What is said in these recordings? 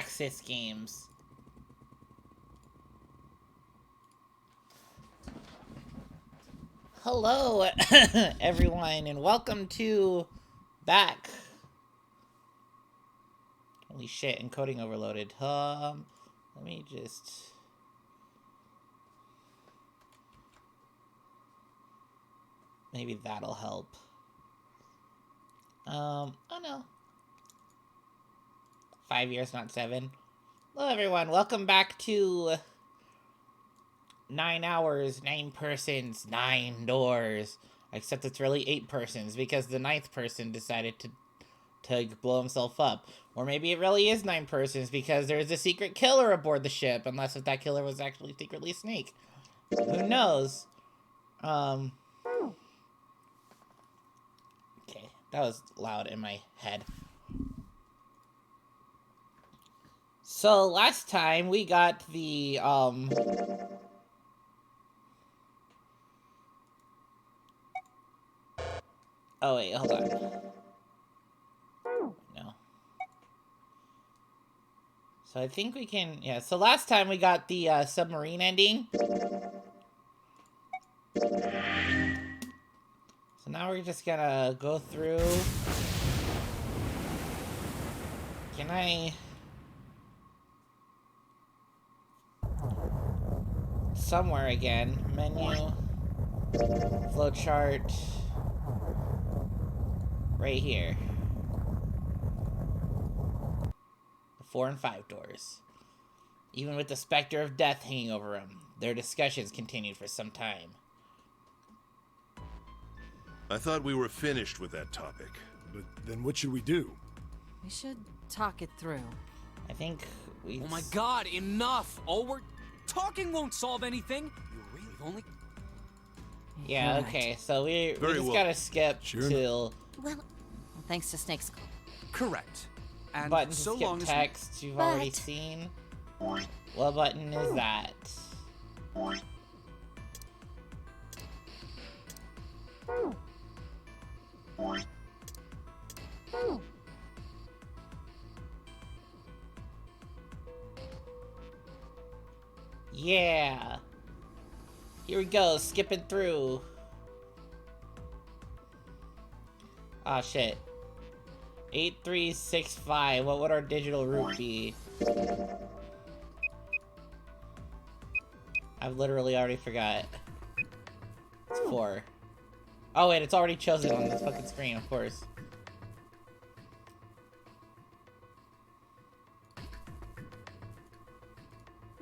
Axis games. Hello, everyone, and welcome to back. Holy shit, encoding overloaded. Let me just... Maybe that'll help. Oh no. 5 years, not 7. Hello, everyone. Welcome back to 9 hours, 9 persons, 9 doors. Except it's really 8 persons because the 9th person decided to blow himself up. Or maybe it really is 9 persons because there's a secret killer aboard the ship. Unless if that killer was actually secretly a snake. Who knows? Okay, that was loud in my head. So last time we got the oh wait, hold on. No. So I think we can, yeah, so last time we got the submarine ending. So now we're just gonna go through. Can I... Somewhere again. Menu. Flowchart. Right here. The 4 and 5 doors. Even with the specter of death hanging over them, their discussions continued for some time. I thought we were finished with that topic. But then what should we do? We should talk it through. I think we... Oh my god, enough! All we're... Talking won't solve anything! We've only... Yeah, okay, so we just gotta skip till... Well, thanks to Snake's call. Correct. And button to so skip long text you've already seen. What button is that? Yeah. Here we go, skipping through. Ah, shit. 8365, what would our digital route be? I've literally already forgot. It's 4. Oh wait, it's already chosen on this fucking screen, of course.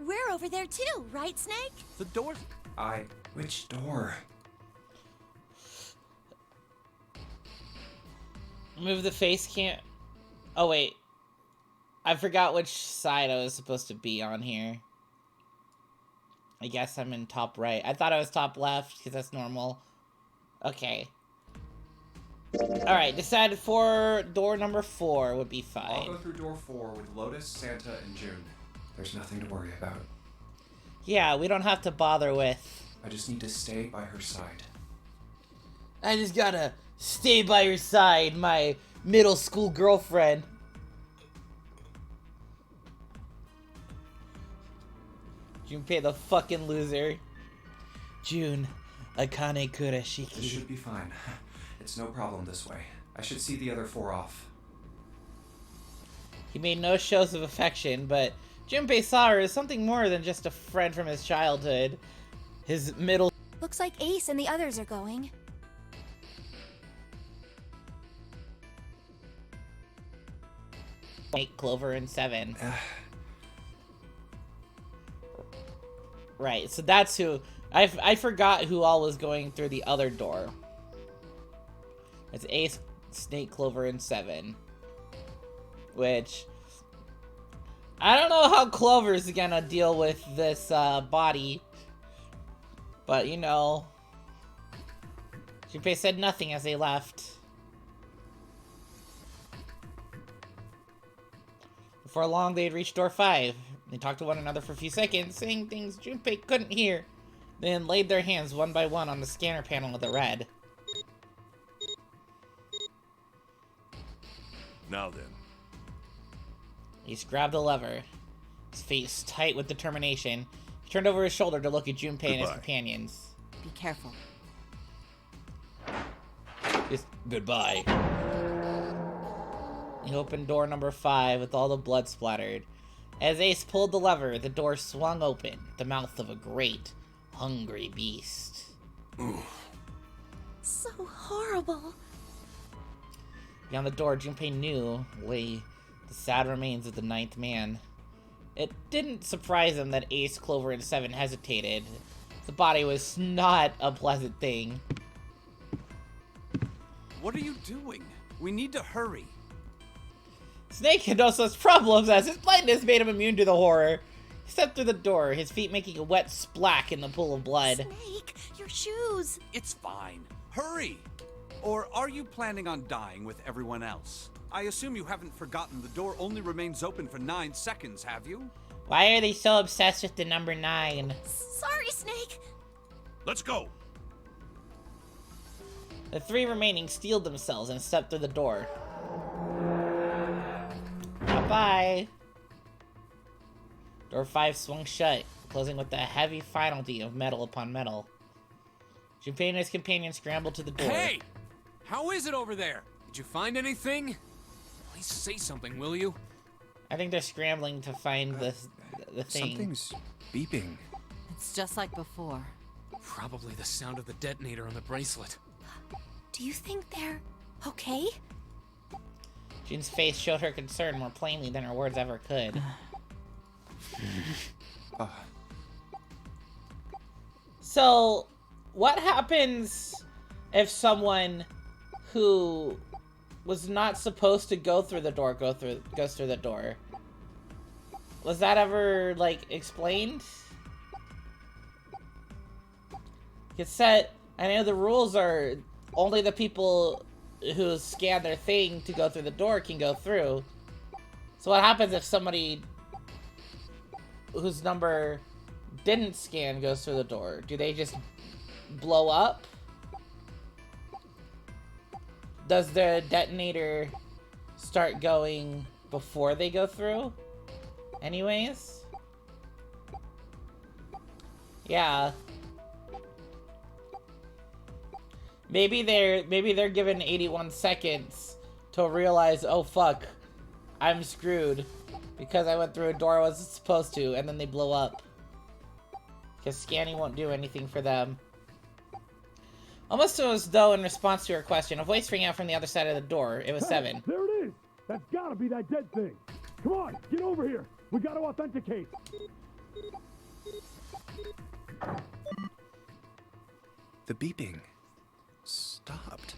We're over there too, right, Snake? The door... Which door? Move the face cam. Oh wait. I forgot which side I was supposed to be on here. I guess I'm in top right. I thought I was top left, because that's normal. Okay. Alright, decided for door number 4 would be fine. I'll go through door 4 with Lotus, Santa, and June. There's nothing to worry about. Yeah, we don't have to bother with... I just need to stay by her side. I just gotta stay by your side, my middle school girlfriend. Junpei the fucking loser. June, Akane Kurashiki. This should be fine. It's no problem this way. I should see the other 4 off. He made no shows of affection, but Junpei saw her as something more than just a friend from his childhood. His middle... Looks like Ace and the others are going. Snake, Clover, and 7. Right, so that's who... I forgot who all was going through the other door. It's Ace, Snake, Clover, and 7. Which... I don't know how Clover's gonna deal with this body. But, you know... Junpei said nothing as they left. Before long, they had reached door 5. They talked to one another for a few seconds, saying things Junpei couldn't hear. Then laid their hands one by one on the scanner panel with the red. Now then. He's grabbed the lever, his face tight with determination. He turned over his shoulder to look at Junpei and his Goodbye. companions. Be careful. Just goodbye. He opened door number 5 with all the blood splattered. As Ace pulled the lever, the door swung open, the mouth of a great, hungry beast. So horrible. Beyond the door, Junpei knew lay the sad remains of the 9th man. It didn't surprise him that Ace, Clover, and 7 hesitated. The body was not a pleasant thing. What are you doing? We need to hurry. Snake had no such problems as his blindness made him immune to the horror. He stepped through the door, his feet making a wet splack in the pool of blood. Snake, your shoes. It's fine. Hurry! Or are you planning on dying with everyone else? I assume you haven't forgotten the door only remains open for 9 seconds, have you? Why are they so obsessed with the number 9? Sorry, Snake. Let's go. The 3 remaining steeled themselves and stepped through the door. Bye-bye. Door 5 swung shut, closing with a heavy finality of metal upon metal. Junpei and his companion scrambled to the door. Hey! How is it over there? Did you find anything? Please say something, will you? I think they're scrambling to find the thing. Something's beeping. It's just like before. Probably the sound of the detonator on the bracelet. Do you think they're okay? Jun's face showed her concern more plainly than her words ever could. So, what happens if someone who was not supposed to go through the door goes through the door? Was that ever, like, explained? It's set, I know the rules are only the people who scan their thing to go through the door can go through. So what happens if somebody whose number didn't scan goes through the door? Do they just blow up? Does the detonator start going before they go through? Anyways? Yeah. Maybe they're given 81 seconds to realize, oh fuck, I'm screwed because I went through a door I wasn't supposed to, and then they blow up. Because scanning won't do anything for them. Almost as though in response to her question, a voice rang out from the other side of the door. It was 7. There it is! That's gotta be that dead thing! Come on, get over here! We gotta authenticate! The beeping stopped.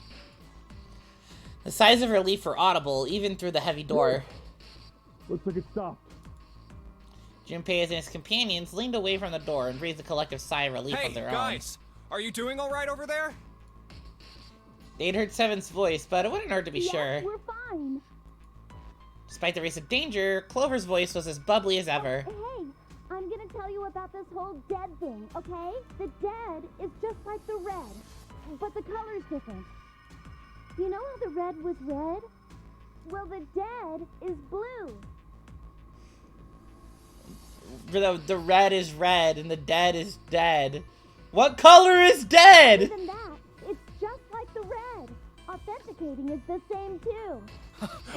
The sighs of relief were audible, even through the heavy door. Looks like it stopped. Junpei and his companions leaned away from the door and breathed a collective sigh of relief Hey, of their guys! Are you doing alright over there? own. They'd heard Seven's voice, but it wouldn't hurt to be sure. We're fine. Despite the recent danger, Clover's voice was as bubbly as ever. Hey, I'm gonna tell you about this whole dead thing, okay? The dead is just like the red, but the color's different. You know how the red was red? Well, the dead is blue. The red is red and the dead is dead. What color is dead? Other than that, it's just like the red. Authenticating is the same too.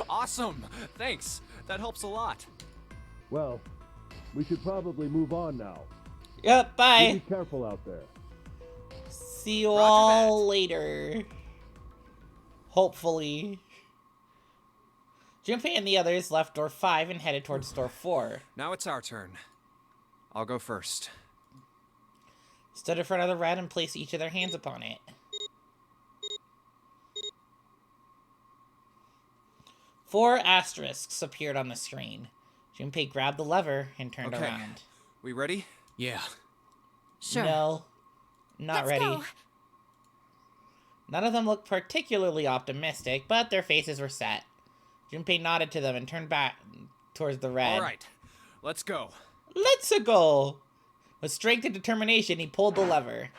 Awesome! Thanks. That helps a lot. Well, we should probably move on now. Yep, bye. Be careful out there. See you Roger all that. later. Hopefully. Junpei and the others left door 5 and headed towards door 4. Now it's our turn. I'll go first. Stood in front of the red and placed each of their hands upon it. Four asterisks appeared on the screen. Junpei grabbed the lever and turned Okay. around. We ready? Yeah. Sure. No, not Let's ready. go. None of them looked particularly optimistic, but their faces were set. Junpei nodded to them and turned back towards the red. Alright. Let's go. Let's go! With strength and determination, he pulled the lever.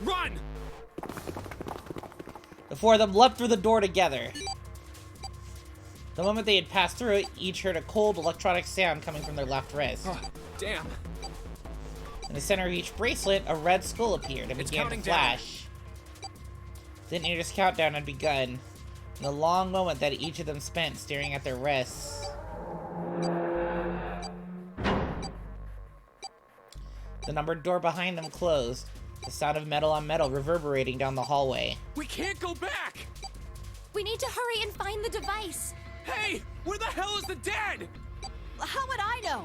Run! The The four of them leapt through the door together. The moment they had passed through it, each heard a cold electronic sound coming from their left wrist. Oh, damn. In the center of each bracelet, a red skull appeared and It's began to counting flash. The nearest countdown had begun. In the long moment that each of them spent staring at their wrists. The numbered door behind them closed, the sound of metal on metal reverberating down the hallway. We can't go back! We need to hurry and find the device. Hey! Where the hell is the dead? How would I know?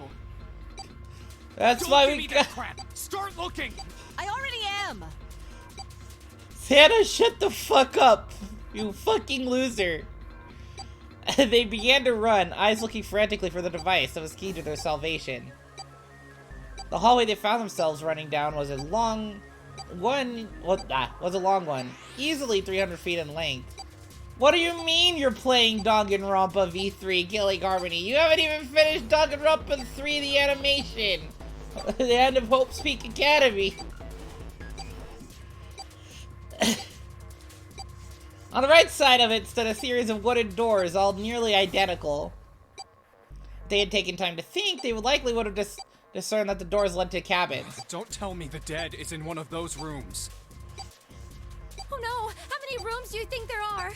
That's Don't why give we me got... that crap! Start looking! I already am. Santa, shut the fuck up! You fucking loser! They began to run, eyes looking frantically for the device that was key to their salvation. The hallway they found themselves running down was a long one, easily 300 feet in length. What do you mean you're playing Danganronpa V3 Killing Harmony? You haven't even finished Danganronpa 3 the animation! The end of Hope's Peak Academy. On the right side of it stood a series of wooden doors, all nearly identical. If they had taken time to think, they likely would have discerned that the doors led to cabins. Don't tell me the dead is in one of those rooms. Oh no! How many rooms do you think there are?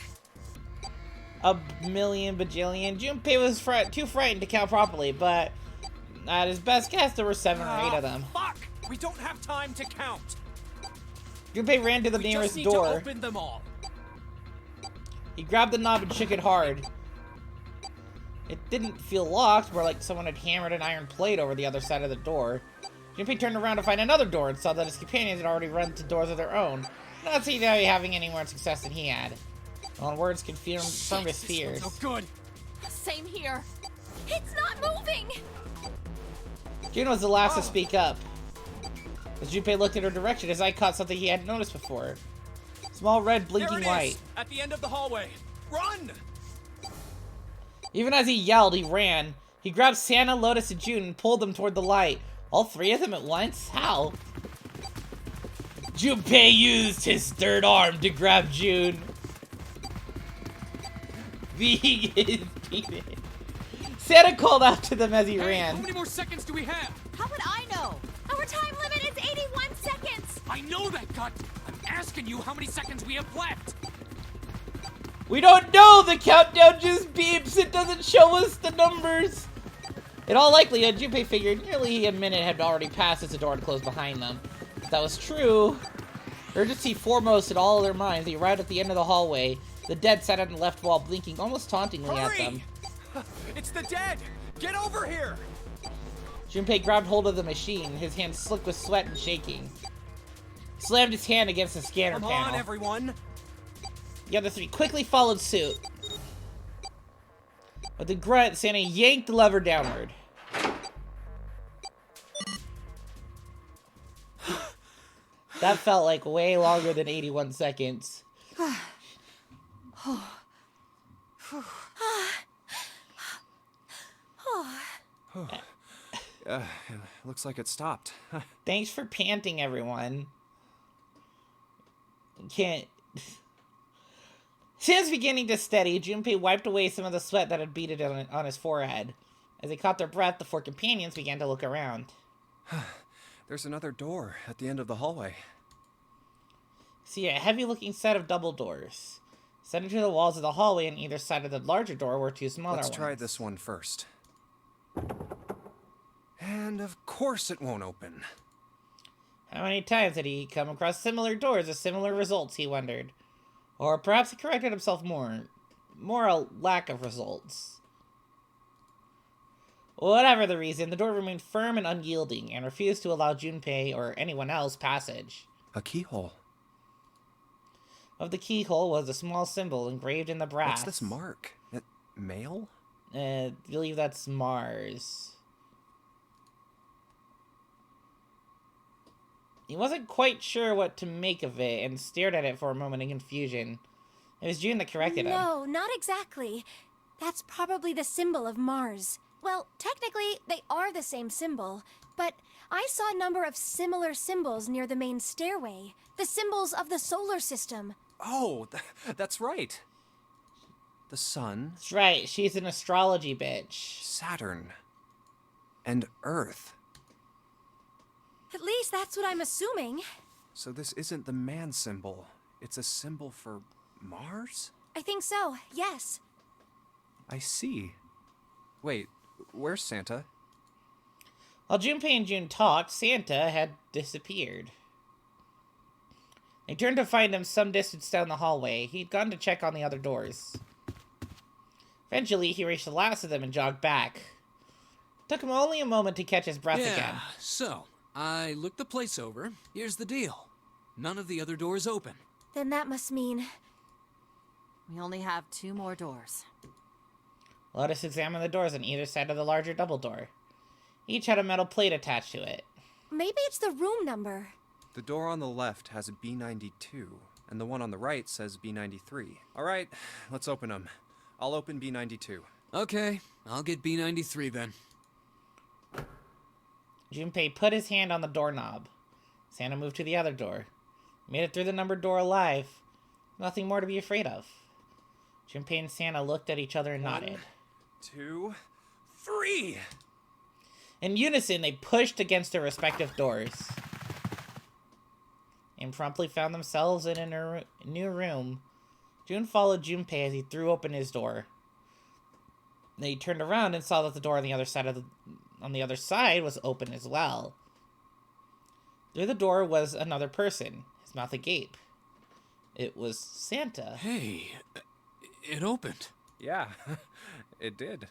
A million bajillion. Junpei was too frightened to count properly, but at his best guess, there were 7 or 8 of them. Fuck! We don't have time to count. Junpei ran to the We nearest just need door. to open them all. He grabbed the knob and shook it hard. It didn't feel locked, more like someone had hammered an iron plate over the other side of the door. Junpei turned around to find another door and saw that his companions had already run to doors of their own, not seeming to be having any more success than he had. His own words confirmed his fears. So good. Same here. It's not moving! June was the last to speak up. As Junpei looked in her direction, his eye caught something he hadn't noticed before. Small red blinking There it light. is, at the end of the hallway. Run! Even as he yelled, he ran. He grabbed Santa, Lotus, and June and pulled them toward the light. All 3 of them at once? How? Junpei used his third arm to grab June. Being his penis. Santa called out to them as he Hey, ran. how many more seconds do we have? How would I know? Our time limit is 81 seconds! I know that, Gut. I'm asking you how many seconds we have left. We don't know! The countdown just beeps! It doesn't show us the numbers! In all likelihood, Junpei figured nearly a minute had already passed as the door had closed behind them. If that was true, urgency foremost in all of their minds, they arrived at the end of the hallway. The dead sat on the left wall, blinking almost tauntingly at them. It's the dead! Get over here! Junpei grabbed hold of the machine, his hands slick with sweat and shaking. He slammed his hand against the scanner Come panel. on, everyone! The other 3 quickly followed suit. With a grunt, Santa yanked the lever downward. That felt like way longer than 81 seconds. Looks like it stopped. Thanks for panting, everyone. Can't... Santa's beginning to steady. Junpei wiped away some of the sweat that had beaded on his forehead. As they caught their breath, the 4 companions began to look around. There's another door at the end of the hallway. See a heavy-looking set of double doors. Centered to the walls of the hallway on either side of the larger door were 2 smaller ones. Let's try this one first. And of course it won't open. How many times had he come across similar doors with similar results, he wondered. Or perhaps he corrected himself more a lack of results. Whatever the reason, the door remained firm and unyielding, and refused to allow Junpei or anyone else passage. A keyhole. Of the keyhole was a small symbol engraved in the brass. What's this mark? Mail? I believe that's Mars. He wasn't quite sure what to make of it, and stared at it for a moment in confusion. It was June that corrected him. No, not exactly. That's probably the symbol of Mars. Well, technically, they are the same symbol, but I saw a number of similar symbols near the main stairway. The symbols of the solar system. Oh, that's right. The sun, That's right, she's an astrology bitch. Saturn, and Earth. At least that's what I'm assuming. So this isn't the man symbol. It's a symbol for Mars? I think so, yes. I see. Wait, where's Santa? While Junpei and June talked, Santa had disappeared. They turned to find him some distance down the hallway. He'd gone to check on the other doors. Eventually, he reached the last of them and jogged back. Took him only a moment to catch his breath again. So, I looked the place over. Here's the deal. None of the other doors open. Then that must mean... We only have 2 more doors. Let us examine the doors on either side of the larger double door. Each had a metal plate attached to it. maybe it's the room number. The door on the left has a B92, and the one on the right says B93. All right, let's open them. I'll open B92. Okay, I'll get B93 then. Junpei put his hand on the doorknob. Santa moved to the other door. Made it through the numbered door alive. Nothing more to be afraid of. Junpei and Santa looked at each other and nodded. 1, 2, 3! In unison, they pushed against their respective doors. And promptly found themselves in a new room. June followed Junpei as he threw open his door. Then he turned around and saw that the door on the other side was open as well. Through the door was another person, his mouth agape. It was Santa. Hey, it opened. Yeah, it did.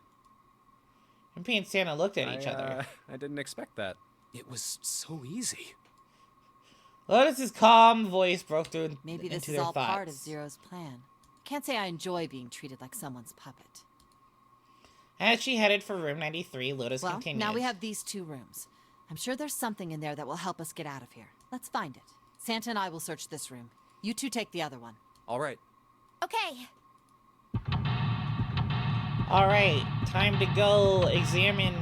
Junpei and Santa looked at each other. I didn't expect that. It was so easy. Lotus's calm voice broke through Maybe into this is their all thoughts. part of Zero's plan. Can't say I enjoy being treated like someone's puppet. As she headed for room 93, Lotus Well, continued. now we have these 2 rooms. I'm sure there's something in there that will help us get out of here. Let's find it. Santa and I will search this room. You 2 take the other one. All right. Okay. Alright, time to go examine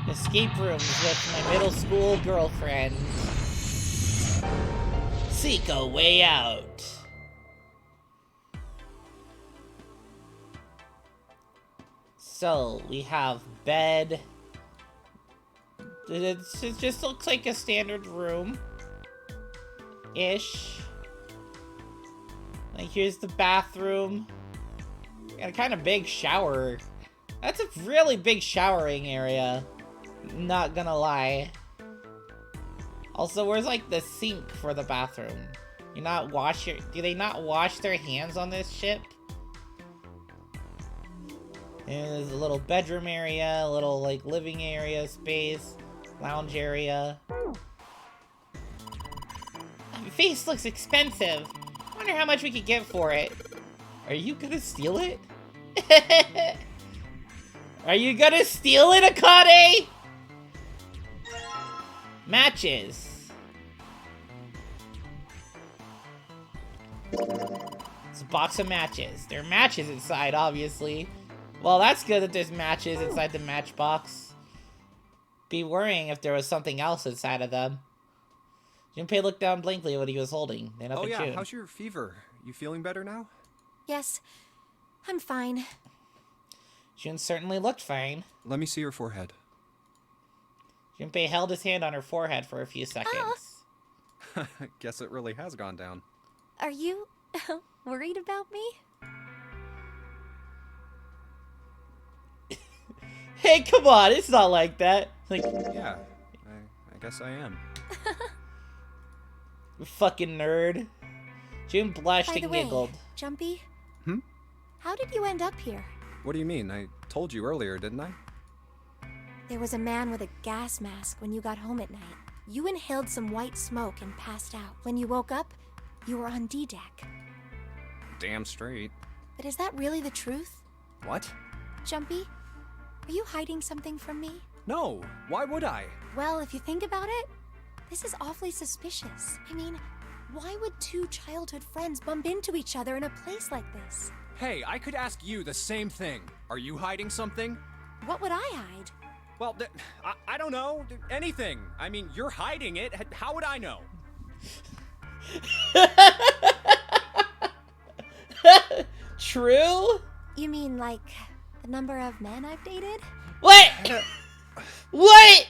escape rooms with my middle school girlfriend. Seek a way out. So, we have bed. It just looks like a standard room. Ish. Like, here's the bathroom. Got a kind of big shower. That's a really big showering area. Not gonna lie. Also, where's like the sink for the bathroom? Do they not wash their hands on this ship? And there's a little bedroom area, a little like living area space, lounge area. My face looks expensive. Wonder how much we could get for it. Are you gonna steal it? Are you gonna steal it, Akane? Matches. It's a box of matches. There are matches inside, obviously. Well, that's good that there's matches inside the matchbox. Be worrying if there was something else inside of them. Junpei looked down blankly at what he was holding. Then up Oh at yeah, June. how's your fever? You feeling better now? Yes, I'm fine. June certainly looked fine. Let me see your forehead. Junpei held his hand on her forehead for a few seconds. Guess it really has gone down. Are you worried about me? Hey, come on, it's not like that. Like, Yeah, I guess I am. you fucking nerd. June blushed By the and way, giggled. Jumpy? Hmm? How did you end up here? What do you mean? I told you earlier, didn't I? There was a man with a gas mask when you got home at night. You inhaled some white smoke and passed out. When you woke up, you were on D-deck. Damn straight. But is that really the truth? What? Jumpy, are you hiding something from me? No, why would I? Well, if you think about it, this is awfully suspicious. I mean, why would 2 childhood friends bump into each other in a place like this? Hey, I could ask you the same thing. Are you hiding something? What would I hide? Well, I don't know. Anything. I mean, you're hiding it. How would I know? true? You mean like the number of men I've dated? What? What?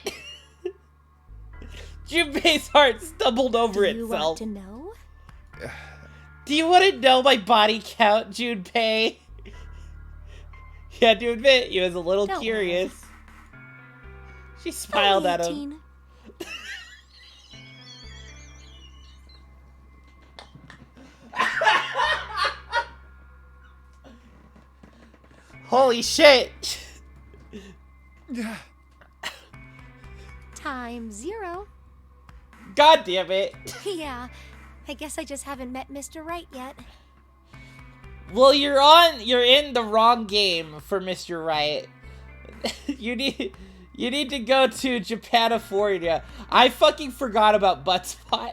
Junpei's heart stumbled over Do you want itself. to know? Do you want to know my body count, Junpei? You had to admit, he was a little Don't curious. She smiled at him. 18. Holy shit! Time 0. God damn it! Yeah, I guess I just haven't met Mr. Right yet. Well, you're in the wrong game for Mr. Right. You need to go to Japanifornia. I fucking forgot about Buttspot.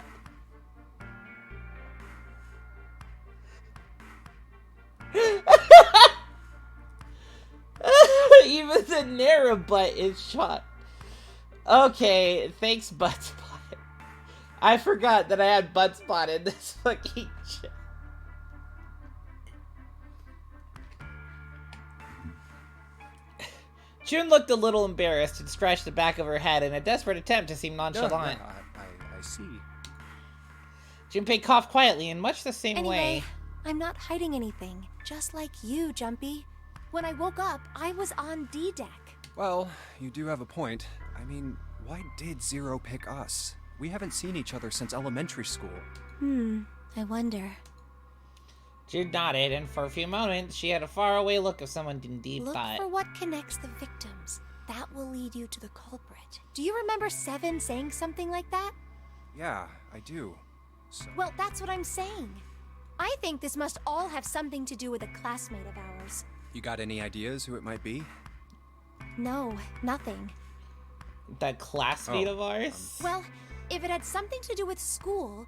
Even the narrow butt is shot. Okay, thanks, Buttspot. I forgot that I had Buttspot in this fucking shit. June looked a little embarrassed and scratched the back of her head in a desperate attempt to seem nonchalant. I see. Junpei coughed quietly in much the same Anyway, way. I'm not hiding anything. Just like you, Jumpy. When I woke up, I was on D deck. Well, you do have a point. I mean, why did Zero pick us? We haven't seen each other since elementary school. I wonder. June nodded, and for a few moments, she had a faraway look of someone in deep Look thought. for what connects the victims. That will lead you to the culprit. Do you remember Seven saying something like that? Yeah, I do. So, Well, that's what I'm saying. I think this must all have something to do with a classmate of ours. you got any ideas who it might be? No, nothing. That classmate Oh, of ours? Well, if it had something to do with school,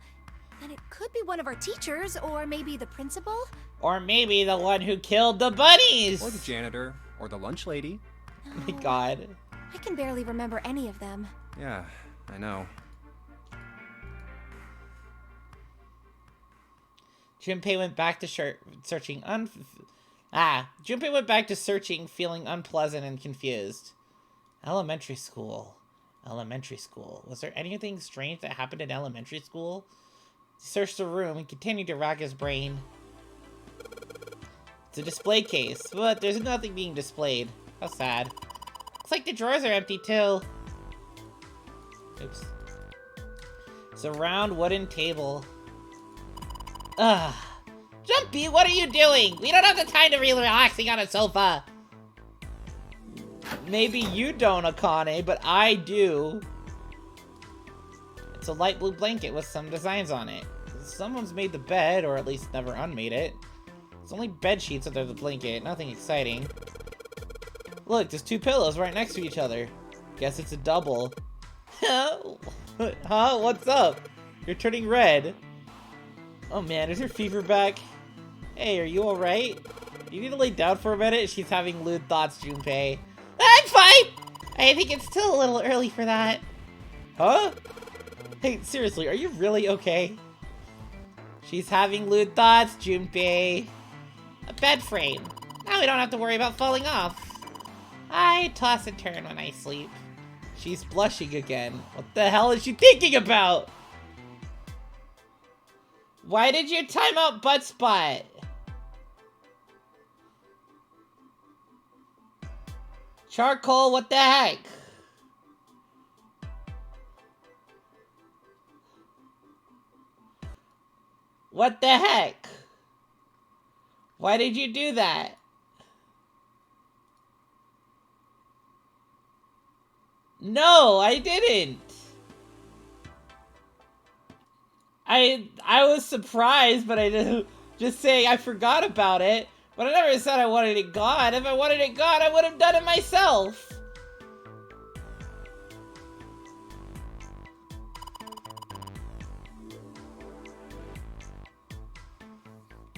then it could be one of our teachers, or maybe the principal. Or maybe the one who killed the bunnies! Or the janitor, or the lunch lady. Oh my god. I can barely remember any of them. Yeah, I know. Junpei went back to searching Junpei went back to searching, feeling unpleasant and confused. Elementary school. Was there anything strange that happened in elementary school? He searched the room and continued to rack his brain. It's a display case, but there's nothing being displayed. How sad. Looks like the drawers are empty too. Oops. It's a round wooden table. Ugh. Jumpy, what are you doing? We don't have the time to be relaxing on a sofa. Maybe you don't, Akane, but I do. It's a light blue blanket with some designs on it. Someone's made the bed, or at least never unmade it. It's only bed sheets under the blanket, nothing exciting. Look, there's 2 pillows right next to each other. Guess it's a double. Huh? What's up? You're turning red. Oh man, is your fever back? Hey, are you alright? You need to lay down for a minute? She's having lewd thoughts, Junpei. I'm fine! I think it's still a little early for that. Huh? Hey, seriously, are you really okay? She's having lewd thoughts, Junpei. A bed frame. Now we don't have to worry about falling off. I toss and turn when I sleep. She's blushing again. What the hell is she thinking about? Why did you time out Buttspot? Charcoal, what the heck? What the heck? Why did you do that? No, I didn't. I was surprised, but I didn't just saying I forgot about it. But I never said I wanted it gone. If I wanted it gone, I would have done it myself.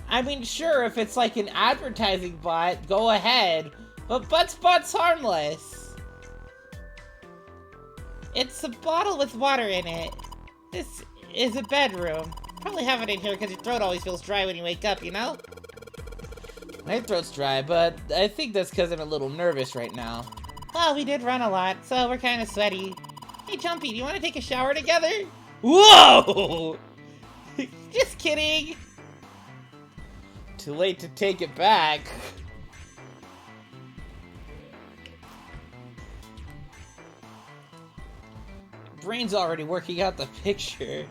I mean, sure, if it's like an advertising bot, go ahead. But Buttspot's harmless. It's a bottle with water in it. This is a bedroom. Probably have it in here because your throat always feels dry when you wake up, you know? My throat's dry, but I think that's because I'm a little nervous right now. Well, we did run a lot, so we're kind of sweaty. Hey, Jumpy, do you want to take a shower together? Whoa! Just kidding! Too late to take it back. Brain's already working out the picture.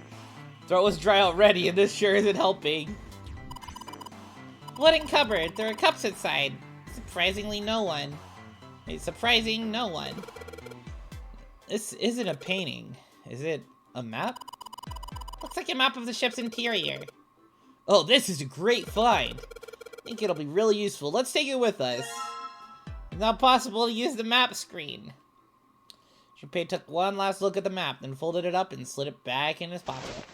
Throat was dry already, and this sure isn't helping. Wooden cupboard. There are cups inside. Surprisingly, no one. Wait, surprising, no one. This isn't a painting. Is it a map? Looks like a map of the ship's interior. Oh, this is a great find. I think it'll be really useful. Let's take it with us. It's not possible to use the map screen. Junpei took one last look at the map, then folded it up and slid it back in his pocket.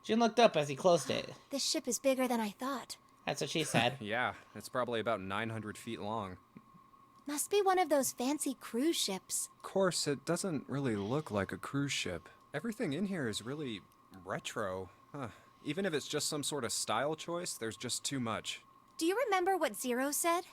Jun looked up as he closed it. This ship is bigger than I thought. That's what she said. Yeah, it's probably about 900 feet long. Must be one of those fancy cruise ships. Of course, it doesn't really look like a cruise ship. Everything in here is really retro. Huh. Even if it's just some sort of style choice, there's just too much. Do you remember what Zero said?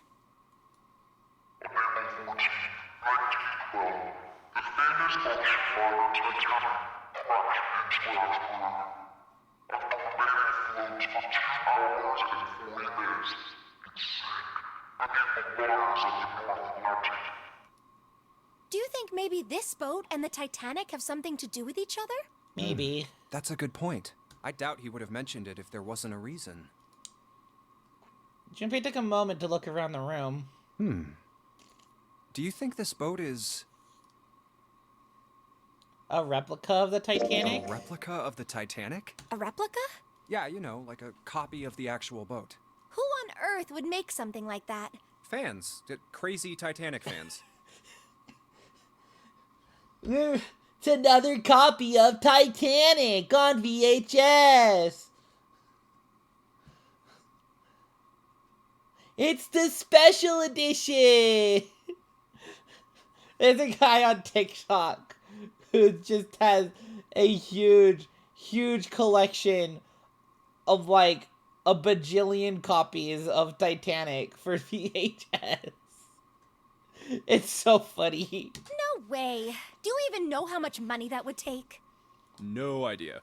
Do you think maybe this boat and the Titanic have something to do with each other? Maybe. That's a good point. I doubt he would have mentioned it if there wasn't a reason. Junpei took a moment to look around the room. Do you think this boat is A replica of the Titanic? a replica of the Titanic? A replica? Yeah, you know, like a copy of the actual boat. Who on earth would make something like that? Fans. Crazy Titanic fans. It's another copy of Titanic on VHS. It's the special edition. There's a guy on TikTok who just has a huge collection of like a bajillion copies of Titanic for VHS. It's so funny. No way. Do you even know how much money that would take? No idea.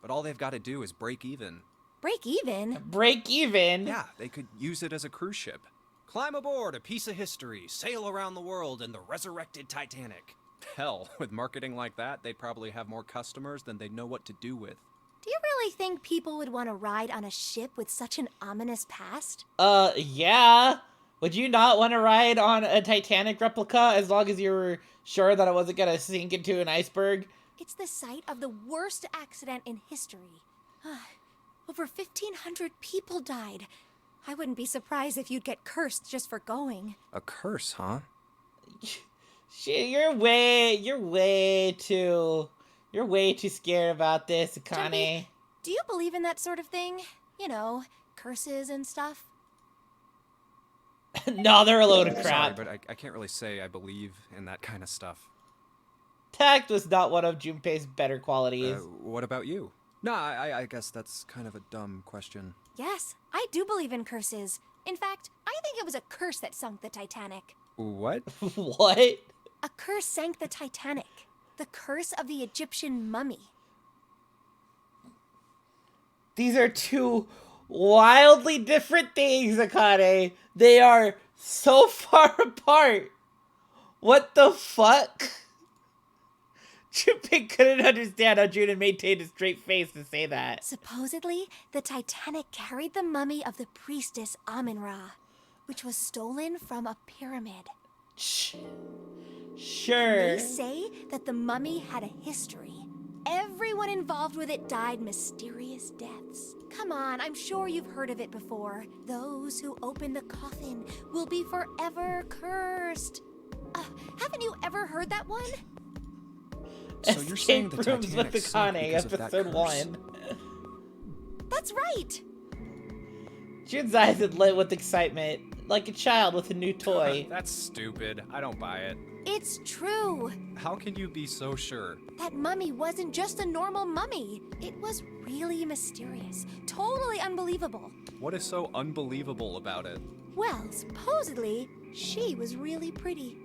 But all they've got to do is break even. Break even? Break even? Yeah, they could use it as a cruise ship. Climb aboard, a piece of history, sail around the world in the resurrected Titanic. Hell, with marketing like that, they'd probably have more customers than they'd know what to do with. Do you really think people would want to ride on a ship with such an ominous past? Yeah. Would you not want to ride on a Titanic replica as long as you were sure that it wasn't gonna sink into an iceberg? It's the site of the worst accident in history. Over 1,500 people died. I wouldn't be surprised if you'd get cursed just for going. A curse, huh? Shit, you're way too scared about this, Akane. Jumpy, do you believe in that sort of thing? You know, curses and stuff? No, they're a load of crap. Sorry, but I can't really say I believe in that kind of stuff. Tact was not one of Junpei's better qualities. What about you? No, I guess that's kind of a dumb question. Yes, I do believe in curses. In fact, I think it was a curse that sunk the Titanic. What? What? A curse sank the Titanic. The curse of the Egyptian mummy. These are two wildly different things, Akane. They are so far apart. What the fuck? Junpei couldn't understand how Junin maintained a straight face to say that. Supposedly, the Titanic carried the mummy of the priestess Amun-Ra, which was stolen from a pyramid. Sure. They say that the mummy had a history. Everyone involved with it died mysterious deaths. Come on, I'm sure you've heard of it before. Those who open the coffin will be forever cursed. Haven't you ever heard that one? So you're saying the Escape Rooms Titanic with sunk Akane, because of that episode curse? 1. That's right. Jun's eyes had lit with excitement, like a child with a new toy. That's stupid. I don't buy it. It's true. How can you be so sure? That mummy wasn't just a normal mummy. It was really mysterious, totally unbelievable. What is so unbelievable about it? Well, supposedly, she was really pretty.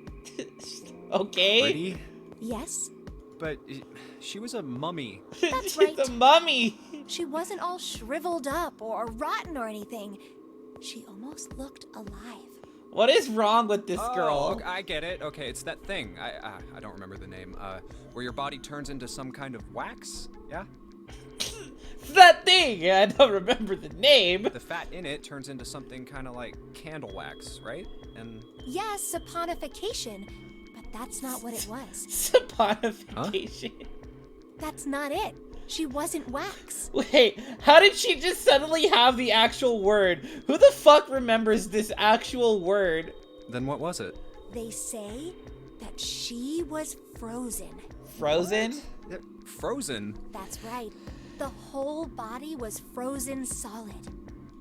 Okay. Pretty? Yes, But she was a mummy. that's She's right. a mummy. She wasn't all shriveled up or rotten or anything. She almost looked alive. What is wrong with this girl? Oh, okay, I get it. Okay, it's that thing. I don't remember the name. Where your body turns into some kind of wax? Yeah? It's that thing. I don't remember the name. The fat in it turns into something kind of like candle wax, right? And Yes, saponification, but that's not what it was. Saponification. That's not it. She wasn't wax. Wait, how did she just suddenly have the actual word? Who the fuck remembers this actual word? then what was it? They say that she was frozen. Frozen? Frozen? That's right. The whole body was frozen solid.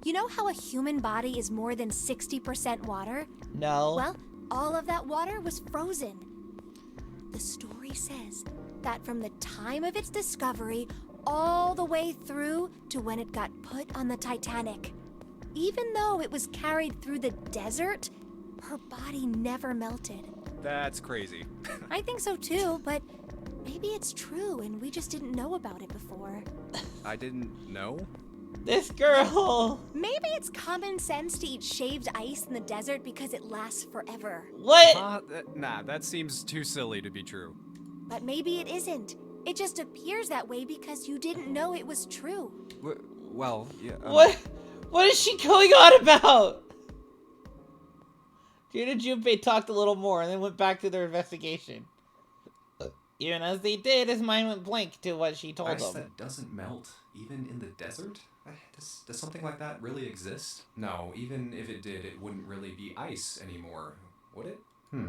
You know how a human body is more than 60% water? No. Well, all of that water was frozen. The story says that from the time of its discovery all the way through to when it got put on the Titanic, even though it was carried through the desert, her body never melted. That's crazy. I think so too, but maybe it's true and we just didn't know about it before. I didn't know? This girl. Maybe it's common sense to eat shaved ice in the desert because it lasts forever. What? Nah, that seems too silly to be true. But maybe it isn't. It just appears that way because you didn't know it was true. Well, yeah. What is she going on about? Jun and Junpei talked a little more and then went back to their investigation. Even as they did, his mind went blank to what she told Ice him. that doesn't melt, even in the desert? Does something like that really exist? No, even if it did, it wouldn't really be ice anymore, would it? The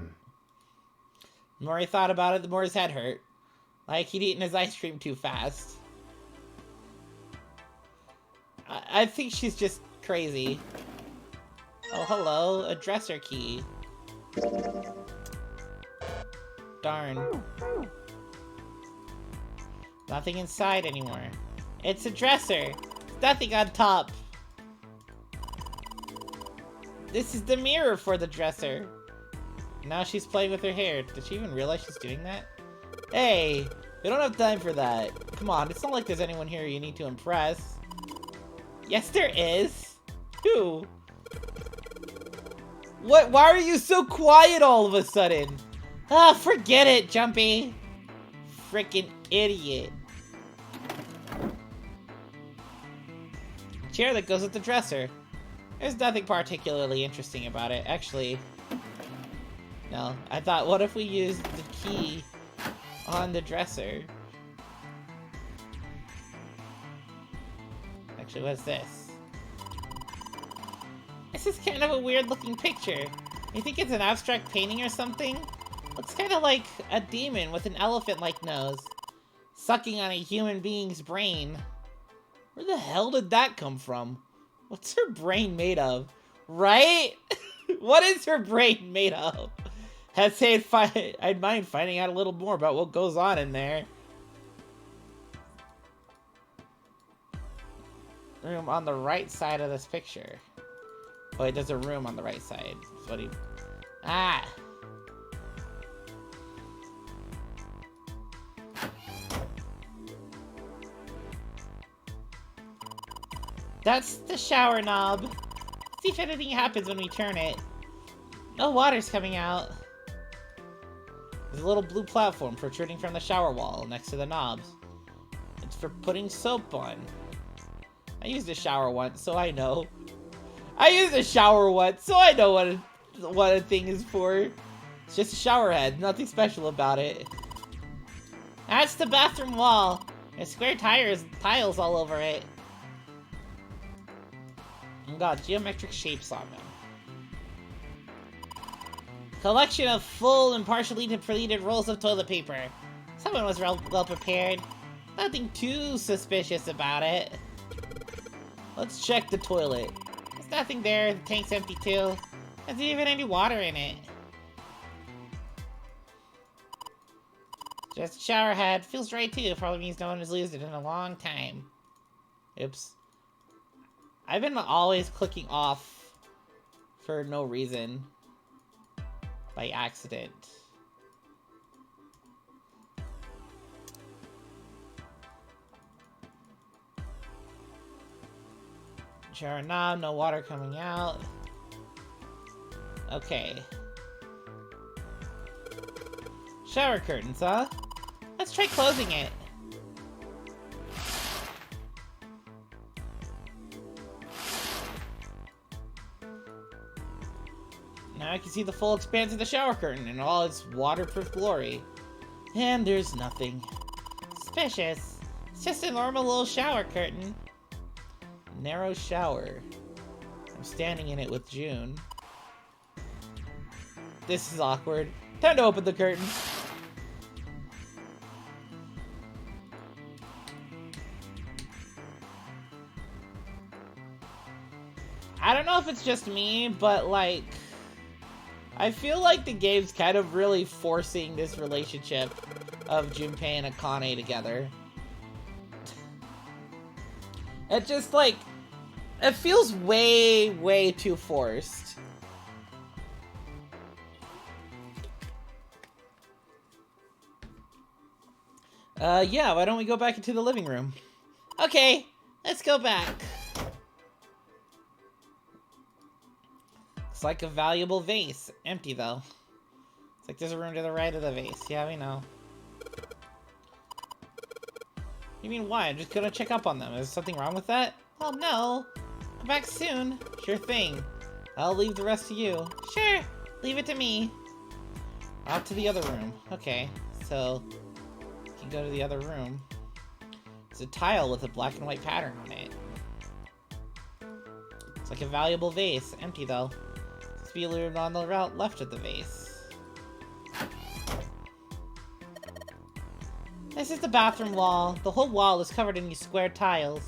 more he thought about it, the more his head hurt. Like he'd eaten his ice cream too fast. I think she's just crazy. Oh, hello. A dresser key. Darn. Nothing inside anymore. It's a dresser. There's nothing on top. This is the mirror for the dresser. Now she's playing with her hair. Does she even realize she's doing that? Hey, we don't have time for that. Come on, it's not like there's anyone here you need to impress. Yes, there is. Who? What? Why are you so quiet all of a sudden? Ah, forget it, Jumpy. Freaking idiot. Chair that goes with the dresser. There's nothing particularly interesting about it, actually. No, I thought, what if we used the key on the dresser? Actually, what's this? This is kind of a weird looking picture. You think it's an abstract painting or something? Looks kind of like a demon with an elephant-like nose, sucking on a human being's brain. Where the hell did that come from? What's her brain made of? Right? What is her brain made of? I'd mind finding out a little more about what goes on in there. Room on the right side of this picture. Wait, there's a room on the right side. What do you... Ah! That's the shower knob. See if anything happens when we turn it. No water's coming out. There's a little blue platform protruding from the shower wall next to the knobs. It's for putting soap on. I used a shower once, so I know. I used a shower once, so I know what a thing is for. It's just a shower head, nothing special about it. That's the bathroom wall. There's square tiles all over it. And got geometric shapes on them. Collection of full and partially depleted rolls of toilet paper. Someone was well prepared. Nothing too suspicious about it. Let's check the toilet. There's nothing there. The tank's empty too. There's even any water in it. Just a shower head. Feels right too. Probably means no one has used it in a long time. Oops. I've been always clicking off for no reason. By accident. Shower knob, no water coming out. Okay. Shower curtains, huh? Let's try closing it. Now I can see the full expanse of the shower curtain in all its waterproof glory. And there's nothing. Suspicious. It's just a normal little shower curtain. Narrow shower. I'm standing in it with June. This is awkward. Time to open the curtain. I don't know if it's just me, but like, I feel like the game's kind of really forcing this relationship of Junpei and Akane together. It just like, it feels way, way too forced. Yeah, why don't we go back into the living room? Okay, let's go back. It's like a valuable vase. Empty, though. It's like there's a room to the right of the vase. Yeah, we know. You mean why? I'm just gonna check up on them. Is something wrong with that? Oh, no. Come back soon. Sure thing. I'll leave the rest to you. Sure. Leave it to me. Out to the other room. Okay, so we can go to the other room. It's a tile with a black and white pattern on it. It's like a valuable vase. Empty, though. Must be a room on the left of the vase. This is the bathroom wall. The whole wall is covered in these square tiles.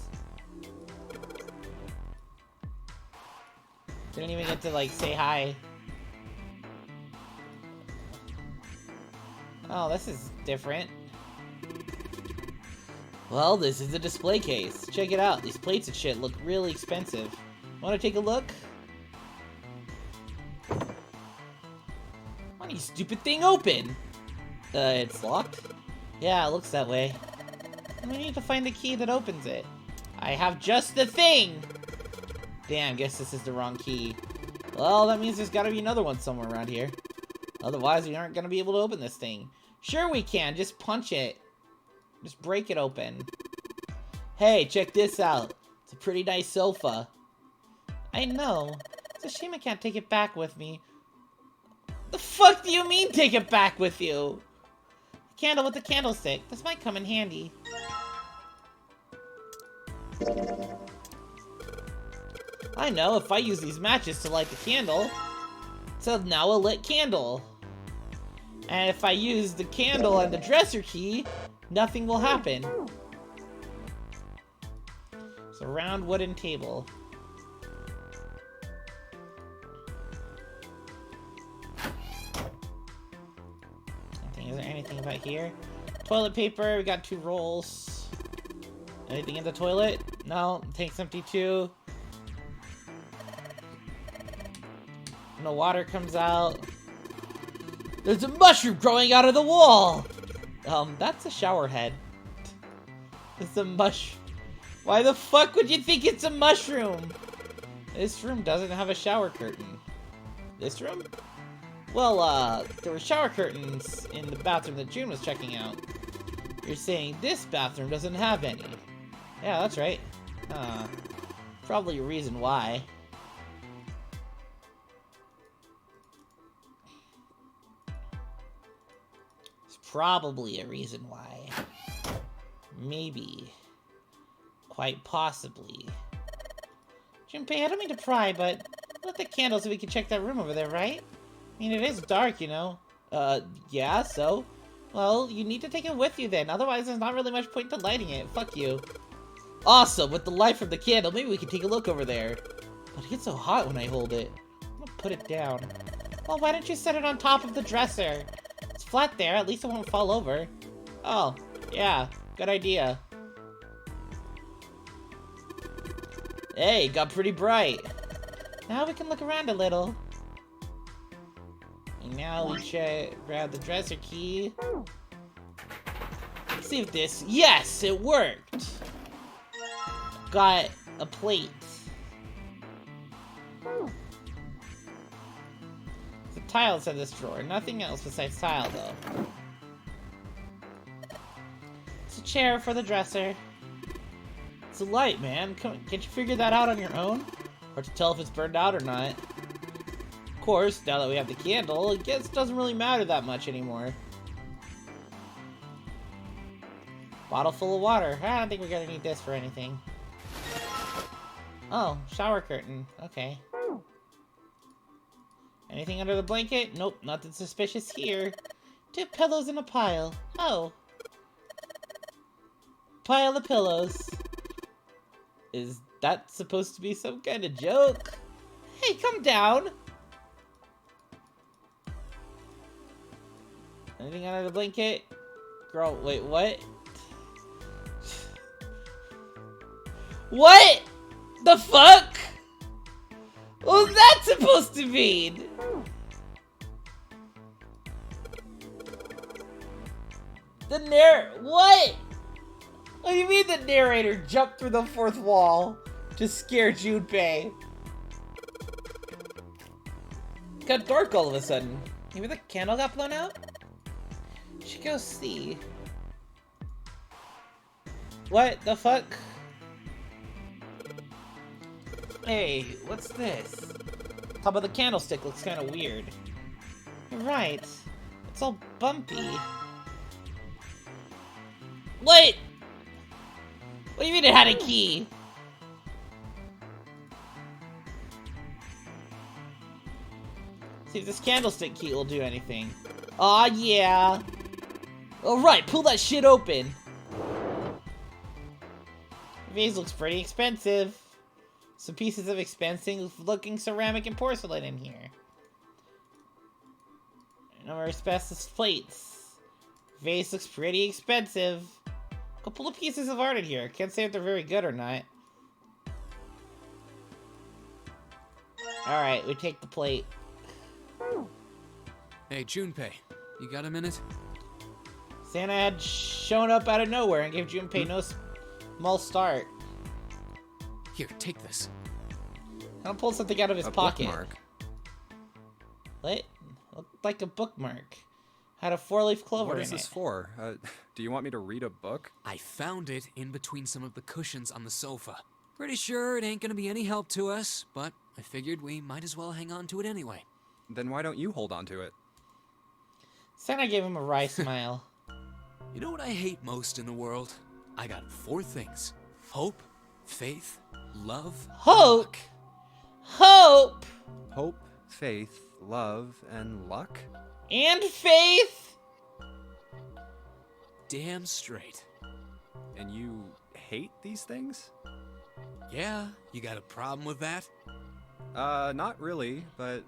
Didn't even get to, like, say hi. Oh, this is different. Well, this is the display case. Check it out. These plates and shit look really expensive. Want to take a look? Why don't you stupid thing open? It's locked? Yeah, it looks that way. We need to find the key that opens it. I have just the thing! Damn, guess this is the wrong key. Well, that means there's gotta be another one somewhere around here. Otherwise, we aren't gonna be able to open this thing. Sure we can, just punch it. Just break it open. Hey, check this out. It's a pretty nice sofa. I know. It's a shame I can't take it back with me. The fuck do you mean, take it back with you? Candle with the candlestick. This might come in handy. I know, if I use these matches to light the candle, it's now a lit candle. And if I use the candle and the dresser key, nothing will happen. It's a round wooden table. Is there anything about here? Toilet paper, we got 2 rolls. Anything in the toilet? No, tank's empty too. No water comes out. There's a mushroom growing out of the wall! That's a shower head. It's a Why the fuck would you think it's a mushroom? This room doesn't have a shower curtain. This room? Well, there were shower curtains in the bathroom that June was checking out. You're saying this bathroom doesn't have any. Yeah, that's right. Probably a reason why. There's probably a reason why. Maybe. Quite possibly. Junpei, I don't mean to pry, but lit the candle so we can check that room over there, right? I mean, it is dark, you know. Yeah, so? Well, you need to take it with you then, otherwise there's not really much point to lighting it. Fuck you. Awesome, with the light from the candle, maybe we can take a look over there. But it gets so hot when I hold it. I'm gonna put it down. Well, why don't you set it on top of the dresser? It's flat there, at least it won't fall over. Oh, yeah, good idea. Hey, it got pretty bright. Now we can look around a little. And now we grab the dresser key. Let's see if this... Yes, it worked! Got a plate. The tiles in this drawer. Nothing else besides tile, though. It's a chair for the dresser. It's a light, man. Can't you figure that out on your own? Or to tell if it's burned out or not. Of course, now that we have the candle, it doesn't really matter that much anymore. Bottle full of water. I don't think we're gonna need this for anything. Oh, shower curtain. Okay. Anything under the blanket? Nope, nothing suspicious here. 2 pillows in a pile. Oh. Pile of pillows. Is that supposed to be some kind of joke? Hey, come down! Anything under the blanket? Girl, wait, what? What? The fuck? What was that supposed to mean? What? What do you mean the narrator jumped through the 4th wall to scare Junpei? It got dark all of a sudden. Maybe the candle got blown out? Should go see. What the fuck? Hey, what's this? Top of the candlestick looks kind of weird. You're right. It's all bumpy. What? What do you mean it had a key? See if this candlestick key will do anything. Aw, yeah. Alright, pull that shit open. The vase looks pretty expensive. Some pieces of expensive-looking ceramic and porcelain in here. No more asbestos plates. Vase looks pretty expensive. A couple of pieces of art in here. Can't say if they're very good or not. Alright, we take the plate. Hey, Junpei, you got a minute? Santa had shown up out of nowhere and gave Junpei no small start. Here, take this. I'll pull something out of his pocket. Bookmark. What? Looked like a bookmark. Had a 4-leaf clover What in is this it. for? Do you want me to read a book? I found it in between some of the cushions on the sofa. Pretty sure it ain't gonna be any help to us, but I figured we might as well hang on to it anyway. Then why don't you hold on to it? Santa gave him a wry smile. You know what I hate most in the world? I got 4 things. Hope, faith, love, Hope? luck. Hope! Hope, faith, love, and luck? And faith? Damn straight. And you hate these things? Yeah, you got a problem with that? Not really, but...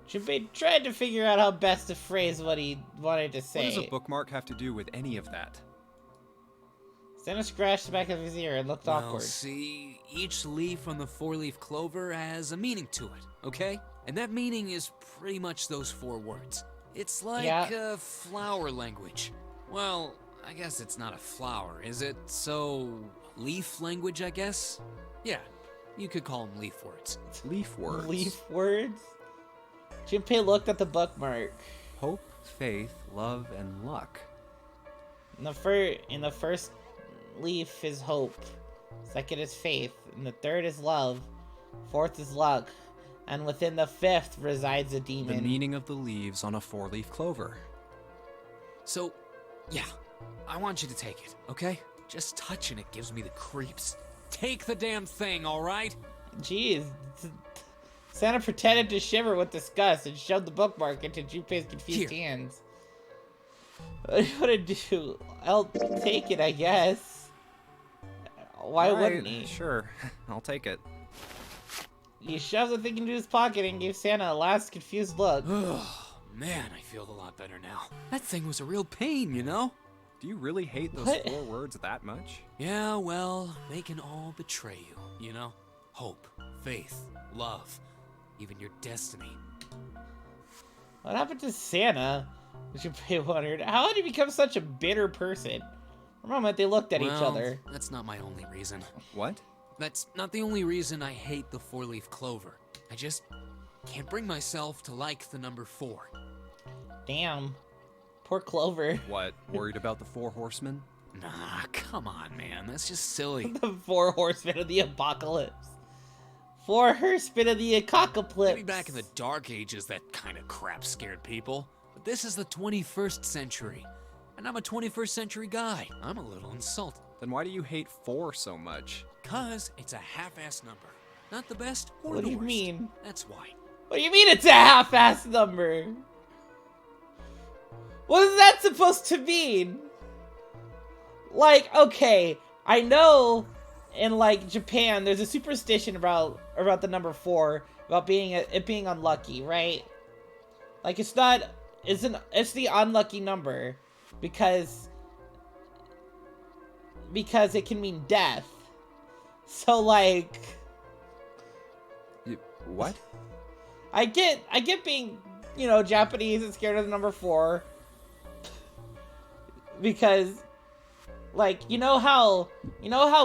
Junpei tried to figure out how best to phrase what he wanted to What say. does a bookmark have to do with any of that? Santa scratched the back of his ear and looked Well, awkward. see, each leaf on the 4-leaf clover has a meaning to it, okay? And that meaning is pretty much those 4 words. It's like a flower language. Well, I guess it's not a flower, is it? So, leaf language, I guess? Yeah, you could call them leaf words. Leaf words. Leaf words? Junpei looked at the bookmark. Hope, faith, love, and luck. In the first leaf is hope. Second is faith. And the third is love. Fourth is luck. And within the 5th resides a demon. The meaning of the leaves on a 4-leaf clover. So, yeah, I want you to take it, okay? Just touching it gives me the creeps. Take the damn thing, alright? Jeez. Santa pretended to shiver with disgust and shoved the bookmark into Junpei's confused hands. What do you want to do? I'll take it, I guess. Why wouldn't he? Sure, I'll take it. He shoved the thing into his pocket and gave Santa a last confused look. Oh, man, I feel a lot better now. That thing was a real pain, you know? Do you really hate those What? 4 words that much? Yeah, well, they can all betray you, you know? Hope, faith, love, even your destiny. What happened to Santa? Junpei wondered. How did he become such a bitter person? For a moment, they looked at each other. That's not my only reason. What? That's not the only reason I hate the 4-leaf clover. I just can't bring myself to like the number 4. Damn. Poor Clover. What, worried about the 4 horsemen? Nah, come on, man. That's just silly. The 4 horsemen of the apocalypse. 4 horsemen of the apocalypse. Maybe back in the Dark Ages, that kind of crap scared people. But this is the 21st century. And I'm a 21st century guy. I'm a little insulted. Then why do you hate 4 so much? 'Cause it's a half-ass number. Not the best or What the do you worst. mean? That's why. What do you mean it's a half-ass number? What is that supposed to mean? Like, okay, I know in like Japan there's a superstition about the number 4 about it being unlucky, right? Like it's the unlucky number because it can mean death. So like What? I get being, you know, Japanese and scared of the number 4 because like you know how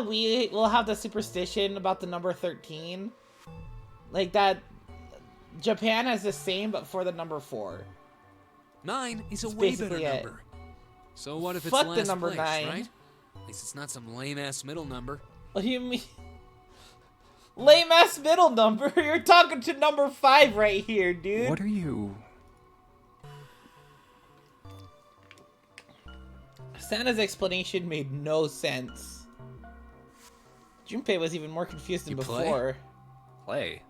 we will have the superstition about the number 13, like that. Japan has the same but for the number 4. 9 is a That's way better basically it. number. So what if it's Fuck the last number place, 9. right? At least it's not some lame-ass middle number. What do you mean? Lame ass middle number? You're talking to number 5 right here, dude. What are you? Santa's explanation made no sense. Junpei was even more confused than You play? before. Play?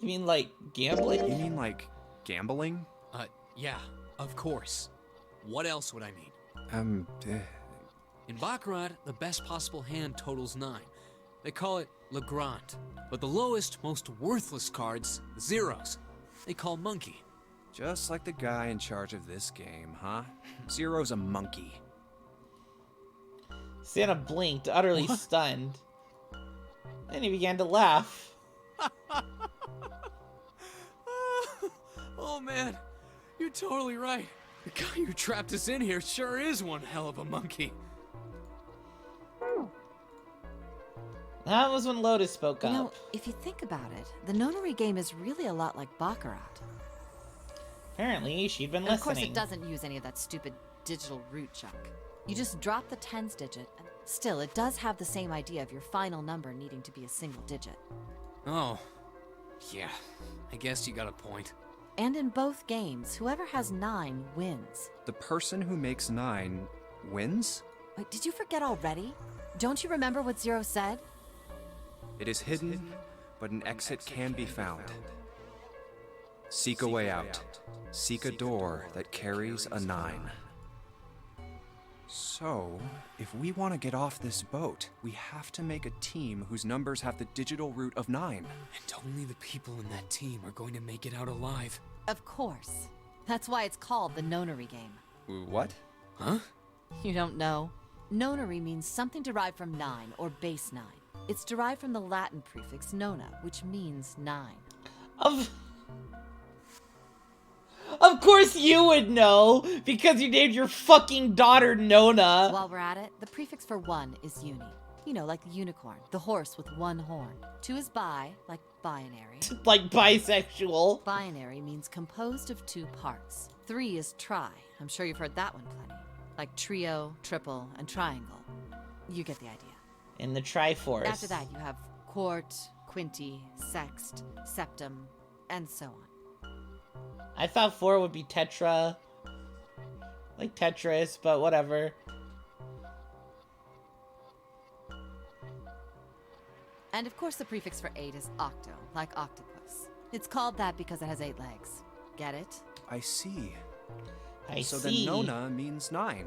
You mean like gambling? You mean like gambling? Yeah, of course. What else would I mean? In Baccarat, the best possible hand totals 9. They call it Le Grand. But the lowest, most worthless cards, the zeros, they call Monkey. Just like the guy in charge of this game, huh? Zero's a monkey. Santa blinked, utterly stunned. Then he began to laugh. Oh man, you're totally right. The guy who trapped us in here sure is one hell of a monkey. That was when Lotus spoke You up. know, if you think about it, the nonary game is really a lot like Baccarat. Apparently, she'd been And of course, listening. it doesn't use any of that stupid digital root junk. You just drop the tens digit, and still, it does have the same idea of your final number needing to be a single digit. Oh, yeah, I guess you got a point. And in both games, whoever has 9 wins. The person who makes 9 wins? Wait, did you forget already? Don't you remember what Zero said? It is hidden, but an exit can be found. Seek a way out. Seek a door that carries a 9. So, if we want to get off this boat, we have to make a team whose numbers have the digital root of 9. And only the people in that team are going to make it out alive. Of course. That's why it's called the nonary game. What? Huh? You don't know? Nonary means something derived from 9, or base 9. It's derived from the Latin prefix nona, which means 9. Of course you would know, because you named your fucking daughter Nona. While we're at it, the prefix for 1 is uni. You know, like the unicorn, the horse with 1 horn. 2 is bi, like binary. Like bisexual. Binary means composed of 2 parts. 3 is tri. I'm sure you've heard that one plenty. Like trio, triple, and triangle. You get the idea. In the Triforce. After that, you have quart, quinty, sext, septum, and so on. I thought 4 would be tetra. Like Tetris, but whatever. And of course, the prefix for 8 is octo, like octopus. It's called that because it has 8 legs. Get it? I see. I so see. then Nona means 9.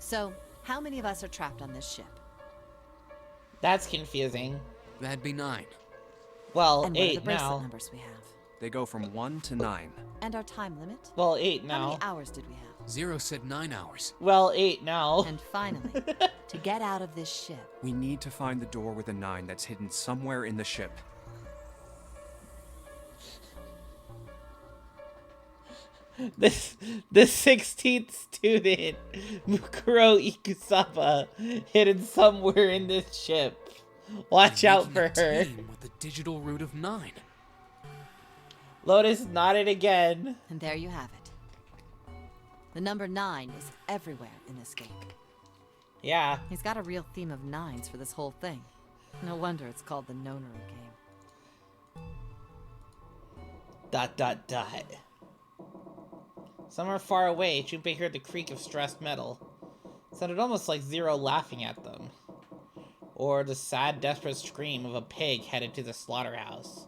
So, how many of us are trapped on this ship? That's confusing. That'd be 9. Well, And what are 8 the bracelet now. numbers we have? They go from 1 to 9. And our time limit? Well, 8 How now. many hours did we have? Zero said 9 hours. Well, 8 now. And finally, to get out of this ship. We need to find the door with a 9 that's hidden somewhere in the ship. The 16th student, Mukuro Ikusaba, hidden somewhere in this ship. Watch out for her. With the digital root of 9. Lotus nodded again. And there you have it. The number 9 is everywhere in this game. Yeah. He's got a real theme of 9s for this whole thing. No wonder it's called the Nonary game. ... Somewhere far away, Junpei heard the creak of stressed metal. It sounded almost like Zero laughing at them. Or the sad, desperate scream of a pig headed to the slaughterhouse.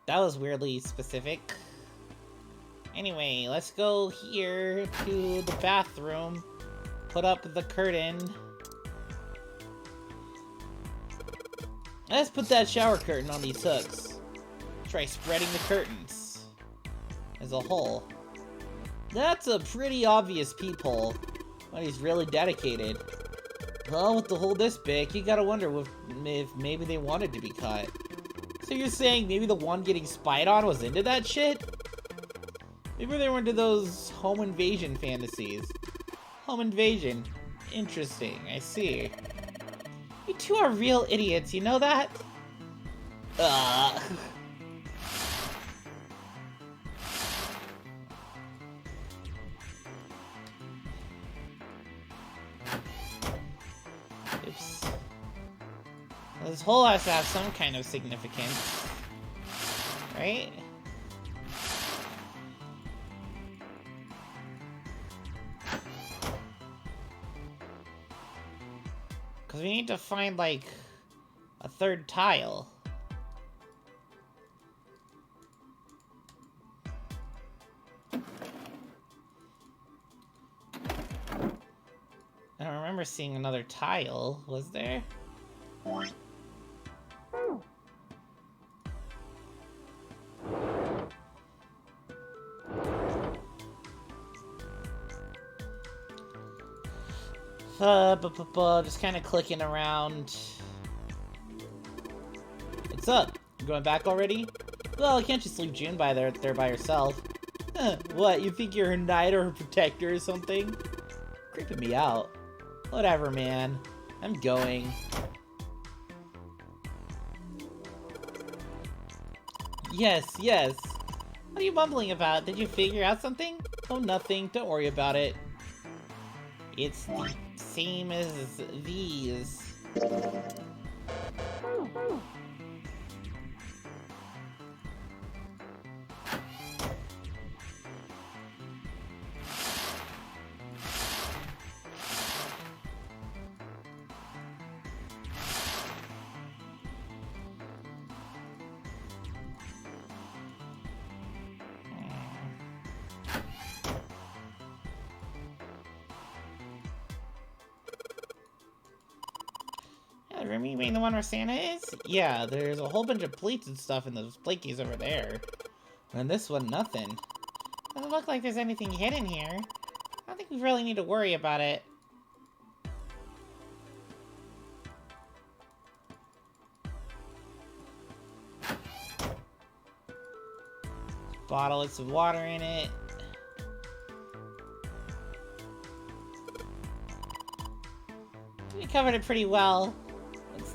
That was weirdly specific. Anyway, let's go here to the bathroom. Put up the curtain. Let's put that shower curtain on these hooks. Try spreading the curtains as a whole. That's a pretty obvious peephole. But he's really dedicated. Well, with the hole this big, you gotta wonder if maybe they wanted to be cut. So you're saying maybe the one getting spied on was into that shit? Maybe they were into those home invasion fantasies. Home invasion. Interesting, I see. You two are real idiots, you know that? Oops. This hole has to have some kind of significance. Right? Because we need to find, like, a third tile. I don't remember seeing another tile, was there? Just kind of clicking around. What's up? You going back already? Well, can't just leave June there by herself. What, you think you're her knight or her protector or something? Creeping me out. Whatever, man. I'm going. Yes. What are you mumbling about? Did you figure out something? Oh, nothing. Don't worry about it. It's the same as these. You mean the one where Santa is? Yeah, there's a whole bunch of plates and stuff in those plate keys over there. And this one, nothing. Doesn't look like there's anything hidden here. I don't think we really need to worry about it. Bottle with some water in it. We covered it pretty well.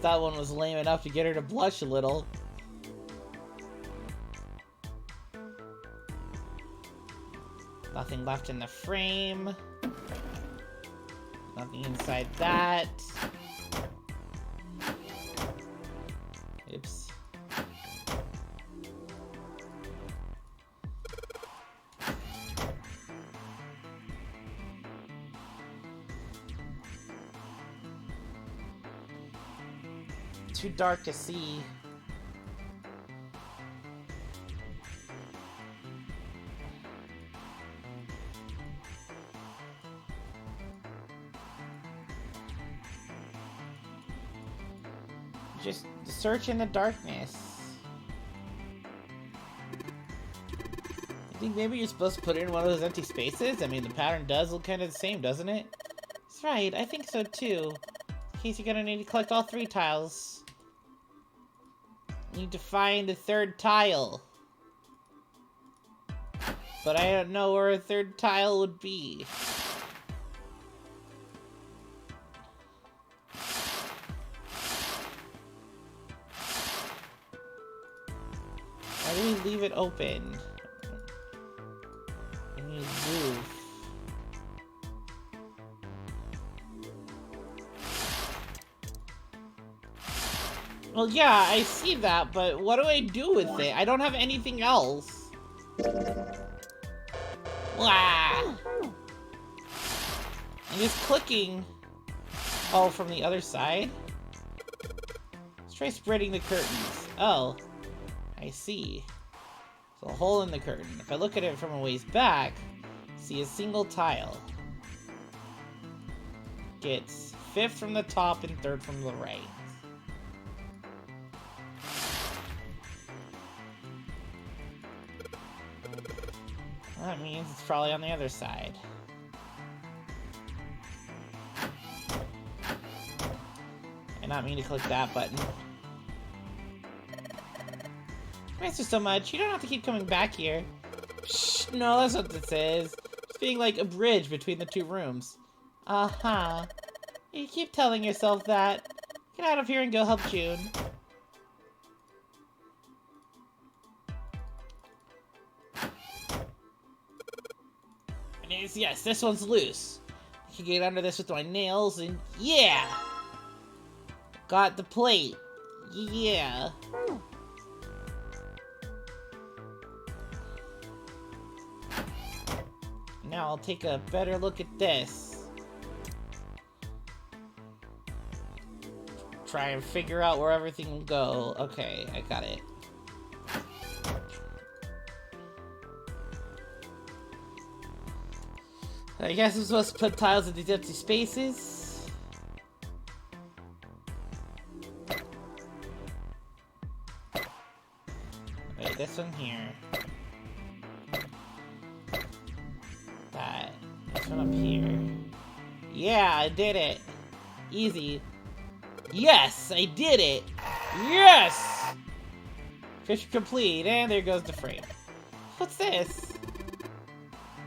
That one was lame enough to get her to blush a little. Nothing left in the frame. Nothing inside that. Oops. Too dark to see. Just search in the darkness. I think maybe you're supposed to put it in one of those empty spaces? I mean, the pattern does look kind of the same, doesn't it? That's right, I think so too. In case you're gonna need to collect all 3 tiles. You need to find a 3rd tile. But I don't know where a 3rd tile would be. Why do we leave it open? And you move. Well, yeah, I see that, but what do I do with it? I don't have anything else. Wow. I'm just clicking. Oh, from the other side? Let's try spreading the curtains. Oh, I see. So a hole in the curtain. If I look at it from a ways back, see a single tile. Gets 5th from the top and 3rd from the right. That means it's probably on the other side. I not mean to click that button. Thanks so much. You don't have to keep coming back here. Shh, no, that's what this is. It's being like a bridge between the 2 rooms. Uh-huh. You keep telling yourself that. Get out of here and go help June. Yes, this one's loose. I can get under this with my nails and yeah! Got the plate. Yeah. Now I'll take a better look at this. Try and figure out where everything will go. Okay, I got it. I guess I'm supposed to put tiles in these empty spaces. Wait, this one here. That. This one up here. Yeah, I did it. Easy. Yes, I did it. Yes! Fish complete, and there goes the frame. What's this?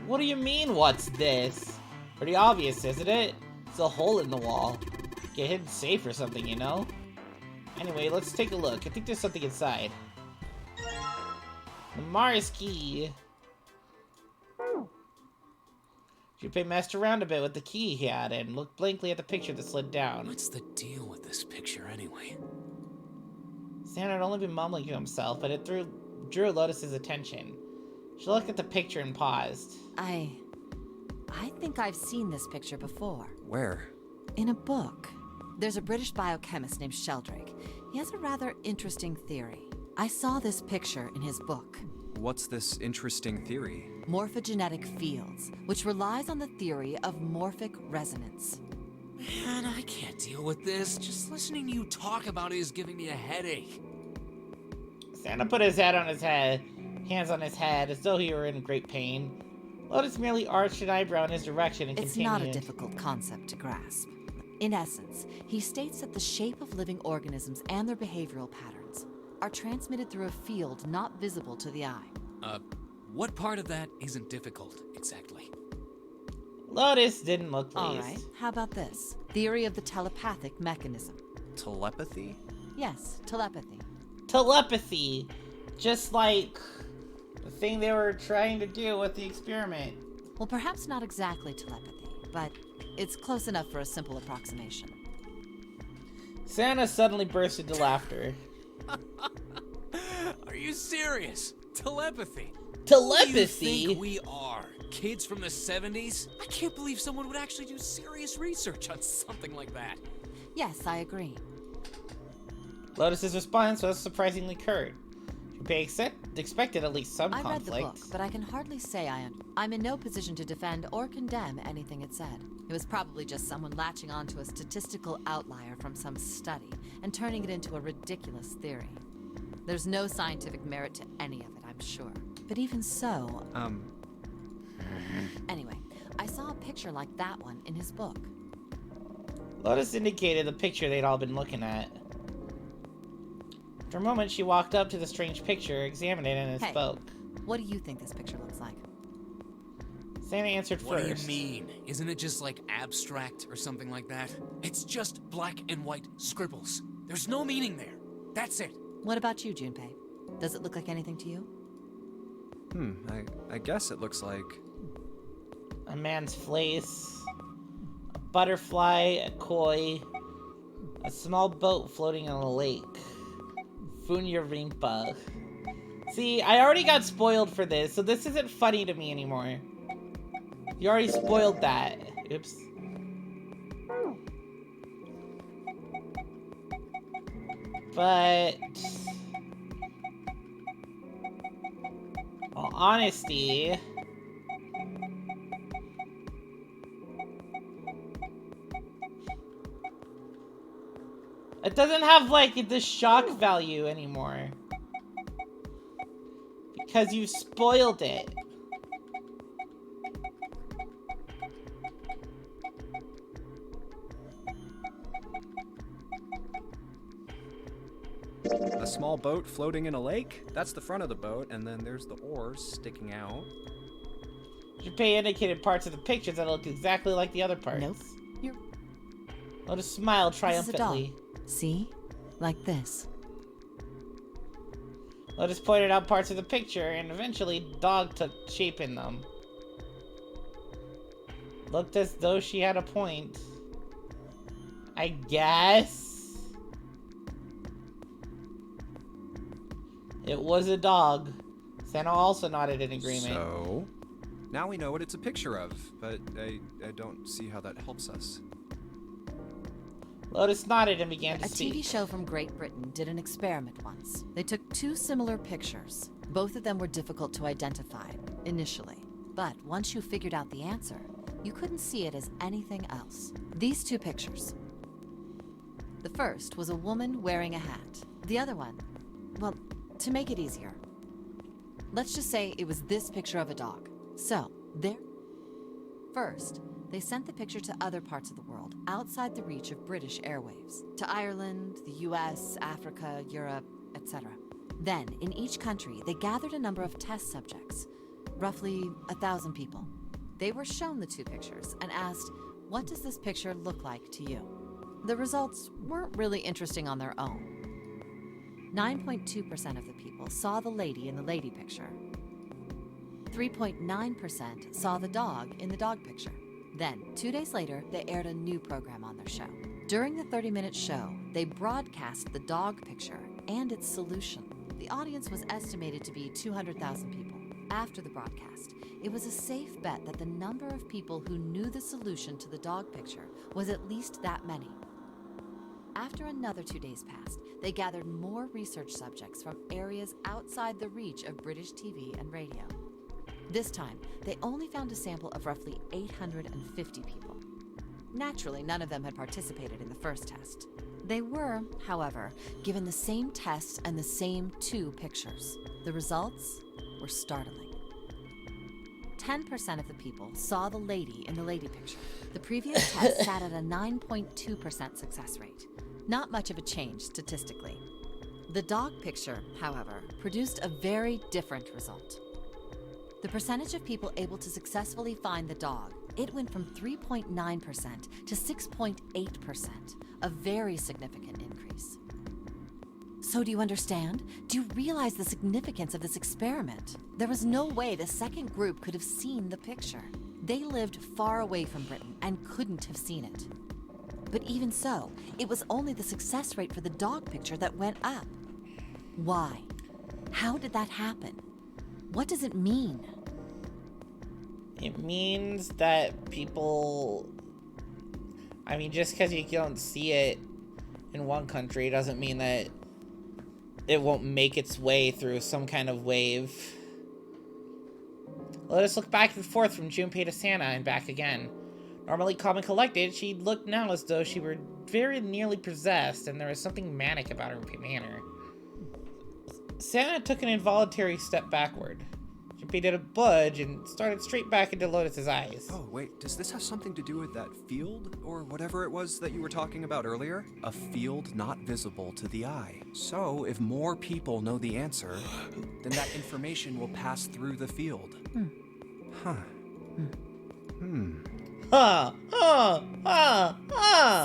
What do you mean, what's this? Pretty obvious, isn't it? It's a hole in the wall. Get hidden safe or something, you know? Anyway, let's take a look. I think there's something inside. The Mars key. Junpei messed around a bit with the key he had and looked blankly at the picture that slid down. What's the deal with this picture anyway? Santa had only been mumbling to himself, but it drew Lotus's attention. She looked at the picture and paused. I think I've seen this picture before. Where? In a book. There's a British biochemist named Sheldrake. He has a rather interesting theory. I saw this picture in his book. What's this interesting theory? Morphogenetic fields, which relies on the theory of morphic resonance. Man, I can't deal with this. Just listening to you talk about it is giving me a headache. Santa put his head on his head, hands on his head, as though he were in great pain. Lotus merely arched an eyebrow in his direction and continued. It's not a difficult concept to grasp. In essence, he states that the shape of living organisms and their behavioral patterns are transmitted through a field not visible to the eye. What part of that isn't difficult, exactly? Lotus didn't look pleased. All right, how about this? Theory of the telepathic mechanism. Telepathy? Yes, telepathy. Telepathy! Just like the thing they were trying to do with the experiment. Well, perhaps not exactly telepathy, but it's close enough for a simple approximation. Santa suddenly burst into laughter. Are you serious? Telepathy? Telepathy? Who do you think we are? Kids from the 70s? I can't believe someone would actually do serious research on something like that. Yes, I agree. Lotus's response was surprisingly curt. They expected at least some conflict. I read the book, but I can hardly say I'm in no position to defend or condemn anything it said. It was probably just someone latching onto a statistical outlier from some study and turning it into a ridiculous theory. There's no scientific merit to any of it, I'm sure. But even so... Anyway, I saw a picture like that one in his book. Lotus indicated the picture they'd all been looking at. For a moment, she walked up to the strange picture, examined it, and spoke. What do you think this picture looks like? Santa answered first. What do you mean? Isn't it just like abstract or something like that? It's just black and white scribbles. There's no meaning there. That's it. What about you, Junpei? Does it look like anything to you? I guess it looks like... a man's face, a butterfly, a koi, a small boat floating on a lake. Funyarimpa. See, I already got spoiled for this, so this isn't funny to me anymore. You already spoiled that. Oops. But... well, honesty... it doesn't have, like, the shock value anymore. Because you spoiled it. A small boat floating in a lake? That's the front of the boat, and then there's the oars sticking out. Junpei indicated parts of the picture that look exactly like the other parts. Nope. You're... Lotus smiled triumphantly. See? Like this. Lotus pointed out parts of the picture, and eventually dog took shape in them. Looked as though she had a point. I guess? It was a dog. Santa also nodded in agreement. So, now we know what it's a picture of, but I don't see how that helps us. Lotus nodded and began to speak. A TV show from Great Britain did an experiment once. They took two similar pictures. Both of them were difficult to identify, initially. But once you figured out the answer, you couldn't see it as anything else. These two pictures. The first was a woman wearing a hat. The other one, well, to make it easier, let's just say it was this picture of a dog. So, there. First, they sent the picture to other parts of the world, outside the reach of British airwaves. To Ireland, the US, Africa, Europe, etc. Then, in each country, they gathered a number of test subjects, roughly 1,000 people. They were shown the two pictures and asked, what does this picture look like to you? The results weren't really interesting on their own. 9.2% of the people saw the lady in the lady picture. 3.9% saw the dog in the dog picture. Then, 2 days later, they aired a new program on their show. During the 30-minute show, they broadcast the dog picture and its solution. The audience was estimated to be 200,000 people. After the broadcast, it was a safe bet that the number of people who knew the solution to the dog picture was at least that many. After another 2 days passed, they gathered more research subjects from areas outside the reach of British TV and radio. This time, they only found a sample of roughly 850 people. Naturally, none of them had participated in the first test. They were, however, given the same tests and the same two pictures. The results were startling. 10% of the people saw the lady in the lady picture. The previous test sat at a 9.2% success rate. Not much of a change statistically. The dog picture, however, produced a very different result. The percentage of people able to successfully find the dog, it went from 3.9% to 6.8%, a very significant increase. So do you understand? Do you realize the significance of this experiment? There was no way the second group could have seen the picture. They lived far away from Britain and couldn't have seen it. But even so, it was only the success rate for the dog picture that went up. Why? How did that happen? What does it mean? It means that people... I mean, just because you don't see it in one country doesn't mean that it won't make its way through some kind of wave. Lotus looked back and forth from Junpei to Santa and back again. Normally calm and collected, she looked now as though she were very nearly possessed, and there was something manic about her manner. Santa took an involuntary step backward. Junpei did a budge and started straight back into Lotus's eyes. Oh, wait, does this have something to do with that field? Or whatever it was that you were talking about earlier? A field not visible to the eye. So, if more people know the answer, then that information will pass through the field. Huh.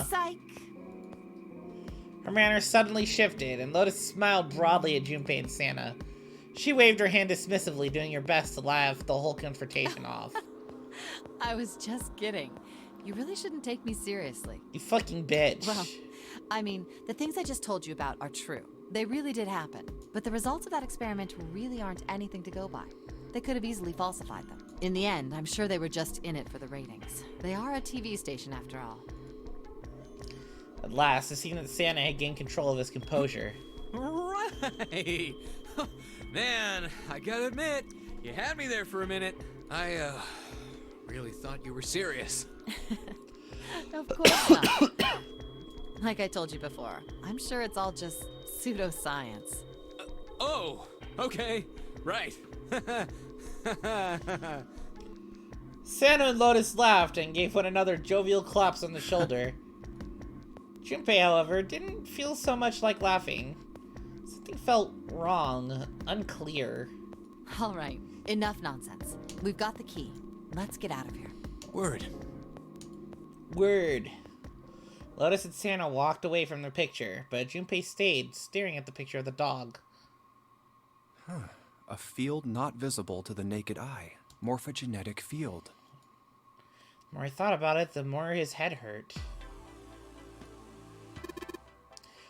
Psych. Her manner suddenly shifted, and Lotus smiled broadly at Junpei and Santa. She waved her hand dismissively, doing her best to laugh the whole confrontation off. I was just kidding. You really shouldn't take me seriously. You fucking bitch. Well, I mean, the things I just told you about are true. They really did happen. But the results of that experiment really aren't anything to go by. They could have easily falsified them. In the end, I'm sure they were just in it for the ratings. They are a TV station after all. At last, it seemed that Santa had gained control of his composure. Right! Man, I gotta admit, you had me there for a minute. I, really thought you were serious. Of course not. Like I told you before, I'm sure it's all just pseudoscience. Oh, okay, right. Santa and Lotus laughed and gave one another jovial claps on the shoulder. Junpei, however, didn't feel so much like laughing. Something felt wrong, unclear. All right, enough nonsense. We've got the key. Let's get out of here. Word. Word. Lotus and Santa walked away from their picture, but Junpei stayed, staring at the picture of the dog. Huh. A field not visible to the naked eye. Morphogenetic field. The more I thought about it, the more his head hurt.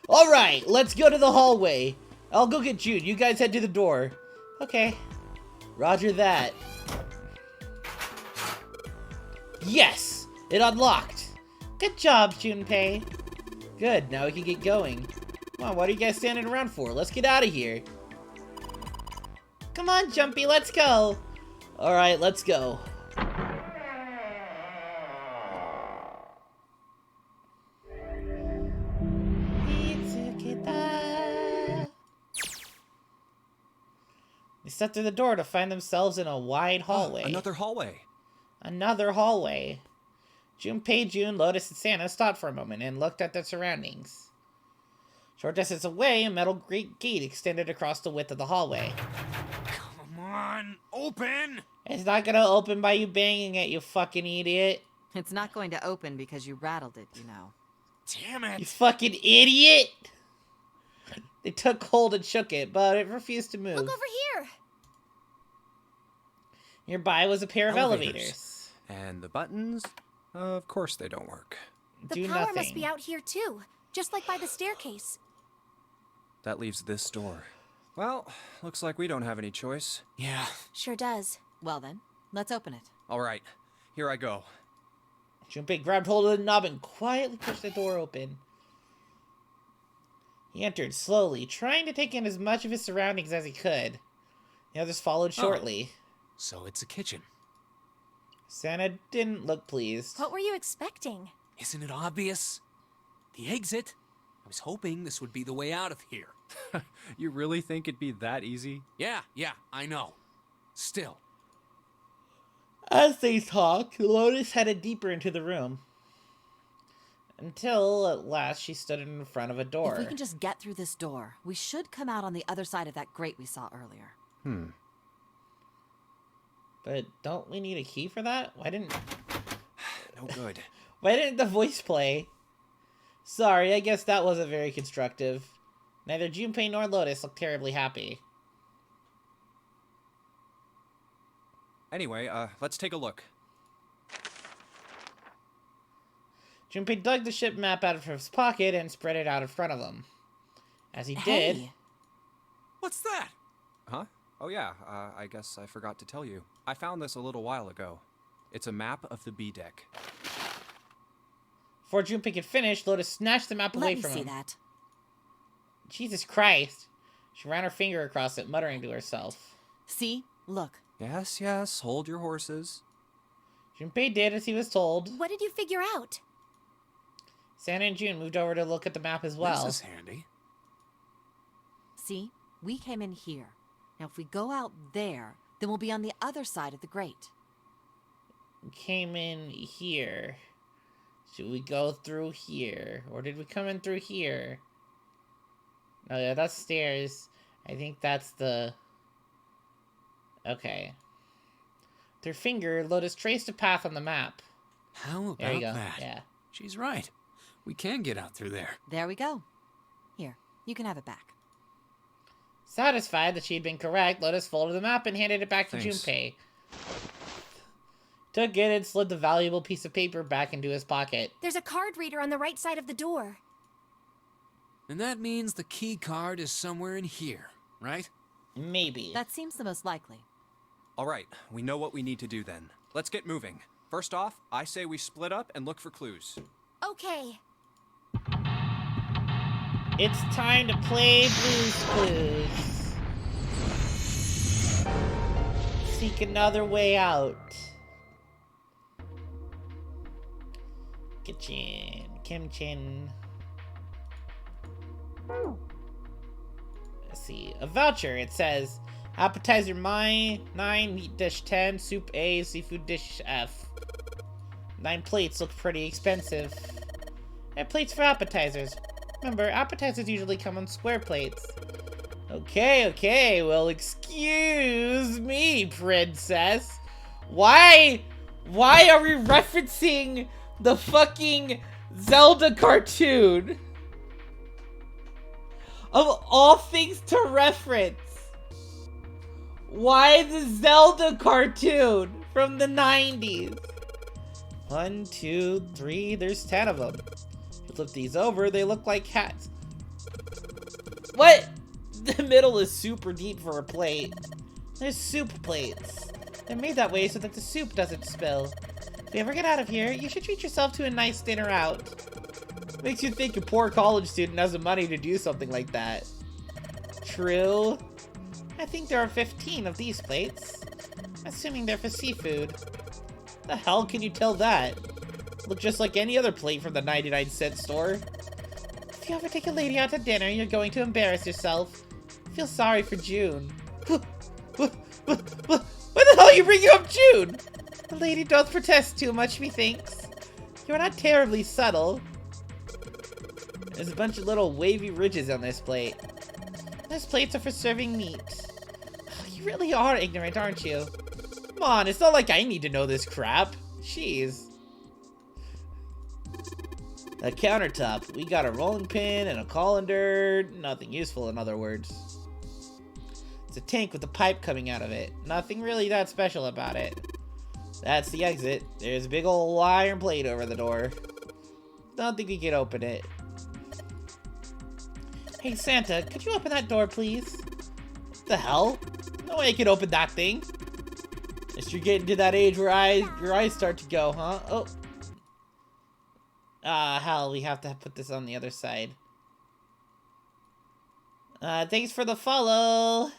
Alright, let's go to the hallway. I'll go get Jude. You guys head to the door. Okay. Roger that. Yes! It unlocked. Good job, Junpei. Good, now we can get going. Come on, what are you guys standing around for? Let's get out of here. Come on, Jumpy, let's go. Alright, let's go. They stepped through the door to find themselves in a wide hallway. Another hallway. Another hallway. Junpei, June, Lotus, and Santa stopped for a moment and looked at their surroundings. Short distance away, a metal gate extended across the width of the hallway. Come on, open! It's not gonna open by you banging it, you fucking idiot. It's not going to open because you rattled it, you know. Damn it! You fucking idiot! They took hold and shook it, but it refused to move. Look over here! Nearby was a pair of elevators. And the buttons? Of course they don't work. The power must be out here too, just like by the staircase. That leaves this door. Well, looks like we don't have any choice. Yeah. Sure does. Well then, let's open it. All right, here I go. Junpei grabbed hold of the knob and quietly pushed the door open. He entered slowly, trying to take in as much of his surroundings as he could. The others followed shortly. So it's a kitchen. Santa didn't look pleased. What were you expecting? Isn't it obvious? The exit. I was hoping this would be the way out of here. You really think it'd be that easy? Yeah, I know. Still. As they talked, Lotus headed deeper into the room. Until, at last, she stood in front of a door. If we can just get through this door, we should come out on the other side of that grate we saw earlier. But don't we need a key for that? Why didn't... No good. Why didn't the voice play? Sorry, I guess that wasn't very constructive. Neither Junpei nor Lotus looked terribly happy. Anyway, let's take a look. Junpei dug the ship map out of his pocket and spread it out in front of him. As he did... What's that? Huh? Oh yeah, I guess I forgot to tell you. I found this a little while ago. It's a map of the B deck. Before Junpei could finish, Lotus snatched the map away from him. Let me see that. Jesus Christ. She ran her finger across it, muttering to herself. See? Look. Yes, yes, hold your horses. Junpei did as he was told. What did you figure out? Santa and June moved over to look at the map as well. This is handy. See? We came in here. Now if we go out there, then we'll be on the other side of the grate. We came in here. Should we go through here? Or did we come in through here? Oh yeah, that's stairs. I think that's the... Okay. With her finger, Lotus traced a path on the map. How about There you go. that? Yeah. She's right. We can get out through there. There we go. Here, you can have it back. Satisfied that she had been correct, Lotus folded the map and handed it back to Thanks. Junpei. Took it and slid the valuable piece of paper back into his pocket. There's a card reader on the right side of the door. And that means the key card is somewhere in here, right? Maybe. That seems the most likely. All right, we know what we need to do then. Let's get moving. First off, I say we split up and look for clues. Okay. It's time to play Blue's Clues. Seek another way out. Kitchen, Kimchin. Let's see. A voucher. It says appetizer 9, meat dish 10, soup A, seafood dish F. 9 plates look pretty expensive. And plates for appetizers. Remember, appetizers usually come on square plates. Okay, well, excuse me, princess. Why are we referencing the fucking Zelda cartoon? Of all things to reference. Why the Zelda cartoon from the 90s? 1, 2, 3, there's 10 of them. Flip these over, they look like cats. What? The middle is super deep for a plate. There's soup plates. They're made that way so that the soup doesn't spill. If you ever get out of here, you should treat yourself to a nice dinner out. Makes you think a poor college student has the money to do something like that. True. I think there are 15 of these plates. Assuming they're for seafood. The hell can you tell that? Look just like any other plate from the 99-cent store. If you ever take a lady out to dinner, you're going to embarrass yourself. Feel sorry for June. Why the hell are you bringing up June? The lady doth protest too much, methinks. You're not terribly subtle. There's a bunch of little wavy ridges on this plate. Those plates are for serving meat. You really are ignorant, aren't you? Come on, it's not like I need to know this crap. Jeez. A countertop. We got a rolling pin and a colander. Nothing useful, in other words. It's a tank with a pipe coming out of it. Nothing really that special about it. That's the exit. There's a big old iron plate over the door. Don't think we can open it. Hey, Santa, could you open that door, please? What the hell? No way I can open that thing. Guess you're getting to that age where your eyes start to go, huh? Oh. Hell, we have to put this on the other side. Thanks for the follow.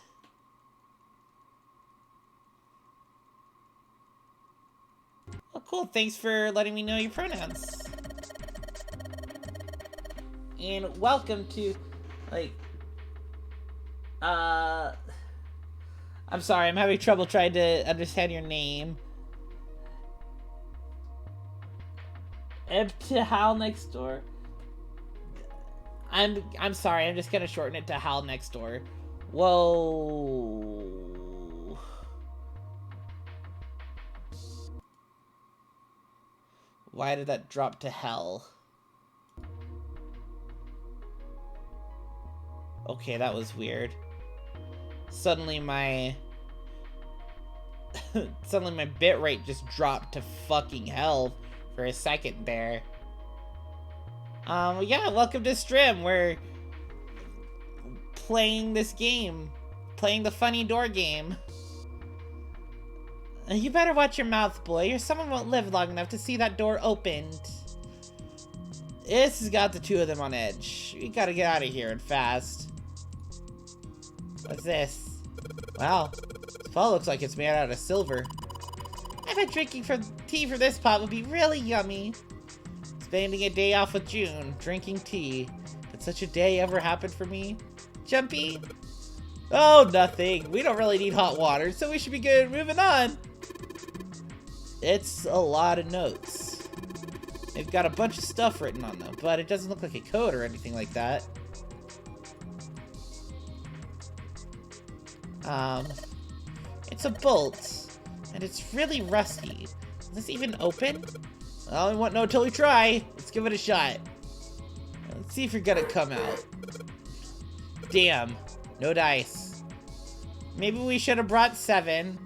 Oh, cool. Thanks for letting me know your pronouns. And welcome to, like, I'm sorry, I'm having trouble trying to understand your name. Eb to Hal next door. I'm sorry, I'm just gonna shorten it to Hal next door. Whoa. Why did that drop to hell? Okay, that was weird. Suddenly my bitrate just dropped to fucking hell for a second there. Yeah, welcome to Stream. We're playing this game. Playing the funny door game. You better watch your mouth, boy, or someone won't live long enough to see that door opened. This has got the two of them on edge. We gotta get out of here and fast. What's this? Wow, this pot looks like it's made out of silver. I bet drinking tea from this pot would be really yummy. Spending a day off with June, drinking tea. Did such a day ever happen for me? Jumpy? Oh, nothing. We don't really need hot water, so we should be good. Moving on. It's a lot of notes. They've got a bunch of stuff written on them, but it doesn't look like a code or anything like that. It's a bolt, and it's really rusty. Is this even open? Well, we won't know until we try. Let's give it a shot. Let's see if you're gonna come out. Damn, no dice. Maybe we should have brought 7.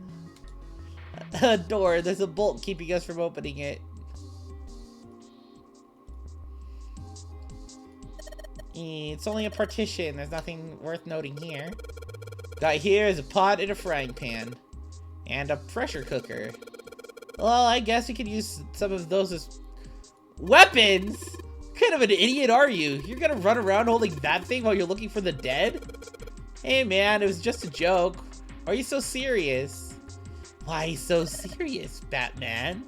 A door, there's a bolt keeping us from opening it. It's only a partition, there's nothing worth noting here. Got here is a pot and a frying pan. And a pressure cooker. Well, I guess we could use some of those as weapons? What kind of an idiot are you? You're gonna run around holding that thing while you're looking for the dead? Hey man, it was just a joke. Why are you so serious? Why so serious, Batman?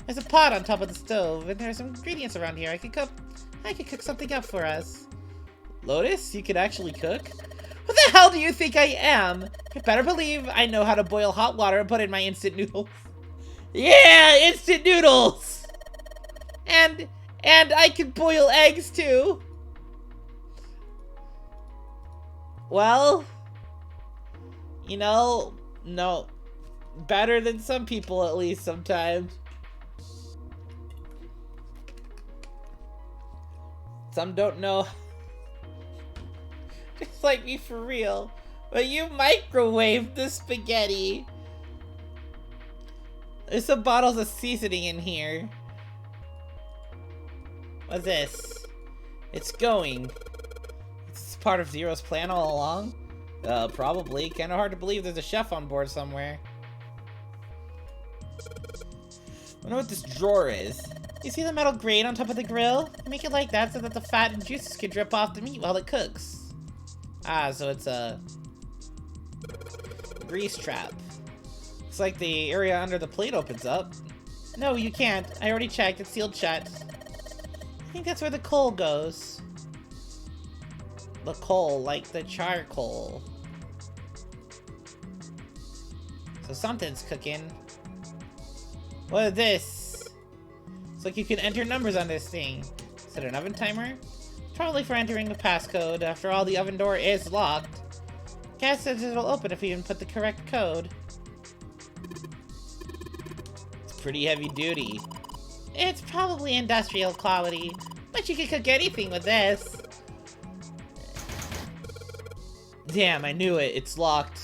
There's a pot on top of the stove, and there's some ingredients around here. I could cook something up for us. Lotus, you could actually cook? What the hell do you think I am? You better believe I know how to boil hot water and put in my instant noodles. Yeah, instant noodles! And I can boil eggs too. Well, you know, no. Better than some people, at least, sometimes. Some don't know. Just like me, for real. But you microwaved the spaghetti. There's some bottles of seasoning in here. What's this? It's going. It's part of Zero's plan all along? Probably. Kinda hard to believe there's a chef on board somewhere. I wonder what this drawer is. You see the metal grate on top of the grill? Make it like that so that the fat and juices can drip off the meat while it cooks. Ah, so it's a grease trap. Looks like the area under the plate opens up. No, you can't. I already checked. It's sealed shut. I think that's where the coal goes. The coal, like the charcoal. So something's cooking. What is this? It's like you can enter numbers on this thing. Is it an oven timer? Probably for entering the passcode. After all, the oven door is locked. Gas says it'll open if you input the correct code. It's pretty heavy duty. It's probably industrial quality, but you can cook anything with this. Damn, I knew it. It's locked.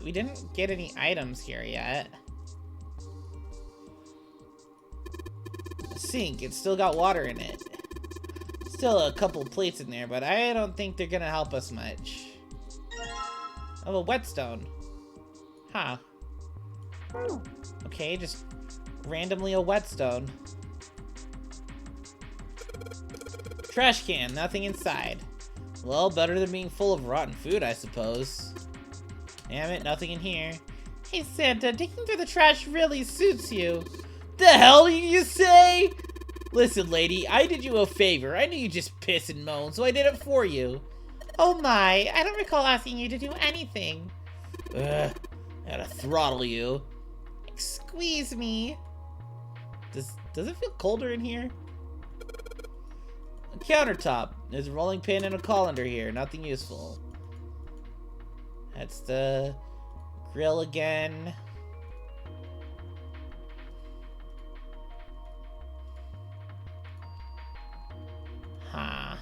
We didn't get any items here yet. Sink, it's still got water in it. Still a couple plates in there, but I don't think they're gonna help us much. Oh, a whetstone. Huh. Okay, just randomly a whetstone. Trash can, nothing inside. Well, better than being full of rotten food, I suppose. Damn it, nothing in here. Hey Santa, digging through the trash really suits you. The hell you say? Listen, lady, I did you a favor. I knew you just piss and moan, so I did it for you. Oh my, I don't recall asking you to do anything. Ugh, I gotta throttle you. Squeeze me. Does it feel colder in here? A countertop. There's a rolling pin and a colander here. Nothing useful. That's the grill again. Huh.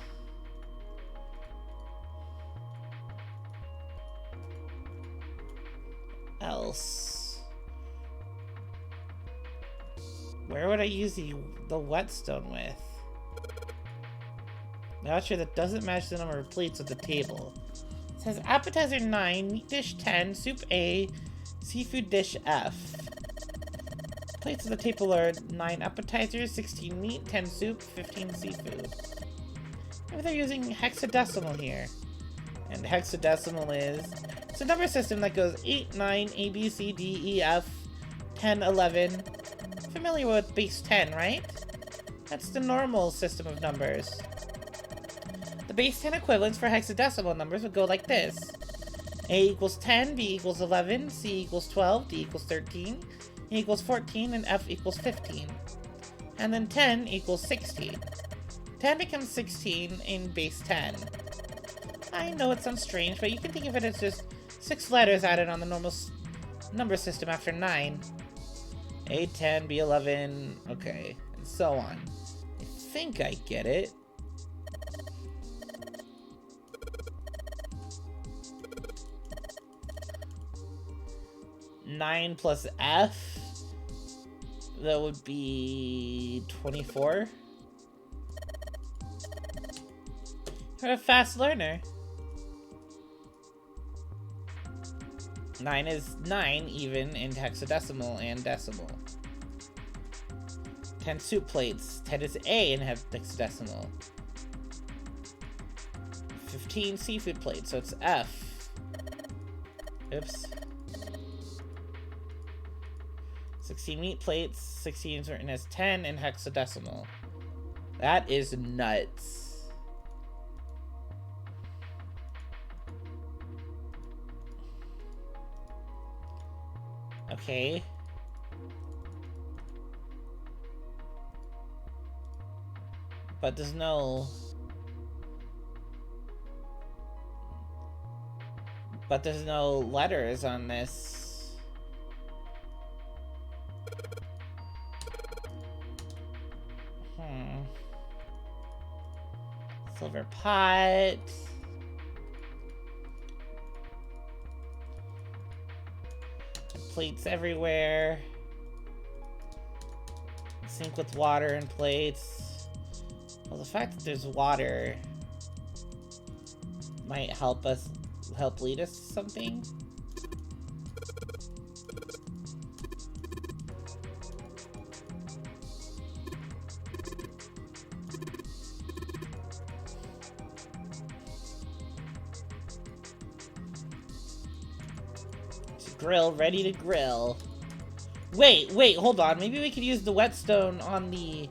Else. Where would I use the whetstone with? Not sure, that doesn't match the number of plates at the table. It says appetizer 9, meat dish 10, soup A, seafood dish F. Plates at the table are 9 appetizers, 16 meat, 10 soup, 15 seafood. Maybe they're using hexadecimal here. And hexadecimal is... It's a number system that goes 8, 9, A, B, C, D, E, F, 10, 11. Familiar with base 10, right? That's the normal system of numbers. The base 10 equivalents for hexadecimal numbers would go like this. A equals 10, B equals 11, C equals 12, D equals 13, E equals 14, and F equals 15. And then 10 equals 16. 10 becomes 16 in base 10. I know it sounds strange, but you can think of it as just 6 letters added on the normal number system after 9. A, 10, B, 11, okay, and so on. I think I get it. Nine plus F, that would be 24. You're a fast learner. 9 is 9 even in hexadecimal and decimal. 10 soup plates. 10 is A in hexadecimal. 15 seafood plates, so it's F. Oops. 16 meat plates. 16 is written as 10 in hexadecimal. That is nuts. Okay. But there's no... But there's no letters on this. Silver pot. Plates everywhere. Sink with water and plates. Well, the fact that there's water might help lead us to something. Grill, ready to grill. Wait, hold on. Maybe we could use the whetstone on the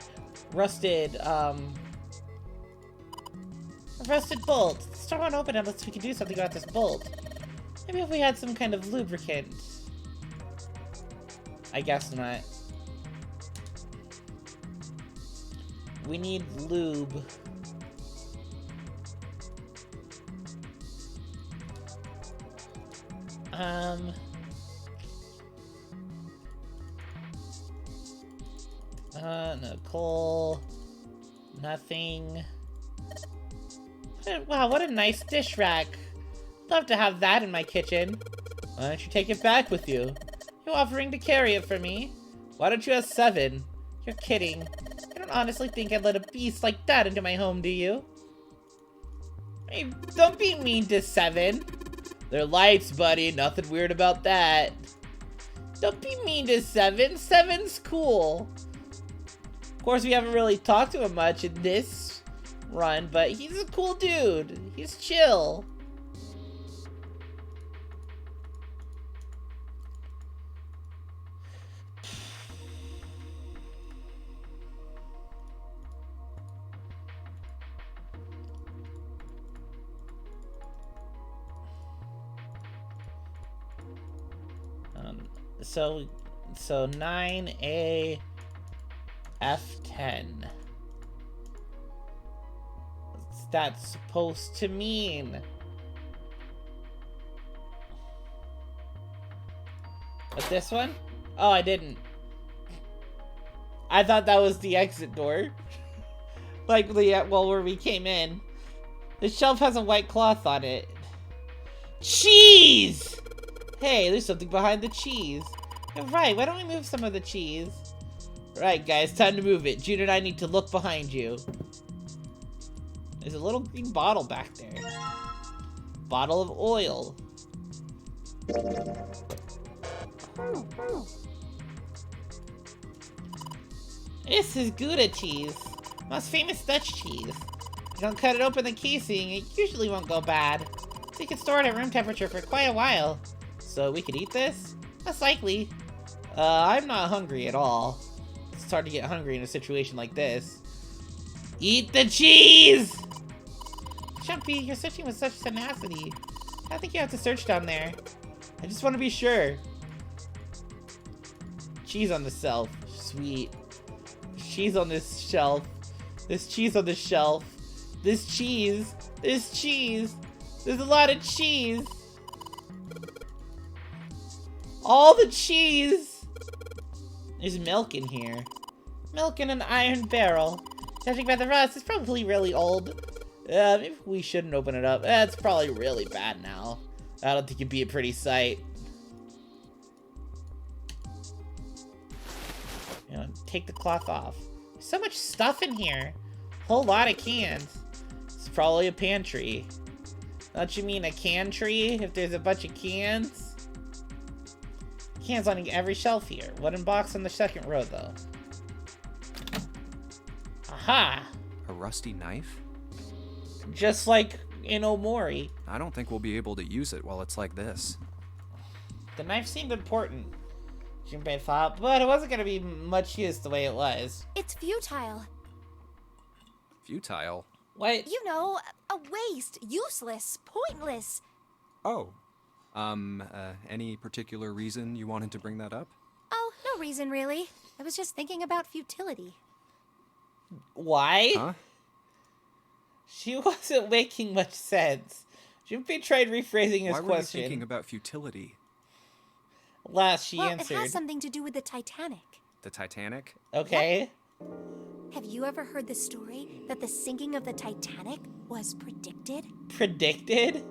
rusted bolt. Let's try one open unless we can do something about this bolt. Maybe if we had some kind of lubricant. I guess not. We need lube. No coal. Nothing. Wow, what a nice dish rack. Love to have that in my kitchen. Why don't you take it back with you? You're offering to carry it for me. Why don't you have 7? You're kidding. You don't honestly think I'd let a beast like that into my home, do you? Hey, don't be mean to 7. They're lights, buddy. Nothing weird about that. Don't be mean to 7. 7's cool. Of course, we haven't really talked to him much in this run, but he's a cool dude. He's chill. So 9A F10. What's that supposed to mean? But this one? Oh, I didn't. I thought that was the exit door. Like where we came in. The shelf has a white cloth on it. Cheese! Hey, there's something behind the cheese. You're right, why don't we move some of the cheese? Right, guys, time to move it. June and I need to look behind you. There's a little green bottle back there. Bottle of oil. This is Gouda cheese. Most famous Dutch cheese. Don't cut it open the casing, it usually won't go bad. So you can store it at room temperature for quite a while. So we could eat this? That's likely. I'm not hungry at all. It's hard to get hungry in a situation like this. Eat the cheese! Jumpy, you're searching with such tenacity. I think you have to search down there. I just want to be sure. Cheese on the shelf. Sweet. Cheese on this shelf. There's cheese on the shelf. There's cheese. There's cheese. There's a lot of cheese. All the cheese. There's milk in here. Milk in an iron barrel. Judging by the rust, it's probably really old. Maybe we shouldn't open it up. It's probably really bad now. I don't think it'd be a pretty sight. You know, take the cloth off. There's so much stuff in here. Whole lot of cans. It's probably a pantry. Don't you mean a can tree if there's a bunch of cans? Cans on every shelf here. Wooden box on the second row, though. Aha! A rusty knife? Just like in Omori. I don't think we'll be able to use it while it's like this. The knife seemed important, Junpei thought, but it wasn't going to be much use the way it was. It's futile. Futile? What? You know, a waste, useless, pointless. Oh. Any particular reason you wanted to bring that up? Oh, no reason really. I was just thinking about futility. Why? Huh? She wasn't making much sense. Junpei tried rephrasing his Why were question. you thinking about futility? Last, she well, answered. It has something to do with the Titanic. The Titanic? Okay. Have you ever heard the story that the sinking of the Titanic was predicted? Predicted?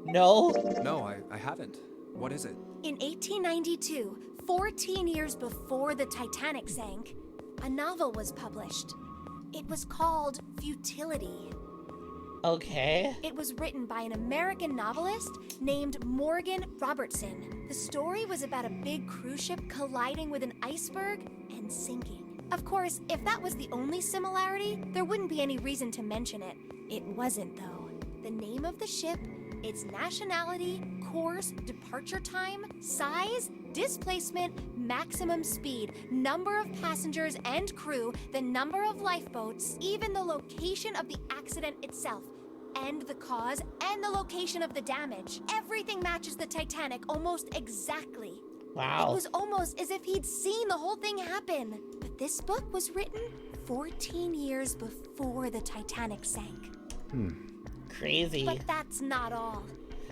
No. No, I haven't. What is it? In 1892, 14 years before the Titanic sank, a novel was published. It was called Futility. Okay. It was written by an American novelist named Morgan Robertson. The story was about a big cruise ship colliding with an iceberg and sinking. Of course, if that was the only similarity, there wouldn't be any reason to mention it. It wasn't, though. The name of the ship, its nationality, course, departure time, size, displacement, maximum speed, number of passengers and crew, the number of lifeboats, even the location of the accident itself, and the cause and the location of the damage. Everything matches the Titanic almost exactly. Wow. It was almost as if he'd seen the whole thing happen. But this book was written 14 years before the Titanic sank. Crazy. But that's not all.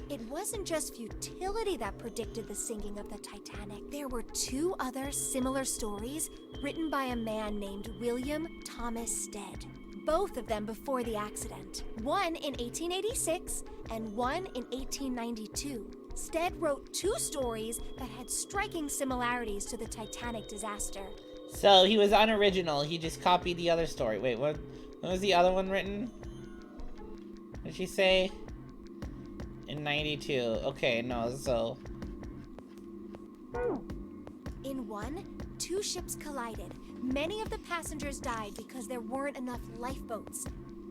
It wasn't just futility that predicted the sinking of the Titanic. There were two other similar stories written by a man named William Thomas Stead. Both of them before the accident. One in 1886 and one in 1892. Stead wrote two stories that had striking similarities to the Titanic disaster. So he was unoriginal. He just copied the other story. Wait, when was the other one written? What did she say? In 92. Okay, no, so... In one, two ships collided. Many of the passengers died because there weren't enough lifeboats.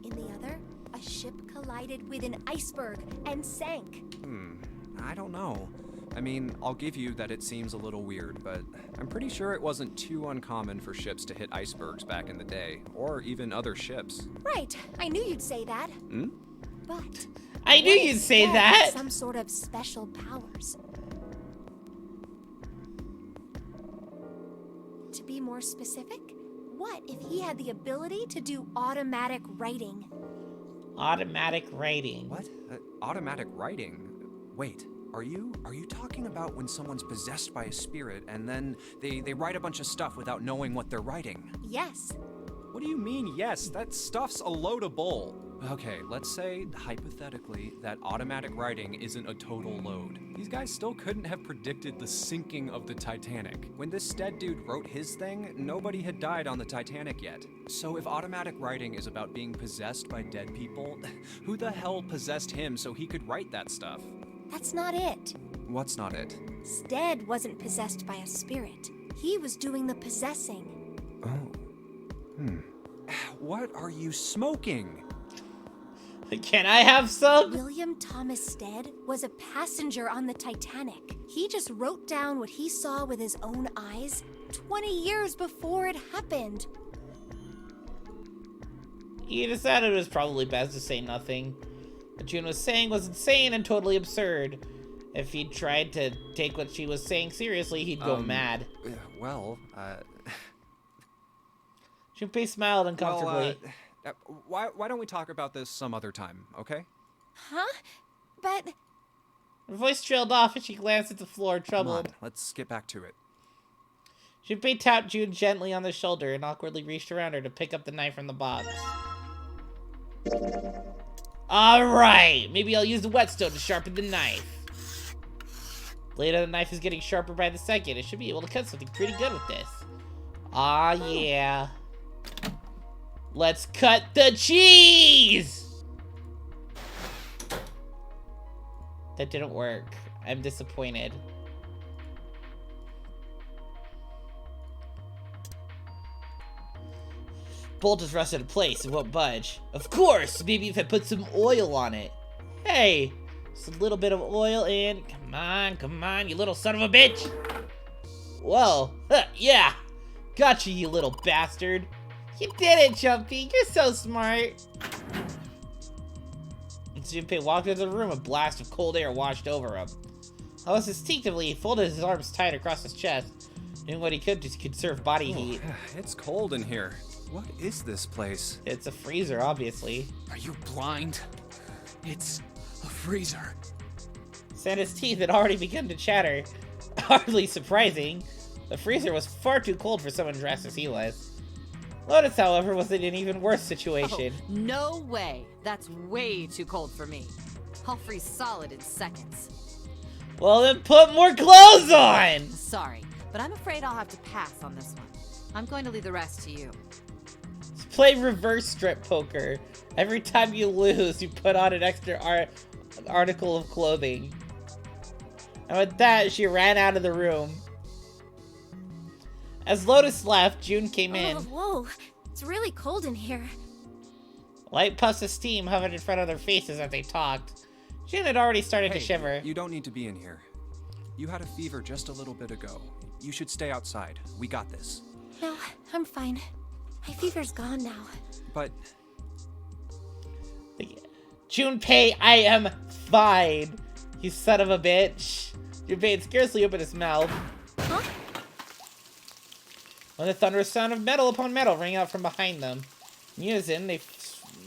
In the other, a ship collided with an iceberg and sank. I don't know. I mean, I'll give you that it seems a little weird, but I'm pretty sure it wasn't too uncommon for ships to hit icebergs back in the day, or even other ships. Right, I knew you'd say that. But I knew what you'd if say Stead that! had some sort of special powers. To be more specific, what if he had the ability to do automatic writing? Automatic writing. What? Automatic writing? Wait, are you talking about when someone's possessed by a spirit and then they write a bunch of stuff without knowing what they're writing? Yes. What do you mean, yes? That stuff's a load of bull. Okay, let's say, hypothetically, that automatic writing isn't a total load. These guys still couldn't have predicted the sinking of the Titanic. When this Stead dude wrote his thing, nobody had died on the Titanic yet. So if automatic writing is about being possessed by dead people, who the hell possessed him so he could write that stuff? That's not it. What's not it? Stead wasn't possessed by a spirit. He was doing the possessing. Oh. What are you smoking? Can I have some? William Thomas Stead was a passenger on the Titanic. He just wrote down what he saw with his own eyes 20 years before it happened. He decided it was probably best to say nothing. What June was saying was insane and totally absurd. If he tried to take what she was saying seriously, he'd go mad. Well, Junpei smiled uncomfortably. Why don't we talk about this some other time, okay? Huh? But... Her voice trailed off and she glanced at the floor, troubled. Come on, let's get back to it. Junpei tapped June gently on the shoulder and awkwardly reached around her to pick up the knife from the box. Alright, maybe I'll use the whetstone to sharpen the knife. Later, the knife is getting sharper by the second. It should be able to cut something pretty good with this. Aw, yeah. Let's cut the cheese! That didn't work. I'm disappointed. Bolt is rusted in place. It won't budge. Of course! Maybe if I put some oil on it. Hey! Just a little bit of oil in. Come on, you little son of a bitch! Whoa. Yeah! Gotcha, you little bastard. You did it, Jumpy. You're so smart. Junpei walked into the room. A blast of cold air washed over him. Almost instinctively, he folded his arms tight across his chest, doing what he could to conserve body heat. It's cold in here. What is this place? It's a freezer, obviously. Are you blind? It's a freezer. Santa's teeth had already begun to chatter. Hardly surprising. The freezer was far too cold for someone dressed as he was. Lotus, however, was in an even worse situation. Oh, no way. That's way too cold for me. I'll freeze solid in seconds. Well, then put more clothes on! Sorry, but I'm afraid I'll have to pass on this one. I'm going to leave the rest to you. Let's play reverse strip poker. Every time you lose, you put on an extra article of clothing. And with that, she ran out of the room. As Lotus left, June came in. Oh, whoa. It's really cold in here. Light puffs of steam hovered in front of their faces as they talked. June had already started to shiver. You don't need to be in here. You had a fever just a little bit ago. You should stay outside. We got this. No, I'm fine. My fever's gone now. But... Junpei, I am fine. You son of a bitch. Junpei had scarcely opened his mouth. Huh? When the thunderous sound of metal upon metal rang out from behind them. In unison, they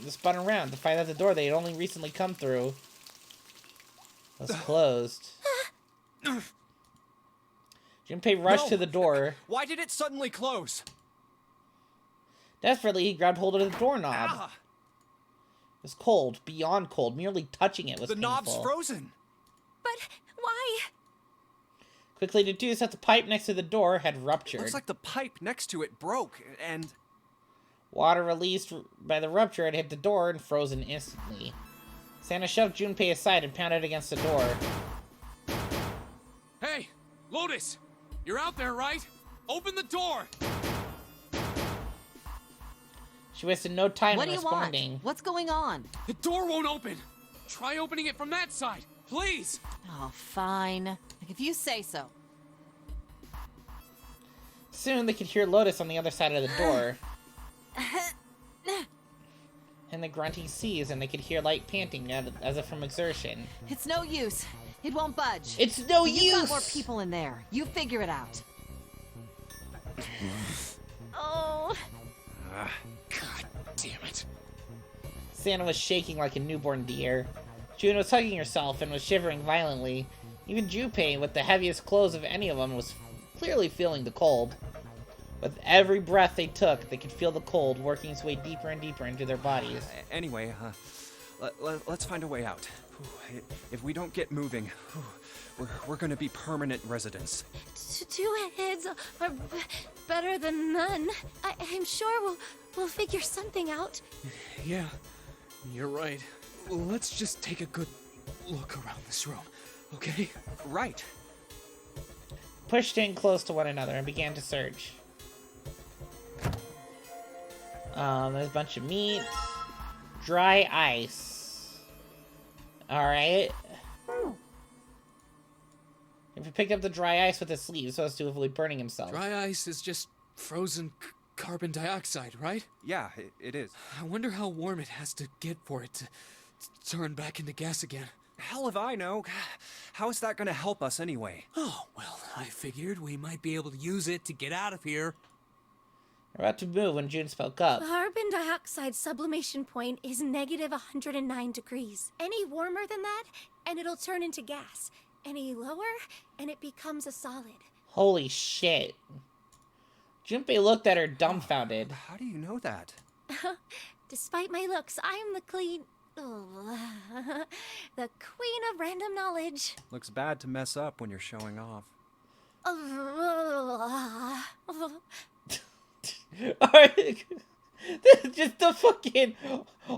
spun around to find that the door they had only recently come through was closed. Junpei rushed to the door. Why did it suddenly close? Desperately, he grabbed hold of the doorknob. It was cold, beyond cold. Merely touching it was painful. The knob's frozen. But why? Quickly deduced that the pipe next to the door had ruptured. Looks like the pipe next to it broke, and... Water released by the rupture had hit the door and frozen instantly. Santa shoved Junpei aside and pounded against the door. Hey, Lotus! You're out there, right? Open the door! She wasted no time What in do you want? responding. What's going on? The door won't open! Try opening it from that side, please! Oh, fine. Like if you say so. Soon they could hear Lotus on the other side of the door. And the grunting ceased, and they could hear light panting as if from exertion. It's no use. It won't budge. It's no You've use! got more people in there. You figure it out. Oh. God damn it. Santa was shaking like a newborn deer. June was hugging herself and was shivering violently. Even Junpei, with the heaviest clothes of any of them, was clearly feeling the cold. With every breath they took, they could feel the cold working its way deeper and deeper into their bodies. Anyway, let's find a way out. If we don't get moving, we're gonna be permanent residents. Two heads are better than none. I'm sure we'll figure something out. Yeah, you're right. Let's just take a good look around this room, okay? Right. Pushed in close to one another and began to search. There's a bunch of meat. Dry ice. Alright. If he picked up the dry ice with his sleeve so as to avoid burning himself. Dry ice is just frozen carbon dioxide, right? Yeah, it is. I wonder how warm it has to get for it to turn back into gas again. Hell if I know. How is that gonna help us anyway? Oh, well, I figured we might be able to use it to get out of here. We're about to move when June spoke up. Carbon dioxide sublimation point is negative 109 degrees. Any warmer than that, and it'll turn into gas. Any lower, and it becomes a solid. Holy shit. Junpei looked at her dumbfounded. How do you know that? Despite my looks, I'm the the queen of random knowledge. Looks bad to mess up when you're showing off. Just the fucking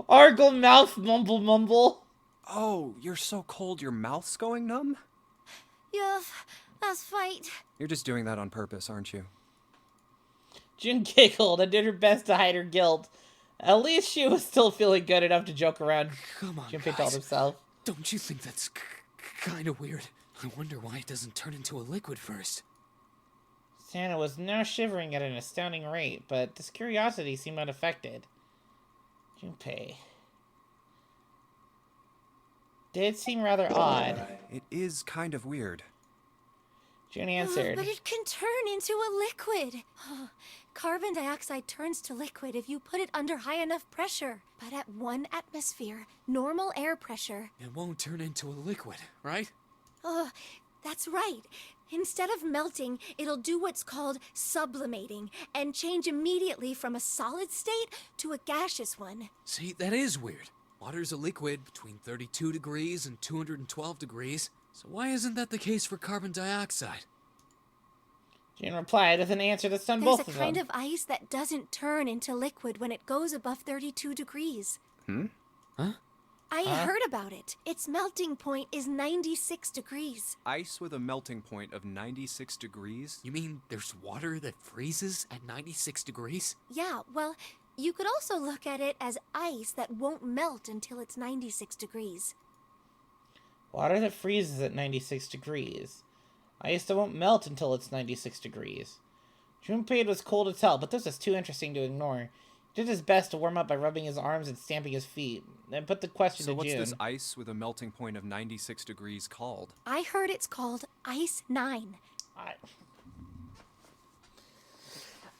argle mouth mumble. Oh, you're so cold your mouth's going numb? Yeah, that's right. You're just doing that on purpose, aren't you? June giggled and did her best to hide her guilt. At least she was still feeling good enough to joke around. Come on, Junpei told himself. Don't you think that's kind of weird? I wonder why it doesn't turn into a liquid first. Santa was now shivering at an astounding rate, but this curiosity seemed unaffected. Junpei. Did seem rather odd. It is kind of weird. June answered. But it can turn into a liquid. Carbon dioxide turns to liquid if you put it under high enough pressure. But at 1 atmosphere, normal air pressure... It won't turn into a liquid, right? That's right. Instead of melting, it'll do what's called sublimating and change immediately from a solid state to a gaseous one. See, that is weird. Water's a liquid between 32 degrees and 212 degrees. So why isn't that the case for carbon dioxide? June replied with an answer that stunned both of them. There's a kind of ice that doesn't turn into liquid when it goes above 32 degrees. Huh? I heard about it. Its melting point is 96 degrees. Ice with a melting point of 96 degrees? You mean there's water that freezes at 96 degrees? Yeah, well, you could also look at it as ice that won't melt until it's 96 degrees. Water that freezes at 96 degrees. Ice that won't melt until it's 96 degrees. Junpei was cold to tell, but this was too interesting to ignore. He did his best to warm up by rubbing his arms and stamping his feet, then put the question to June. So what's this ice with a melting point of 96 degrees called? I heard it's called Ice 9.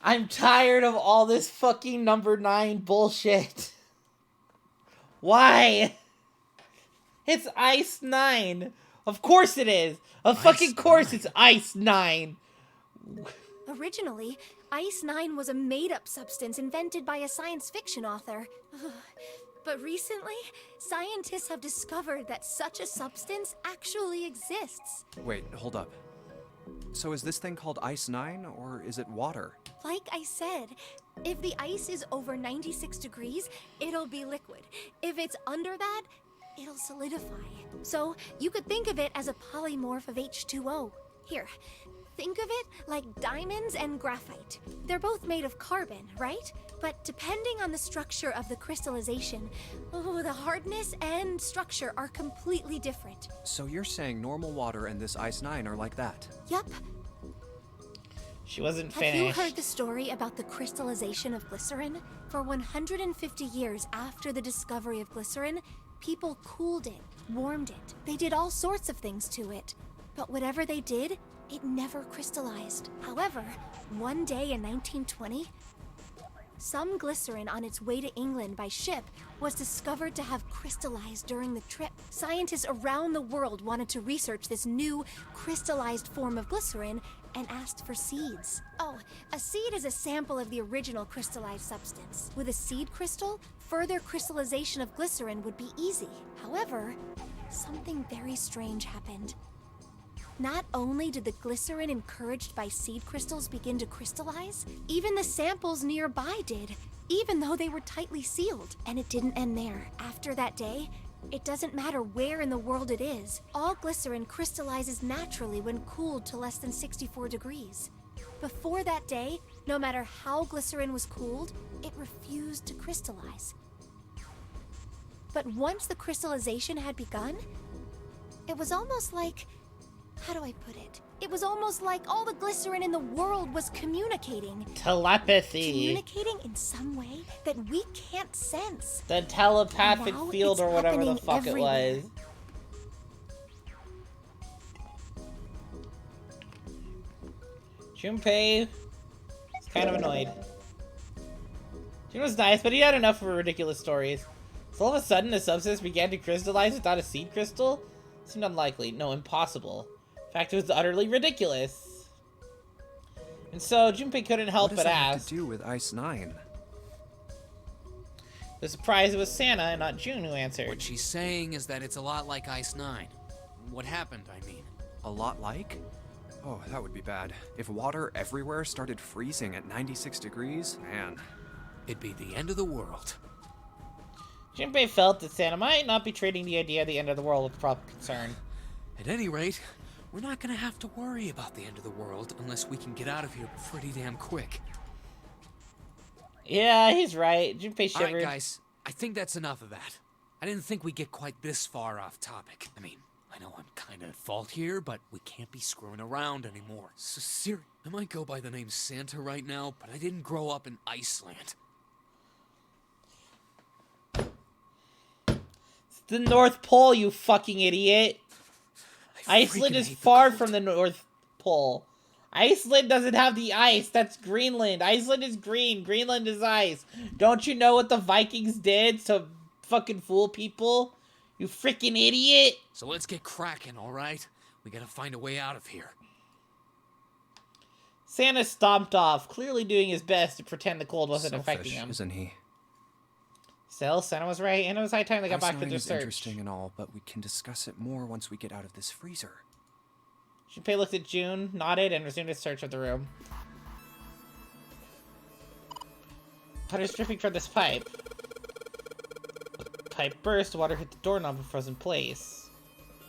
I'm tired of all this fucking number 9 bullshit. Why? It's Ice 9. Of course it is. Of fucking course it's Ice 9. Originally, Ice 9 was a made-up substance invented by a science fiction author. But recently, scientists have discovered that such a substance actually exists. Wait, hold up. So is this thing called Ice 9, or is it water? Like I said, if the ice is over 96 degrees, it'll be liquid. If it's under that, it'll solidify. So you could think of it as a polymorph of H2O. Here, think of it like diamonds and graphite. They're both made of carbon, right? But depending on the structure of the crystallization, the hardness and structure are completely different. So you're saying normal water and this Ice 9 are like that? Yup. She wasn't Have finished. you heard the story about the crystallization of glycerin? For 150 years after the discovery of glycerin, people cooled it, warmed it. They did all sorts of things to it. But whatever they did, it never crystallized. However, one day in 1920, some glycerin on its way to England by ship was discovered to have crystallized during the trip. Scientists around the world wanted to research this new crystallized form of glycerin and asked for seeds. Oh, a seed is a sample of the original crystallized substance. With a seed crystal, further crystallization of glycerin would be easy. However, something very strange happened. Not only did the glycerin encouraged by seed crystals begin to crystallize, even the samples nearby did, even though they were tightly sealed. And it didn't end there. After that day, it doesn't matter where in the world it is. All glycerin crystallizes naturally when cooled to less than 64 degrees. Before that day, no matter how glycerin was cooled, it refused to crystallize. But once the crystallization had begun, it was almost like... How do I put it? It was almost like all the glycerin in the world was communicating. Telepathy. Communicating in some way that we can't sense. The telepathic Now field or whatever the fuck everywhere. it was. Junpei is kind of annoyed. Jun was nice, but he had enough of her ridiculous stories. So all of a sudden, the substance began to crystallize without a seed crystal? Seemed unlikely. No, impossible. In fact, it was utterly ridiculous. And so, Junpei couldn't help but ask. What does that have to do with Ice 9? The surprise, it was Santa and not June who answered. What she's saying is that it's a lot like Ice 9. What happened, I mean. A lot like? Oh, that would be bad. If water everywhere started freezing at 96 degrees, man. It'd be the end of the world. Junpei felt that Santa might not be treating the idea of the end of the world with proper concern. At any rate, we're not gonna have to worry about the end of the world unless we can get out of here pretty damn quick. Yeah, he's right. Junpei shivered. Alright, guys. I think that's enough of that. I didn't think we'd get quite this far off topic. I mean, I know I'm kinda at fault here, but we can't be screwing around anymore. So seriously, I might go by the name Santa right now, but I didn't grow up in Iceland. The North Pole, you fucking idiot. Iceland is far from the North Pole. Iceland doesn't have the ice. That's Greenland. Iceland is green. Greenland is ice. Don't you know what the Vikings did to fucking fool people? You freaking idiot. So let's get cracking, alright? We gotta find a way out of here. Santa stomped off, clearly doing his best to pretend the cold wasn't affecting him. Isn't he? Still, Santa was right, and it was high time they got back to their search. Interesting and all, but we can discuss it more once we get out of this freezer. Junpei looked at June, nodded, and resumed his search of the room. Water's dripping from this pipe. The pipe burst, water hit the doorknob and froze in place.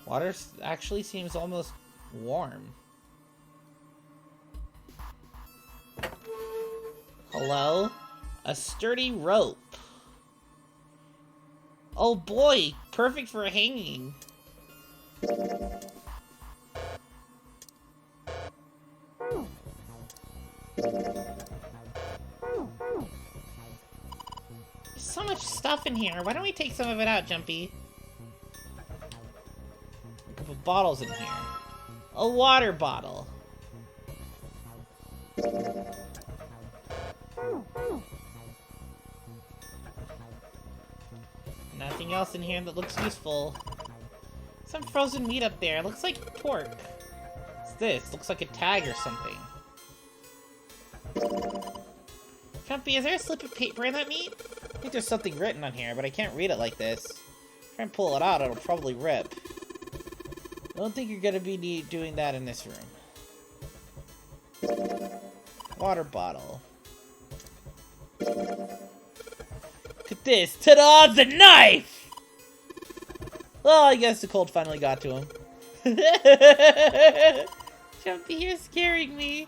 Water actually seems almost warm. Hello? A sturdy rope. Oh boy, perfect for hanging. So much stuff in here. Why don't we take some of it out, Jumpy? A couple bottles in here. A water bottle. Nothing else in here that looks useful. Some frozen meat up there. Looks like pork. What's this? Looks like a tag or something. Jumpy, is there a slip of paper in that meat? I think there's something written on here, but I can't read it like this. Try and pull it out, it'll probably rip. I don't think you're gonna be doing that in this room. Water bottle. Look at this! Ta-da! The knife! Well, I guess the cold finally got to him. Jumpy, you're scaring me.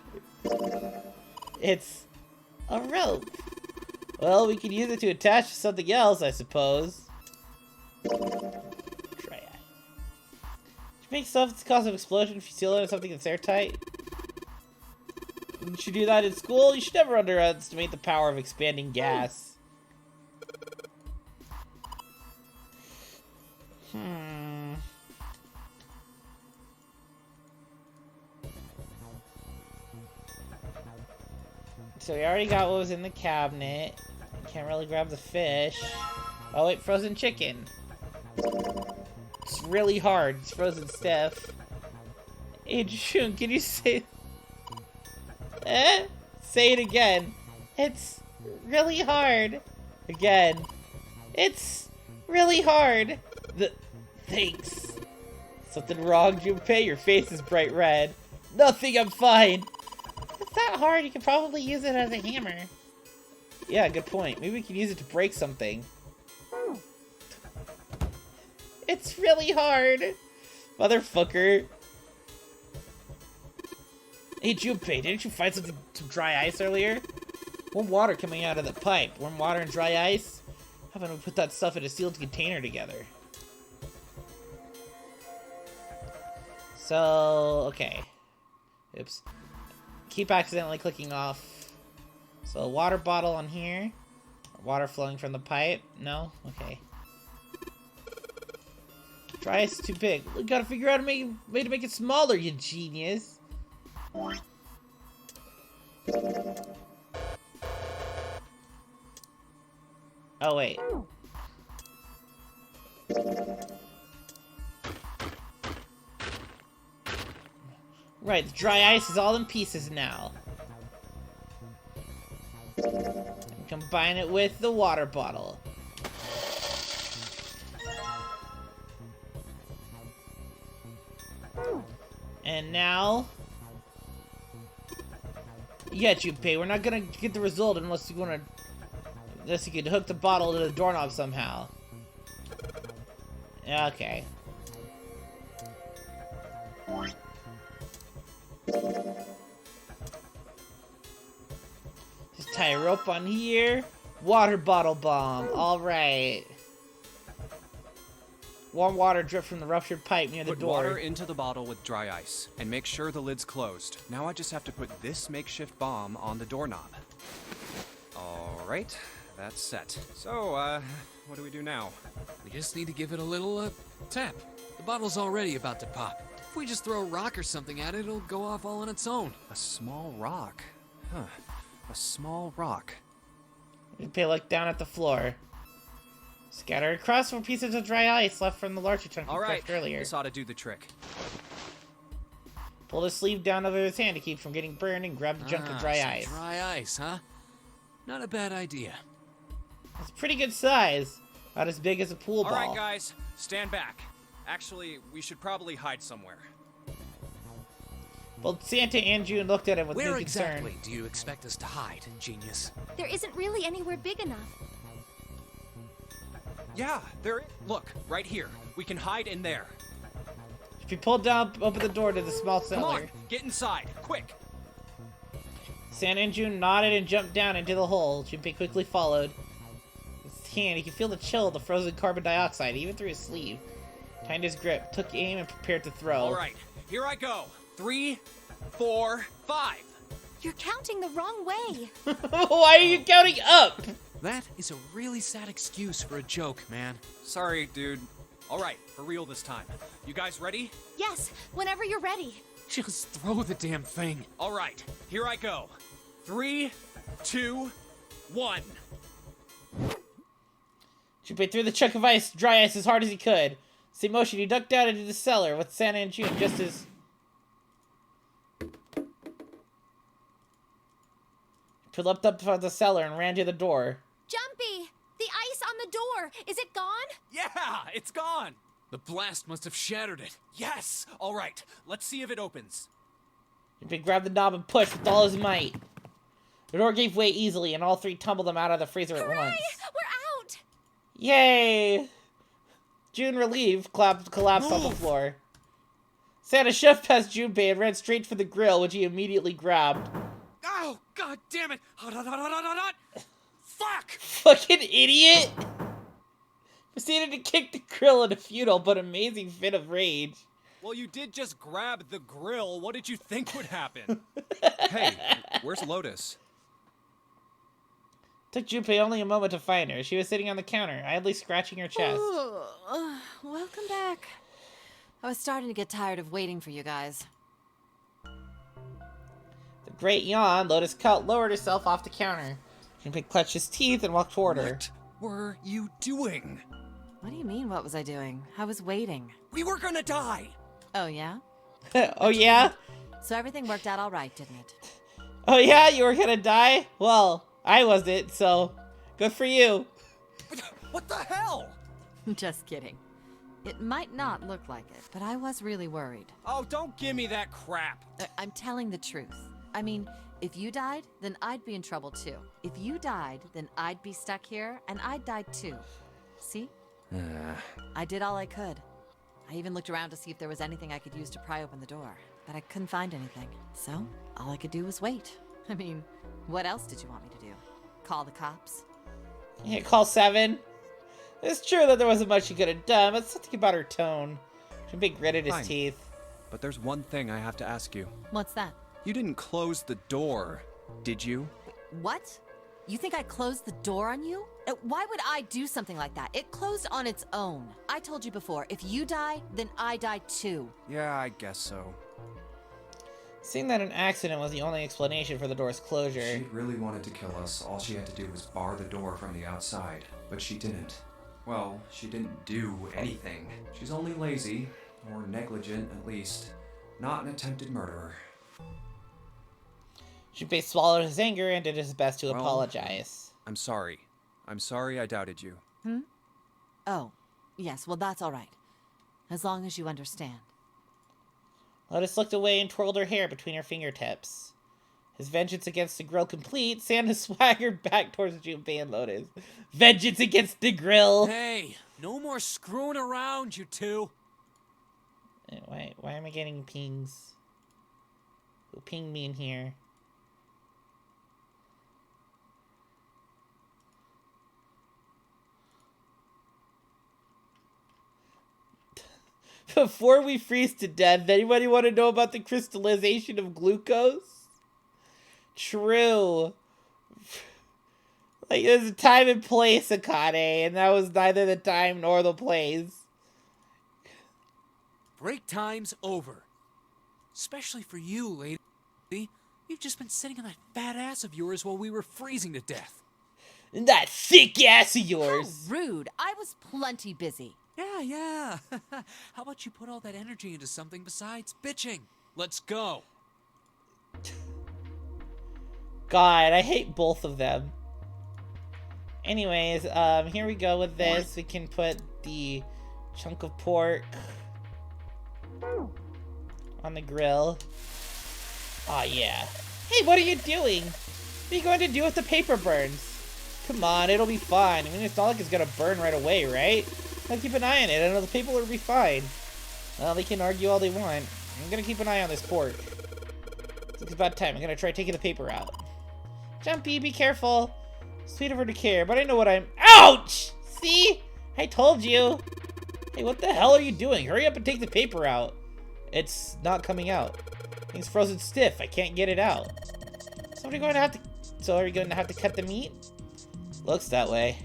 It's a rope. Well, we could use it to attach to something else, I suppose. Try it. You make stuff that's cause of explosion if you seal it in something that's airtight. Didn't you do that in school? You should never underestimate the power of expanding gas. So we already got what was in the cabinet. Can't really grab the fish. Oh wait, frozen chicken. It's really hard. It's frozen stiff. Hey June, can you say... Say it again. It's really hard. Again. It's really hard. Thanks. Something wrong, Junpei? Your face is bright red. Nothing, I'm fine. It's that hard, you can probably use it as a hammer. Yeah, good point. Maybe we can use it to break something. It's really hard. Motherfucker. Hey, Junpei, didn't you find some dry ice earlier? Warm water coming out of the pipe. Warm water and dry ice? How about we put that stuff in a sealed container together? So, okay. Oops. Keep accidentally clicking off. So, a water bottle on here. Water flowing from the pipe. No? Okay. Dry ice is too big. We gotta figure out a way to make it smaller, you genius. Oh, wait. Right, the dry ice is all in pieces now. And combine it with the water bottle. And now... Yeah, Junpei, we're not gonna get the result unless you can hook the bottle to the doorknob somehow. Okay. Just tie a rope on here. Water bottle bomb. Alright. Warm water drip from the ruptured pipe near the door. Put water into the bottle with dry ice, and make sure the lid's closed. Now I just have to put this makeshift bomb on the doorknob. Alright, that's set. So, what do we do now? We just need to give it a little, tap. The bottle's already about to pop. If we just throw a rock or something at it, it'll go off all on its own. A small rock. Huh. A small rock. Junpei looked down at the floor. Scattered across were pieces of dry ice left from the larger chunk you crushed earlier. This ought to do the trick. Pull the sleeve down over his hand to keep from getting burned and grab the chunk of dry ice. Dry ice, huh? Not a bad idea. It's a pretty good size. About as big as a pool ball. Alright, guys. Stand back. Actually, we should probably hide somewhere. Both Santa and June looked at him with new Where concern. exactly do you expect us to hide, genius? There isn't really anywhere big enough. Yeah, there. Look, right here. We can hide in there. If you pulled down, open the door to the small cellar. Come on, get inside, quick. Santa and June nodded and jumped down into the hole. Junpei quickly followed. With his hand, he could feel the chill of the frozen carbon dioxide, even through his sleeve. Tightened his grip, took aim, and prepared to throw. All right, here I go. 3, 4, 5. You're counting the wrong way. Why are you counting up? That is a really sad excuse for a joke, man. Sorry, dude. All right, for real this time. You guys ready? Yes, whenever you're ready. Just throw the damn thing. All right, here I go. 3, 2, 1. Junpei threw the chunk of dry ice as hard as he could. Same motion, he ducked down into the cellar with Santa and June just as... He leapt up from the cellar and ran to the door. Jumpy! The ice on the door! Is it gone? Yeah, it's gone. The blast must have shattered it. Yes. All right, let's see if it opens. Junpei grabbed the knob and pushed with all his might. The door gave way easily, and all three tumbled them out of the freezer at once. We're out! Yay! June, relieved, collapsed on the floor. Santa shoved past Junpei and ran straight for the grill, which he immediately grabbed. Oh, god damn it! Fuck! Fucking idiot! Proceeded to kick the grill in a futile but amazing fit of rage. Well, you did just grab the grill. What did you think would happen? Hey, where's Lotus? Took Junpei only a moment to find her. She was sitting on the counter, idly scratching her chest. Welcome back. I was starting to get tired of waiting for you guys. The great yawn, Lotus lowered herself off the counter. Junpei clutched his teeth and walked toward her. What were you doing? What do you mean, what was I doing? I was waiting. We were gonna die! Oh, yeah? Oh, yeah? So everything worked out all right, didn't it? Oh, yeah? You were gonna die? Well, I wasn't, so good for you. What the hell? Just kidding. It might not look like it, but I was really worried. Oh, don't give me that crap. I'm telling the truth. I mean, if you died, then I'd be in trouble too. If you died, then I'd be stuck here, and I'd die too. See? I did all I could. I even looked around to see if there was anything I could use to pry open the door, but I couldn't find anything. So, all I could do was wait. I mean, what else did you want me to do? Call the cops? Yeah, call 7. It's true that there wasn't much she could have done, but something about her tone. She gritted his Fine. teeth. But there's one thing I have to ask you. What's that? You didn't close the door, did you? What? You think I closed the door on you? Why would I do something like that? It closed on its own. I told you before, if you die, then I die too. Yeah, I guess so. Seeing that an accident was the only explanation for the door's closure. If she really wanted to kill us, all she had to do was bar the door from the outside. But she didn't. Well, she didn't do anything. She's only lazy, or negligent at least. Not an attempted murderer. Junpei swallowed his anger and did his best to Well, apologize. I'm sorry. I'm sorry I doubted you. Oh, yes, well that's all right. As long as you understand. Lotus looked away and twirled her hair between her fingertips. His vengeance against the grill complete, Santa swaggered back towards Junpei and Lotus. Vengeance against the grill! Hey, no more screwing around, you two. Why am I getting pings? Who pinged me in here? Before we freeze to death, anybody want to know about the crystallization of glucose? True. Like, there's a time and place, Akane, and that was neither the time nor the place. Break time's over. Especially for you, lady. You've just been sitting on that fat ass of yours while we were freezing to death. And that thick ass of yours. How rude. I was plenty busy. Yeah. How about you put all that energy into something besides bitching? Let's go. God, I hate both of them. Anyways, here we go with this. We can put the chunk of pork on the grill. Aw, yeah. Hey, what are you doing? What are you going to do if the paper burns? Come on, it'll be fine. I mean, it's not like it's gonna burn right away, right? I'll keep an eye on it. I know the paper will be fine. Well, they can argue all they want. I'm gonna keep an eye on this pork. It's about time. I'm gonna try taking the paper out. Jumpy, be careful. Sweet of her to care, but I know what I'm... Ouch! See? I told you. Hey, what the hell are you doing? Hurry up and take the paper out. It's not coming out. Thing's frozen stiff. I can't get it out. So are you going to have to cut the meat? Looks that way.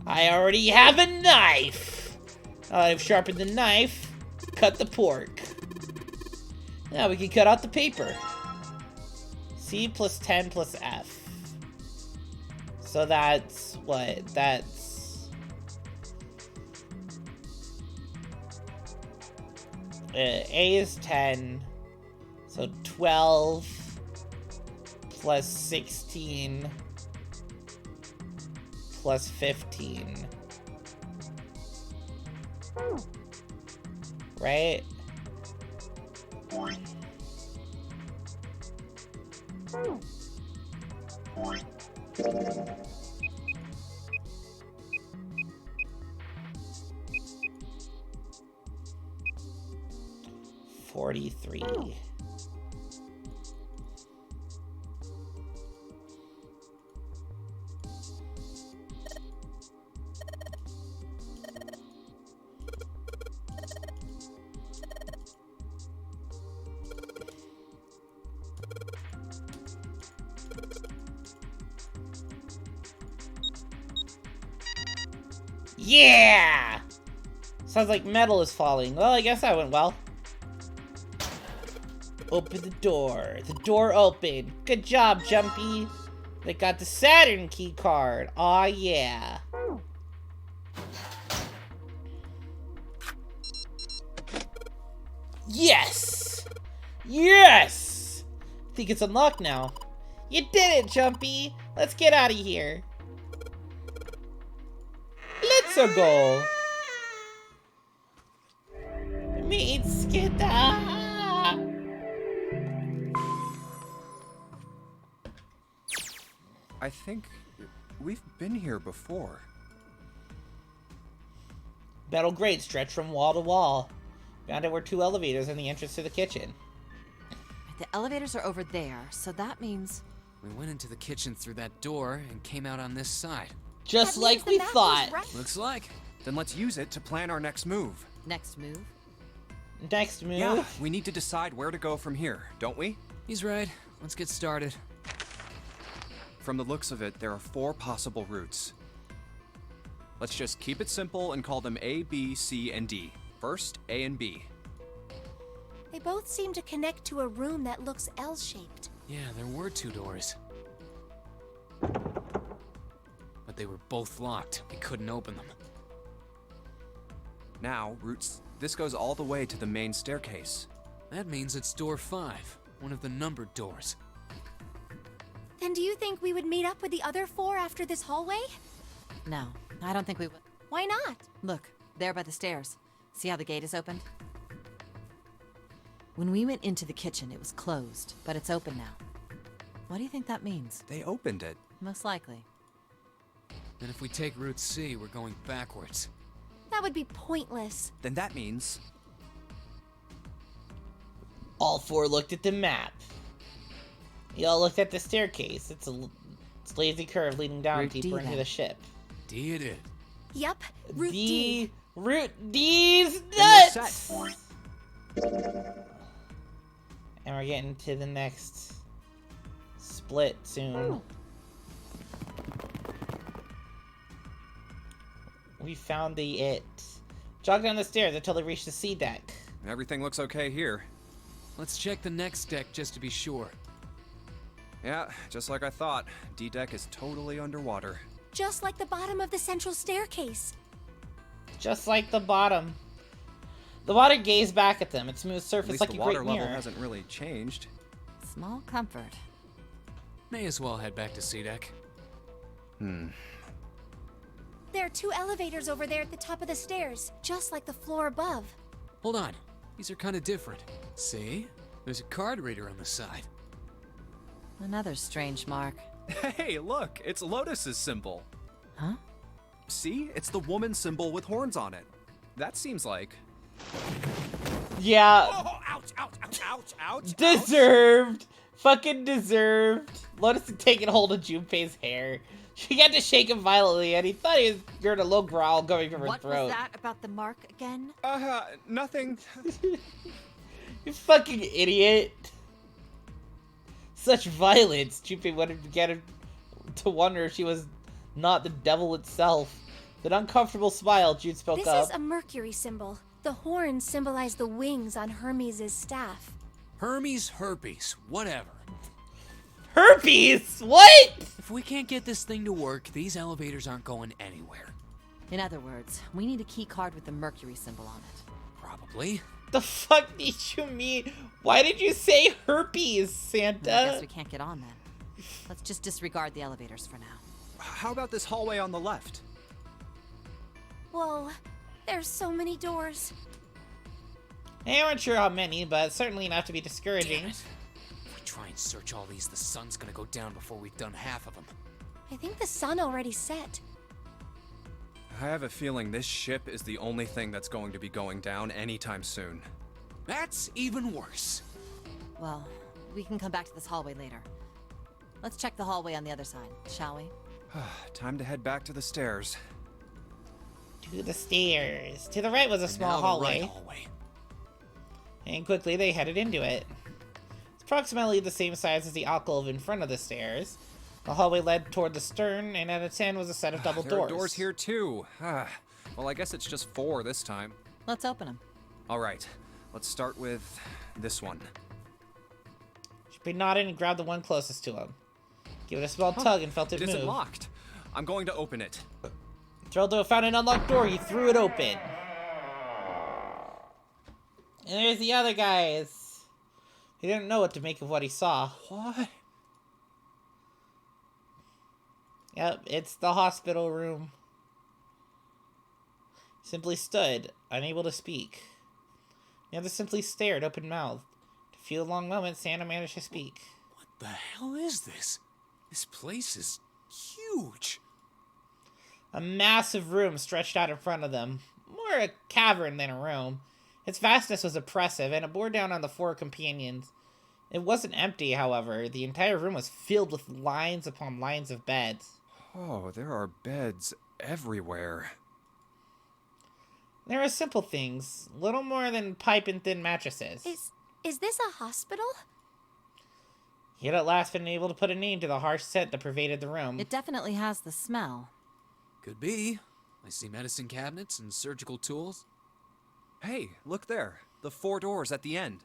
I already have a knife. I've sharpened the knife. Cut the pork. Now we can cut out the paper. C plus 10 plus F. So that's what? That's... A is 10. So 12 plus 16 plus 15. Right? $43. Yeah! Sounds like metal is falling. Well, I guess that went well. Open the door. The door opened. Good job, Jumpy. They got the Saturn key card. Aw, yeah. Yes! Yes! I think it's unlocked now. You did it, Jumpy. Let's get out of here. Let's go. Meet Skita. I think we've been here before. Metal grate stretched from wall to wall. Found it were 2 elevators and the entrance to the kitchen. The elevators are over there, so that means... We went into the kitchen through that door and came out on this side. Just That like means the we map was thought. right. Looks like. Then let's use it to plan our next move. Next move? Next move. Yeah, we need to decide where to go from here, don't we? He's right. Let's get started. From the looks of it, there are 4 possible routes. Let's just keep it simple and call them A, B, C, and D. First, A and B. They both seem to connect to a room that looks L-shaped. Yeah, there were 2 doors. But they were both locked. We couldn't open them. Now, this goes all the way to the main staircase. That means it's door 5, one of the numbered doors. Then do you think we would meet up with the other 4 after this hallway? No, I don't think we would. Why not? Look, there by the stairs. See how the gate is opened? When we went into the kitchen, it was closed, but it's open now. What do you think that means? They opened it. Most likely. And if we take Route C, we're going backwards. That would be pointless. Then that means... All 4 looked at the map. Y'all looked at the staircase. It's lazy curve leading down Route deeper D, into then. the ship. D it is. Yup, Route D. Route D's Then we're nuts! set. And we're getting to the next split soon. We found the it. Jog down the stairs until they reach the C deck. Everything looks okay here. Let's check the next deck just to be sure. Yeah, just like I thought. D-deck is totally underwater. Just like the bottom of the central staircase. Just like the bottom. The water gazed back at them. Its smooth At surface least like the a water great level mirror. hasn't really changed. Small comfort. May as well head back to C deck. There are 2 elevators over there at the top of the stairs, just like the floor above. Hold on. These are kind of different. See? There's a card reader on the side. Another strange mark. Hey, look! It's Lotus's symbol. Huh? See? It's the woman symbol with horns on it. That seems like... Yeah. Oh, ouch, ouch, ouch, ouch, ouch. Deserved. Fucking deserved. Lotus had taken hold of Junpei's hair. She got to shake him violently, and he thought he heard a low growl going from her What throat. was that about the mark again? Nothing. You fucking idiot. Such violence. Junpei wanted to get him to wonder if she was not the devil itself. With an uncomfortable smile, Jude spoke This up. is a Mercury symbol. The horns symbolize the wings on Hermes' staff. Hermes, herpes, whatever. Herpes? What? If we can't get this thing to work, these elevators aren't going anywhere. In other words, we need a key card with the Mercury symbol on it. Probably. The fuck did you mean? Why did you say herpes, Santa? I guess we can't get on then. Let's just disregard the elevators for now. How about this hallway on the left? Whoa, there's so many doors. I aren't sure how many, but certainly enough to be discouraging. Damn it. If we try and search all these, the sun's gonna go down before we've done half of them. I think the sun already set. I have a feeling this ship is the only thing that's going to be going down anytime soon. That's even worse. Well, we can come back to this hallway later. Let's check the hallway on the other side, shall we? Time to head back to the stairs. To the stairs. To the right was a And small now the hallway. right hallway. And quickly they headed into it. It's approximately the same size as the alcove in front of the stairs. The hallway led toward the stern, and at its end was a set of double There doors. are doors here too. Well, I guess it's just 4 this time. Let's open them. All right, let's start with this one. She nodded and grabbed the one closest to him. Give it a small tug and felt it It move. isn't locked. I'm going to open it. Thrilled to have found an unlocked door, he threw it open. And there's the other guys. He didn't know what to make of what he saw. What? Yep, it's the hospital room. Simply stood, unable to speak. The other simply stared, open-mouthed. To a few long moments, Santa managed to speak. What the hell is this? This place is huge. A massive room stretched out in front of them. More a cavern than a room. Its vastness was oppressive, and it bore down on the 4 companions. It wasn't empty, however. The entire room was filled with lines upon lines of beds. Oh, there are beds everywhere. There were simple things, little more than pipe and thin mattresses. Is this a hospital? He had at last been able to put a name to the harsh scent that pervaded the room. It definitely has the smell. Could be. I see medicine cabinets and surgical tools. Hey, look there. The 4 doors at the end.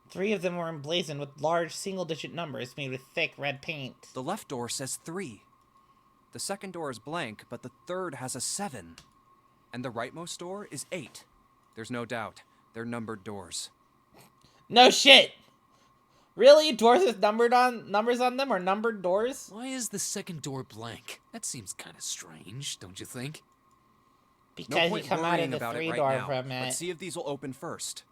3 of them were emblazoned with large single-digit numbers made with thick red paint. The left door says 3. The second door is blank, but the third has a 7. And the rightmost door is 8. There's no doubt. They're numbered doors. No shit! Really? Doors with numbers on them, or numbered doors? Why is the second door blank? That seems kind of strange, don't you think? Because no you point come out of worrying the about it 3 right door now. from it. Let's see if these will open first.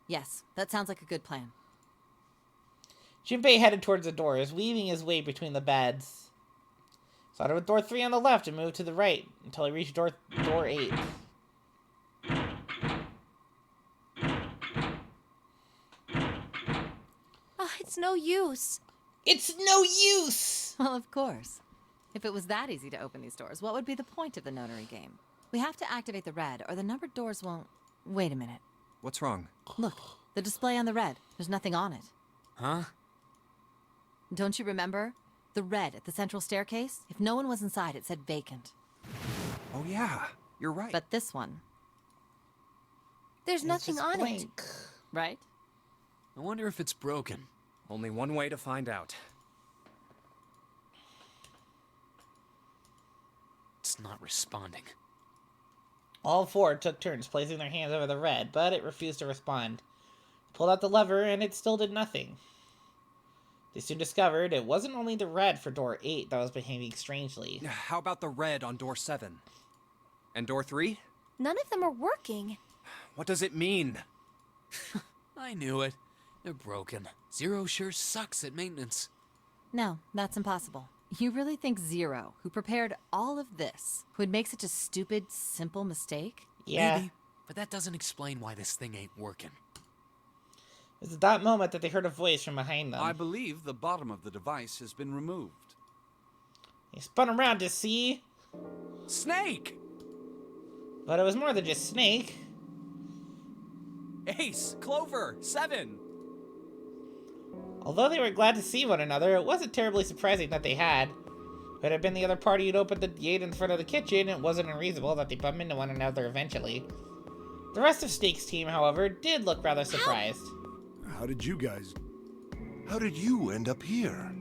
Yes, that sounds like a good plan. Junpei headed towards the doors, weaving his way between the beds. Started with door 3 on the left and moved to the right until he reached door 8. Oh, it's no use. It's no use! Well, of course. If it was that easy to open these doors, what would be the point of the notary game? We have to activate the red, or the numbered doors won't... Wait a minute. What's wrong? Look, the display on the red. There's nothing on it. Huh? Don't you remember? The red at the central staircase? If no one was inside, it said vacant. Oh yeah, you're right. But this one... There's nothing just on blank. it. Right? I wonder if it's broken. Only one way to find out. It's not responding. All 4 took turns placing their hands over the red, but it refused to respond. Pulled out the lever, and it still did nothing. They soon discovered it wasn't only the red for door 8 that was behaving strangely. How about the red on door 7? And door 3? None of them are working. What does it mean? I knew it. They're broken. Zero sure sucks at maintenance. No, that's impossible. You really think Zero, who prepared all of this, would make such a stupid, simple mistake? Yeah. Maybe, but that doesn't explain why this thing ain't working. It was at that moment that they heard a voice from behind them. I believe the bottom of the device has been removed. He spun around to see... Snake! But it was more than just Snake. Ace! Clover! 7! Although they were glad to see one another, it wasn't terribly surprising that they had. If it had been the other party who'd opened the gate in front of the kitchen, it wasn't unreasonable that they bump into one another eventually. The rest of Snake's team, however, did look rather surprised. How did you end up here?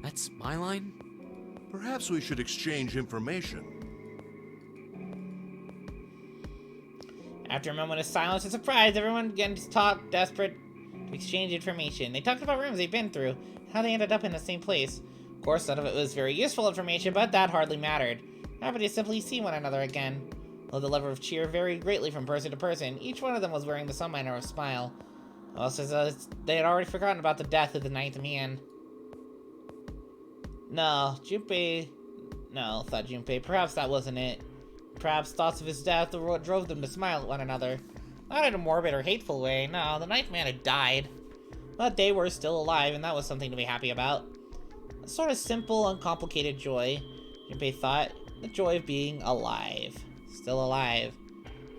That's my line? Perhaps we should exchange information. After a moment of silence and surprise, everyone began to talk, desperate to exchange information. They talked about rooms they'd been through, how they ended up in the same place. Of course, none of it was very useful information, but that hardly mattered. Happy to simply see one another again. Though the level of cheer varied greatly from person to person, each one of them was wearing some manner of smile. Also, they had already forgotten about the death of the 9th man. No, Junpei... No, thought Junpei. Perhaps that wasn't it. Perhaps thoughts of his death were what drove them to smile at one another. Not in a morbid or hateful way, no, the 9th man had died. But they were still alive, and that was something to be happy about. A sort of simple, uncomplicated joy, Junpei thought. The joy of being alive. Still alive.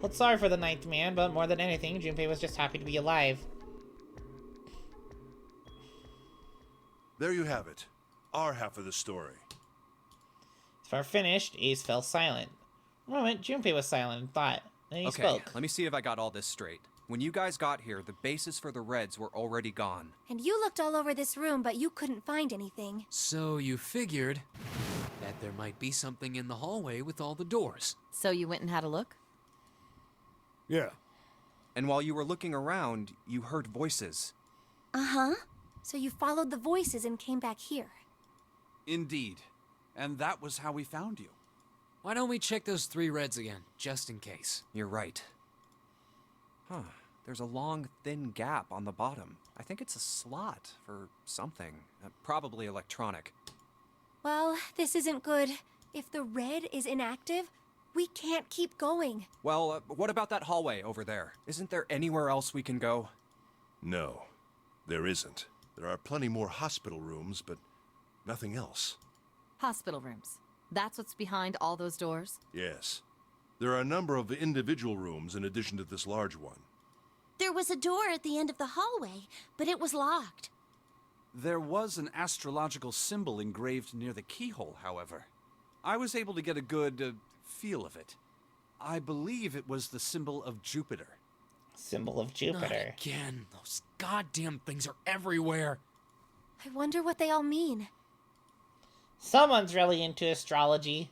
Felt sorry for the 9th man, but more than anything, Junpei was just happy to be alive. There you have it. Our half of the story. As far finished, Ace fell silent. For a moment, Junpei was silent in thought. Then he Okay, spoke. let me see if I got all this straight. When you guys got here, the bases for the reds were already gone. And you looked all over this room, but you couldn't find anything. So you figured that there might be something in the hallway with all the doors. So you went and had a look? Yeah. And while you were looking around, you heard voices. Uh-huh. So you followed the voices and came back here. Indeed. And that was how we found you. Why don't we check those 3 reds again, just in case? You're right. Huh. There's a long, thin gap on the bottom. I think it's a slot for something. Probably electronic. Well, this isn't good. If the red is inactive, We can't keep going. Well, what about that hallway over there? Isn't there anywhere else we can go? No, there isn't. There are plenty more hospital rooms, but nothing else. Hospital rooms. That's what's behind all those doors? Yes. There are a number of individual rooms in addition to this large one. There was a door at the end of the hallway, but it was locked. There was an astrological symbol engraved near the keyhole, however. I was able to get a good feel of it. I believe it was the symbol of Jupiter. Symbol of Jupiter. Not again. Those goddamn things are everywhere. I wonder what they all mean. Someone's really into astrology.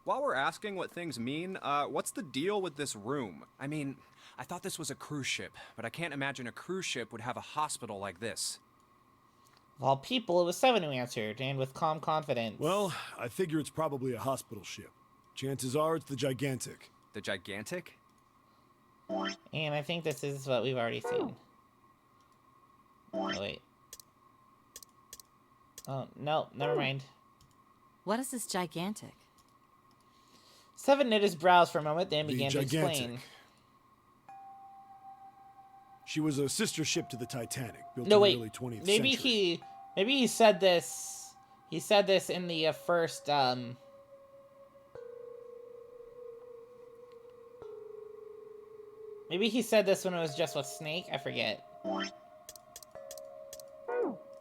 While we're asking what things mean, what's the deal with this room? I mean, I thought this was a cruise ship, but I can't imagine a cruise ship would have a hospital like this. Of all people, it was Seven who answered, and with calm confidence. Well, I figure it's probably a hospital ship. Chances are it's the Gigantic. The Gigantic? And I think this is what we've already seen. Oh, wait. Oh, no, never mind. What is this Gigantic? Seven knit his brows for a moment, then The began to explain. Gigantic. She was a sister ship to the Titanic, built No, in wait. the early 20th Maybe century. he said this. He said this in the first. Maybe he said this when it was just with Snake. I forget.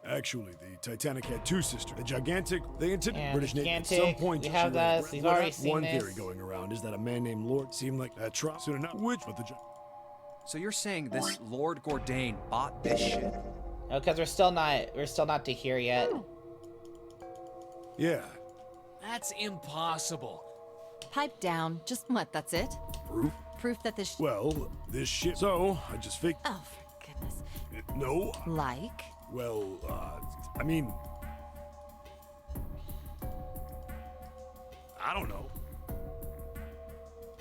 Actually, the Titanic had two sisters. The Gigantic, they intended And British Navy at some Gigantic, point. we to have shoot at this, we've Brett. already seen One this. theory going around is that a man named Lord seemed like that Trump. Soon enough, which but the So you're saying this Lord Gordain bought this ship? Oh, because we're still not to hear yet. yeah, That's impossible. Pipe down. Just what, that's it? proof. Proof that this Well, this ship. So I just figured. Oh, for goodness. No, Like? well, I mean, I don't know.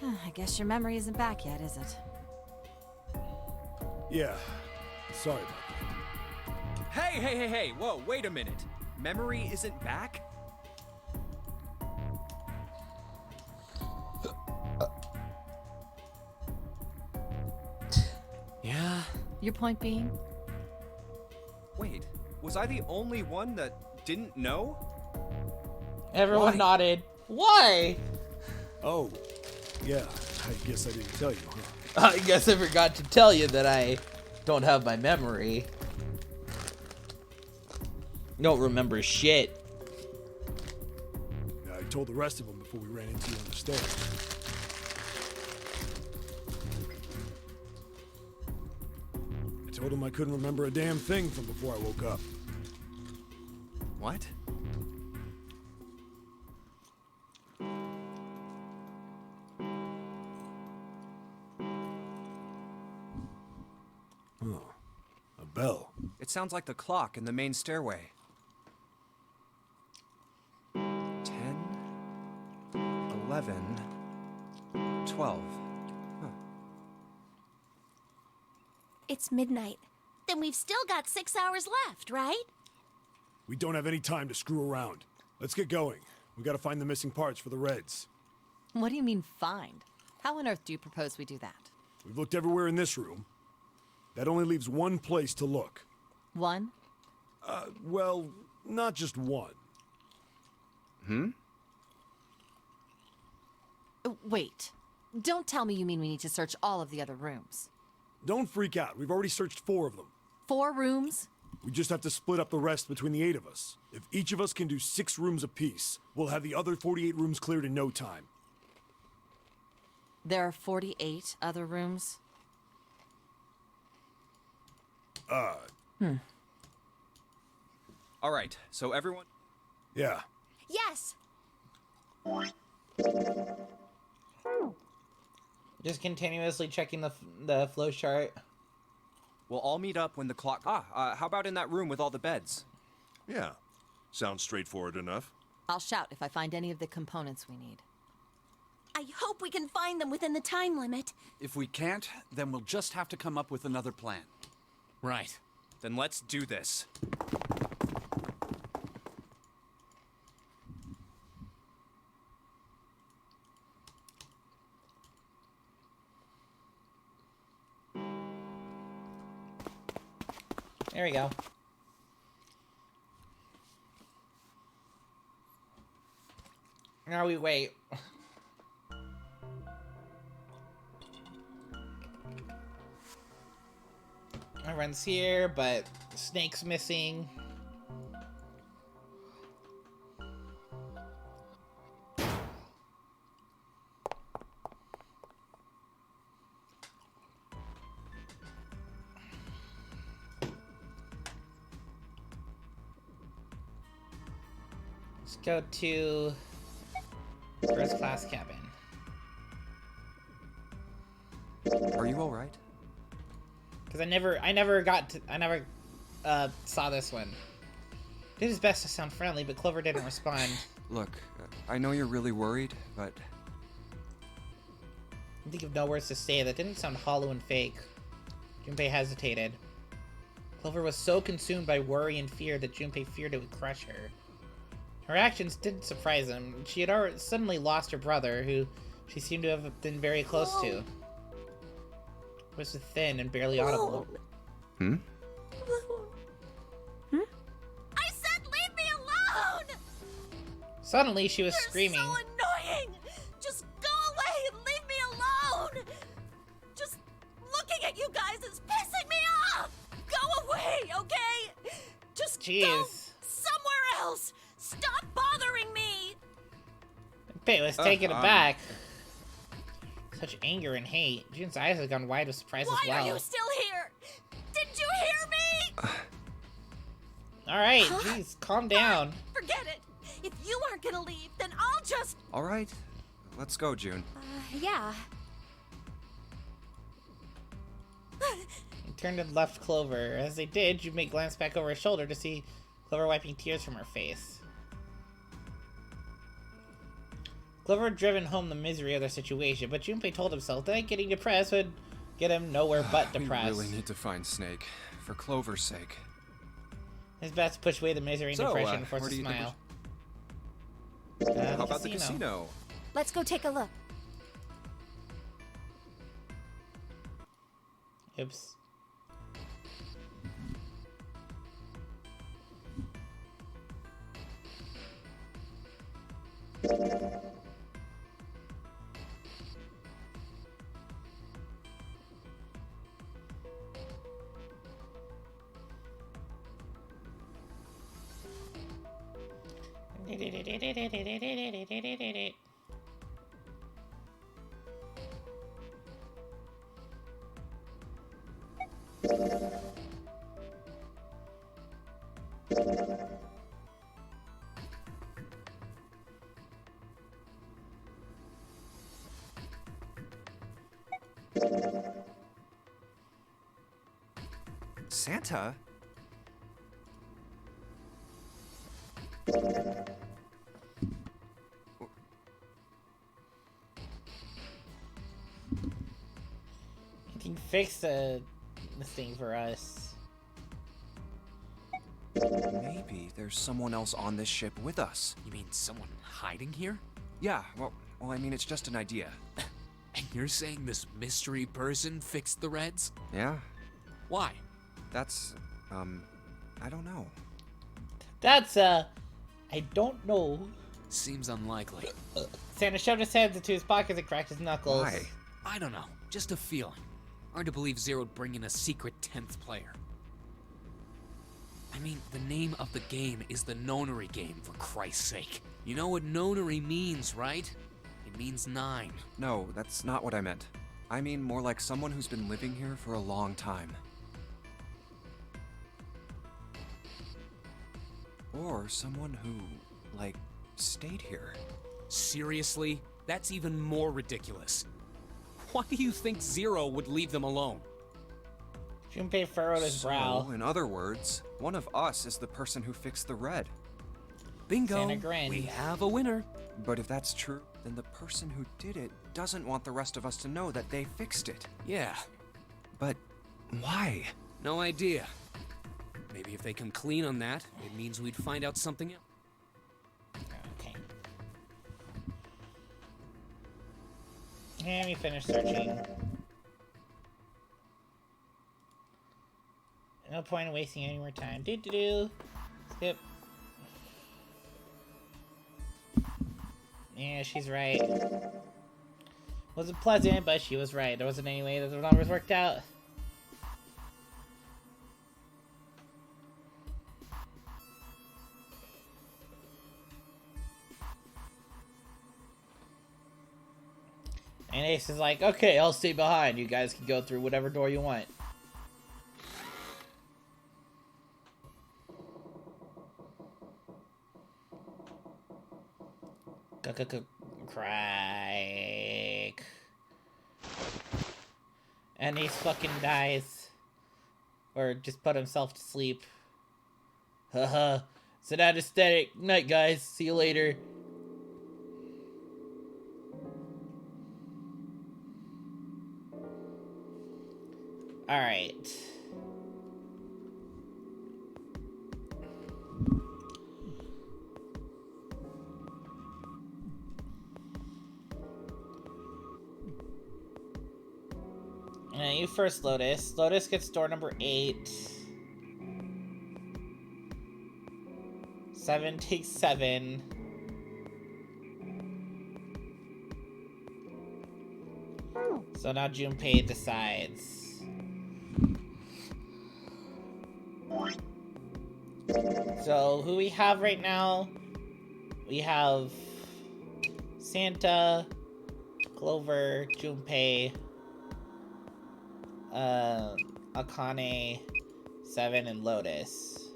I guess your memory isn't back yet, is it? Yeah, sorry about that. Hey, whoa, wait a minute. Memory isn't back? Yeah? Your point being? Wait, was I the only one that didn't know? Everyone Why? nodded. Why? Oh, yeah, I guess I didn't tell you, huh? I guess I forgot to tell you that I don't have my memory. Don't remember shit. I told the rest of them before we ran into you on the stairs. I told them I couldn't remember a damn thing from before I woke up. What? Oh, a bell. It sounds like the clock in the main stairway. 10, 11, 12. Huh. It's midnight. Then we've still got 6 hours left, right? We don't have any time to screw around. Let's get going. We gotta find the missing parts for the Reds. What do you mean, find? How on earth do you propose we do that? We've looked everywhere in this room. That only leaves one place to look. One? Well, not just one. Wait. Don't tell me you mean we need to search all of the other rooms. Don't freak out. We've already searched 4 of them. 4 rooms? We just have to split up the rest between the 8 of us. If each of us can do 6 rooms apiece, we'll have the other 48 rooms cleared in no time. There are 48 other rooms? All right, so everyone... Yeah. Yes. Just continuously checking the flow chart. We'll all meet up when the clock... how about in that room with all the beds? Yeah, sounds straightforward enough. I'll shout if I find any of the components we need. I hope we can find them within the time limit. If we can't, then we'll just have to come up with another plan. Right. Then let's do this. There we go. Now we wait. Everyone's here, but Snake's missing. Let's go to first class cabin. Are you all right? Because I never saw this one. Did his best to sound friendly, but Clover didn't respond. Look, I know you're really worried, but I think of no words to say. That didn't sound hollow and fake. Junpei hesitated. Clover was so consumed by worry and fear that Junpei feared it would crush her. Her actions didn't surprise him. She had already suddenly lost her brother, who she seemed to have been very close to. It was thin and barely audible. Hmm? I said leave me alone! Suddenly, she was You're screaming. so annoying! Just go away and leave me alone! Just looking at you guys is pissing me off! Go away, okay? Just Jeez. go somewhere else! Stop bothering me! Junpei was taken aback. Such anger and hate. Jun's eyes had gone wide with surprise as well. Why are you still here? Didn't you hear me? Alright, jeez, calm down. Forget it. If you aren't gonna leave, then I'll just... all right. Let's go, June. Yeah. He turned and left Clover. As they did, Junpei glanced back over his shoulder to see Clover wiping tears from her face. Clover had driven home the misery of their situation, but Junpei told himself that getting depressed would get him nowhere but depressed. We really need to find Snake, for Clover's sake. His best to push away the misery and depression and force where a do you think smile. How about the casino? Let's go take a look. Oops. Santa? You can fix this thing for us. Maybe there's someone else on this ship with us. You mean someone hiding here? Yeah, well, I mean, it's just an idea. And you're saying this mystery person fixed the Reds? Yeah, Why? that's, I don't know. That's, I don't know. Seems unlikely. Santa shoved his hands into his pockets and cracked his knuckles. Why? I don't know. Just a feeling. Hard to believe Zero'd bring in a secret 10th player. I mean, the name of the game is the Nonary game, for Christ's sake. You know what Nonary means, right? It means 9. No, that's not what I meant. I mean more like someone who's been living here for a long time. Or someone who, like, stayed here. Seriously? That's even more ridiculous. Why do you think Zero would leave them alone? Junpei furrowed his brow. So, in other words, one of us is the person who fixed the red. Bingo! Santa grinned. We have a winner. But if that's true, then the person who did it doesn't want the rest of us to know that they fixed it. Yeah, But why? no idea. Maybe if they come clean on that, it means we'd find out something else. Okay. Let me finish searching. No point in wasting any more time. Do. Skip. Yeah, she's right. Wasn't pleasant, but she was right. There wasn't any way that the numbers worked out. And Ace is like, okay, I'll stay behind. You guys can go through whatever door you want. Crack. And Ace fucking dies. Or just put himself to sleep. Haha. It's an anesthetic. Night, guys. See you later. Alright. You first, Lotus. Lotus gets door number 8. 7 takes 7. So now Junpei decides. So who we have right now? We have Santa, Clover, Junpei, Akane, 7, and Lotus.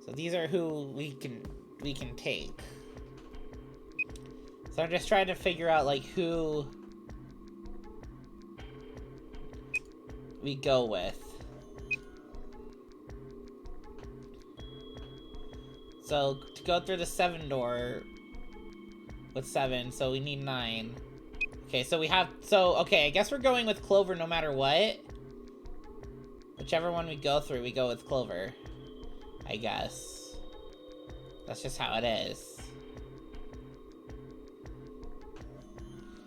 So these are who we can take. So I'm just trying to figure out like who we go with. So to go through the 7 door with 7, so we need 9. Okay, so we have, okay, I guess we're going with Clover no matter what. Whichever one we go through, we go with Clover. I guess. That's just how it is.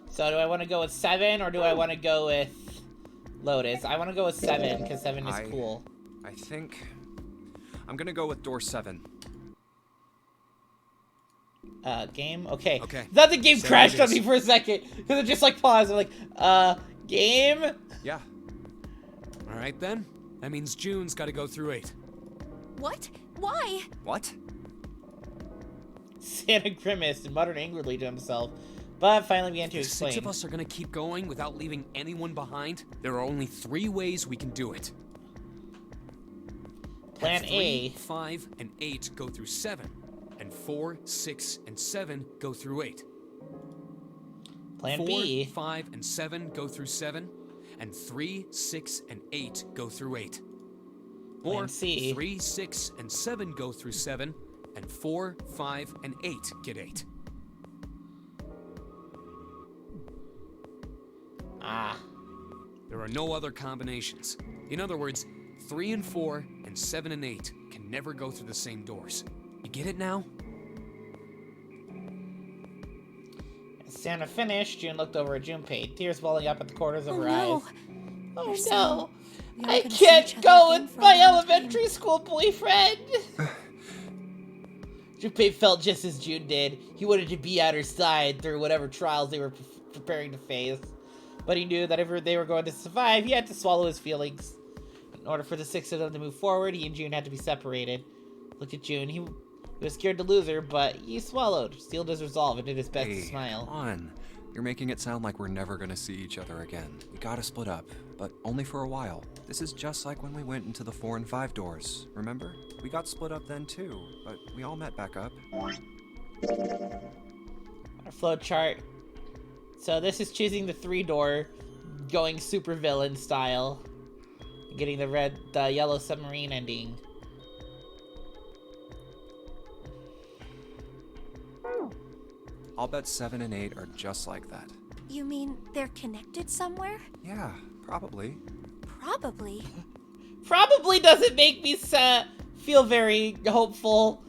So do I want to go with 7 or do I want to go with Lotus? I want to go with 7 because 7 is cool. I think I'm gonna go with door 7. Game? Okay. Okay. Thought the game crashed on me for a second. Because it just like paused. I'm like, game? Yeah. Alright then. That means June's gotta go through 8. What? Why? What? Santa grimaced and muttered angrily to himself, but finally began to If explain. 6 of us are gonna keep going without leaving anyone behind, there are only 3 ways we can do it. Plan Have A. 3, 5, and 8 go through 7. And 4, 6, and 7 go through 8. Plan 4, B. 5, and 7 go through 7. And 3, 6, and 8 go through 8. Or Plan C. 3, 6, and 7 go through 7. And 4, 5, and 8 get 8. There are no other combinations. In other words, 3 and 4 and 7 and 8 can never go through the same doors. You get it now? As Santa finished, June looked over at Junpei, tears welling up at the corners of her no. eyes. Oh You're no! You're I gonna see can't each other go again with for a my long elementary time. school boyfriend! Junpei felt just as June did. He wanted to be at her side through whatever trials they were preparing to face. But he knew that if they were going to survive, he had to swallow his feelings. In order for the 6 of them to move forward, he and June had to be separated. Looked at June. He was scared to lose her, but he swallowed, steeled his resolve, and did his best to smile. Come on. You're making it sound like we're never gonna see each other again. We gotta split up, but only for a while. This is just like when we went into the 4 and 5 doors, remember? We got split up then too, but we all met back up. Our flow chart. So this is choosing the 3 door, going super villain style. Getting the yellow submarine ending. I'll bet 7 and 8 are just like that. You mean they're connected somewhere? Yeah, probably. Probably. Probably doesn't make me feel very hopeful.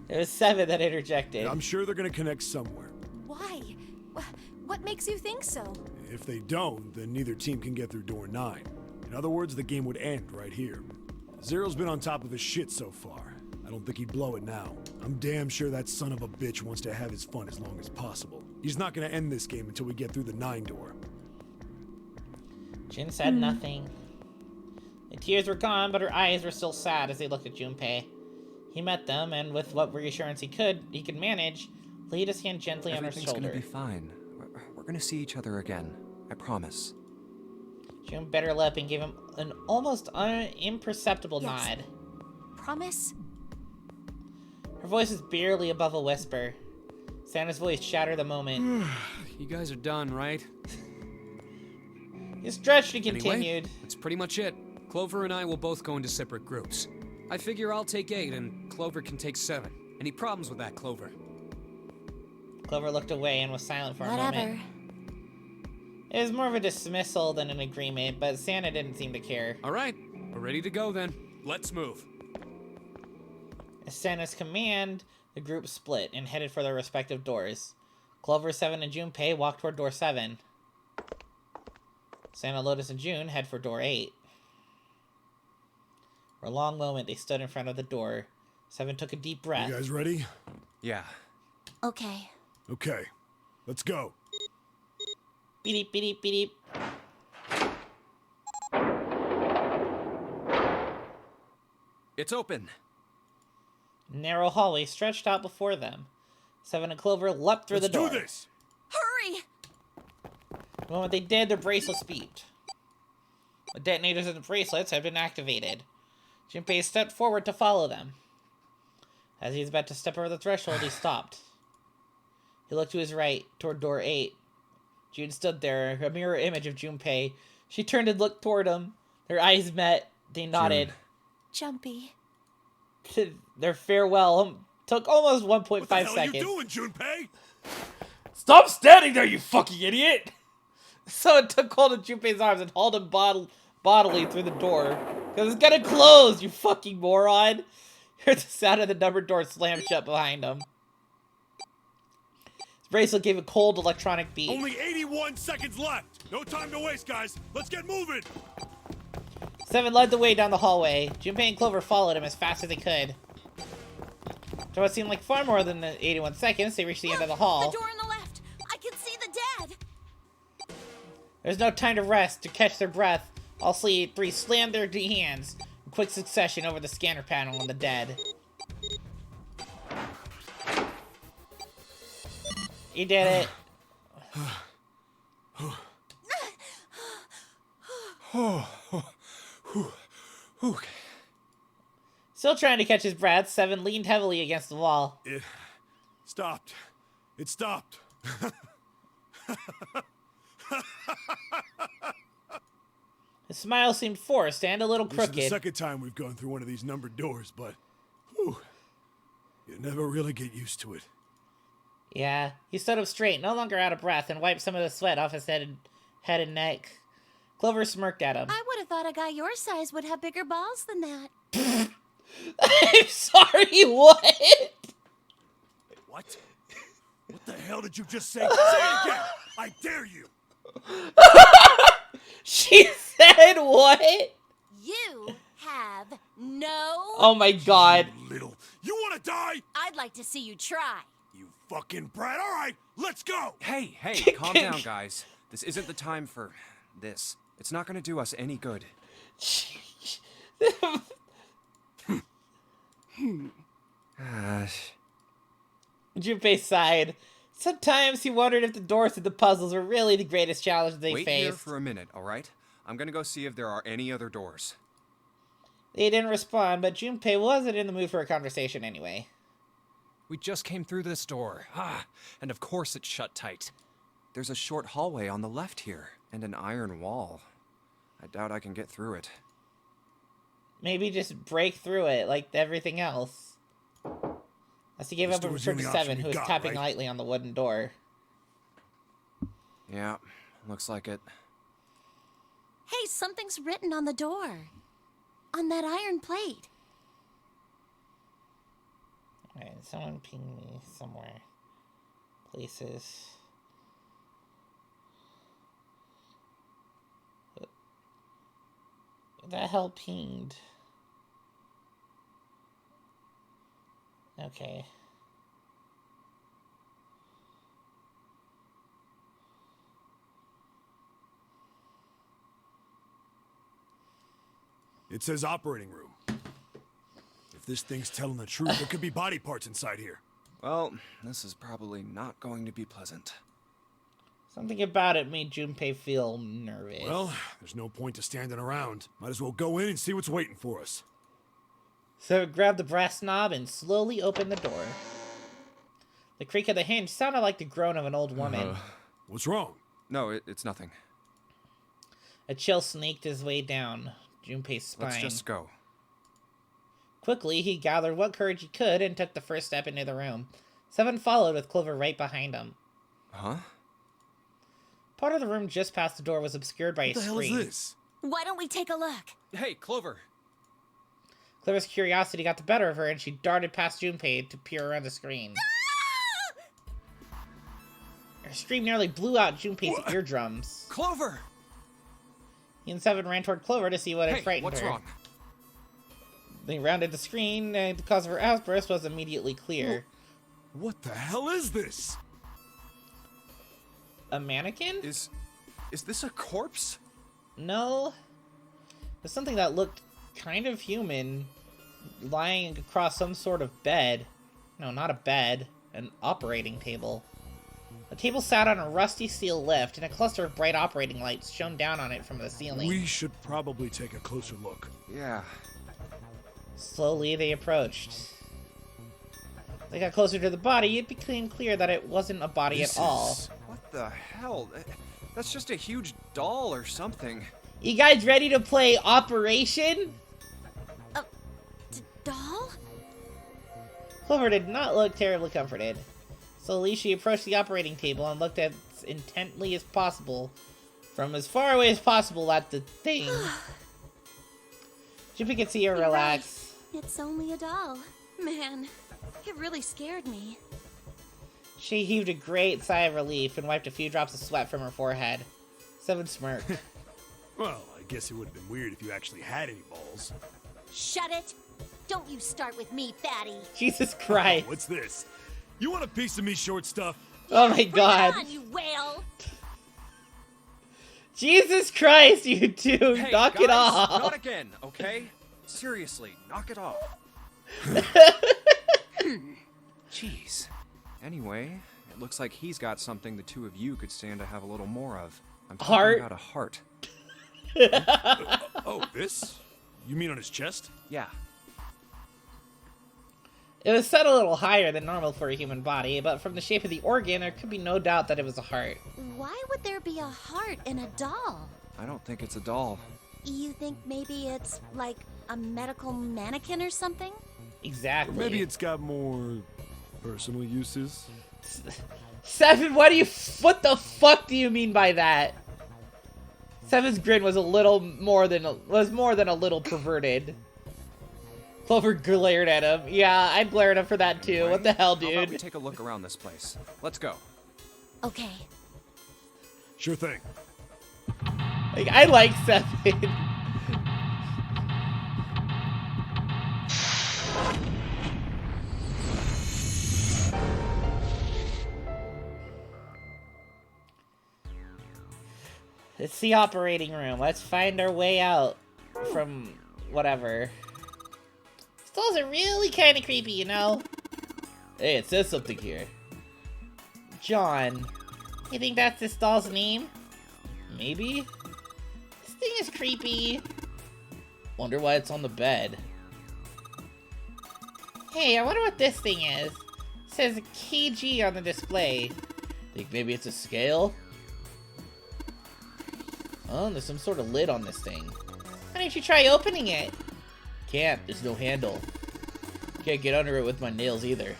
It was 7 that interjected. I'm sure they're gonna connect somewhere. Why? What makes you think so? If they don't, then neither team can get through door 9. And In other words, the game would end right here. Zero's been on top of his shit so far. I don't think he'd blow it now. I'm damn sure that son of a bitch wants to have his fun as long as possible. He's not gonna end this game until we get through the 9 door. Jin said nothing. The tears were gone, but her eyes were still sad as they looked at Junpei. He met them, and with what reassurance he could manage, laid his hand gently on her shoulder. Everything's gonna be fine. We're gonna see each other again. I promise. June bit her lip and gave him an almost imperceptible nod. Promise? Her voice was barely above a whisper. Santa's voice shattered the moment. You guys are done, right? He stretched and continued. Anyway, that's pretty much it. Clover and I will both go into separate groups. I figure I'll take 8 and Clover can take 7. Any problems with that, Clover? Clover looked away and was silent for a moment. It was more of a dismissal than an agreement, but Santa didn't seem to care. All right, we're ready to go then. Let's move. At Santa's command, the group split and headed for their respective doors. Clover, 7, and Junpei walked toward door 7. Santa, Lotus, and June head for door 8. For a long moment, they stood in front of the door. 7 took a deep breath. You guys ready? Yeah. Okay. Okay. Let's go. Beep, beep, beep, beep. It's open. Narrow hallway stretched out before them. 7 and Clover leapt through the door. Let's do this! Hurry! The moment they did, their bracelets beeped. The detonators of the bracelets had been activated. Junpei stepped forward to follow them. As he was about to step over the threshold, he stopped. He looked to his right, toward door 8. June stood there, a mirror image of Junpei. She turned and looked toward him. Their eyes met. They nodded. Jumpy. Their farewell took almost 1.5 seconds. What the hell are you doing, Junpei? Stop standing there, you fucking idiot! Someone took hold of Junpei's arms and hauled him bodily through the door. Because it's gonna close, you fucking moron! Heard the sound of the numbered door slam shut behind him. His bracelet gave a cold electronic beep. Only 81 seconds left! No time to waste, guys! Let's get moving! 7 led the way down the hallway. Junpei and Clover followed him as fast as they could. After what seemed like far more than 81 seconds, they reached the end of the hall. The door on the left! I can see the dead! There's no time to rest, to catch their breath. All three slammed their hands in quick succession over the scanner panel on the dead. You did it. Still trying to catch his breath, 7 leaned heavily against the wall. It stopped. It stopped. His smile seemed forced and a little This is crooked. the second time we've gone through one of these numbered doors, but whew, you never really get used to it. Yeah, he stood up straight, no longer out of breath, and wiped some of the sweat off his head and neck. Clover smirked at him. I would have thought a guy your size would have bigger balls than that. I'm sorry, what? What? What the hell did you just say? Say it again! I dare you! She said what? You have no... Oh my god. You little... You wanna die? I'd like to see you try. You fucking brat. Alright, let's go! Hey, calm down, guys. This isn't the time for this. It's not gonna do us any good. Junpei sighed. Sometimes he wondered if the doors to the puzzles were really the greatest challenge they Wait faced. here for a minute, alright? I'm gonna go see if there are any other doors. They didn't respond, but Junpei wasn't in the mood for a conversation anyway. We just came through this door. And of course it's shut tight. There's a short hallway on the left here, and an iron wall. I doubt I can get through it. Maybe just break through it like everything else. As he gave up a return to 7, who was tapping lightly on the wooden door. Yeah, looks like it. Hey, something's written on the door. On that iron plate. Alright, someone ping me somewhere. Places. The hell pinged? Okay. It says operating room. If this thing's telling the truth, there could be body parts inside here. Well, this is probably not going to be pleasant. Something about it made Junpei feel nervous. Well, there's no point to standing around. Might as well go in and see what's waiting for us. So it grabbed the brass knob and slowly opened the door. The creak of the hinge sounded like the groan of an old woman. What's wrong? No, it's nothing. A chill snaked his way down Junpei's spine. Let's just go. Quickly, he gathered what courage he could and took the first step into the room. Seven followed with Clover right behind him. Huh? Part of the room just past the door was obscured by a screen. What the hell is this? Why don't we take a look? Hey, Clover. Clover's curiosity got the better of her, and she darted past Junpei to peer around the screen. Her scream nearly blew out Junpei's eardrums. Clover! He and Seven ran toward Clover to see what had frightened what's her. wrong? They rounded the screen, and the cause of her outburst was immediately clear. What the hell is this? A mannequin? Is this a corpse? No. There's something that looked kind of human, lying across some sort of bed. No, not a bed. An operating table. The table sat on a rusty steel lift, and a cluster of bright operating lights shone down on it from the ceiling. We should probably take a closer look. Yeah. Slowly, they approached. They got closer to the body. It became clear that it wasn't a body at all. What the hell? That's just a huge doll or something. You guys ready to play Operation? Doll? Clover did not look terribly comforted. Slowly, she approached the operating table and looked as intently as possible, from as far away as possible, at the thing. Junpei could see her relax. Right. It's only a doll. Man, it really scared me. She heaved a great sigh of relief and wiped a few drops of sweat from her forehead. Seven smirked. Well, I guess it would have been weird if you actually had any balls. Shut it! Don't you start with me, fatty! Jesus Christ. What's this? You want a piece of me, short stuff? Oh my God. Bring it on, you whale! Jesus Christ, you two! Hey, knock guys, it off! Not again, okay? Seriously, knock it off. Jeez. Anyway, it looks like he's got something the two of you could stand to have a little more of. I'm talking Heart? about a heart. Oh, this? You mean on his chest? Yeah. It was set a little higher than normal for a human body, but from the shape of the organ, there could be no doubt that it was a heart. Why would there be a heart in a doll? I don't think it's a doll. You think maybe it's like a medical mannequin or something? Exactly. Maybe it's got more personal uses. Seven, what the fuck do you mean by that? Seven's grin was more than a little perverted. Clover glared at him. Yeah, I'd glare at him for that too. Anyway, What the hell, How about we dude? take a look around this place? Let's go. Okay. Sure thing. Like, I like Seven. It's the operating room. Let's find our way out from whatever. Stalls are really kind of creepy, you know? Hey, it says something here. John. You think that's this doll's name? Maybe? This thing is creepy. Wonder why it's on the bed. Hey, I wonder what this thing is. It says kg on the display. Think maybe it's a scale? Oh, there's some sort of lid on this thing. Why don't you try opening it? Can't, there's no handle. Can't get under it with my nails either.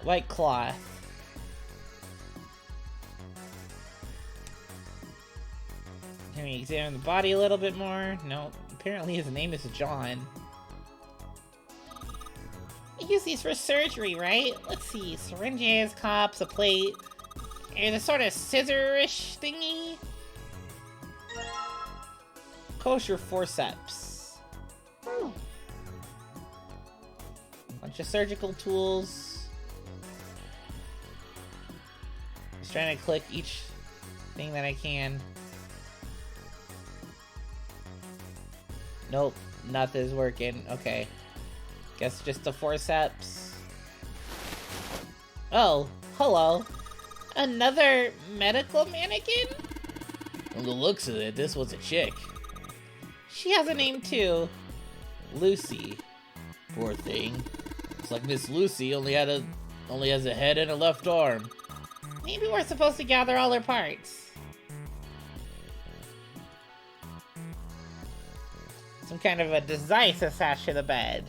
White cloth. Can we examine the body a little bit more? No, apparently his name is John. You use these for surgery, right? Let's see, syringes, cups, a plate. Here's a sort of scissor-ish thingy. Kosher forceps. Bunch of surgical tools. Just trying to click each thing that I can. Nope, nothing's working. Okay. Guess just the forceps. Oh, hello. Another medical mannequin? From the looks of it, this was a chick. She has a name too. Lucy. Poor thing. Looks like Miss Lucy only has a head and a left arm. Maybe we're supposed to gather all her parts. Some kind of a device attached to the bed.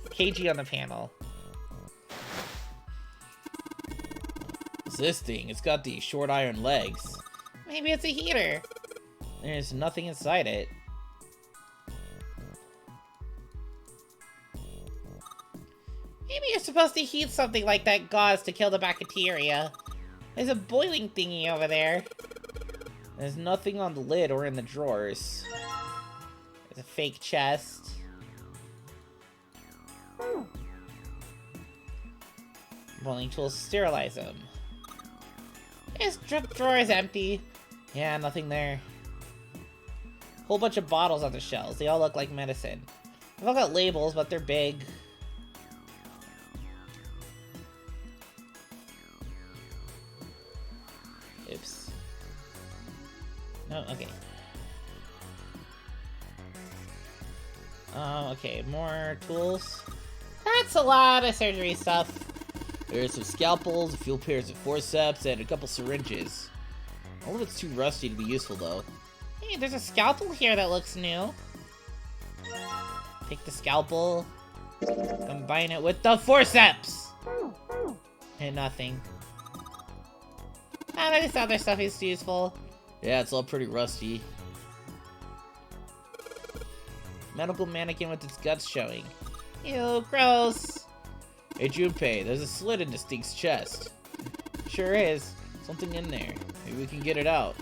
KG on the panel. What's this thing? It's got these short iron legs. Maybe it's a heater. There's nothing inside it. Maybe you're supposed to heat something like that gauze to kill the bacteria. There's a boiling thingy over there. There's nothing on the lid or in the drawers. There's a fake chest. Boiling tools to sterilize them. This drawer is empty. Yeah, nothing there. Whole bunch of bottles on the shelves. They all look like medicine. They've all got labels, but they're big. Oops. No, okay. Okay, more tools. That's a lot of surgery stuff. There's some scalpels, a few pairs of forceps, and a couple syringes. All of it's too rusty to be useful, though. Hey, there's a scalpel here that looks new. Take the scalpel, combine it with the forceps! And nothing. Ah, this other stuff is useful. Yeah, it's all pretty rusty. Medical mannequin with its guts showing. Ew, gross. Hey, Junpei, there's a slit in this thing's chest. Sure is. Something in there. Maybe we can get it out.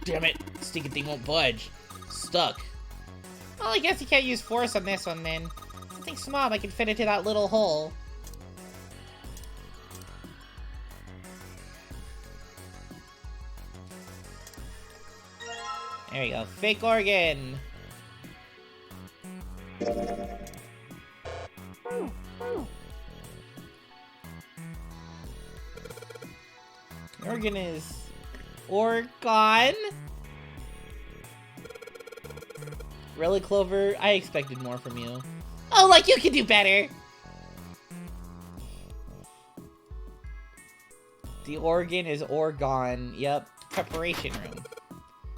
Damn it! This stinking thing won't budge. Stuck. Well, I guess you can't use force on this one then. Something small that can fit into that little hole. There we go. Fake organ. The organ is Oregon. Really, Clover? I expected more from you. Oh, like you can do better. The organ is Oregon. Yep. Preparation room.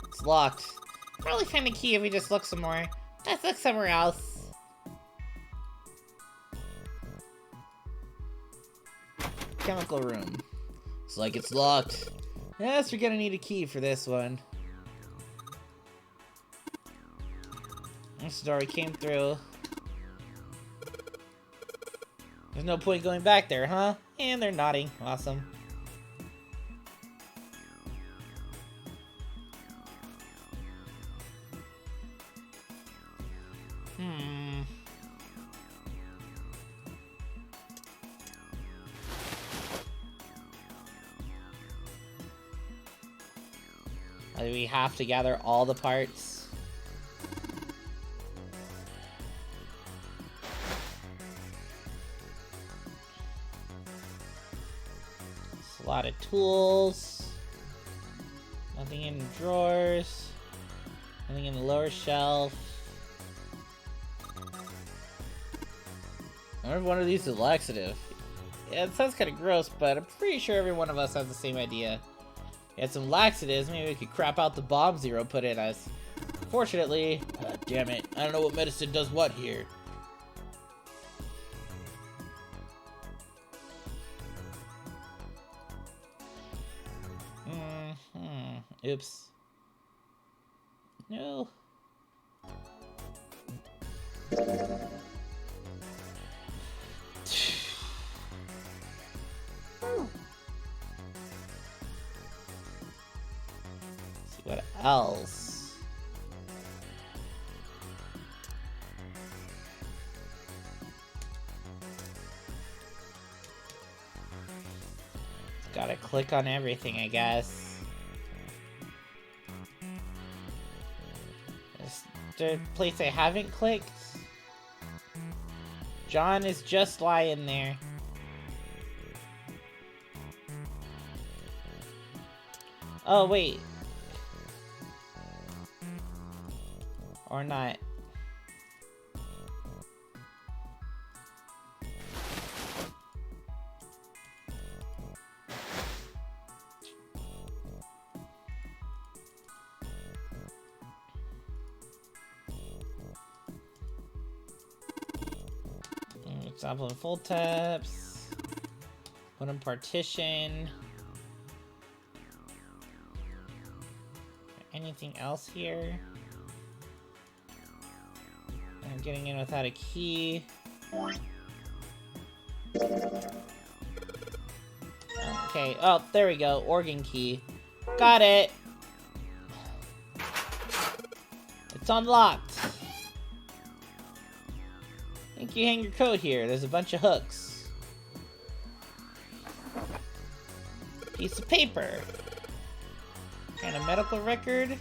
It's locked. Probably find a key if we just look some more. Let's look somewhere else. Chemical room. Looks like it's locked. Yes, we're gonna need a key for this one. This door we came through. There's no point going back there, huh? And they're nodding. Awesome. Do we have to gather all the parts? It's a lot of tools. Nothing in the drawers. Nothing in the lower shelf. I wonder if one of these is laxative. Yeah, it sounds kind of gross, but I'm pretty sure every one of us has the same idea. Had some laxatives, maybe we could crap out the bomb Zero put in us. Fortunately, damn it, I don't know what medicine does what here. Oops. No. else. Gotta click on everything, I guess. Is there a place I haven't clicked? John is just lying there. Oh, wait. Or not. Example in full taps. Put in partition. Anything else here? I'm getting in without a key. Okay, oh, there we go. Organ key. Got it! It's unlocked. I think you hang your coat here. There's a bunch of hooks. Piece of paper. And a medical record.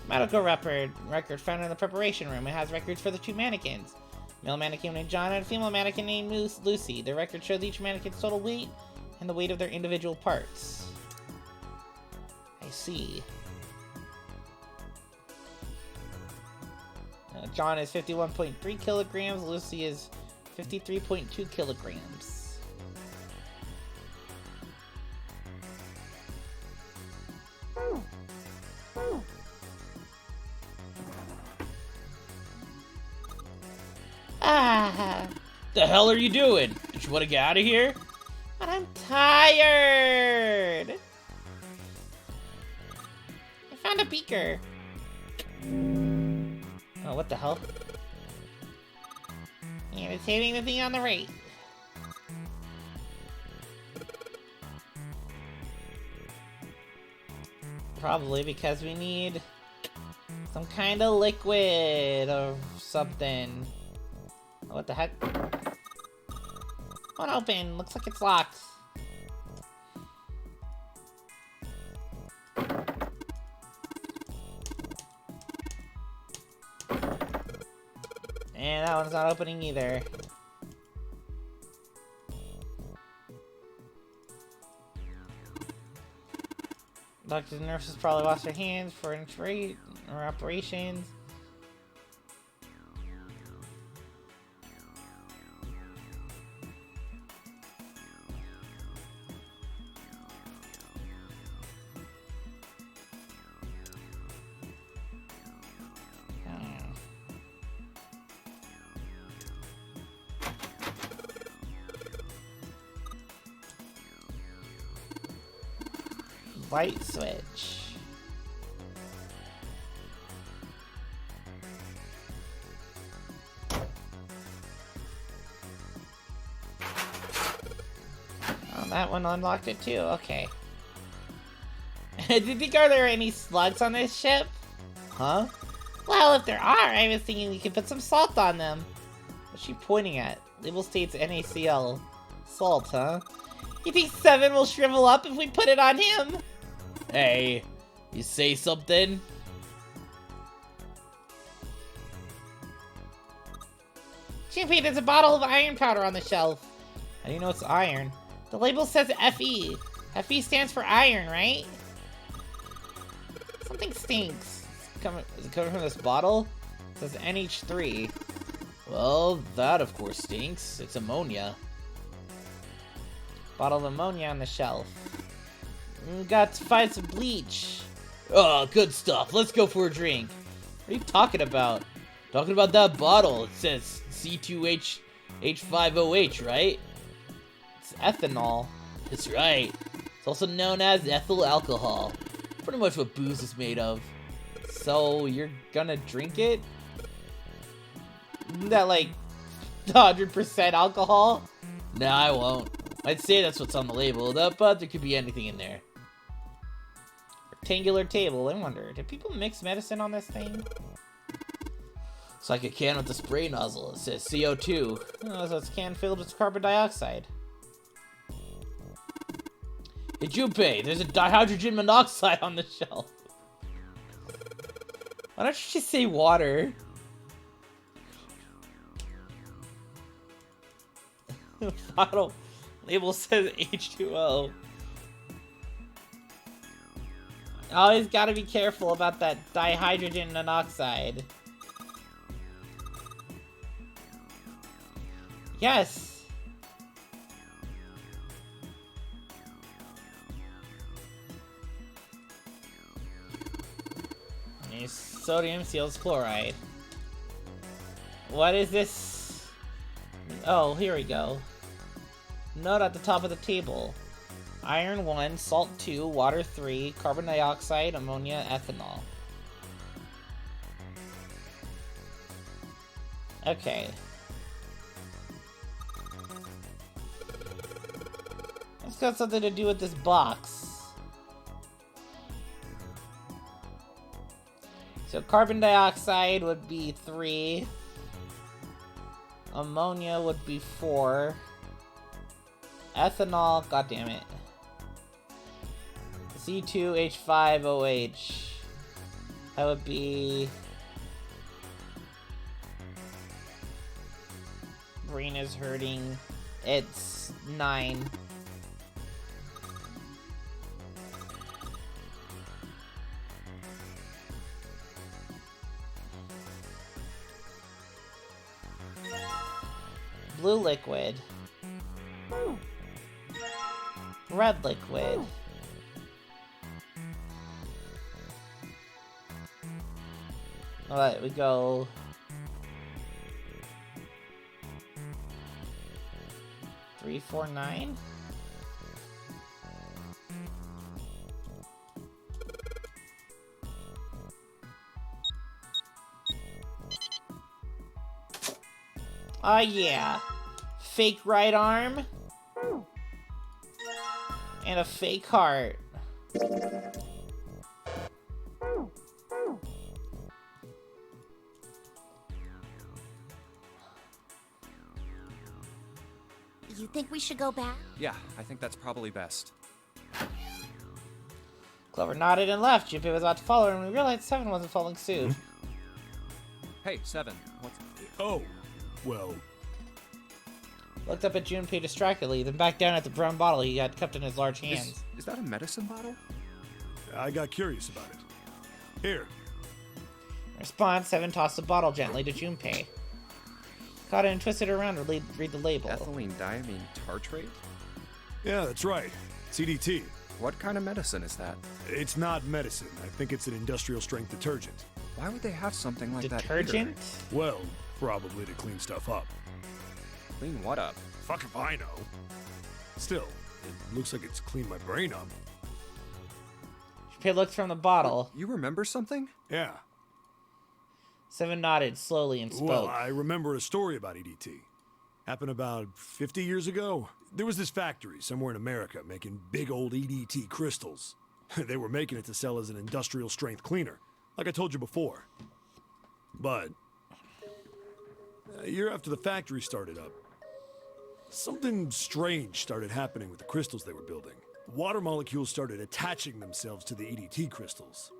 Medical record found in the preparation room. It has records for the 2 mannequins. Male mannequin named John and a female mannequin named Lucy. The record shows each mannequin's total weight and the weight of their individual parts. I see. John is 51.3 kilograms. Lucy is 53.2 kilograms. The hell are you doing? Did you want to get out of here? But I'm tired. I found a beaker. Oh, what the hell? And it's hitting the thing on the right. Probably because we need some kind of liquid or something. Oh, what the heck? Won't open. Looks like it's locked. And that one's not opening either. Doctors and nurses probably wash their hands for operations. Light switch. Oh, that one unlocked it too. Okay. Did you think, are there any slugs on this ship? Huh? Well, if there are, I was thinking we could put some salt on them. What's she pointing at? Label states NaCl. Salt, huh? You think Seven will shrivel up if we put it on him? Hey, you say something? Champagne, there's a bottle of iron powder on the shelf. How do you know it's iron? The label says Fe. Fe stands for iron, right? Something stinks. Is it coming from this bottle? It says NH3. Well, that of course stinks. It's ammonia. Bottle of ammonia on the shelf. Got to find some bleach. Oh, good stuff. Let's go for a drink. What are you talking about? Talking about that bottle. It says C2H5OH, right? It's ethanol. That's right. It's also known as ethyl alcohol. pretty much what booze is made of. So you're gonna drink it? Isn't that like 100% alcohol? No, I won't. I'd say that's what's on the label, but there could be anything in there. Rectangular table. I wonder, did people mix medicine on this thing? It's like a can with a spray nozzle. It says CO2. Oh, so it's a can filled with carbon dioxide. Hey, Junpei, there's a dihydrogen monoxide on the shelf. Why don't you just say water? Bottle label says H2O. Always gotta be careful about that dihydrogen monoxide. Yes! And sodium seals chloride. What is this? Oh, here we go. Note at the top of the table. Iron 1, salt 2, water 3, carbon dioxide, ammonia, ethanol. Okay. It's got something to do with this box. So carbon dioxide would be 3. Ammonia would be 4. Ethanol, god damn it. C2H5OH. That would be... Brain is hurting. It's 9. Blue liquid. Red liquid. Alright, we go... Three, 4, 9? Oh yeah. Fake right arm. And a fake heart. You think we should go back? Yeah, I think that's probably best. Clover nodded and left. Junpei was about to follow her, and we realized 7 wasn't following suit. Hey, 7. What's... Oh, well... Looked up at Junpei distractedly, then back down at the brown bottle he had cupped in his large hands. Is that a medicine bottle? I got curious about it. Here. In response, 7 tossed the bottle gently to Junpei. Caught it and twisted it around to read the label. Ethylene diamine tartrate? Yeah, that's right. CDT. What kind of medicine is that? It's not medicine. I think it's an industrial strength detergent. Why would they have something like that here? Detergent? Well, probably to clean stuff up. Clean what up? Fuck if I know. Still, it looks like it's cleaned my brain up. Junpei looked from the bottle. You remember something? Yeah. 7 nodded slowly and spoke. Well, I remember a story about EDT. Happened about 50 years ago. There was this factory somewhere in America making big old EDT crystals. They were making it to sell as an industrial strength cleaner, like I told you before. But a year after the factory started up, something strange started happening with the crystals they were building. Water molecules started attaching themselves to the EDT crystals.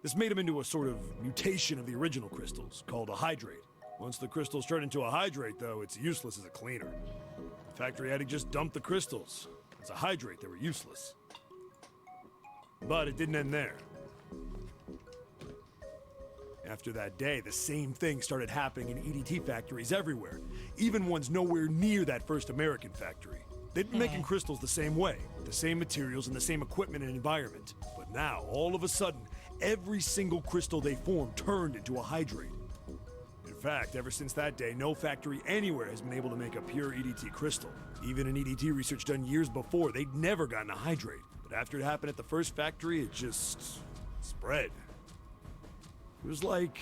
This made them into a sort of mutation of the original crystals, called a hydrate. Once the crystals turn into a hydrate, though, it's useless as a cleaner. The factory had to just dump the crystals. As a hydrate, they were useless. But it didn't end there. After that day, the same thing started happening in EDT factories everywhere, even ones nowhere near that first American factory. They'd been making crystals the same way, with the same materials and the same equipment and environment. But now, all of a sudden, every single crystal they formed turned into a hydrate. In fact, ever since that day, no factory anywhere has been able to make a pure EDT crystal. Even in EDT research done years before, they'd never gotten a hydrate. But after it happened at the first factory, it just Spread. It was like...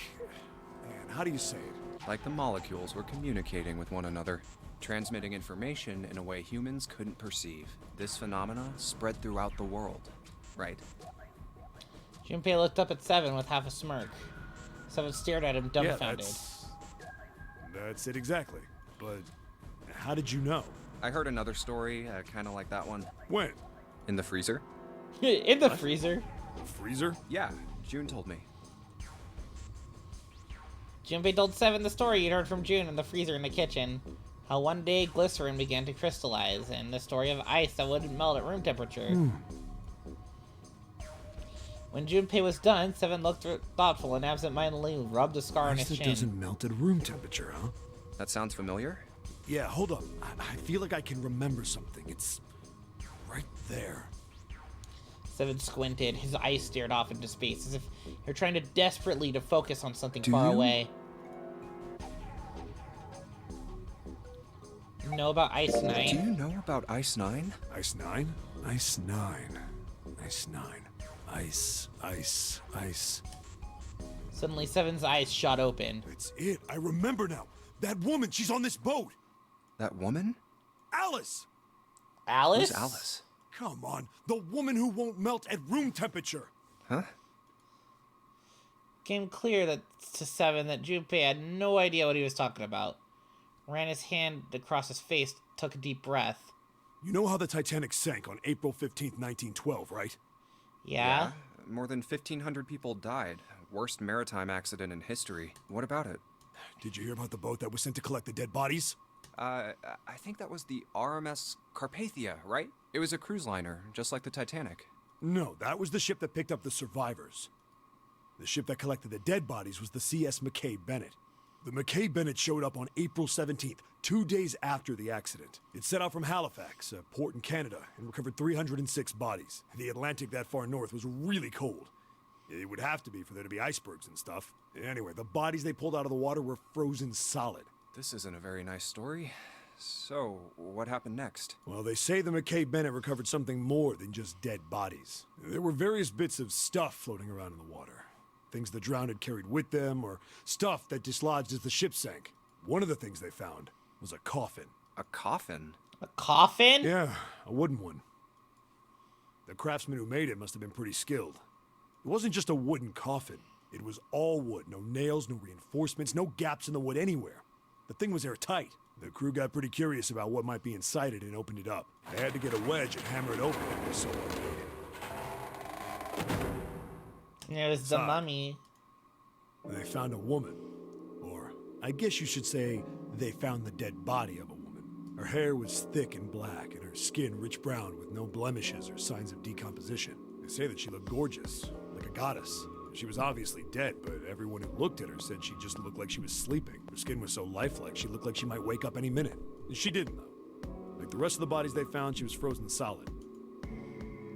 Man, how do you say it? Like the molecules were communicating with one another, transmitting information in a way humans couldn't perceive. This phenomena spread throughout the world, right? Junpei looked up at Seven with half a smirk. Seven stared at him dumbfounded. Yeah, that's it exactly. But how did you know? I heard another story, kind of like that one. When? In the freezer? In the freezer? The freezer? Yeah, June told me. Junpei told Seven the story he'd heard from June in the freezer in the kitchen. How one day glycerin began to crystallize, and the story of ice that wouldn't melt at room temperature. When Junpei was done, Seven looked thoughtful and absentmindedly rubbed a scar on his Ice chin. that doesn't melt at room temperature, huh? That sounds familiar? Yeah, hold up. I feel like I can remember something. It's right there. Seven squinted. His eyes stared off into space, as if you're trying to desperately to focus on something Do far you? away. You know about Ice 9? Do you know about Ice 9? Ice 9? Ice 9. Ice 9. Ice. Suddenly, Seven's eyes shot open. That's it. I remember now. That woman, she's on this boat. That woman? Alice! Alice? Who's Alice? Come on. The woman who won't melt at room temperature. Huh? Became clear that to Seven that Junpei had no idea what he was talking about. Ran his hand across his face, took a deep breath. You know how the Titanic sank on April 15th, 1912, right? Yeah? More than 1,500 people died. Worst maritime accident in history. What about it? Did you hear about the boat that was sent to collect the dead bodies? I think that was the RMS Carpathia, right? It was a cruise liner, just like the Titanic. No, that was the ship that picked up the survivors. The ship that collected the dead bodies was the CS McKay Bennett. The McKay Bennett showed up on April 17th, 2 days after the accident. It set out from Halifax, a port in Canada, and recovered 306 bodies. The Atlantic that far north was really cold. It would have to be for there to be icebergs and stuff. Anyway, the bodies they pulled out of the water were frozen solid. This isn't a very nice story. So, what happened next? Well, they say the McKay Bennett recovered something more than just dead bodies. There were various bits of stuff floating around in the water. Things the drowned had carried with them, or stuff that dislodged as the ship sank. One of the things they found was a coffin. A coffin? A coffin? Yeah, a wooden one. The craftsman who made it must have been pretty skilled. It wasn't just a wooden coffin. It was all wood. No nails, no reinforcements, no gaps in the wood anywhere. The thing was airtight. The crew got pretty curious about what might be inside it and opened it up. They had to get a wedge and hammer it open. It was so unloaded. It was the mummy. They found a woman. Or, I guess you should say, they found the dead body of a woman. Her hair was thick and black, and her skin rich brown with no blemishes or signs of decomposition. They say that she looked gorgeous, like a goddess. She was obviously dead, but everyone who looked at her said she just looked like she was sleeping. Her skin was so lifelike, she looked like she might wake up any minute. And she didn't, though. Like the rest of the bodies they found, she was frozen solid.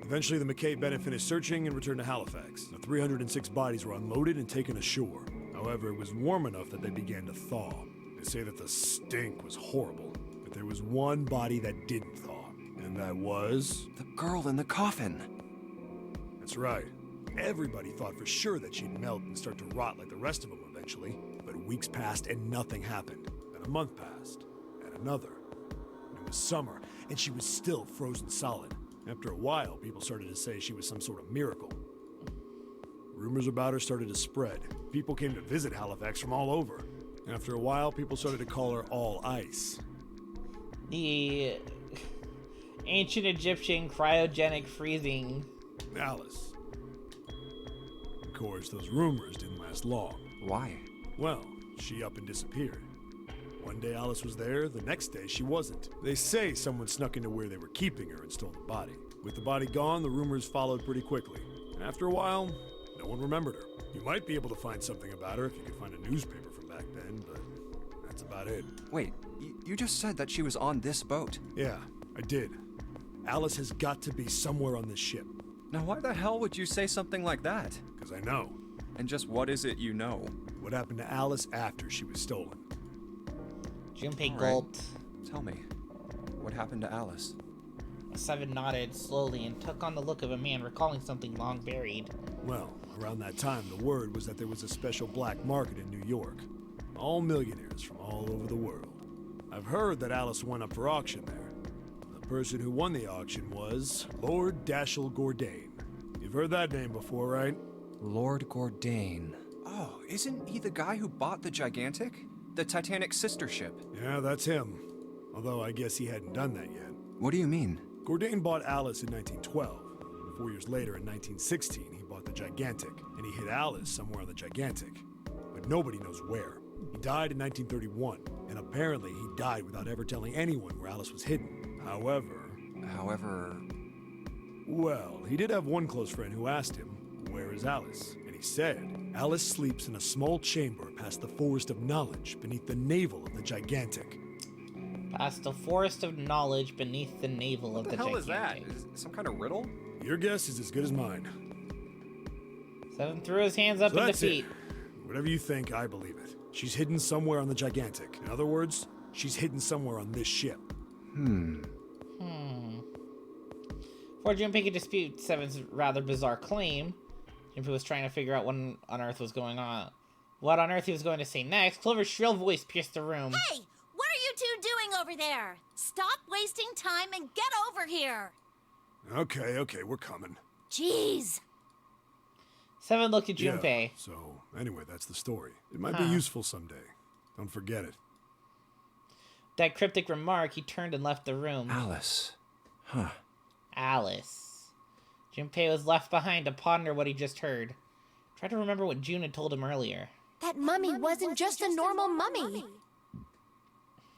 Eventually, the McKay Bennett finished searching and returned to Halifax. The 306 bodies were unloaded and taken ashore. However, it was warm enough that they began to thaw. They say that the stink was horrible, but there was one body that didn't thaw, and that was... The girl in the coffin! That's right. Everybody thought for sure that she'd melt and start to rot like the rest of them eventually, but weeks passed and nothing happened. Then a month passed, and another. And it was summer, and she was still frozen solid. After a while, people started to say she was some sort of miracle. Rumors about her started to spread. People came to visit Halifax from all over. After a while, people started to call her All Ice. The ancient Egyptian cryogenic freezing. Alice. Of course, those rumors didn't last long. Why? Well, she up and disappeared. One day Alice was there, the next day she wasn't. They say someone snuck into where they were keeping her and stole the body. With the body gone, the rumors followed pretty quickly. After a while, no one remembered her. You might be able to find something about her if you could find a newspaper from back then, but that's about it. Wait, you just said that she was on this boat. Yeah, I did. Alice has got to be somewhere on this ship. Now why the hell would you say something like that? Because I know. And just what is it you know? What happened to Alice after she was stolen? Junpei All right. gulped. Tell me, what happened to Alice? Seven nodded slowly and took on the look of a man recalling something long buried. Well, around that time, the word was that there was a special black market in New York. All millionaires from all over the world. I've heard that Alice went up for auction there. The person who won the auction was Lord Dashiell Gordain. You've heard that name before, right? Lord Gordain. Oh, isn't he the guy who bought the Gigantic? The Titanic sister ship? Yeah, that's him. Although I guess he hadn't done that yet. What do you mean? Gordain bought Alice in 1912. And 4 years later, in 1916, he bought the Gigantic. And he hid Alice somewhere on the Gigantic. But nobody knows where. He died in 1931. And apparently he died without ever telling anyone where Alice was hidden. However... Well, he did have one close friend who asked him, "Where is Alice?" And he said, "Alice sleeps in a small chamber past the Forest of Knowledge beneath the navel of the Gigantic." Past the Forest of Knowledge beneath the navel of the Gigantic. What the hell is that? Is it some kind of riddle? Your guess is as good as mine. Seven threw his hands up in defeat. Whatever you think, I believe it. She's hidden somewhere on the Gigantic. In other words, she's hidden somewhere on this ship. Before Junpei could dispute Seven's rather bizarre claim, Junpei was trying to figure out what on earth was going on. What on earth he was going to say next, Clover's shrill voice pierced the room. Hey! What are you two doing over there? Stop wasting time and get over here! Okay, we're coming. Jeez! Seven looked at Junpei. Yeah, so, anyway, that's the story. It might be useful someday. Don't forget it. That cryptic remark, he turned and left the room. Alice. Huh. Alice. Junpei was left behind to ponder what he just heard. Try to remember what June had told him earlier. That mummy wasn't just a normal mummy.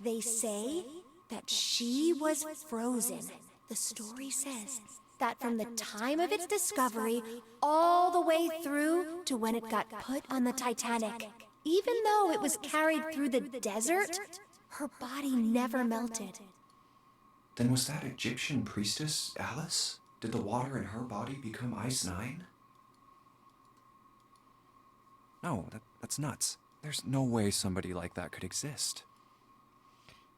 They say that she was frozen. The story says that from the time of its discovery all the way through to when it got put on the Titanic, even though it was carried through the desert, her body never melted. Then was that Egyptian priestess, Alice? Did the water in her body become Ice 9? No, that's nuts. There's no way somebody like that could exist.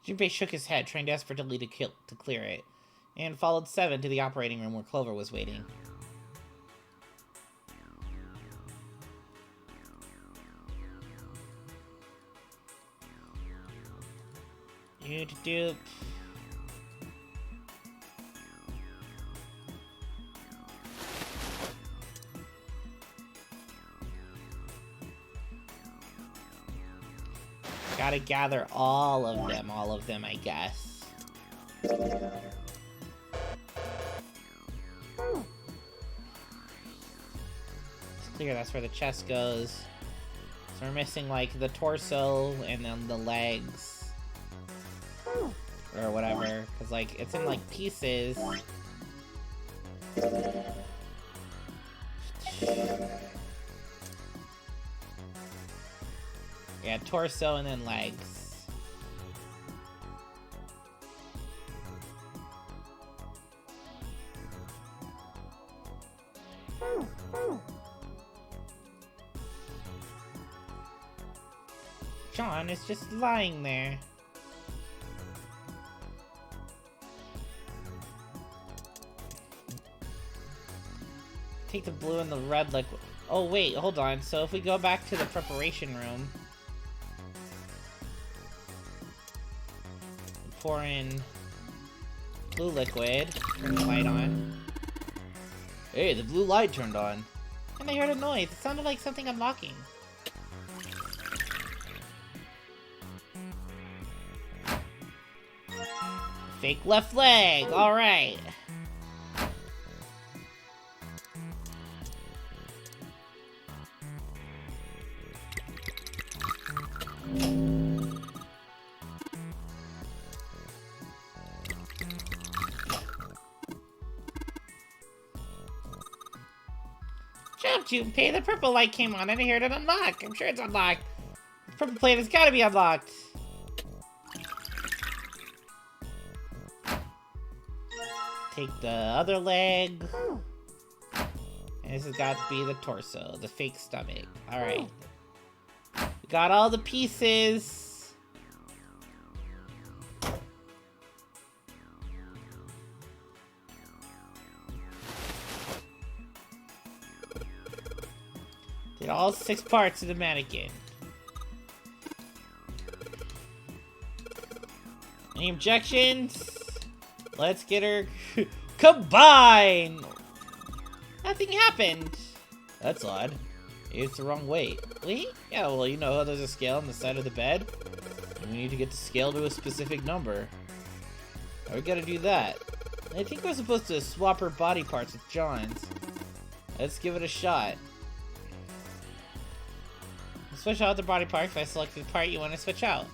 Junpei shook his head, trying desperately to clear it, and followed Seven to the operating room where Clover was waiting. Doop. Gotta gather all of them, I guess. It's clear that's where the chest goes. So we're missing, like, the torso and then the legs. Or whatever, because, like, it's in, like, pieces. Yeah, torso and then legs. John is just lying there. Take the blue and the red liquid. Oh wait, hold on. So if we go back to the preparation room, pour in blue liquid, turn the light on. Hey, the blue light turned on. And I heard a noise. It sounded like something unlocking. Fake left leg, alright. Jump, Junpei, the purple light came on and I heard it unlock. I'm sure it's unlocked. The purple plate has gotta be unlocked. Take the other leg. And this has got to be the torso, the fake stomach. Alright. We got all the pieces. Get all 6 parts of the mannequin. Any objections? Let's get her combine! Nothing happened. That's odd. It's the wrong weight. Wait? Yeah, well, you know how there's a scale on the side of the bed? And we need to get the scale to a specific number. How we gotta do that? I think we're supposed to swap her body parts with John's. Let's give it a shot. Switch out the body parts by selecting the part you want to switch out.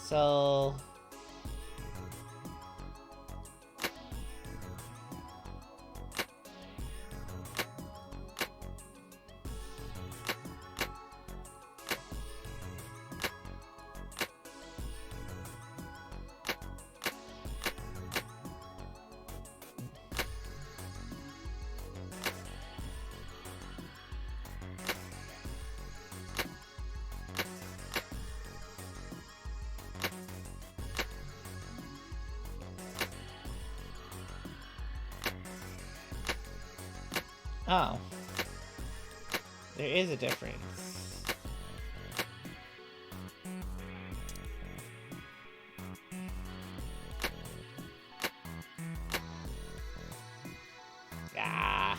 So... Oh. There is a difference. Ah.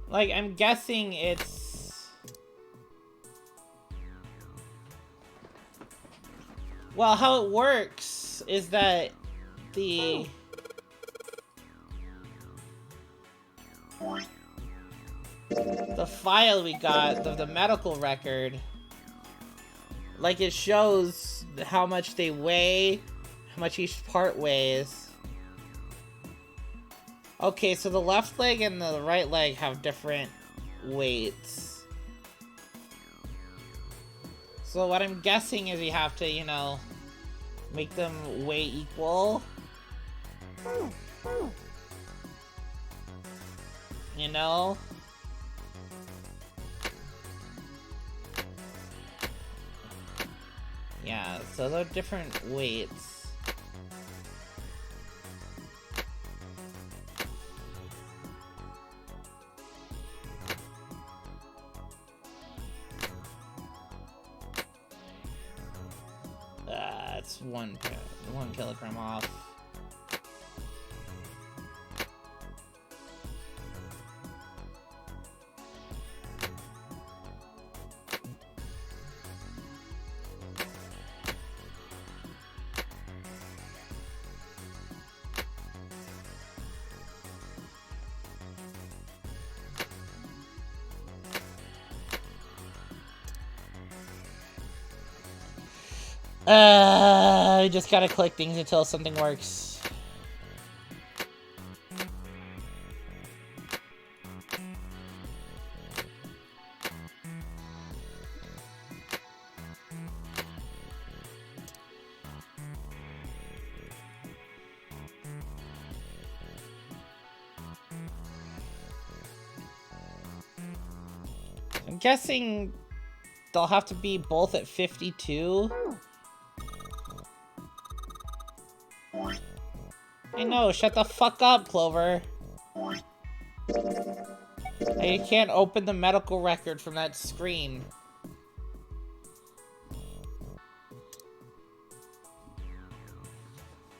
Like, I'm guessing it's... Well, how it works is that the... The file we got, the medical record, like, it shows how much they weigh, how much each part weighs. Okay, so the left leg and the right leg have different weights. So what I'm guessing is you have to, you know, make them weigh equal. You know? Yeah, so they're different weights. It's 1 kilogram off. We just gotta click things until something works. I'm guessing they'll have to be both at 52. I know, shut the fuck up, Clover. You can't open the medical record from that screen.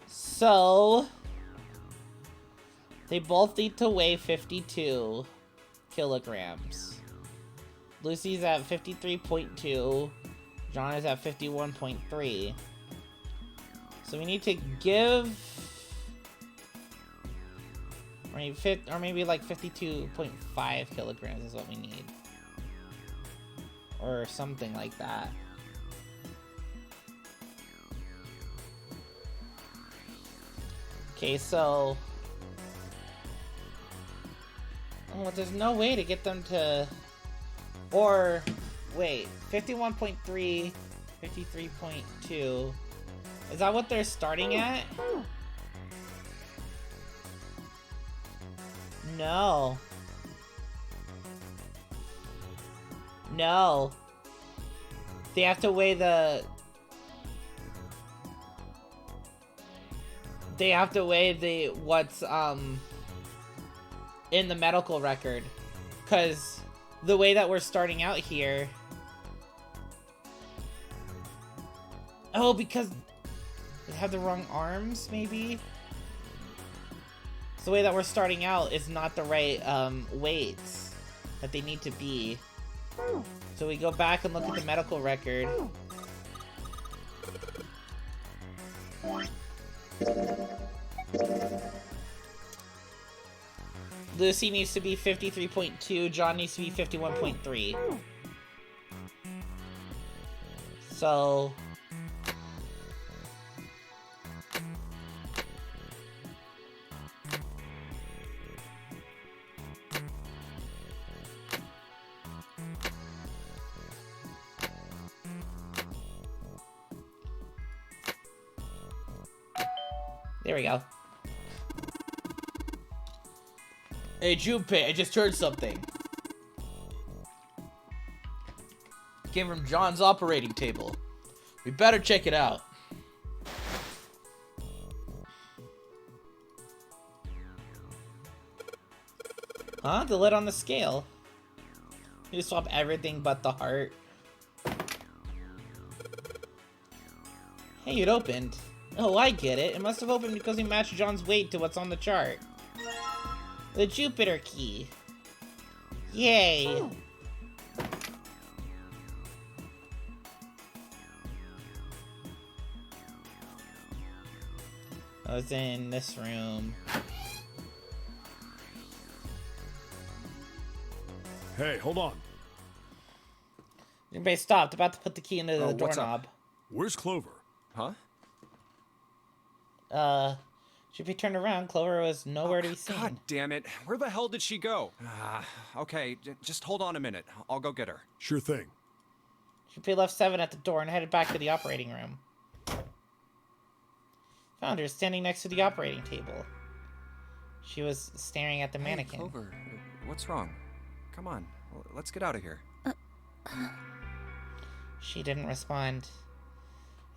So... they both need to weigh 52 kilograms. Lucy's at 53.2. John is at 51.3. So we need to give... or maybe like 52.5 kilograms is what we need. Or something like that. Okay, so... Well, there's no way to get them to... Or... Wait. 51.3... 53.2... Is that what they're starting at? No. No. They have to weigh the... They have to weigh the... What's, in the medical record. Because the way that we're starting out here... Oh, because... They have the wrong arms, maybe? So the way that we're starting out is not the right, weights that they need to be. So we go back and look at the medical record. Lucy needs to be 53.2, John needs to be 51.3. So... There we go. Hey, Junpei, I just heard something. Came from John's operating table. We better check it out. Huh? The lid on the scale. You swap everything but the heart. Hey, it opened. Oh, I get it. It must have opened because we matched John's weight to what's on the chart. The Jupiter key. Yay! I was in this room. Hey, hold on. Everybody stopped. About to put the key into the what's doorknob. up? Where's Clover? Huh? Should be turned around. Clover was nowhere to be seen. God damn it. Where the hell did she go? Okay, just hold on a minute. I'll go get her. Sure thing. She left 7 at the door and headed back to the operating room. Found her standing next to the operating table. She was staring at the mannequin. Hey, Clover, what's wrong? Come on, let's get out of here. She didn't respond.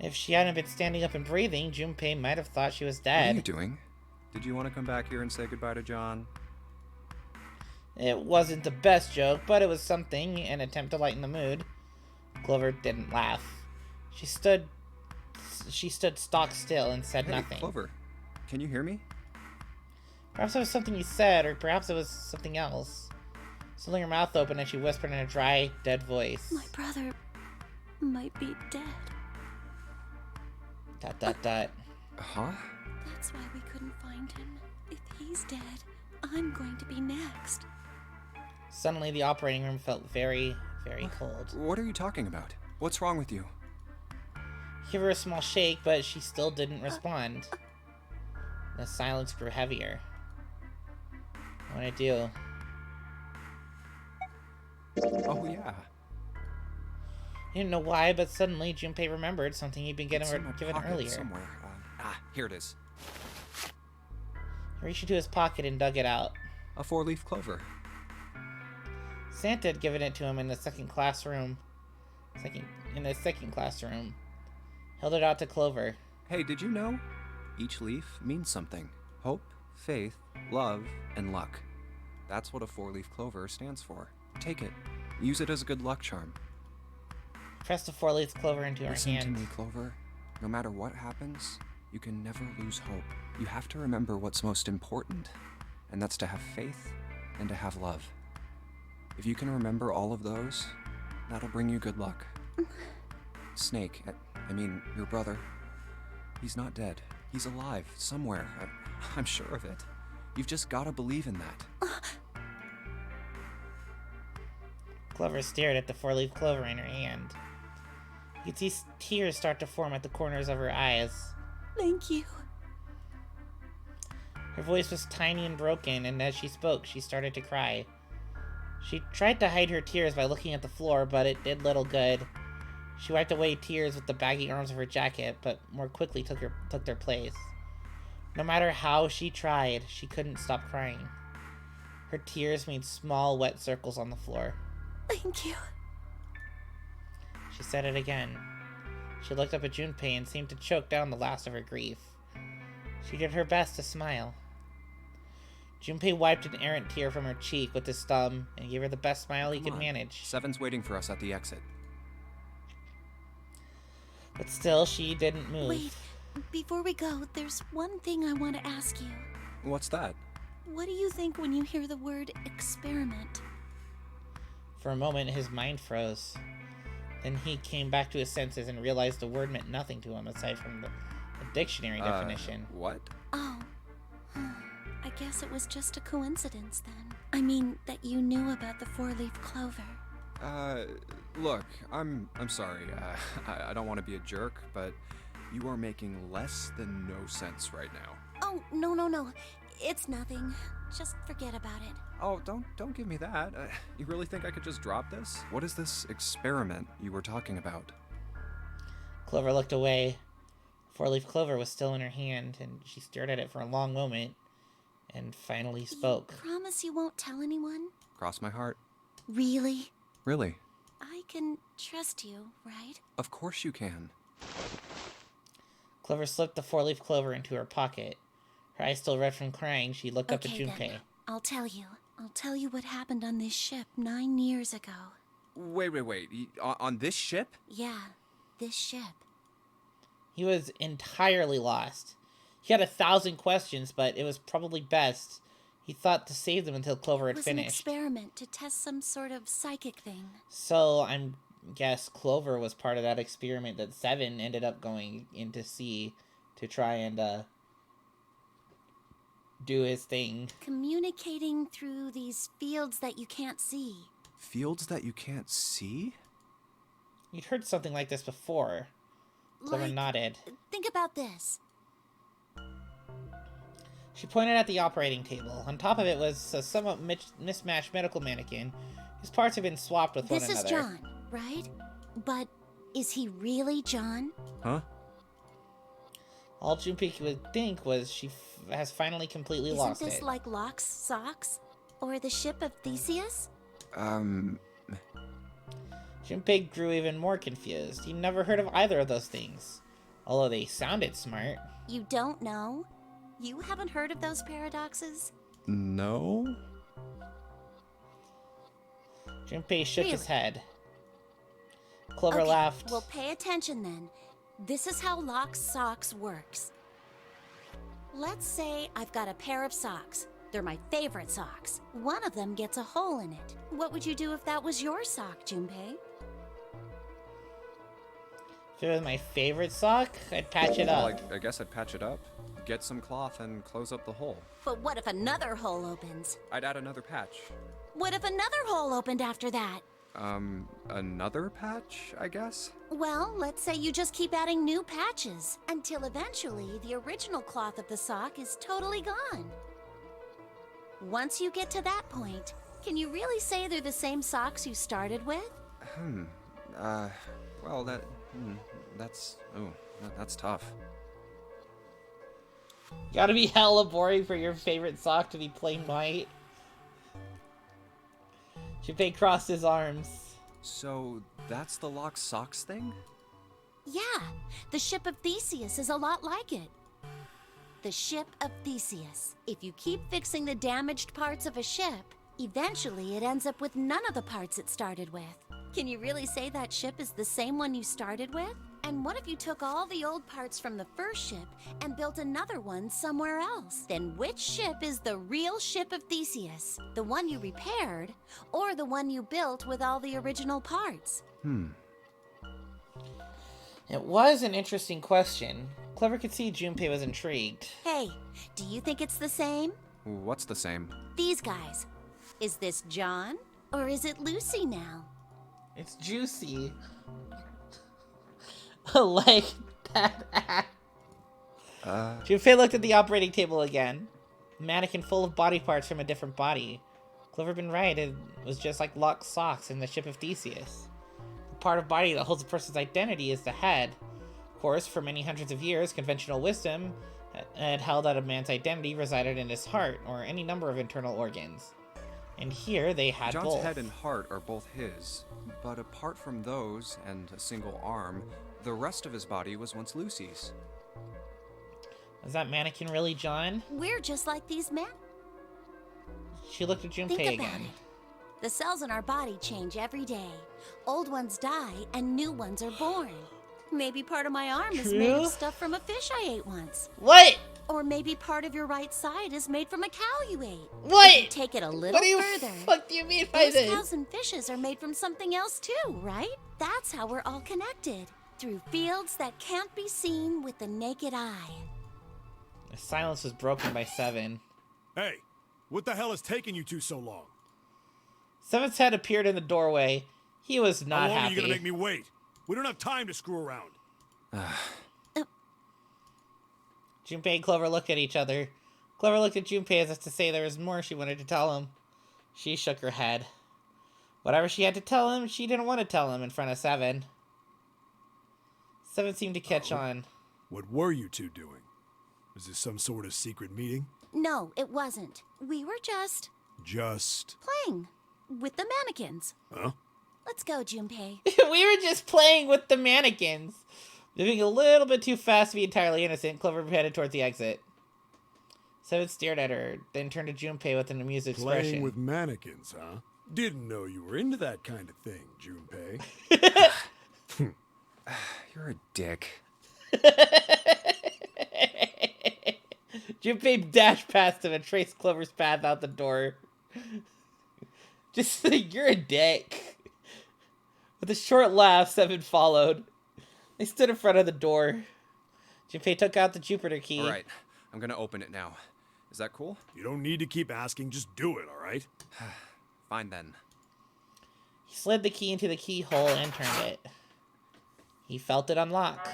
If she hadn't been standing up and breathing, Junpei might have thought she was dead. What are you doing? Did you want to come back here and say goodbye to John? It wasn't the best joke, but it was something, an attempt to lighten the mood. Clover didn't laugh. She stood stock still and said nothing. Clover, can you hear me? Perhaps it was something you said, or perhaps it was something else. Holding her mouth open, and she whispered in a dry, dead voice. My brother might be dead. ... Huh? That's why we couldn't find him. If he's dead, I'm going to be next. Suddenly, the operating room felt very, very cold. What are you talking about? What's wrong with you? Give her a small shake, but she still didn't respond. The silence grew heavier. What do I do? Oh, yeah. He didn't know why, but suddenly Junpei remembered something he'd been given earlier. Somewhere. Here it is. He reached into his pocket and dug it out. A 4-leaf clover. Santa had given it to him in the second classroom. Held it out to Clover. Hey, did you know? Each leaf means something. Hope, faith, love, and luck. That's what a 4-leaf clover stands for. Take it. Use it as a good luck charm. Press the 4-leaf clover into her Listen hand. to me, Clover. No matter what happens, you can never lose hope. You have to remember what's most important, and that's to have faith and to have love. If you can remember all of those, that'll bring you good luck. Snake, I mean, your brother, he's not dead. He's alive, somewhere. I'm sure of it. You've just gotta believe in that. Clover stared at the 4-leaf clover in her hand. You could see tears start to form at the corners of her eyes. Thank you. Her voice was tiny and broken, and as she spoke, she started to cry. She tried to hide her tears by looking at the floor, but it did little good. She wiped away tears with the baggy arms of her jacket, but more quickly took their place. No matter how she tried, she couldn't stop crying. Her tears made small, wet circles on the floor. Thank you. She said it again. She looked up at Junpei and seemed to choke down the last of her grief. She did her best to smile. Junpei wiped an errant tear from her cheek with his thumb and gave her the best smile he could manage. Seven's waiting for us at the exit. But still, she didn't move. Wait, before we go, there's one thing I want to ask you. What's that? What do you think when you hear the word experiment? For a moment, his mind froze. Then he came back to his senses and realized the word meant nothing to him aside from the dictionary definition. What? Oh. I guess it was just a coincidence then. I mean, that you knew about the four-leaf clover. Look, I'm sorry. I don't want to be a jerk, but you are making less than no sense right now. Oh, no. It's nothing. Just forget about it. Oh, don't give me that. You really think I could just drop this? What is this experiment you were talking about? Clover looked away. Four-leaf clover was still in her hand, and she stared at it for a long moment, and finally spoke. You promise you won't tell anyone? Cross my heart. Really? Really? I can trust you, right? Of course you can. Clover slipped the four-leaf clover into her pocket. Her eyes still red from crying, she looked up at Junpei. Then. I'll tell you. I'll tell you what happened on this ship 9 years ago. Wait. On this ship? Yeah, this ship. He was entirely lost. He had 1,000 questions, but it was probably best. He thought to save them until Clover had finished. It was an experiment to test some sort of psychic thing. So, I guess Clover was part of that experiment that Seven ended up going in to see to try and, do his thing. Communicating through these fields that you can't see. Fields that you can't see? You'd heard something like this before. Clover nodded. Think about this. She pointed at the operating table. On top of it was a somewhat mismatched medical mannequin whose parts had been swapped with one another. This is John, right? But is he really John? Huh? All Junpei would think was she has finally completely lost it. Isn't this like Locke's socks? Or the ship of Theseus? Junpei grew even more confused. He'd never heard of either of those things, although they sounded smart. You don't know? You haven't heard of those paradoxes? No? Junpei shook his head. Clover laughed. Well, pay attention then. This is how Locke's socks works. Let's say I've got a pair of socks. They're my favorite socks. One of them gets a hole in it. What would you do if that was your sock, Junpei? If it was my favorite sock, I'd patch it up. Well, I guess I'd patch it up, get some cloth, and close up the hole. But what if another hole opens? I'd add another patch. What if another hole opened after that? Another patch, I guess? Well, let's say you just keep adding new patches until eventually the original cloth of the sock is totally gone. Once you get to that point, can you really say they're the same socks you started with? Well, that's tough. Gotta be hella boring for your favorite sock to be plain white. Junpei crossed his arms. So, that's the Locke socks thing? Yeah, the ship of Theseus is a lot like it. The ship of Theseus. If you keep fixing the damaged parts of a ship, eventually it ends up with none of the parts it started with. Can you really say that ship is the same one you started with? And what if you took all the old parts from the first ship and built another one somewhere else? Then which ship is the real ship of Theseus? The one you repaired, or the one you built with all the original parts? It was an interesting question. Clover could see Junpei was intrigued. Hey, do you think it's the same? What's the same? These guys. Is this John, or is it Lucy now? It's juicy. Like that. Junpei looked at the operating table again. A mannequin full of body parts from a different body. Clover been right, it was just like Locke's socks in the ship of Theseus. The part of body that holds a person's identity is the head. Of course, for many hundreds of years, conventional wisdom had held that a man's identity resided in his heart, or any number of internal organs. And here they had John's both. head and heart are both his, but apart from those and a single arm, the rest of his body was once Lucy's. Was that mannequin really John? We're just like these men. She looked at Junpei Think about again. it. The cells in our body change every day. Old ones die and new ones are born. Maybe part of my arm is made True? of stuff from a fish I ate once. What? Or maybe part of your right side is made from a cow you ate. What? If you take it a little What do you further. fuck do you mean by Those this? cows and fishes are made from something else too, right? That's how we're all connected. Through fields that can't be seen with the naked eye. The silence was broken by Seven. Hey, what the hell is taking you two so long? Seven's head appeared in the doorway. He was not How long happy. are you gonna make me wait? We don't have time to screw around. Junpei and Clover looked at each other. Clover looked at Junpei as if to say there was more she wanted to tell him. She shook her head. Whatever she had to tell him, she didn't want to tell him in front of Seven. Seven seemed to catch on. What were you two doing? Was this some sort of secret meeting? No, it wasn't. We were just Just... playing with the mannequins. Huh? Let's go, Junpei. We were just playing with the mannequins. Moving a little bit too fast to be entirely innocent, Clover headed towards the exit. Seven stared at her, then turned to Junpei with an amused expression. Playing with mannequins, huh? Didn't know you were into that kind of thing, Junpei. You're a dick. Junpei dashed past him and traced Clover's path out the door. Just like, you're a dick. With a short laugh, Seven followed. They stood in front of the door. Junpei took out the Jupiter key. All right, I'm gonna open it now. Is that cool? You don't need to keep asking, just do it, alright? Fine then. He slid the key into the keyhole and turned it. He felt it unlock.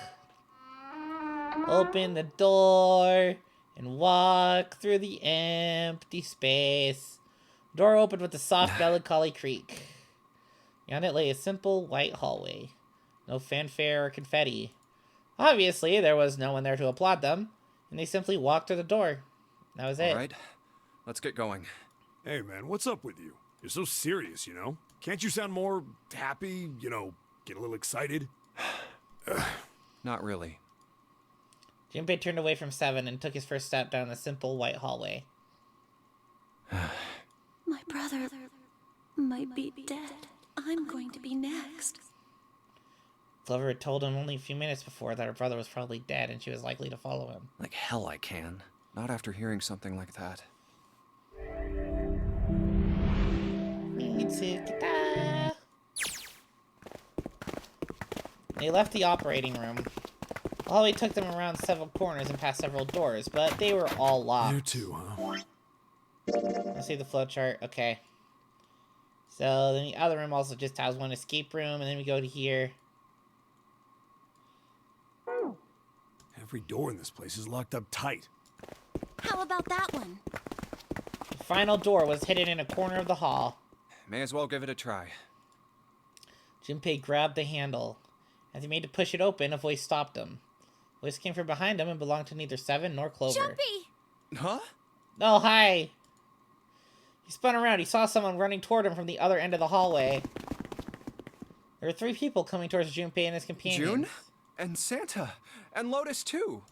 Open the door and walk through the empty space. The door opened with a soft, melancholy creak. Beyond it lay a simple white hallway. No fanfare or confetti. Obviously, there was no one there to applaud them, and they simply walked through the door. That was it. All right, let's get going. Hey man, what's up with you? You're so serious, you know? Can't you sound more happy, you know, get a little excited? Not really. Junpei turned away from Seven and took his first step down the simple white hallway. My brother might be dead. I'm going to be next. Clover had told him only a few minutes before that her brother was probably dead and she was likely to follow him. Like hell I can. Not after hearing something like that. They left the operating room. The hallway took them around several corners and past several doors, but they were all locked. You too, huh? Let's see the flowchart. Okay. So then the other room also just has one escape room, and then we go to here. Every door in this place is locked up tight. How about that one? The final door was hidden in a corner of the hall. May as well give it a try. Junpei grabbed the handle. As he made to push it open, a voice stopped him. The voice came from behind him and belonged to neither Seven nor Clover. Jumpy! Huh? Oh, hi! He spun around. He saw someone running toward him from the other end of the hallway. There were 3 people coming towards Junpei and his companions. June? And Santa. And Lotus too.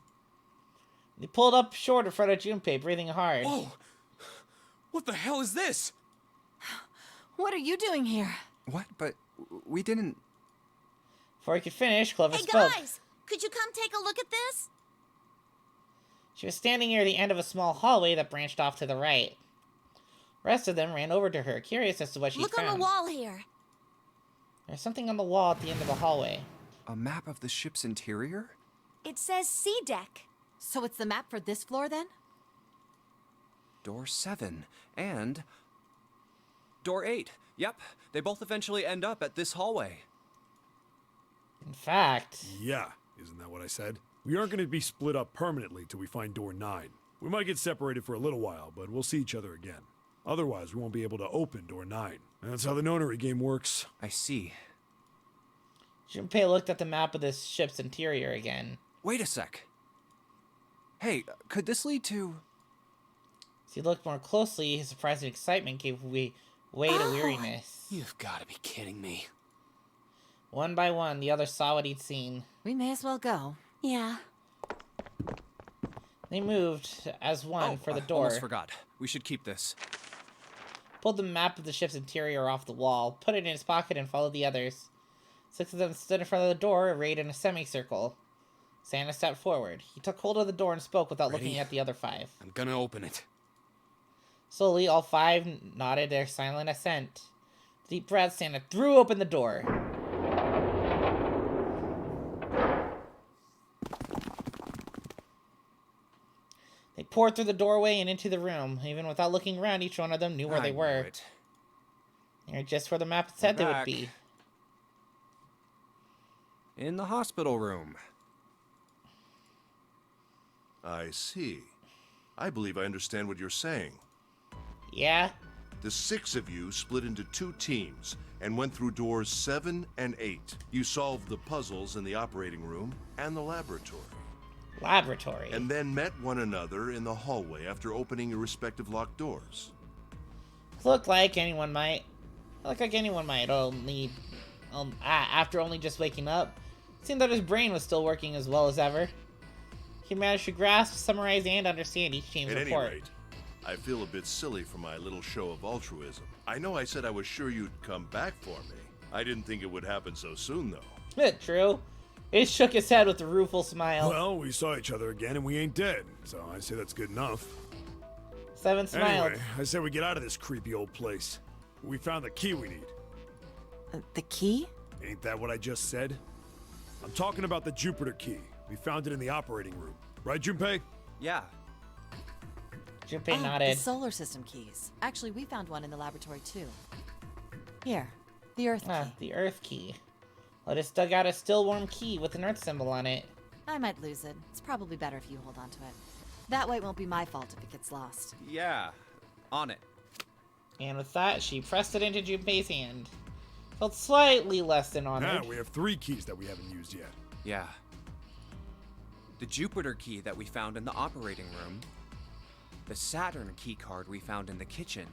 They pulled up short in front of Junpei, breathing hard. Whoa! What the hell is this? What are you doing here? What? But we didn't... Before he could finish, Clover Hey spoke. guys, could you come take a look at this? She was standing near the end of a small hallway that branched off to the right. The rest of them ran over to her, curious as to what she Look found. on the wall here. There's something on the wall at the end of the hallway. A map of the ship's interior? It says C deck. So it's the map for this floor then? Door 7. And... Door 8. Yep, they both eventually end up at this hallway. In fact... Yeah, isn't that what I said? We aren't going to be split up permanently till we find door 9. We might get separated for a little while, but we'll see each other again. Otherwise, we won't be able to open door 9. That's how the nonary game works. I see. Junpei looked at the map of this ship's interior again. Wait a sec. Hey, could this lead to... As he looked more closely, his surprise and excitement gave way to weariness. You've got to be kidding me. One by one, the others saw what he'd seen. We may as well go. Yeah. They moved as one for the door. Almost forgot. We should keep this. Pulled the map of the ship's interior off the wall, put it in his pocket, and followed the others. 6 of them stood in front of the door, arrayed in a semicircle. Santa stepped forward. He took hold of the door and spoke without looking at the other 5. I'm gonna open it. Slowly, all 5 nodded their silent assent. Deep breath, Santa threw open the door. They poured through the doorway and into the room. Even without looking around, each one of them knew where they were. They were just where the map said they would be. In the hospital room. I see. I believe I understand what you're saying. Yeah? The 6 of you split into 2 teams and went through doors 7 and 8. You solved the puzzles in the operating room and the laboratory. Laboratory. And then met one another in the hallway after opening your respective locked doors. Looked like anyone might. After only just waking up, it seemed that his brain was still working as well as ever. He managed to grasp, summarize, and understand each team's report. At any rate, I feel a bit silly for my little show of altruism. I know I said I was sure you'd come back for me. I didn't think it would happen so soon, though. True. He shook his head with a rueful smile. Well, we saw each other again and we ain't dead, so I say that's good enough. 7 smiled. Anyway, I say we get out of this creepy old place. We found the key we need. The key? Ain't that what I just said? I'm talking about the Jupiter key. We found it in the operating room. Right, Junpei? Yeah. Junpei nodded. The solar system keys. Actually, we found one in the laboratory, too. Here, the Earth key. The Earth key. Lotus dug out a still warm key with an Earth symbol on it. I might lose it. It's probably better if you hold on to it. That way it won't be my fault if it gets lost. Yeah. On it. And with that, she pressed it into Junpei's hand. Felt slightly less than honored. Now we have 3 keys that we haven't used yet. Yeah. The Jupiter key that we found in the operating room. The Saturn key card we found in the kitchen.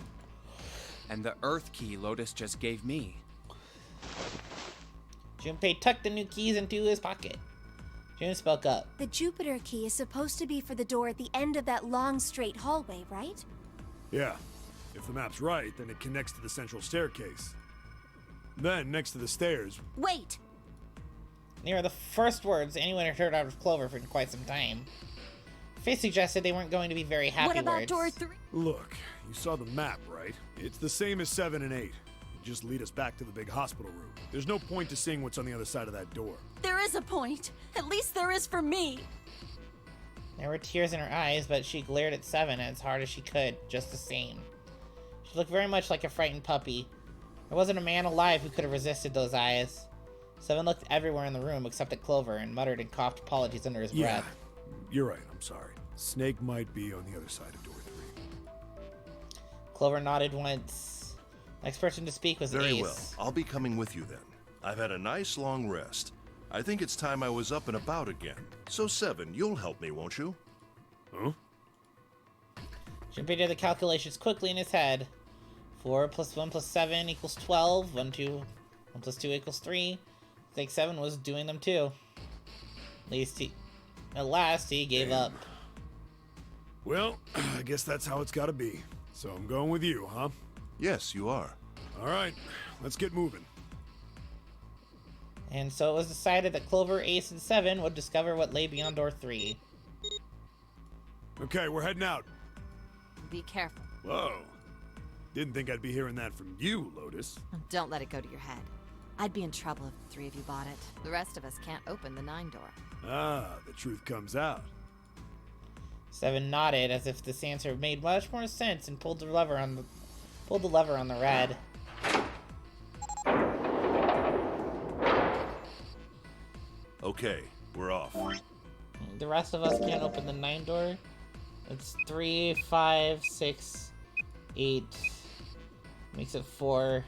And the Earth key Lotus just gave me. Junpei tucked the new keys into his pocket. June spoke up. The Jupiter key is supposed to be for the door at the end of that long, straight hallway, right? Yeah. If the map's right, then it connects to the central staircase. Then, next to the stairs... Wait! They were the first words anyone had heard out of Clover for quite some time. Face suggested they weren't going to be very happy What about words. door 3? Look, you saw the map, right? It's the same as 7 and 8. It just lead us back to the big hospital room. There's no point to seeing what's on the other side of that door. There is a point. At least there is for me. There were tears in her eyes, but she glared at 7 as hard as she could, just the same. She looked very much like a frightened puppy. There wasn't a man alive who could have resisted those eyes. 7 looked everywhere in the room except at Clover and muttered and coughed apologies under his breath. You're right, I'm sorry. Snake might be on the other side of door 3. Clover nodded once. Next person to speak was Ace. Very well. I'll be coming with you then. I've had a nice long rest. I think it's time I was up and about again. So 7, you'll help me, won't you? Huh? Junpei did the calculations quickly in his head. 4 plus 1 plus 7 equals 12. 1 plus 2 equals 3. I think 7 was doing them too. At last, he gave up. Well, I guess that's how it's gotta be. So I'm going with you, huh? Yes, you are. All right, let's get moving. And so it was decided that Clover, Ace, and 7 would discover what lay beyond door 3. Okay, we're heading out. Be careful. Whoa. Didn't think I'd be hearing that from you, Lotus. Don't let it go to your head. I'd be in trouble if the 3 of you bought it. The rest of us can't open the 9 door. Ah, the truth comes out. 7 nodded as if this answer made much more sense and pulled the lever on the red. Okay, we're off. The rest of us can't open the 9 door. It's 3, 5, 6, 8. Makes it 4.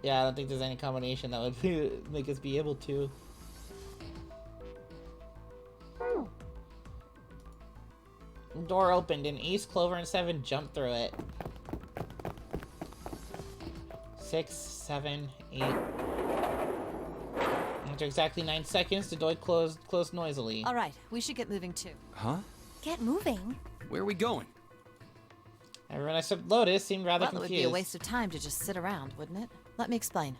Yeah, I don't think there's any combination that would make us be able to. Door opened and Ace, Clover, and 7 jumped through it. 6, 7, 8. After exactly 9 seconds, the door closed noisily. All right, we should get moving too. Huh? Get moving. Where are we going? Everyone except Lotus seemed rather Well, it would confused. be a waste of time to just sit around, wouldn't it? Let me explain.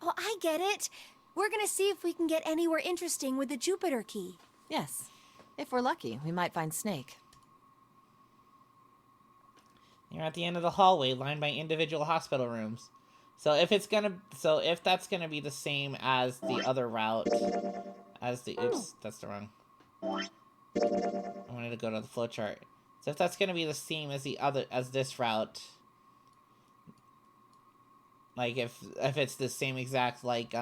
Oh, I get it. We're gonna see if we can get anywhere interesting with the Jupiter key. Yes. If we're lucky, we might find Snake. You're at the end of the hallway, lined by individual hospital rooms. So if that's gonna be the same as the other route, oops, that's the wrong. I wanted to go to the flowchart. So if that's gonna be the same as this route, like if it's the same exact like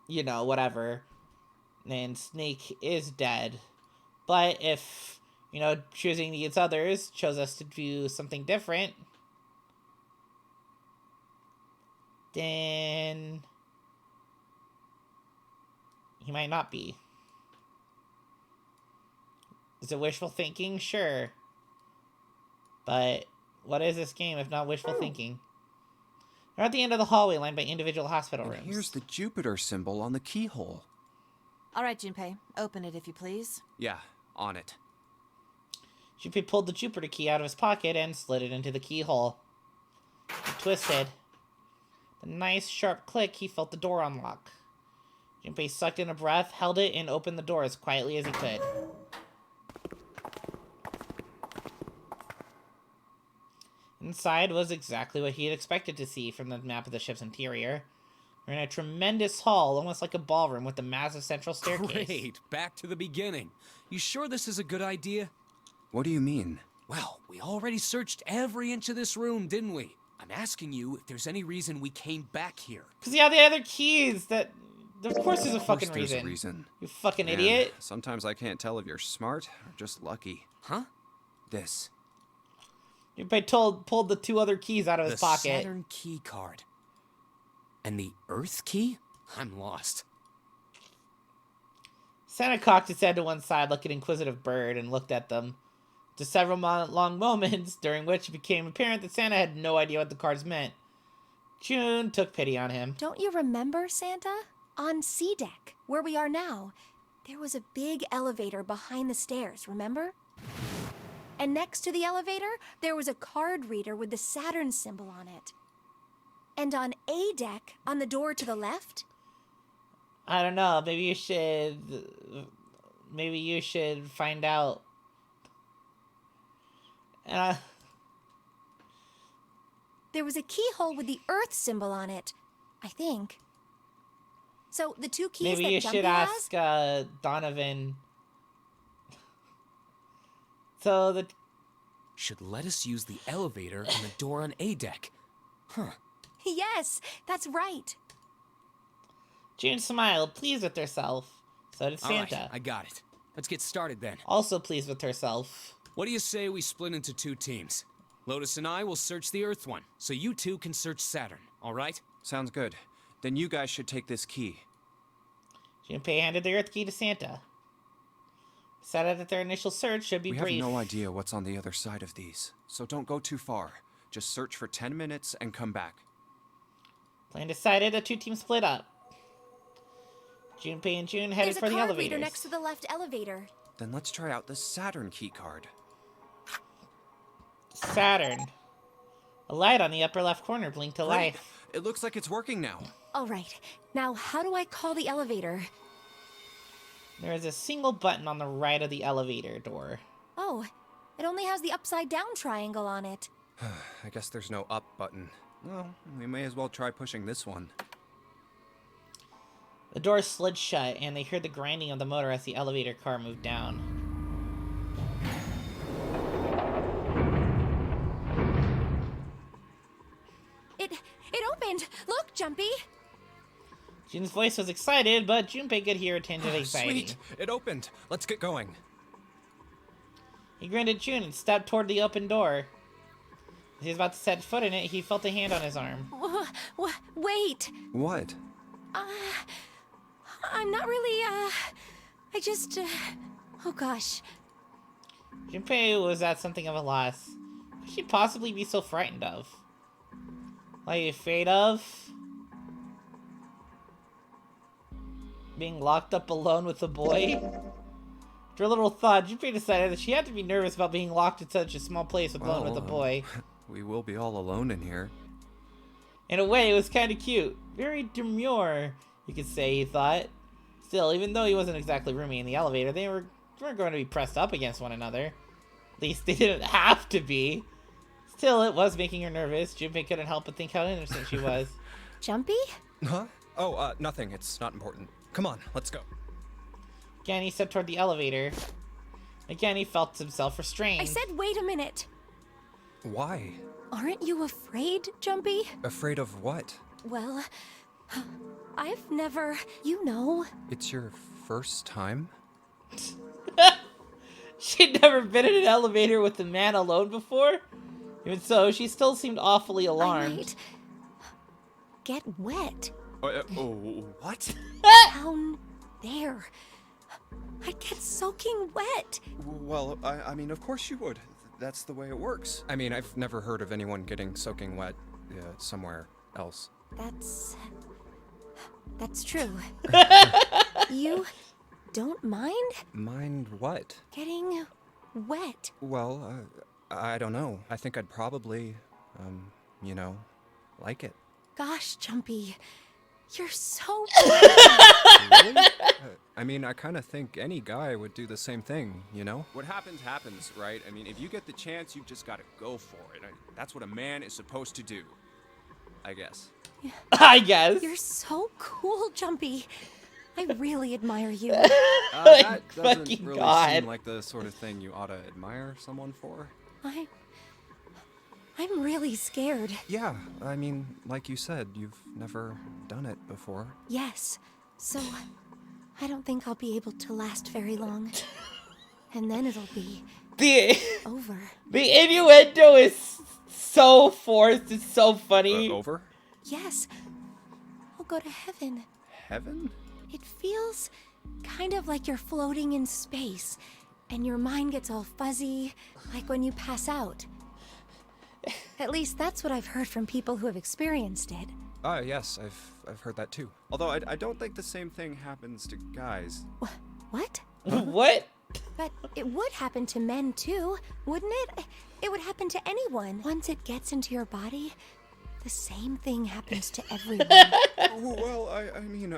you know, whatever, then Snake is dead. But if, you know, choosing these others chose us to do something different, then he might not be. Is it wishful thinking? Sure. But what is this game if not wishful thinking? We're at the end of the hallway lined by individual hospital And rooms. here's the Jupiter symbol on the keyhole. All right, Junpei, open it if you please. Yeah, on it. Junpei pulled the Jupiter key out of his pocket and slid it into the keyhole. He twisted. The nice sharp click, he felt the door unlock. Junpei sucked in a breath, held it, and opened the door as quietly as he could. Inside was exactly what he had expected to see from the map of the ship's interior. We're in a tremendous hall, almost like a ballroom with a massive central staircase. Great, back to the beginning. You sure this is a good idea? What do you mean? Well, we already searched every inch of this room, didn't we? I'm asking you if there's any reason we came back here. Because yeah, the other keys that... Of course there's a Of course fucking there's reason. a reason. You fucking Man, idiot. Sometimes I can't tell if you're smart or just lucky. Huh? This. Junpei pulled the 2 other keys out of his pocket. The Saturn key card. And the Earth key? I'm lost. Santa cocked his head to one side like an inquisitive bird and looked at them. To several long moments, during which it became apparent that Santa had no idea what the cards meant. June took pity on him. Don't you remember, Santa? On C deck, where we are now, there was a big elevator behind the stairs, remember? And next to the elevator, there was a card reader with the Saturn symbol on it. And on A deck, on the door to the left? I don't know, maybe you should find out. There was a keyhole with the Earth symbol on it, I think. So the 2 keys maybe that you Jumpy should has... ask Donovan. So the... Should let us use the elevator and the door on A deck. Huh. Yes, that's right. June smiled, pleased with herself. So did Santa. All right, I got it. Let's get started then. Also pleased with herself. What do you say we split into 2 teams? Lotus and I will search the Earth one, so you 2 can search Saturn, all right? Sounds good. Then you guys should take this key. Junpei handed the Earth key to Santa. Decided that their initial search should be We brief. have no idea what's on the other side of these, so don't go too far. Just search for 10 minutes and come back. Plan decided, the 2 teams split up. Junpei and June headed There's for a the card elevators. reader next to the left elevator. Then let's try out the Saturn key card. Saturn. A light on the upper left corner blinked to Great. life. It looks like it's working now. All right, now how do I call the elevator? There is a single button on the right of the elevator door. Oh, it only has the upside down triangle on it. I guess there's no up button. Well, we may as well try pushing this one. The door slid shut, and they heard the grinding of the motor as the elevator car moved down. happened? Look, Jumpy! Jun's voice was excited, but Junpei could hear a tinge of anxiety. Sweet! It opened. Let's get going. He grinned at Jun and stepped toward the open door. As he was about to set foot in it, he felt a hand on his arm. Wait! What? I'm not really, I just, oh gosh. Junpei was at something of a loss. What could she possibly be so frightened of? Like, afraid of? Being locked up alone with a boy? After a little thought, Junpei decided that she had to be nervous about being locked in such a small place alone with a boy. We will be all alone in here. In a way, it was kind of cute. Very demure, you could say, he thought. Still, even though he wasn't exactly roomy in the elevator, they weren't going to be pressed up against one another. At least they didn't have to be. Still, it was making her nervous. Junpei couldn't help but think how innocent she was. Jumpy? Huh? Oh, nothing. It's not important. Come on, let's go. Again, he stepped toward the elevator. Again, he felt himself restrained. I said wait a minute. Why? Aren't you afraid, Jumpy? Afraid of what? Well, I've never, you know. It's your first time? She'd never been in an elevator with a man alone before. Even so, she still seemed awfully alarmed. I might get wet. What? Down there. I'd get soaking wet. Well, I mean, of course you would. That's the way it works. I mean, I've never heard of anyone getting soaking wet somewhere else. That's true. You don't mind? Mind what? Getting wet. Well, I don't know. I think I'd probably, like it. Gosh, Jumpy, you're so Really? I mean, I kind of think any guy would do the same thing, you know? What happens, happens, right? I mean, if you get the chance, you've just got to go for it. That's what a man is supposed to do, I guess. I guess. You're so cool, Jumpy. I really admire you. That doesn't fucking really God. seem like the sort of thing you ought to admire someone for. I'm really scared. Yeah, I mean, like you said, you've never done it before. Yes, so I don't think I'll be able to last very long. And then it'll be over. The innuendo is so forced. It's so funny. Over? Yes, I'll go to heaven. Heaven? It feels kind of like you're floating in space, and your mind gets all fuzzy, like when you pass out. At least that's what I've heard from people who have experienced it. Yes, I've heard that too. Although I don't think the same thing happens to guys. What? What? But it would happen to men too, wouldn't it? It would happen to anyone. Once it gets into your body, the same thing happens to everyone. Well, I mean,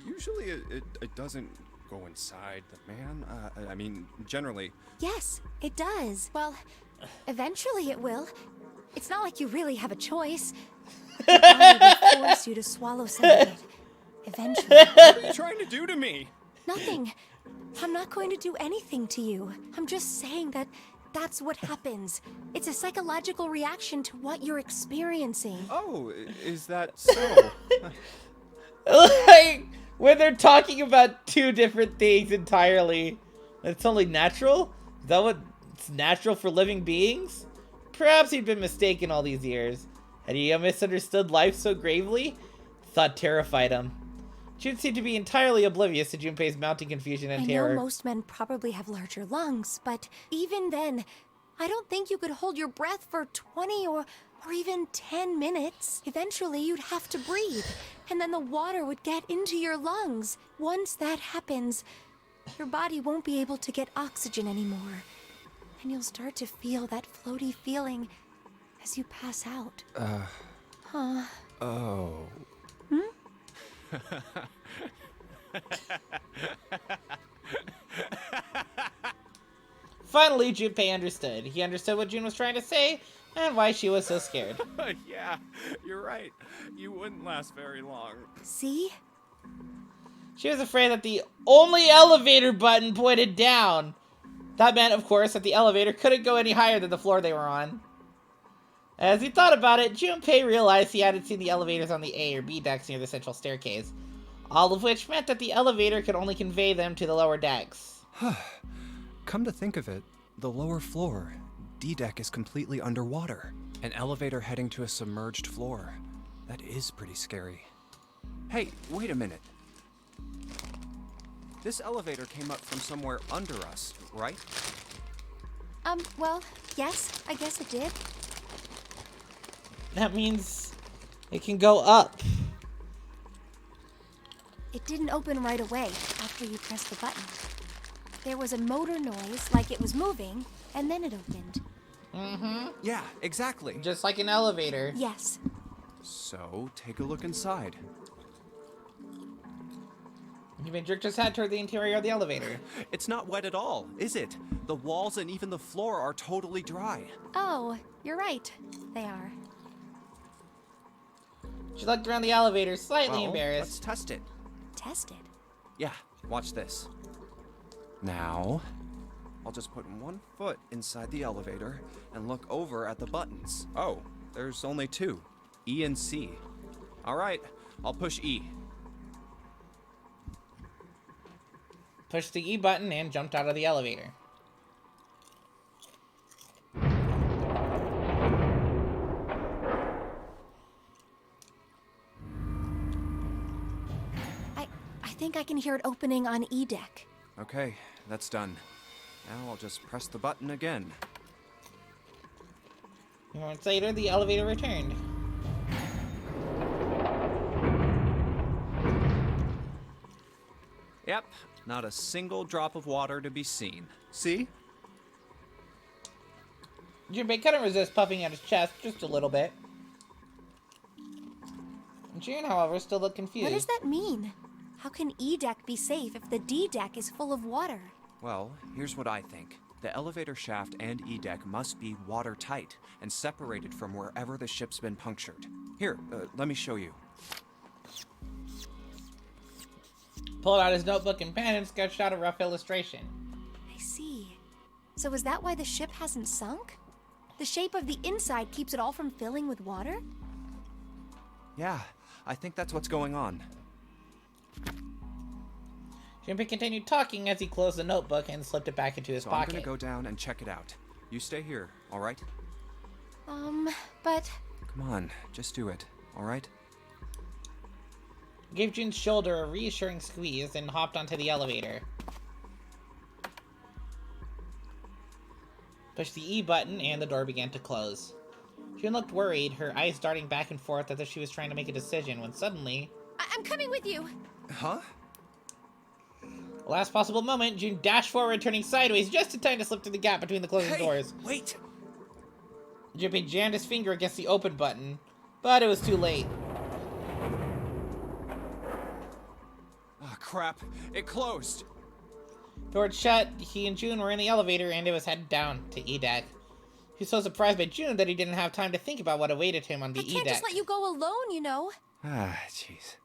usually it doesn't go inside the man. I mean, generally. Yes, it does. Well, eventually it will. It's not like you really have a choice. Your body will force you to swallow some of it. Eventually. What are you trying to do to me? Nothing. I'm not going to do anything to you. I'm just saying that that's what happens. It's a psychological reaction to what you're experiencing. Oh, is that so? Like, when they're talking about two different things entirely. It's only natural? Is that what's natural for living beings? Perhaps he'd been mistaken all these years. Had he misunderstood life so gravely? The thought terrified him. Jun seemed to be entirely oblivious to Junpei's mounting confusion and terror. I know most men probably have larger lungs, but even then, I don't think you could hold your breath for 20 or even 10 minutes. Eventually, you'd have to breathe, and then the water would get into your lungs. Once that happens, your body won't be able to get oxygen anymore, and you'll start to feel that floaty feeling as you pass out. Oh. Finally, Junpei understood. He understood what Jun was trying to say and why she was so scared. Yeah, you're right. You wouldn't last very long. See? She was afraid that the only elevator button pointed down. That meant, of course, that the elevator couldn't go any higher than the floor they were on. As he thought about it, Junpei realized he hadn't seen the elevators on the A or B decks near the central staircase, all of which meant that the elevator could only convey them to the lower decks. Come to think of it, the lower floor, D deck, is completely underwater. An elevator heading to a submerged floor. That is pretty scary. Hey, wait a minute. This elevator came up from somewhere under us, right? Well, yes, I guess it did. That means it can go up. It didn't open right away after you pressed the button. There was a motor noise, like it was moving, and then it opened. Mm-hmm. Yeah, exactly. Just like an elevator. Yes. So, take a look inside. Even jerked his head toward the interior of the elevator. It's not wet at all, is it? The walls and even the floor are totally dry. Oh, you're right. They are. She looked around the elevator, slightly Well, embarrassed. let's test it. Test it. Yeah, watch this. Now, I'll just put one foot inside the elevator and look over at the buttons. Oh, there's only two, E and C. All right, I'll push E. Pushed the E button and jumped out of the elevator. I think I can hear it opening on E deck. Okay, that's done. Now I'll just press the button again. Moments later, the elevator returned. Yep, not a single drop of water to be seen. See? Junpei couldn't resist puffing at his chest just a little bit. June, however, still looked confused. What does that mean? How can E deck be safe if the D deck is full of water? Well, here's what I think. The elevator shaft and E deck must be watertight and separated from wherever the ship's been punctured. Here, let me show you. Pulled out his notebook and pen and sketched out a rough illustration. I see. So is that why the ship hasn't sunk? The shape of the inside keeps it all from filling with water? Yeah, I think that's what's going on. Junpei continued talking as he closed the notebook and slipped it back into his So pocket. I'm gonna go down and check it out. You stay here, all right? But... Come on, just do it, all right? He gave June's shoulder a reassuring squeeze and hopped onto the elevator. Pushed the E button and the door began to close. June looked worried, her eyes darting back and forth as if she was trying to make a decision, when suddenly... I'm coming with you! Huh? Last possible moment, June dashed forward, turning sideways just in time to slip through the gap between the closing doors. Wait! Junpei jammed his finger against the open button, but it was too late. Oh, crap. It closed. Door shut, he and June were in the elevator, and it was headed down to E deck. He was so surprised by June that he didn't have time to think about what awaited him on the E deck. I can't just let you go alone, you know. Ah, jeez.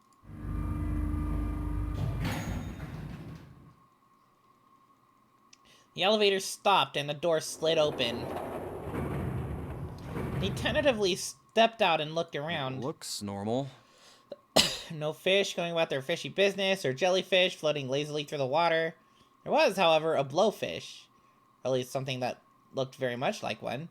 The elevator stopped and the door slid open. He tentatively stepped out and looked around. Looks normal. No fish going about their fishy business, or jellyfish floating lazily through the water. There was, however, a blowfish. Or at least something that looked very much like one.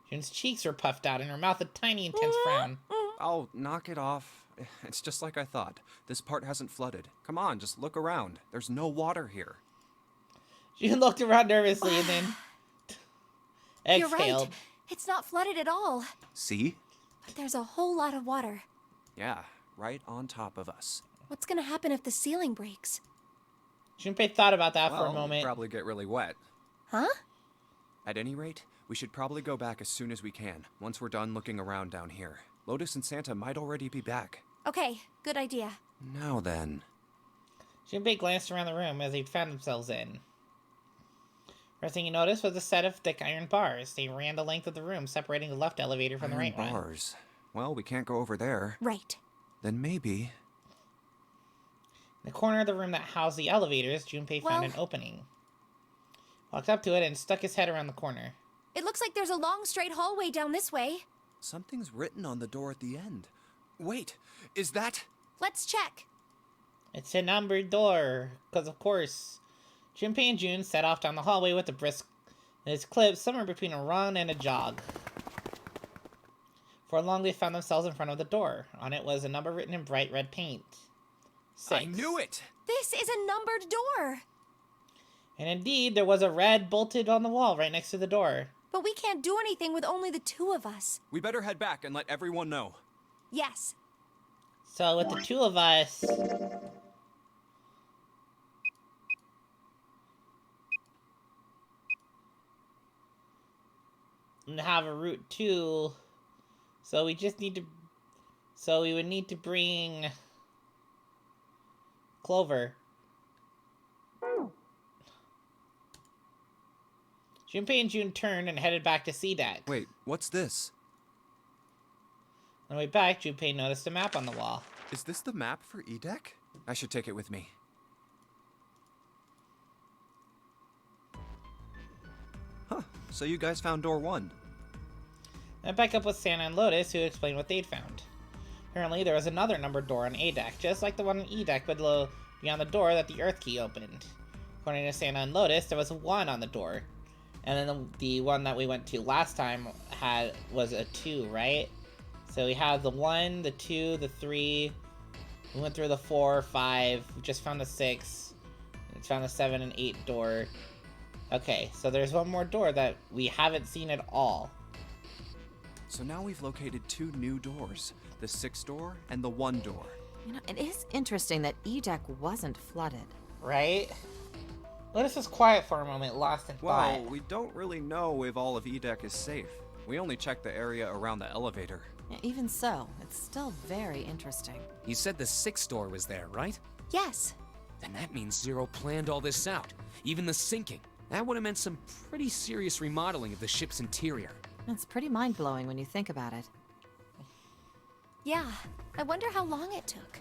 June's cheeks were puffed out and her mouth a tiny, intense frown. Oh, knock it off. It's just like I thought. This part hasn't flooded. Come on, just look around. There's no water here. June looked around nervously and then You're exhaled. right. It's not flooded at all. See? But there's a whole lot of water. Yeah, right on top of us. What's gonna happen if the ceiling breaks? Junpei thought about that for a Well, moment. we'd probably get really wet. Huh? At any rate, we should probably go back as soon as we can, once we're done looking around down here. Lotus and Santa might already be back. Okay, good idea. Now then. Junpei glanced around the room as they found themselves in. First thing he noticed was a set of thick iron bars. They ran the length of the room, separating the left elevator from the right one. Bars. Well, we can't go over there. Right. Then maybe. In the corner of the room that housed the elevators, Junpei found an opening. Walked up to it and stuck his head around the corner. It looks like there's a long straight hallway down this way. Something's written on the door at the end. Wait, is that... Let's check. It's a numbered door, because of course. Junpei and June set off down the hallway with a brisk clip somewhere between a run and a jog. For long, they found themselves in front of the door. On it was a number written in bright red paint. 6. I knew it! This is a numbered door. And indeed, there was a red bolted on the wall right next to the door. But we can't do anything with only the 2 of us. We better head back and let everyone know. Yes. So with the 2 of us... and have a route 2... So we just need to... So we would need to bring... Clover. Junpei and June turned and headed back to C-Deck. Wait, what's this? On the way back, Junpei noticed a map on the wall. Is this the map for E-Deck? I should take it with me. Huh, so you guys found door 1. And back up with Santa and Lotus, who explained what they'd found. Apparently, there was another numbered door on A-Deck, just like the one on E-Deck, but beyond the door that the Earth key opened. According to Santa and Lotus, there was a 1 on the door. And then the one that we went to last time was a 2, right? So we have the 1, the 2, the 3. We went through the 4, 5. We just found the 6. We found the 7 and 8 door. Okay, so there's one more door that we haven't seen at all. So now we've located 2 new doors. The 6 door and the 1 door. You know, it is interesting that E-Deck wasn't flooded. Right? Lotus was quiet for a moment, lost in thought. Well, we don't really know if all of E-Deck is safe. We only checked the area around the elevator. Yeah, even so, it's still very interesting. You said the 6th door was there, right? Yes. Then that means Zero planned all this out. Even the sinking. That would have meant some pretty serious remodeling of the ship's interior. It's pretty mind-blowing when you think about it. Yeah, I wonder how long it took.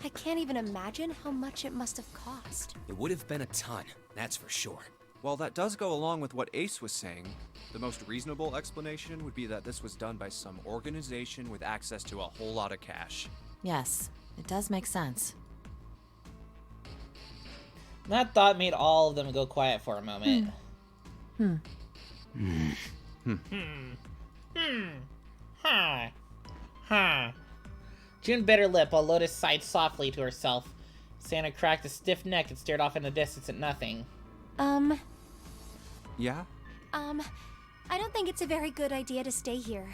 I can't even imagine how much it must have cost. It would have been a ton, that's for sure. Well, that does go along with what Ace was saying. The most reasonable explanation would be that this was done by some organization with access to a whole lot of cash. Yes, it does make sense. That thought made all of them go quiet for a moment. June bit her lip while Lotus sighed softly to herself. Santa cracked a stiff neck and stared off in the distance at nothing. Yeah? I don't think it's a very good idea to stay here.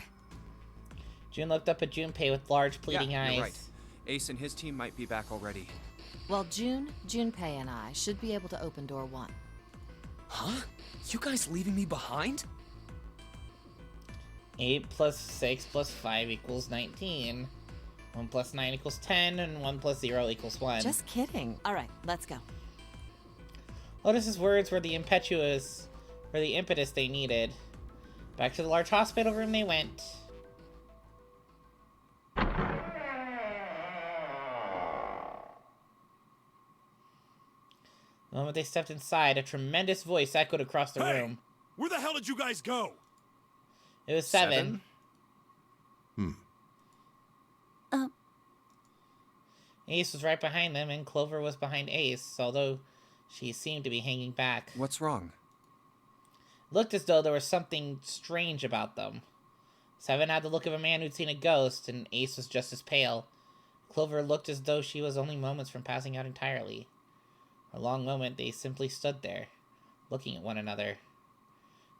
June looked up at Junpei with large, pleading eyes. You're right. Ace and his team might be back already. Well, Junpei and I should be able to open door 1. Huh? You guys leaving me behind? 8 plus 6 plus 5 equals 19. 1 plus 9 equals 10, and 1 plus 0 equals 1. Just kidding. All right, let's go. Lotus's words were the impetus they needed. Back to the large hospital room they went. The moment they stepped inside, a tremendous voice echoed across the room. Where the hell did you guys go? It was 7. Ace was right behind them, and Clover was behind Ace, although she seemed to be hanging back. What's wrong? Looked as though there was something strange about them. 7 had the look of a man who'd seen a ghost, and Ace was just as pale. Clover looked as though she was only moments from passing out entirely. For a long moment, they simply stood there, looking at one another.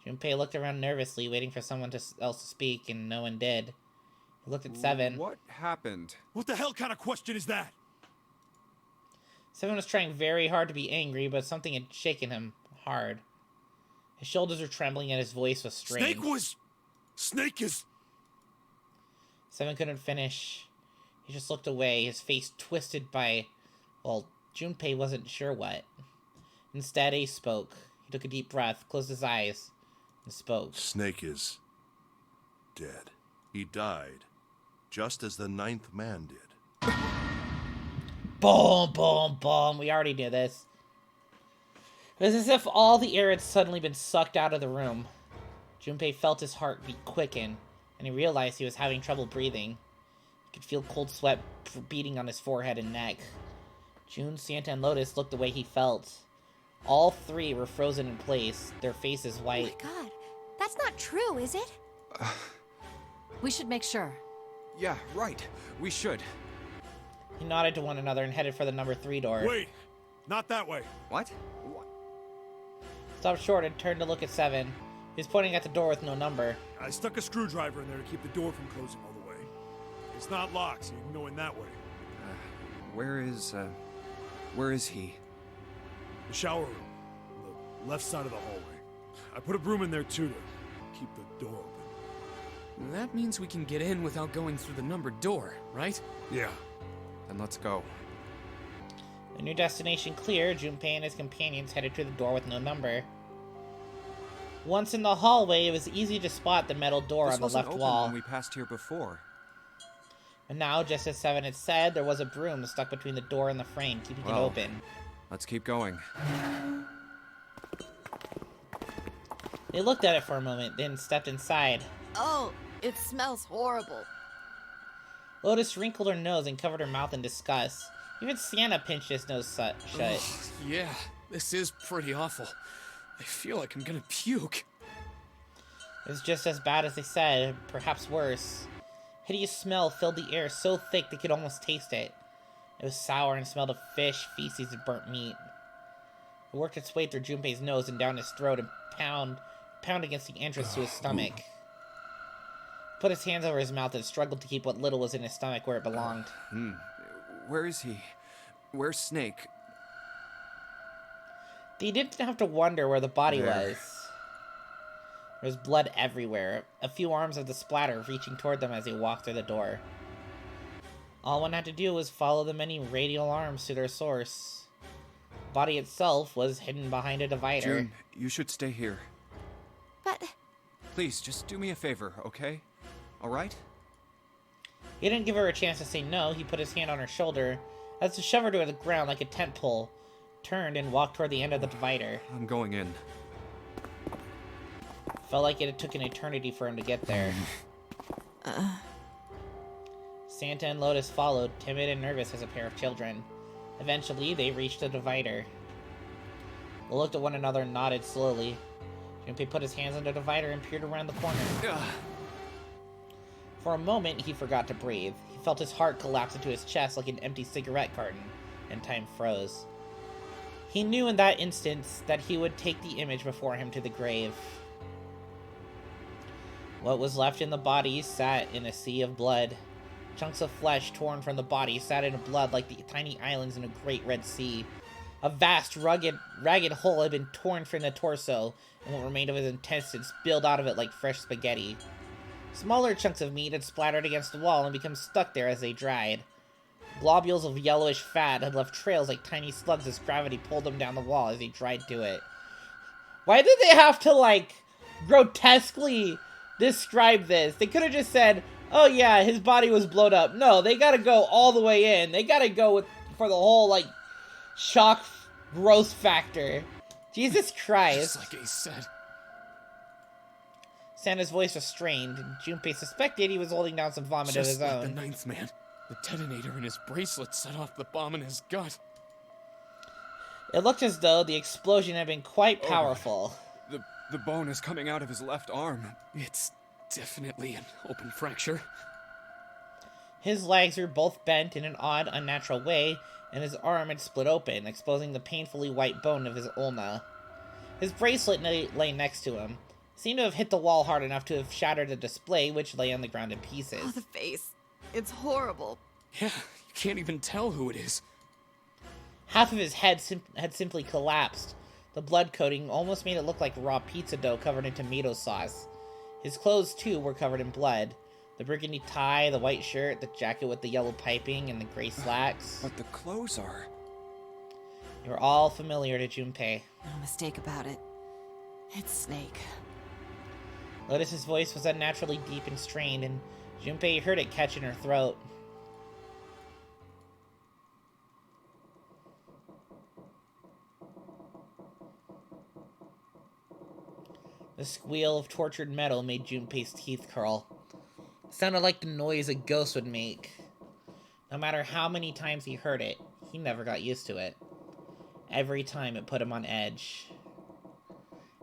Junpei looked around nervously, waiting for someone else to speak, and no one did. He looked at 7. What happened? What the hell kind of question is that? 7 was trying very hard to be angry, but something had shaken him hard. His shoulders were trembling and his voice was strange. Snake is... 7 couldn't finish. He just looked away, his face twisted by... well, Junpei wasn't sure what. Instead, Ace spoke. He took a deep breath, closed his eyes, and spoke. Snake is... dead. He died, just as the 9th man did. Boom, boom, boom. We already knew this. It was as if all the air had suddenly been sucked out of the room. Junpei felt his heartbeat quicken. and he realized he was having trouble breathing. He could feel cold sweat beating on his forehead and neck. June, Santa, and Lotus looked the way he felt. All three were frozen in place, their faces white. Oh my god, that's not true, is it? We should make sure. Yeah, right. We should. He nodded to one another and headed for the number 3 door. Wait! Not that way! What? Stopped short and turned to look at 7. He was pointing at the door with no number. I stuck a screwdriver in there to keep the door from closing all the way. It's not locked, so you can go in that way. Where is he? The shower room. The left side of the hallway. I put a broom in there too to keep the door open. That means we can get in without going through the numbered door, right? Yeah. Then let's go. The new destination clear, Junpei and his companions headed to the door with no number. Once in the hallway, it was easy to spot the metal door on the left wall. When we passed here before. And now, just as 7 had said, there was a broom stuck between the door and the frame, keeping it open. Let's keep going. They looked at it for a moment, then stepped inside. Oh, it smells horrible. Lotus wrinkled her nose and covered her mouth in disgust. Even Santa pinched his nose shut. Yeah, this is pretty awful. I feel like I'm gonna puke. It was just as bad as they said, perhaps worse. Hideous smell filled the air so thick they could almost taste it. It was sour and smelled of fish, feces, and burnt meat. It worked its way through Junpei's nose and down his throat and pound against the entrance to his stomach. He put his hands over his mouth and struggled to keep what little was in his stomach where it belonged. Where is he? Where's Snake? They didn't have to wonder where the body was. There was blood everywhere, a few arms of the splatter reaching toward them as they walked through the door. All one had to do was follow the many radial arms to their source. The body itself was hidden behind a divider. June, you should stay here. But... Please, just do me a favor, okay? Alright? He didn't give her a chance to say no. He put his hand on her shoulder as to shove her to the ground like a tent pole, turned and walked toward the end of the divider. I'm going in. Felt like it took an eternity for him to get there. Santa and Lotus followed, timid and nervous as a pair of children. Eventually, they reached the divider. They looked at one another and nodded slowly. Junpei put his hands on the divider and peered around the corner. For a moment, he forgot to breathe. He felt his heart collapse into his chest like an empty cigarette carton, and time froze. He knew in that instance that he would take the image before him to the grave. What was left in the body sat in a sea of blood. Chunks of flesh torn from the body sat in blood like the tiny islands in a great Red Sea. A vast, ragged hole had been torn from the torso, and what remained of his intestines spilled out of it like fresh spaghetti. Smaller chunks of meat had splattered against the wall and become stuck there as they dried. Globules of yellowish fat had left trails like tiny slugs as gravity pulled them down the wall as they dried to it. Why did they have to, like, grotesquely describe this? They could have just said, oh yeah, his body was blown up. No, they gotta go all the way in. They gotta go for the whole, like, shock gross factor. Jesus Christ. Just like Ace said. Santa's voice was strained, and Junpei suspected he was holding down some vomit of his Just like own. the ninth man. The detonator in his bracelet set off the bomb in his gut. It looked as though the explosion had been quite powerful. The bone is coming out of his left arm. It's definitely an open fracture. His legs were both bent in an odd, unnatural way, and his arm had split open, exposing the painfully white bone of his ulna. His bracelet lay next to him. It seemed to have hit the wall hard enough to have shattered the display, which lay on the ground in pieces. Oh, the face. It's horrible. Yeah, you can't even tell who it is. Half of his head had simply collapsed. The blood coating almost made it look like raw pizza dough covered in tomato sauce. His clothes, too, were covered in blood. The burgundy tie, the white shirt, the jacket with the yellow piping, and the gray slacks. But the clothes are... They were all familiar to Junpei. No mistake about it. It's Snake. Lotus's voice was unnaturally deep and strained, and Junpei heard it catch in her throat. The squeal of tortured metal made Junpei's teeth curl. It sounded like the noise a ghost would make. No matter how many times he heard it, he never got used to it. Every time it put him on edge.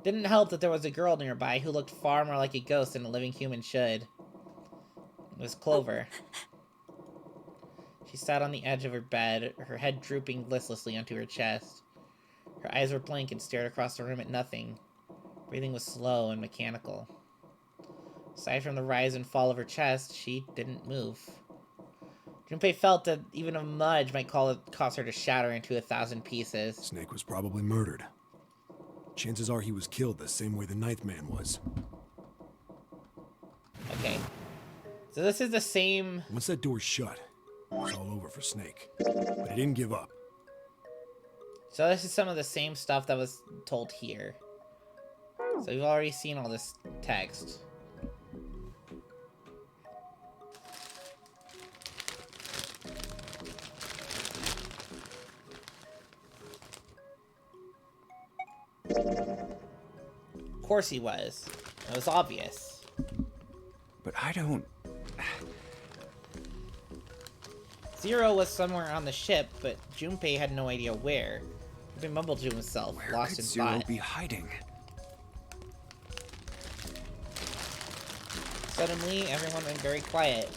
Didn't help that there was a girl nearby who looked far more like a ghost than a living human should. It was Clover. She sat on the edge of her bed, her head drooping listlessly onto her chest. Her eyes were blank and stared across the room at nothing. Breathing was slow and mechanical. Aside from the rise and fall of her chest, she didn't move. Junpei felt that even a nudge might cause her to shatter into 1,000 pieces. Snake was probably murdered. Chances are he was killed the same way the Ninth Man was. Okay. So this is the same... Once that door shut, it was all over for Snake. But he didn't give up. So this is some of the same stuff that was told here. So we've already seen all this text. Of course he was. It was obvious. But I don't... Zero was somewhere on the ship, but Junpei had no idea where. He mumbled to himself, Where lost could in Zero thought. be hiding? Suddenly, everyone went very quiet.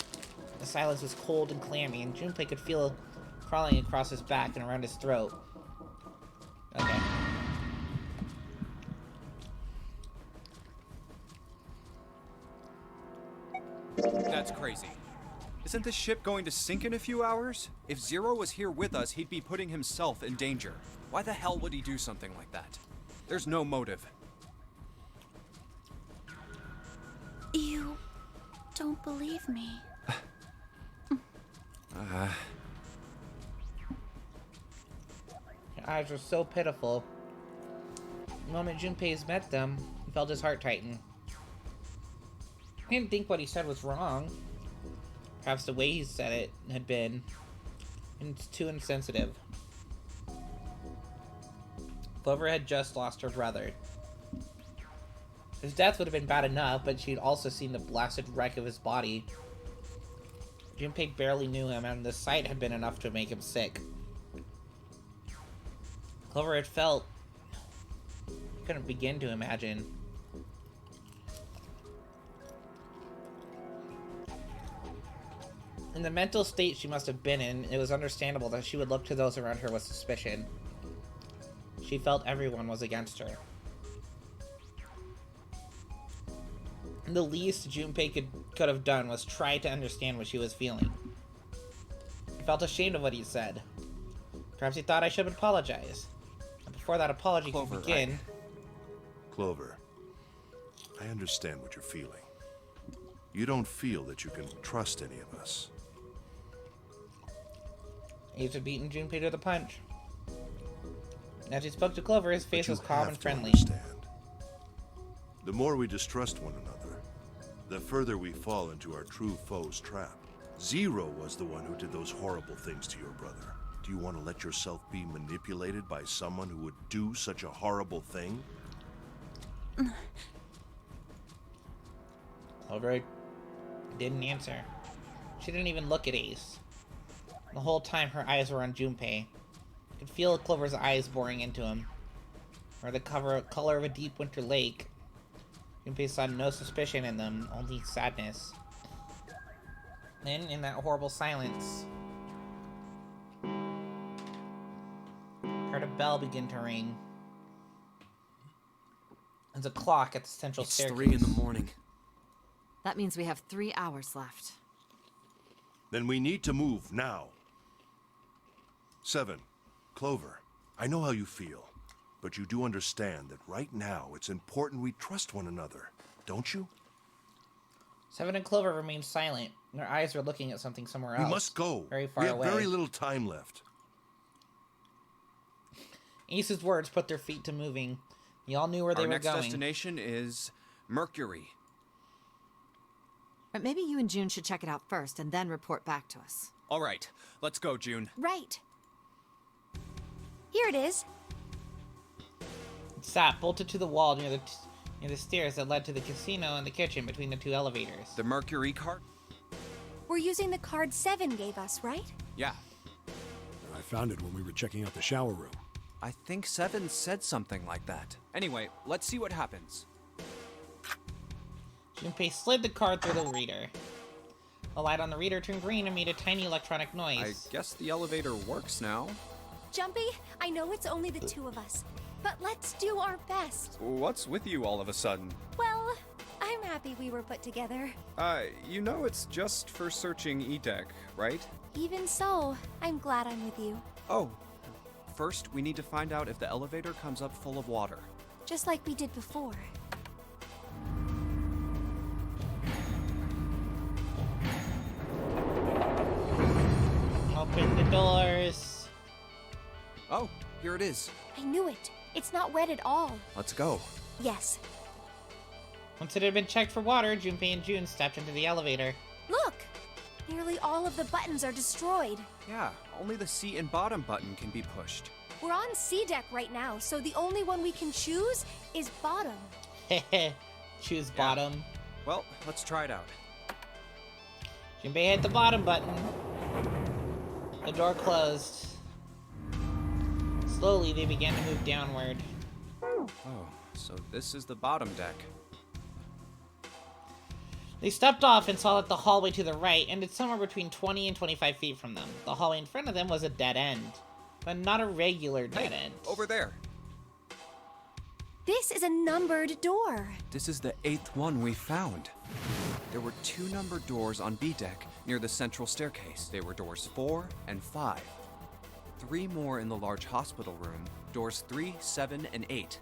The silence was cold and clammy, and Junpei could feel crawling across his back and around his throat. Okay. That's crazy. Isn't this ship going to sink in a few hours? If Zero was here with us, he'd be putting himself in danger. Why the hell would he do something like that? There's no motive. You don't believe me. Her eyes were so pitiful. The moment Junpei's met them, he felt his heart tighten. He didn't think what he said was wrong. Perhaps the way he said it had been too insensitive. Clover had just lost her brother. His death would have been bad enough, but she'd also seen the blasted wreck of his body. Junpei barely knew him, and the sight had been enough to make him sick. Clover had felt... He couldn't begin to imagine. In the mental state she must have been in, it was understandable that she would look to those around her with suspicion. She felt everyone was against her. And the least Junpei could have done was try to understand what she was feeling. He felt ashamed of what he said. Perhaps he thought I should apologize. And before that apology could begin... Clover, I understand what you're feeling. You don't feel that you can trust any of us. He had beaten Junpei to the punch. As he spoke to Clover, his face was calm and friendly. Understand. The more we distrust one another, the further we fall into our true foe's trap. Zero was the one who did those horrible things to your brother. Do you want to let yourself be manipulated by someone who would do such a horrible thing? Clover didn't answer. She didn't even look at Ace. The whole time her eyes were on Junpei. You could feel Clover's eyes boring into him. Or the color of a deep winter lake. Junpei saw no suspicion in them, only sadness. Then, in that horrible silence, heard a bell begin to ring. There's a clock at the central staircase. It's 3 in the morning. That means we have 3 hours left. Then we need to move now. 7. Clover, I know how you feel, but you do understand that right now it's important we trust one another, don't you? 7 and Clover remained silent. Their eyes were looking at something somewhere else. We must go. Very far we have away. very little time left. Ace's words put their feet to moving. They all knew where they were going. Our next destination is Mercury. But maybe you and June should check it out first and then report back to us. All right, let's go, June. Right. Here it is. It sat bolted to the wall near the stairs that led to the casino and the kitchen between the 2 elevators. The Mercury cart? We're using the card 7 gave us, right? Yeah. I found it when we were checking out the shower room. I think 7 said something like that. Anyway, let's see what happens. Junpei slid the card through the reader. The light on the reader turned green and made a tiny electronic noise. I guess the elevator works now. Jumpy, I know it's only the two of us, but let's do our best. What's with you all of a sudden? Well, I'm happy we were put together. You know it's just for searching E-Deck, right? Even so, I'm glad I'm with you. Oh. First, we need to find out if the elevator comes up full of water. Just like we did before. Open the doors. Oh, here it is. I knew it. It's not wet at all. Let's go. Yes. Once it had been checked for water, Junpei and June stepped into the elevator. Look! Nearly all of the buttons are destroyed. Yeah, only the seat and bottom button can be pushed. We're on C deck right now, so the only one we can choose is bottom. Heh. Choose bottom. Well, let's try it out. Junpei hit the bottom button. The door closed. Slowly, they began to move downward. Oh, so this is the bottom deck. They stepped off and saw that the hallway to the right ended somewhere between 20 and 25 feet from them. The hallway in front of them was a dead end, but not a regular dead end. Over there. This is a numbered door. This is the 8th one we found. There were 2 numbered doors on B deck near the central staircase. They were doors 4 and 5. 3 more in the large hospital room, doors 3, 7, and 8.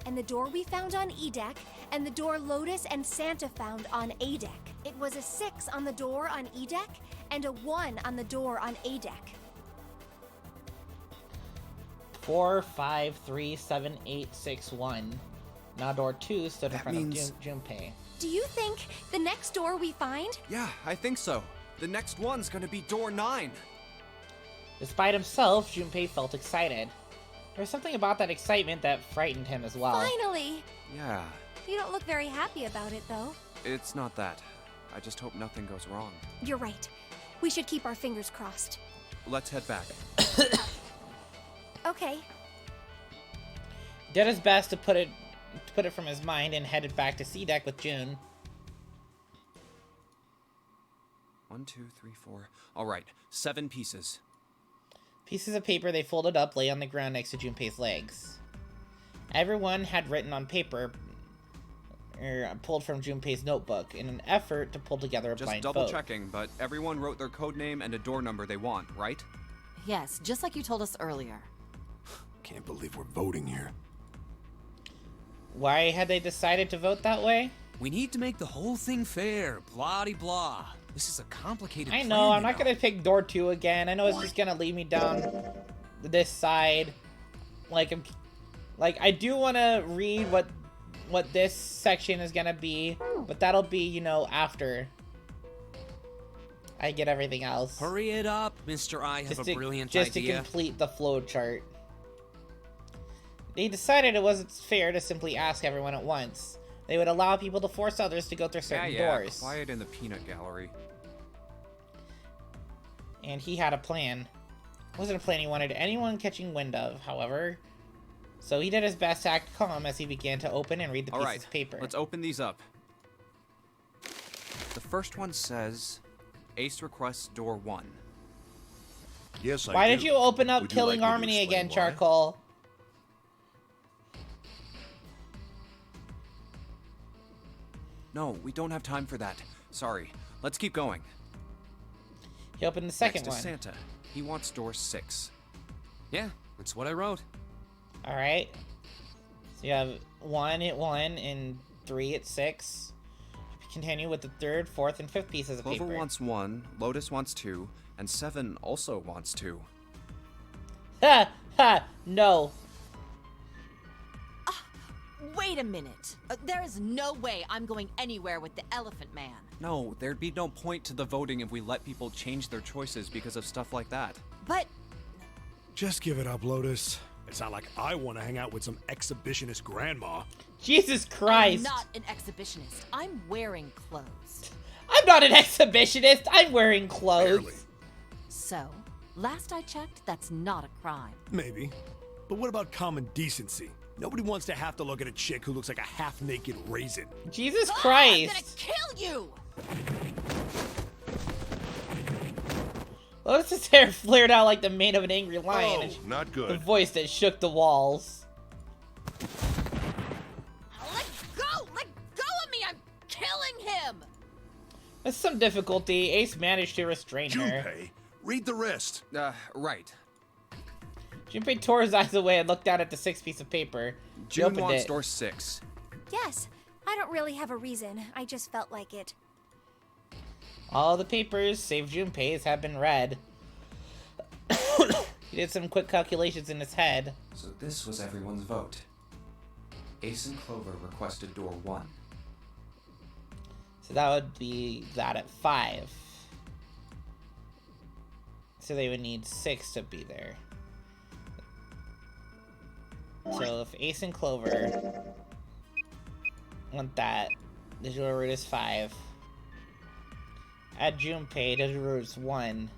And the door we found on E deck, and the door Lotus and Santa found on A deck. It was a 6 on the door on E deck, and a 1 on the door on A deck. 4, 5, 3, 7, 8, 6, 1. Now door 2 stood in front of Junpei. Do you think the next door we find? Yeah, I think so. The next one's gonna be door 9. Despite himself, Junpei felt excited. There was something about that excitement that frightened him as well. Finally! Yeah. You don't look very happy about it, though. It's not that. I just hope nothing goes wrong. You're right. We should keep our fingers crossed. Let's head back. Okay. Did his best to put it from his mind and headed back to C deck with June. 1, 2, 3, 4. All right, 7 pieces. Pieces of paper they folded up lay on the ground next to Junpei's legs. Everyone had written on paper, pulled from Junpei's notebook, in an effort to pull together a blind vote. Just double checking, but everyone wrote their code name and a door number they want, right? Yes, just like you told us earlier. Can't believe we're voting here. Why had they decided to vote that way? We need to make the whole thing fair, blah-de-blah. This is a complicated I plan, know, I'm you not gonna pick door 2 again. I know it's just gonna lead me down this side. Like, I do want to read what this section is gonna be, but that'll be, you know, after I get everything else. Hurry it up, Mr. I have a brilliant idea. Just to complete the flow chart. They decided it wasn't fair to simply ask everyone at once. They would allow people to force others to go through certain doors. Quiet in the peanut gallery. And he had a plan. It wasn't a plan he wanted anyone catching wind of, however. So he did his best to act calm as he began to open and read the pieces of paper. Let's open these up. The first one says, Ace requests door 1. Yes, I Why do. did you open up Would you Killing like me to Harmony explain again, why? Charcoal? No, we don't have time for that. Sorry. Let's keep going. He opened the second Next one. is Santa. He wants door 6. Yeah, that's what I wrote. Alright. So you have 1 at 1 and 3 at 6. Continue with the 3rd, 4th, and 5th pieces of Clover paper. wants 1, Lotus wants 2, and 7 also wants 2. Ha! Ha! No. Wait a minute. There is no way I'm going anywhere with the Elephant Man. No, there'd be no point to the voting if we let people change their choices because of stuff like that. But Just give it up, Lotus. It's not like I want to hang out with some exhibitionist grandma. Jesus Christ. I'm not an exhibitionist. I'm wearing clothes. I'm not an exhibitionist. I'm wearing clothes. Barely. So, last I checked, that's not a crime. Maybe. But what about common decency? Nobody wants to have to look at a chick who looks like a half-naked raisin. Jesus I'm Christ. gonna kill you! Lotus's hair flared out like the mane of an angry lion. And Oh, not the good. voice that shook the walls. Let go! Let go of me! I'm killing him! With some difficulty, Ace managed to restrain her. Junpei, read the rest. Right. Junpei tore his eyes away and looked down at the 6 piece of paper. She June opened wants it. door 6. Yes, I don't really have a reason. I just felt like it. All the papers, save Junpei's, have been read. He did some quick calculations in his head. So this was everyone's vote. Ace and Clover requested door 1. So that would be that at 5. So they would need 6 to be there. So if Ace and Clover want that, the dual root is 5. Add Junpei, the dual root is 1.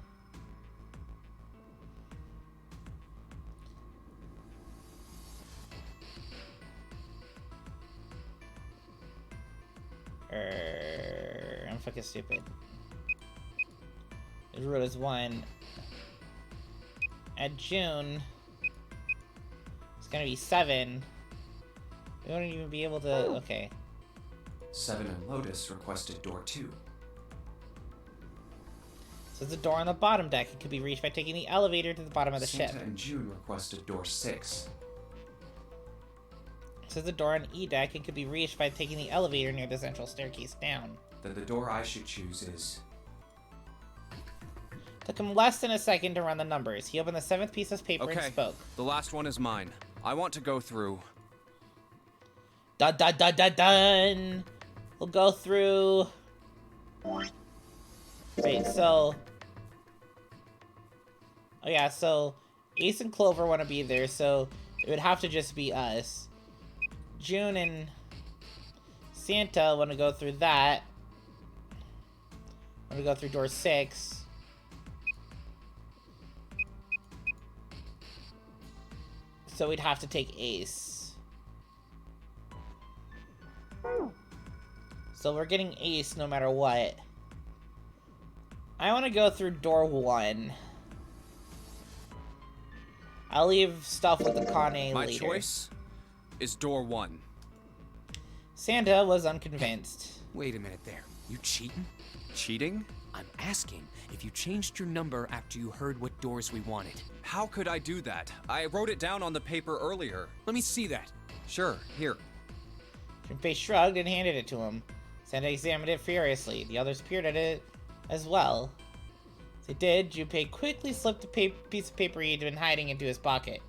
I'm fucking stupid. The root is 1. At June, it's gonna be 7. We won't even be able to. Okay. 7 and Lotus requested door 2. So there's a door on the bottom deck. It could be reached by taking the elevator to the bottom of the Santa ship. and June requested door 6. So there's a door on E deck. It could be reached by taking the elevator near the central staircase down. Then the door I should choose is... Took him less than a second to run the numbers. He opened the 7th piece of paper and Okay, spoke. the last one is mine. I want to go through... Dun dun dun dun dun! We'll go through... Wait, so... Oh yeah, so... Ace and Clover want to be there, so... It would have to just be us. June and... Santa want to go through that. Want to go through door 6. So we'd have to take Ace. So we're getting Ace no matter what. I want to go through door 1. I'll leave stuff with the Kane My later. choice is door 1. Santa was unconvinced. Wait a minute there. You cheating? Cheating? I'm asking if you changed your number after you heard what doors we wanted. How could I do that? I wrote it down on the paper earlier. Let me see that. Sure, here. Junpei shrugged and handed it to him. Santa examined it furiously. The others peered at it as well. As they did, Junpei quickly slipped the piece of paper he'd been hiding into his pocket.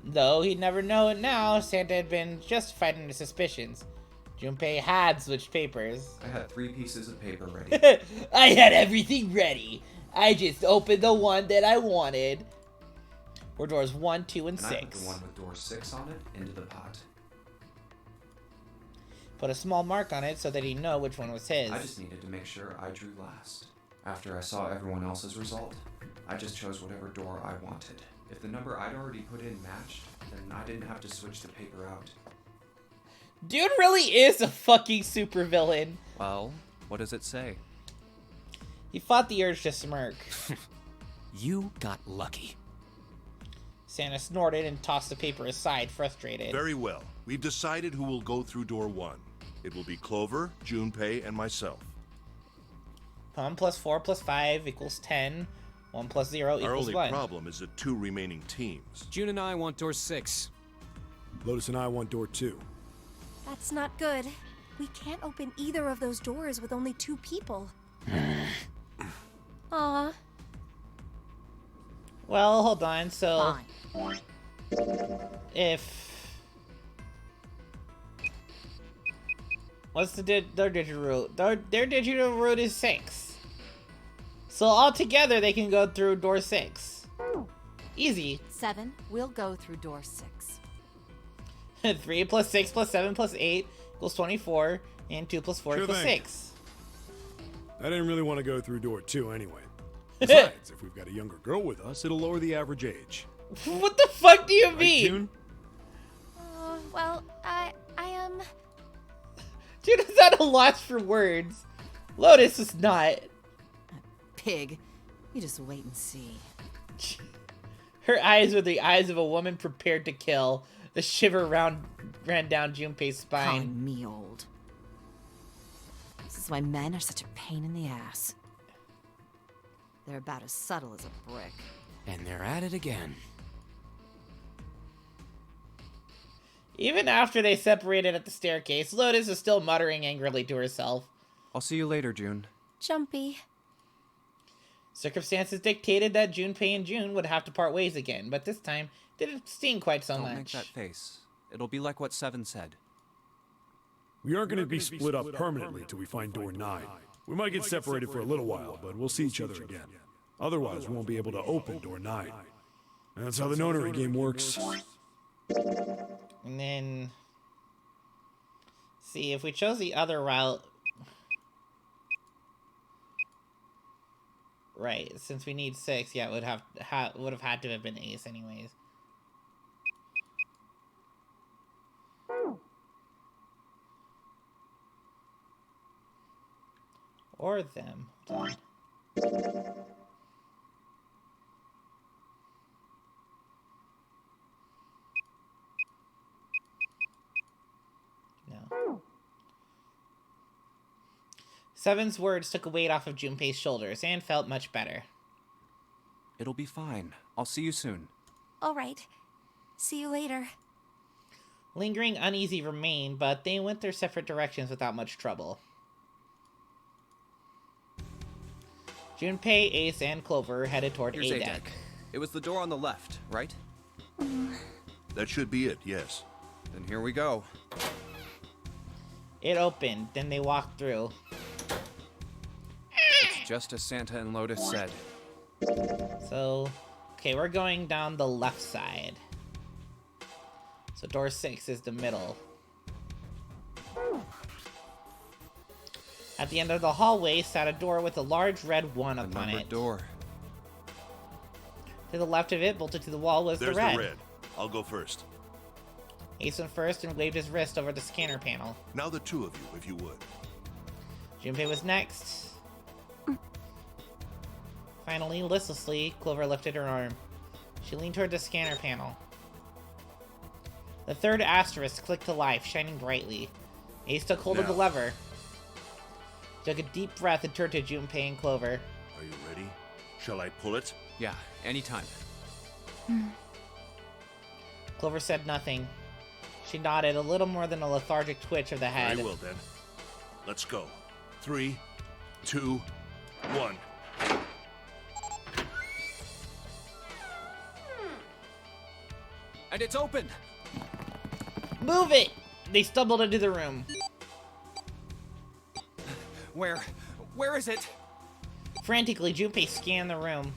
Though he'd never know it now, Santa had been justified in his suspicions. Junpei had switched papers. I had 3 pieces of paper ready. I had everything ready. I just opened the one that I wanted. Or doors 1, 2, and And I put 6. the one with door 6 on it into the pot. Put a small mark on it so that he'd know which one was his. I just needed to make sure I drew last. After I saw everyone else's result, I just chose whatever door I wanted. If the number I'd already put in matched, then I didn't have to switch the paper out. Dude really is a fucking supervillain. Well, what does it say? He fought the urge to smirk. You got lucky. Santa snorted and tossed the paper aside, frustrated. Very well. We've decided who will go through door 1. It will be Clover, Junpei, and myself. 1 plus 4 plus 5 equals 10. 1 plus 0 Our equals only 1. problem is the 2 remaining teams. June and I want door 6. Lotus and I want door 2. That's not good. We can't open either of those doors with only 2 people. Aw. Well, hold on. So, Fine. if... What's their digital root? Their digital root is 6. So altogether, they can go through door 6. Easy. 7, we'll go through door 6. 3 plus 6 plus 7 plus 8 equals 24. And 2 plus 4 Sure equals thing. 6. I didn't really want to go through door 2 anyway. Besides, if we've got a younger girl with us, it'll lower the average age. What the fuck do you Right, mean? June? Well, I June is at a loss for words. Lotus is not. Pig. You just wait and see. Her eyes were the eyes of a woman prepared to kill. The shiver ran down Junpei's spine. Calling me old. This is why men are such a pain in the ass. They're about as subtle as a brick. And they're at it again. Even after they separated at the staircase, Lotus is still muttering angrily to herself. I'll see you later, June. Jumpy. Circumstances dictated that Junpei and June would have to part ways again, but this time didn't seem quite so Don't much. make that face. It'll be like what Seven said. We aren't going to be split up permanently till we find door 9. We might get separated for a little while, but we'll see each other again. Otherwise, we won't be able to open door 9. And that's how the notary game works. And then... see, if we chose the other route... right, since we need 6, yeah, it would have had to have been Ace anyways. Or them. Hold on. No. Seven's words took a weight off of Junpei's shoulders and felt much better. It'll be fine. I'll see you soon. All right. See you later. Lingering uneasy remained, but they went their separate directions without much trouble. Junpei, Ace, and Clover headed toward Here's A A-Deck. deck. It was the door on the left, right? That should be it, yes. Then here we go. It opened, then they walked through. It's just as Santa and Lotus said. So, okay, we're going down the left side. So door 6 is the middle. At the end of the hallway sat a door with a large red 1 A upon numbered it. door. To the left of it, bolted to the wall, was There's the red. the red. I'll go first. Ace went first and waved his wrist over the scanner panel. Now the two of you, if you would. Junpei was next. Finally, listlessly, Clover lifted her arm. She leaned toward the scanner panel. The third asterisk clicked to life, shining brightly. Ace took hold of the Now. lever. Took a deep breath and turned to Junpei and Clover. Are you ready? Shall I pull it? Yeah, anytime. Clover said nothing. She nodded, a little more than a lethargic twitch of the head. Very well then. Let's go. 3, 2, 1. And it's open! Move it! They stumbled into the room. Where is it? Frantically, Junpei scanned the room.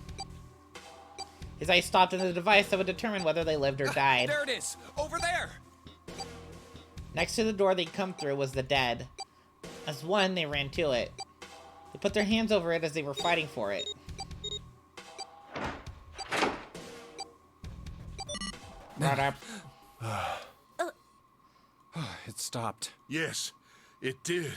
His eyes stopped on the device that would determine whether they lived or died. There it is! Over there! Next to the door they'd come through was the dead. As one, they ran to it. They put their hands over it as they were fighting for it. Brought up. It stopped. Yes, it did.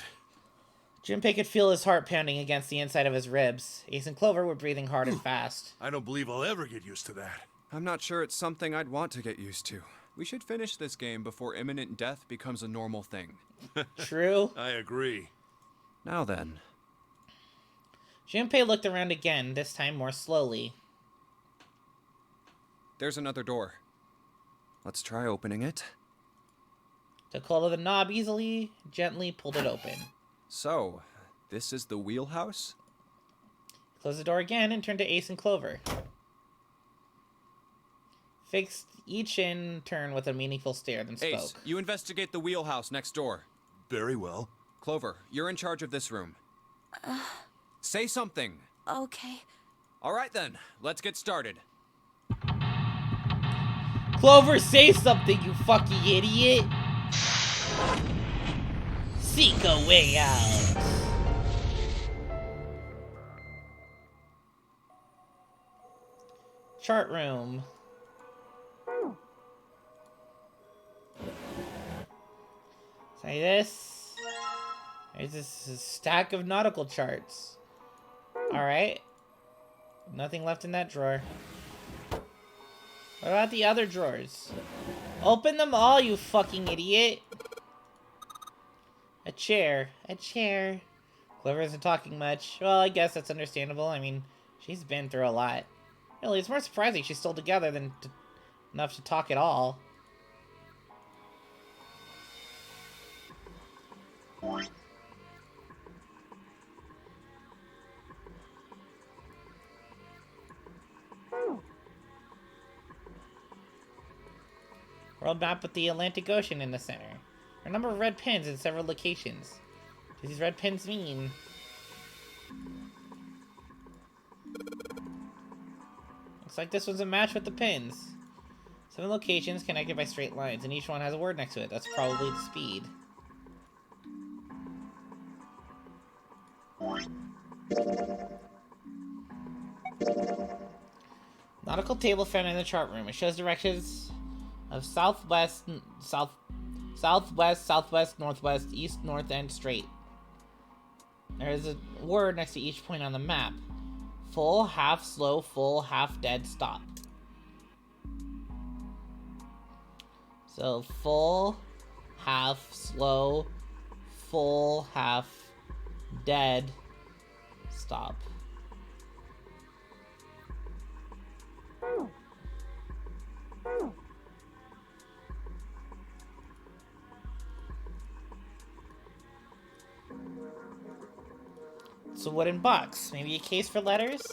Junpei could feel his heart pounding against the inside of his ribs. Ace and Clover were breathing hard and fast. I don't believe I'll ever get used to that. I'm not sure it's something I'd want to get used to. We should finish this game before imminent death becomes a normal thing. True? I agree. Now then. Junpei looked around again, this time more slowly. There's another door. Let's try opening it. Took hold of the knob easily, gently pulled it open. So, this is the wheelhouse? Closed the door again and turned to Ace and Clover. Fixed each in turn with a meaningful stare, then spoke. Ace, you investigate the wheelhouse next door. Very well. Clover, you're in charge of this room. Say something. Okay. All right then, let's get started. Clover, say something, you fucking idiot! Seek a way out. Chart room. Say this. There's this stack of nautical charts. Alright. Nothing left in that drawer. What about the other drawers? Open them all, you fucking idiot. A chair. A chair. Clover isn't talking much. Well, I guess that's understandable. I mean, she's been through a lot. Really, it's more surprising she's still together than enough to talk at all. World map with the Atlantic Ocean in the center. A number of red pins in several locations. What do these red pins mean? Looks like this was a match with the pins. 7 locations connected by straight lines, and each one has a word next to it. That's probably the speed. Nautical table found in the chart room. It shows directions of southwest, northwest, east, north, and straight. There is a word next to each point on the map. Full, half, slow, full, half, dead, stop. So, full, half, slow, full, half, dead, stop. It's a wooden box. Maybe a case for letters?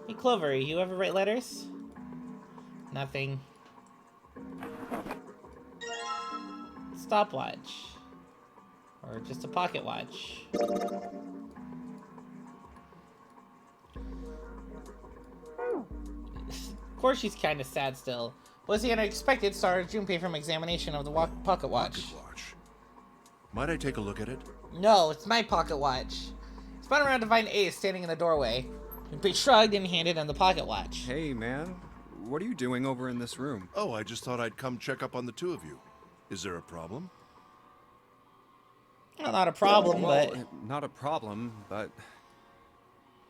Hey, Clover, you ever write letters? Nothing. Stopwatch. Or just a pocket watch. Of course she's kind of sad still. Was the unexpected started Junpei from examination of the pocket watch. Pocket watch. Might I take a look at it? No, it's my pocket watch. Spun around to find Ace standing in the doorway. Junpei shrugged and handed him the pocket watch. Hey, man. What are you doing over in this room? Oh, I just thought I'd come check up on the two of you. Is there a problem? Well, not a problem, Well, but... Not a problem, but...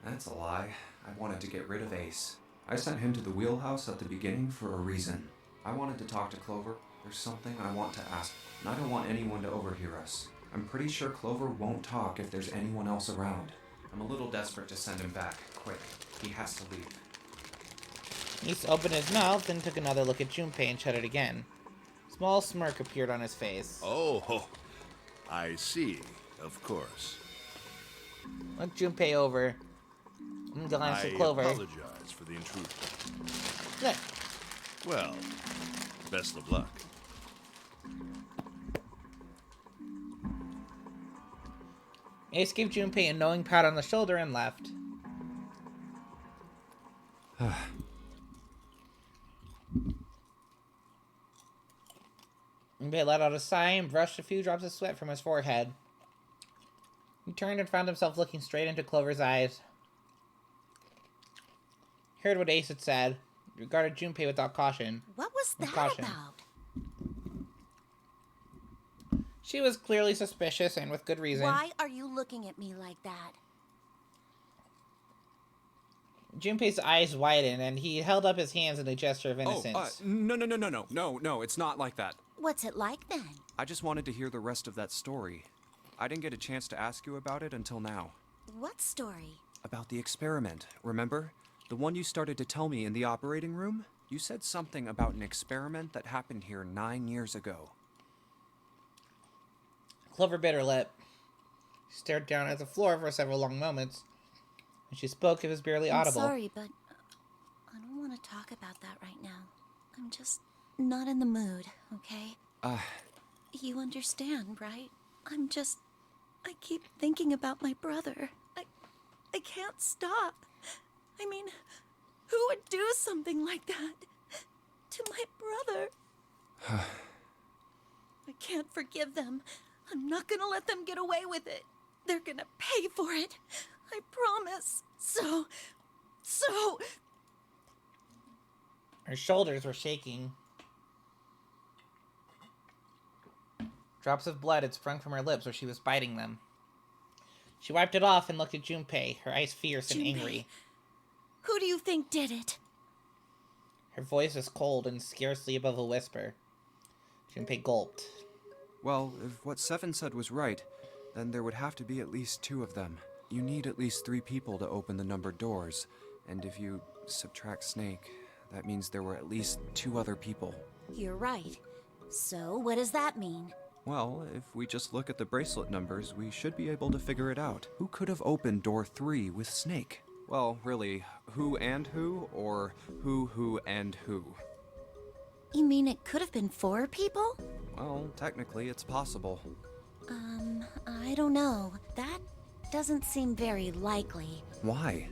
That's a lie. I wanted to get rid of Ace. I sent him to the wheelhouse at the beginning for a reason. I wanted to talk to Clover. There's something I want to ask, and I don't want anyone to overhear us. I'm pretty sure Clover won't talk if there's anyone else around. I'm a little desperate to send him back. Quick. He has to leave. Ace opened his mouth and took another look at Junpei and shut it again. A small smirk appeared on his face. Oh, I see. Of course. Look Junpei over. And glanced at Clover. I apologize for the intrusion. Look. Well, best of luck. Ace gave Junpei a knowing pat on the shoulder and left. Junpei let out a sigh and brushed a few drops of sweat from his forehead. He turned and found himself looking straight into Clover's eyes. He heard what Ace had said, regarded Junpei without caution. What was that caution. about? She was clearly suspicious, and with good reason. Why are you looking at me like that? Junpei's eyes widened, and he held up his hands in a gesture of innocence. No, it's not like that. What's it like then? I just wanted to hear the rest of that story. I didn't get a chance to ask you about it until now. What story? About the experiment, remember? The one you started to tell me in the operating room? You said something about an experiment that happened here 9 years ago. Clover bit her lip. She stared down at the floor for several long moments. When she spoke, it was barely audible. I'm sorry, but I don't want to talk about that right now. I'm just not in the mood, okay? You understand, right? I keep thinking about my brother. I can't stop. I mean, who would do something like that to my brother? I can't forgive them. I'm not gonna let them get away with it. They're gonna pay for it. I promise. So... Her shoulders were shaking. Drops of blood had sprung from her lips where she was biting them. She wiped it off and looked at Junpei, her eyes fierce and angry. Who do you think did it? Her voice was cold and scarcely above a whisper. Junpei gulped. Well, if what Seven said was right, then there would have to be at least 2 of them. You need at least 3 people to open the numbered doors, and if you subtract Snake, that means there were at least 2 other people. You're right. So, what does that mean? Well, if we just look at the bracelet numbers, we should be able to figure it out. Who could have opened door 3 with Snake? Well, really, who and who, or who and who? You mean it could have been 4 people? Well, technically, it's possible. I don't know. That doesn't seem very likely. Why?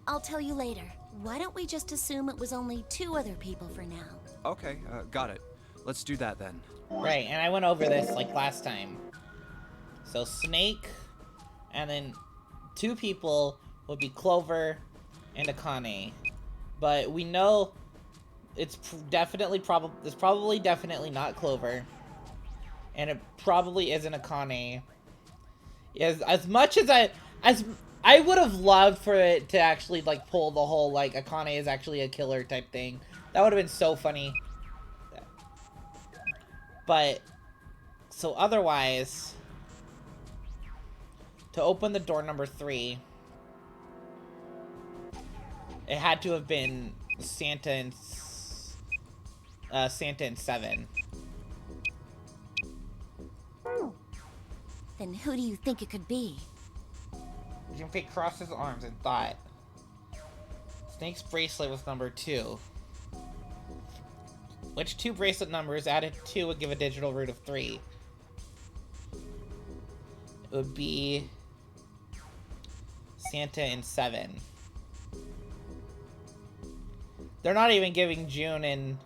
I'll tell you later. Why don't we just assume it was only 2 other people for now? Okay, got it. Let's do that then. Right, and I went over this like last time. So Snake, and then 2 people would be Clover and Akane. But we know it's definitely not Clover. And it probably isn't Akane. As much as I would have loved for it to actually like pull the whole like Akane is actually a killer type thing. That would have been so funny. But so otherwise, to open the door number 3, it had to have been Santa and 7. Then who do you think it could be? Junpei crossed his arms and thought. Snake's bracelet was number 2. Which 2 bracelet numbers added to 2 would give a digital root of 3? It would be Santa and 7. They're not even giving June and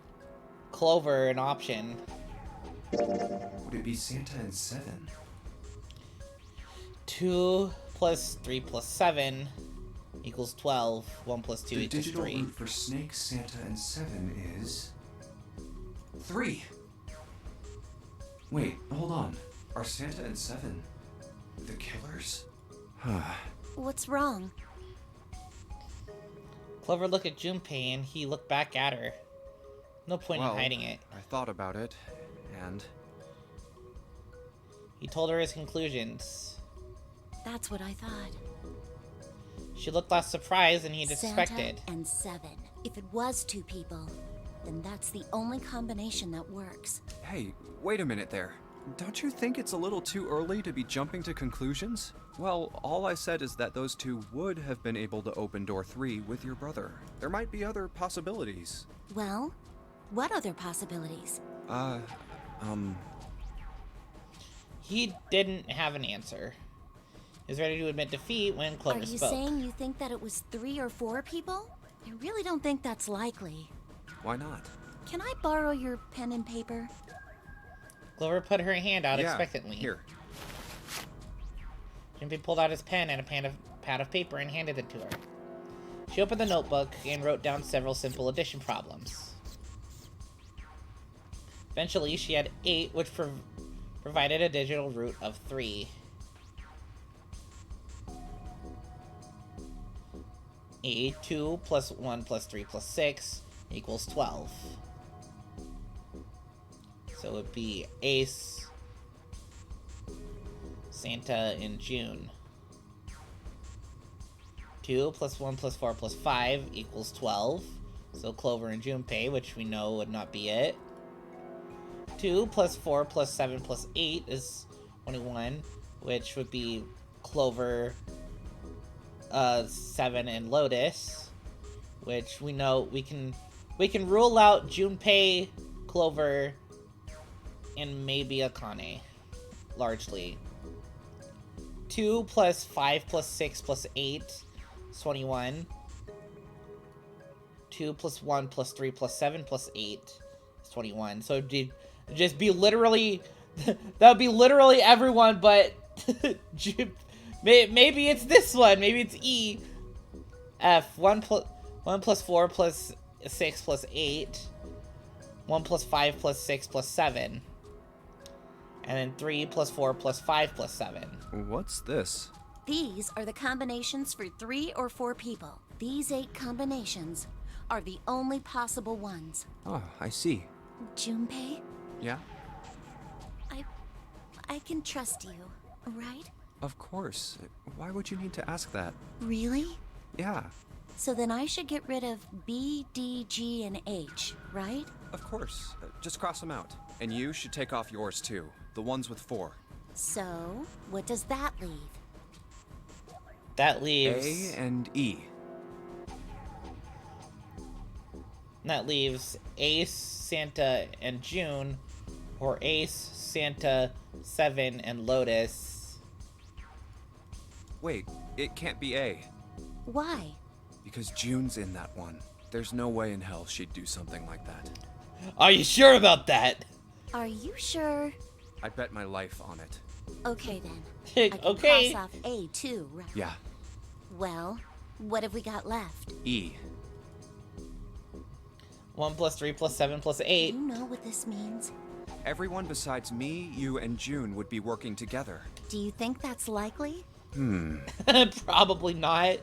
Clover an option. Would it be Santa and 7? 2 plus 3 plus 7 equals 12. 1 plus 2 the equals 3. digital root for Snake, Santa, and 7 is 3. Wait, hold on. Are Santa and 7 the killers? What's wrong? Clover looked at Junpei and he looked back at her. No point in hiding it. I thought about it, and He told her his conclusions. That's what I thought. She looked less surprised than he'd expected. Santa and 7. If it was 2 people, then that's the only combination that works. Hey, wait a minute there. Don't you think it's a little too early to be jumping to conclusions? Well, all I said is that those 2 would have been able to open door 3 with your brother. There might be other possibilities. Well, what other possibilities? He didn't have an answer. He was ready to admit defeat when Clover Are you spoke. saying you think that it was 3 or 4 people? I really don't think that's likely. Why not? Can I borrow your pen and paper? Clover put her hand out Yeah, expectantly. here. Junpei pulled out his pen and a pad of paper and handed it to her. She opened the notebook and wrote down several simple addition problems. Eventually, she had 8, which provided a digital root of 3. 2 plus 1 plus 3 plus 6 equals 12. So it would be Ace, Santa, and June. 2 plus 1 plus 4 plus 5 equals 12. So Clover and Junpei, which we know would not be it. 2 plus 4 plus 7 plus 8 is 21, which would be Clover, 7, and Lotus, which we know we can rule out Junpei, Clover, and maybe Akane, largely. 2 plus 5 plus 6 plus 8 is 21. 2 plus 1 plus 3 plus 7 plus 8 is 21. So it'd just be literally, that would be literally everyone but maybe it's this one. Maybe it's E. F. 1 plus 4 plus 6 plus 8. 1 plus 5 plus 6 plus 7. And then 3 plus 4 plus 5 plus 7. What's this? These are the combinations for 3 or 4 people. These 8 combinations are the only possible ones. Oh, I see. Junpei, Yeah? I can trust you, right? Of course. Why would you need to ask that? Really? Yeah, So then I should get rid of B, D, G, and H, right? of course. Just cross them out. And you should take off yours too. The ones with 4. So, what does that leave? That leaves... A and E. That leaves Ace, Santa, and June, or Ace, Santa, Seven, and Lotus. Wait, it can't be A. Why? Because June's in that one. There's no way in hell she'd do something like that. Are you sure about that? Are you sure? I'd bet my life on it. Okay then. I can Okay. cross off A too, right? Yeah, Well, what have we got left? E. 1 plus 3 plus 7 plus Do 8. you know what this means? Everyone besides me, you, and June would be working together. Do you think that's likely? Probably not.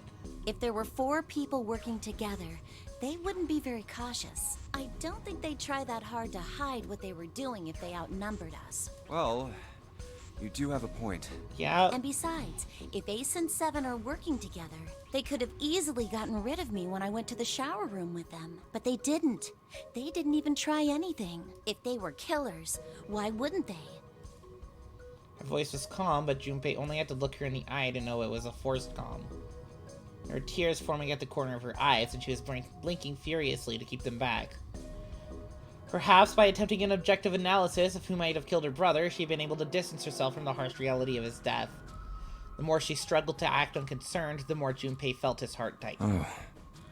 If there were 4 people working together, they wouldn't be very cautious. I don't think they'd try that hard to hide what they were doing if they outnumbered us. Well, you do have a point. Yeah. And besides, if Ace and Seven are working together, they could have easily gotten rid of me when I went to the shower room with them. But they didn't. They didn't even try anything. If they were killers, why wouldn't they? Her voice was calm, but Junpei only had to look her in the eye to know it was a forced calm. There were tears forming at the corner of her eyes, and she was blinking furiously to keep them back. Perhaps by attempting an objective analysis of who might have killed her brother, she had been able to distance herself from the harsh reality of his death. The more she struggled to act unconcerned, the more Junpei felt his heart tighten. Oh,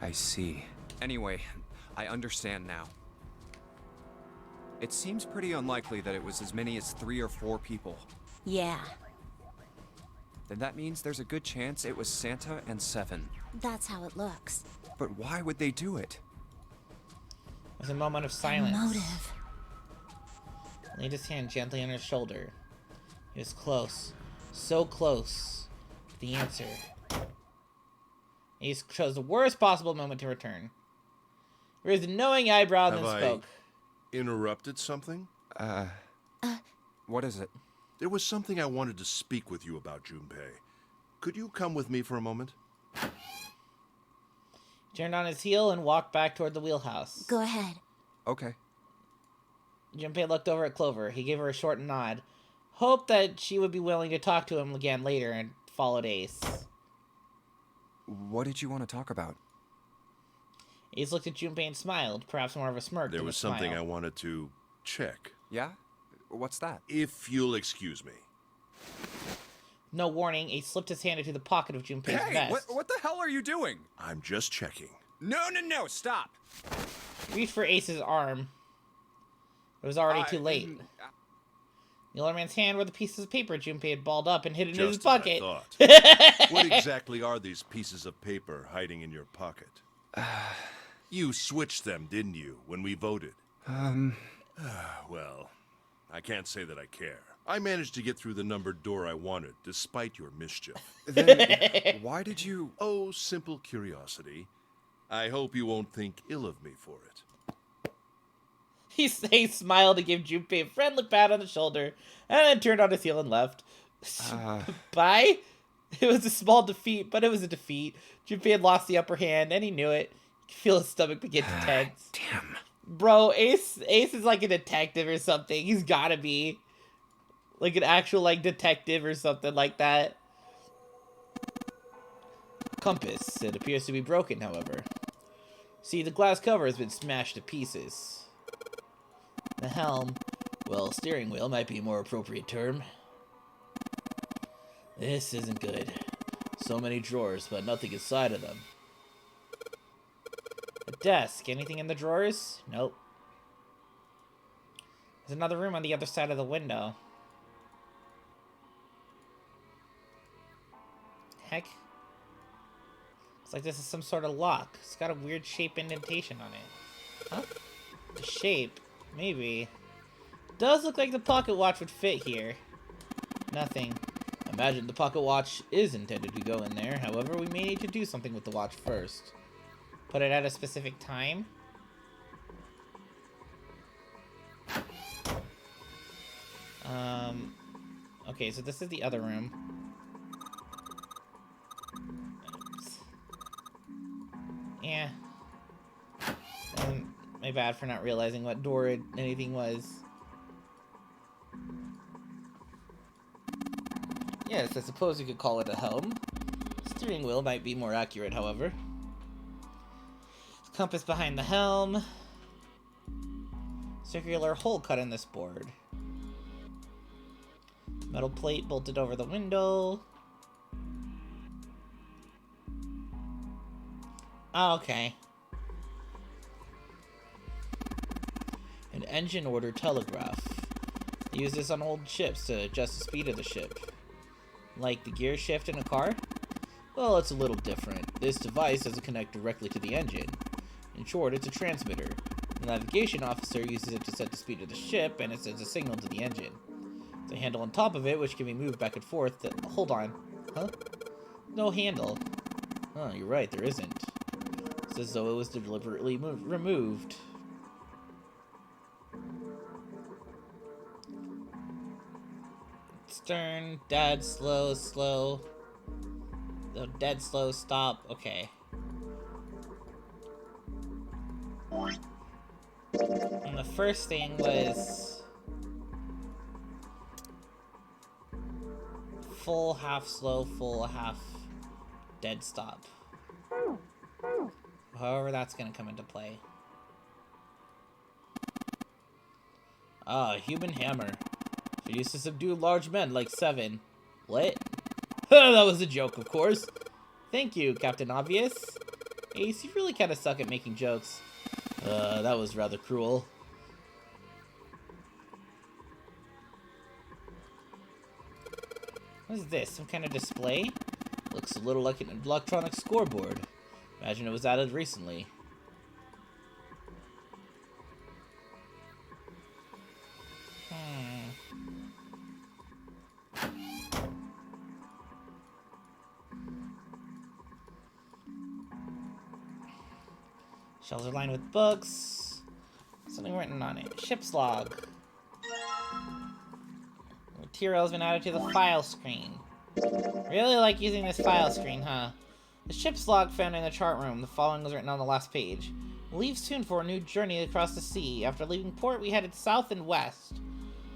I see. Anyway, I understand now. It seems pretty unlikely that it was as many as 3 or 4 people. Yeah, Then that means there's a good chance it was Santa and Seven. that's how it looks. But why would they do it? There was a moment of silence. Motive. He laid his hand gently on her shoulder. He was close. So close. To the answer. He chose the worst possible moment to return. He raised a knowing eyebrow and Have then I spoke. interrupted something? What is it? There was something I wanted to speak with you about, Junpei. Could you come with me for a moment? He turned on his heel and walked back toward the wheelhouse. Go ahead. Okay. Junpei looked over at Clover. He gave her a short nod. Hoped that she would be willing to talk to him again later, and followed Ace. What did you want to talk about? Ace looked at Junpei and smiled, perhaps more of a smirk There than was a something I smile. wanted to check. Yeah? What's that? If you'll excuse me. No warning, Ace slipped his hand into the pocket of Junpei's Hey, vest. what the hell are you doing? I'm just checking. No, stop! Reached for Ace's arm. It was already too late. uh, The older man's hand were the pieces of paper Junpei had balled up and hid in his Just as I bucket. thought. What exactly are these pieces of paper hiding in your pocket? You switched them, didn't you, when we voted? Well, I can't say that I care. I managed to get through the numbered door I wanted, despite your mischief. Then why did you... Oh, simple curiosity. I hope you won't think ill of me for it. He smiled to give Junpei a friendly pat on the shoulder, and then turned on his heel and left. Bye? It was a small defeat, but it was a defeat. Junpei had lost the upper hand, and he knew it. He could feel his stomach begin to tense. Damn. Bro, Ace is like a detective or something. He's gotta be. Like an actual, like, detective or something like that. Compass. It appears to be broken, however. See, the glass cover has been smashed to pieces. The helm, well, steering wheel might be a more appropriate term. This isn't good. So many drawers, but nothing inside of them. A desk. Anything in the drawers? Nope. There's another room on the other side of the window. Heck. It's like this is some sort of lock. It's got a weird shape indentation on it. Huh? The shape? Maybe. Does look like the pocket watch would fit here. Nothing. Imagine the pocket watch is intended to go in there. However, we may need to do something with the watch first. Put it at a specific time. Okay, so this is the other room. Oops. Yeah. My bad for not realizing what door anything was. Yes, I suppose you could call it a helm. Steering wheel might be more accurate, however. Compass behind the helm. Circular hole cut in this board. Metal plate bolted over the window. Oh, okay. An engine order telegraph. They use this on old ships to adjust the speed of the ship. Like the gear shift in a car? Well, it's a little different. This device doesn't connect directly to the engine. In short, it's a transmitter. The navigation officer uses it to set the speed of the ship, and it sends a signal to the engine. There's a handle on top of it, which can be moved back and forth. Hold on. Huh? No handle. Oh, you're right, there isn't. It's as though it was deliberately removed. Stern, dead, slow, slow. No, dead, slow, stop. Okay. And the first thing was full, half slow, full, half dead stop. However, that's gonna come into play. Ah, human hammer. It used to subdue large men like Seven. What? That was a joke, of course. Thank you, Captain Obvious. Ace, you really kind of suck at making jokes. That was rather cruel. What is this? Some kind of display? Looks a little like an electronic scoreboard. Imagine it was added recently. Shelves are lined with books. Something written on it. Ship's log. Material has been added to the file screen. Really like using this file screen, huh? The ship's log found in the chart room. The following was written on the last page. We'll leave soon for a new journey across the sea. After leaving port, we headed south and west.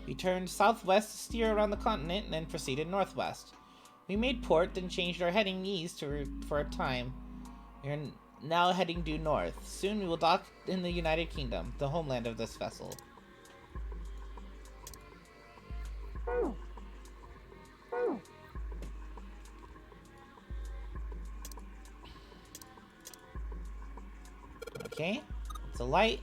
We turned southwest to steer around the continent and then proceeded northwest. We made port, then changed our heading east for a time. We are now heading due north. Soon we will dock in the United Kingdom, the homeland of this vessel. Okay, it's a light.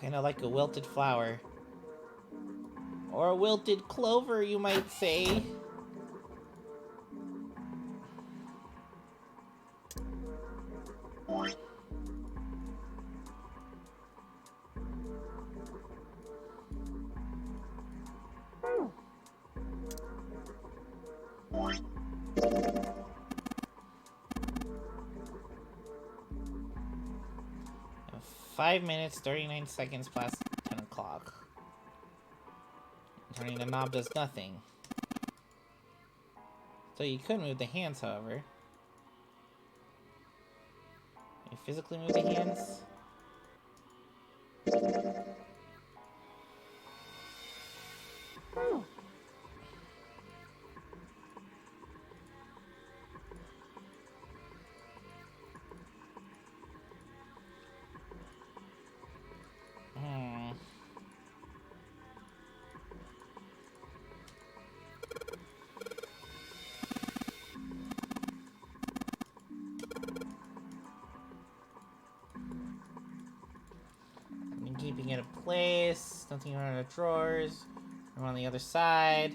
Kind of like a wilted flower. Or a wilted clover, you might say. Five minutes, 39 seconds past 10 o'clock. Turning the knob does nothing. So you could move the hands, however. You physically move the hands? of place. Nothing around the drawers. I'm on the other side.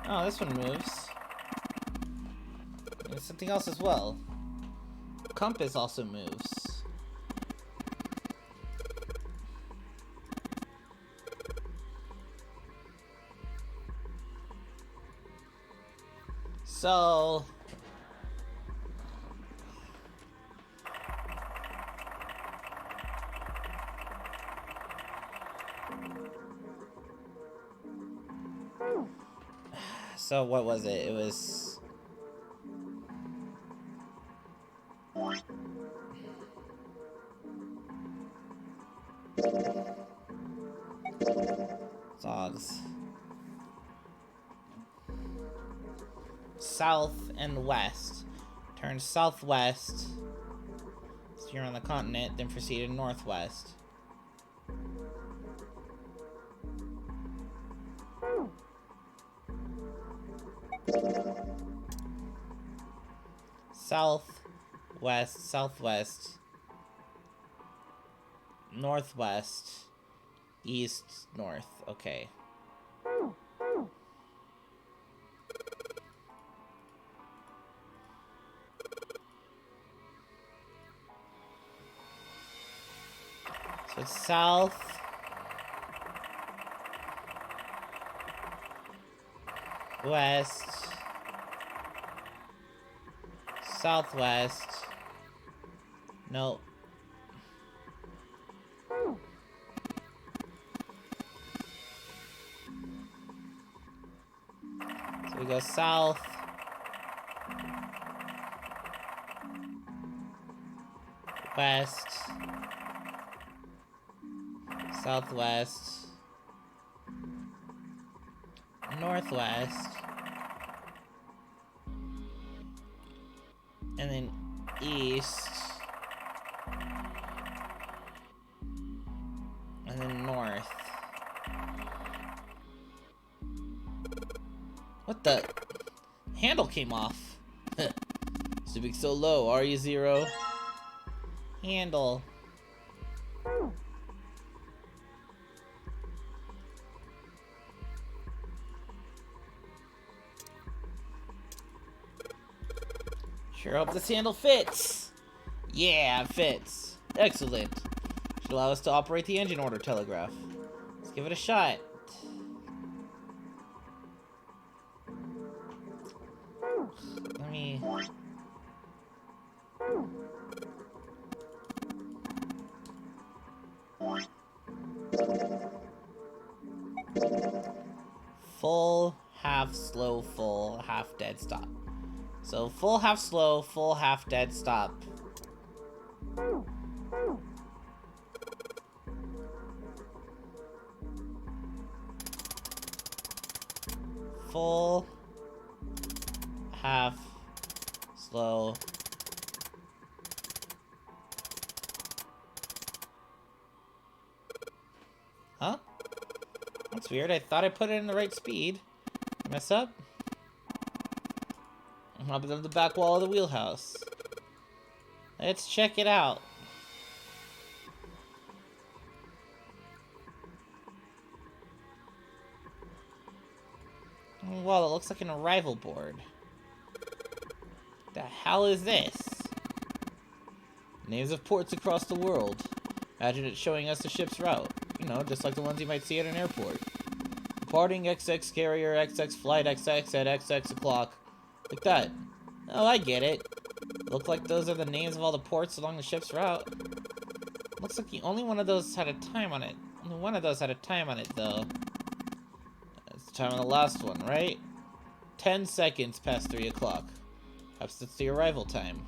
Oh, this one moves. There's something else as well. Compass also moves. So... So what was it? It was... Dogs. South and west. Turn southwest. Steer on the continent, then proceed in northwest. South, west, southwest, northwest, east, north. Okay. So it's south, west, southwest. No. So we go south, west, southwest, northwest, and then east, and then north. What the? Handle came off. Stooping so low, are you, Zero? Handle. Sure hope this handle fits. Yeah, it fits. Excellent. Should allow us to operate the engine order telegraph. Let's give it a shot. Let me... Full, half slow, full, half dead stop. So full, half slow, full, half dead stop. Full, half, slow. Huh? That's weird. I thought I put it in the right speed. Mess up? I'm up on the back wall of the wheelhouse. Let's check it out. Well, it looks like an arrival board. The hell is this? Names of ports across the world. Imagine it showing us the ship's route. You know, just like the ones you might see at an airport. Departing XX carrier XX flight XX at XX o'clock. Like that. Oh, I get it. Look like those are the names of all the ports along the ship's route. Looks like only one of those had a time on it. Only one of those had a time on it, though. That's the time on the last one, right? 10 seconds past 3 o'clock. Perhaps that's the arrival time.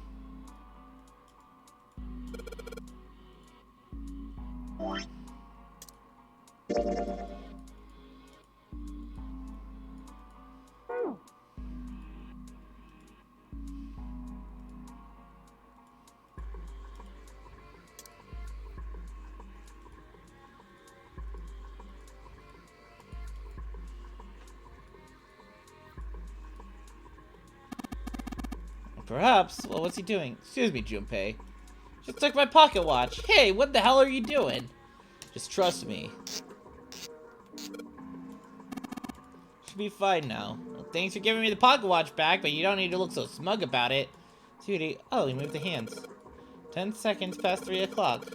Perhaps. Well, what's he doing? Excuse me, Junpei. Just took my pocket watch. Hey, what the hell are you doing? Just trust me. Should be fine now. Well, thanks for giving me the pocket watch back, but you don't need to look so smug about it. Sweetie. Oh, he moved the hands. 10 seconds past 3 o'clock.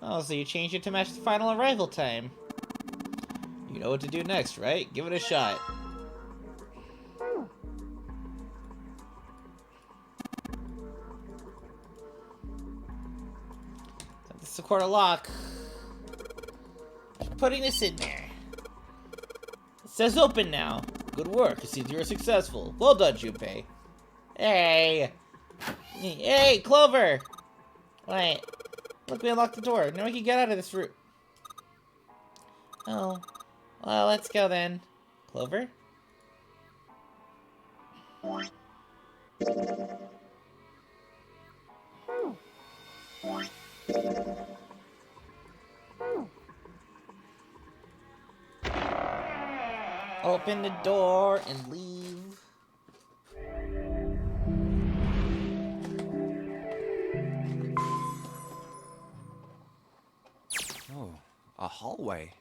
Oh, so you changed it to match the final arrival time. You know what to do next, right? Give it a shot. This is a quarter lock. Just putting this in there. It says open now. Good work. It seems you're successful. Well done, Junpei. Hey! Hey, Clover! Wait. Look, we unlocked the door. Now we can get out of this room. Oh. Well, let's go then. Clover? Open the door and leave. Oh, a hallway.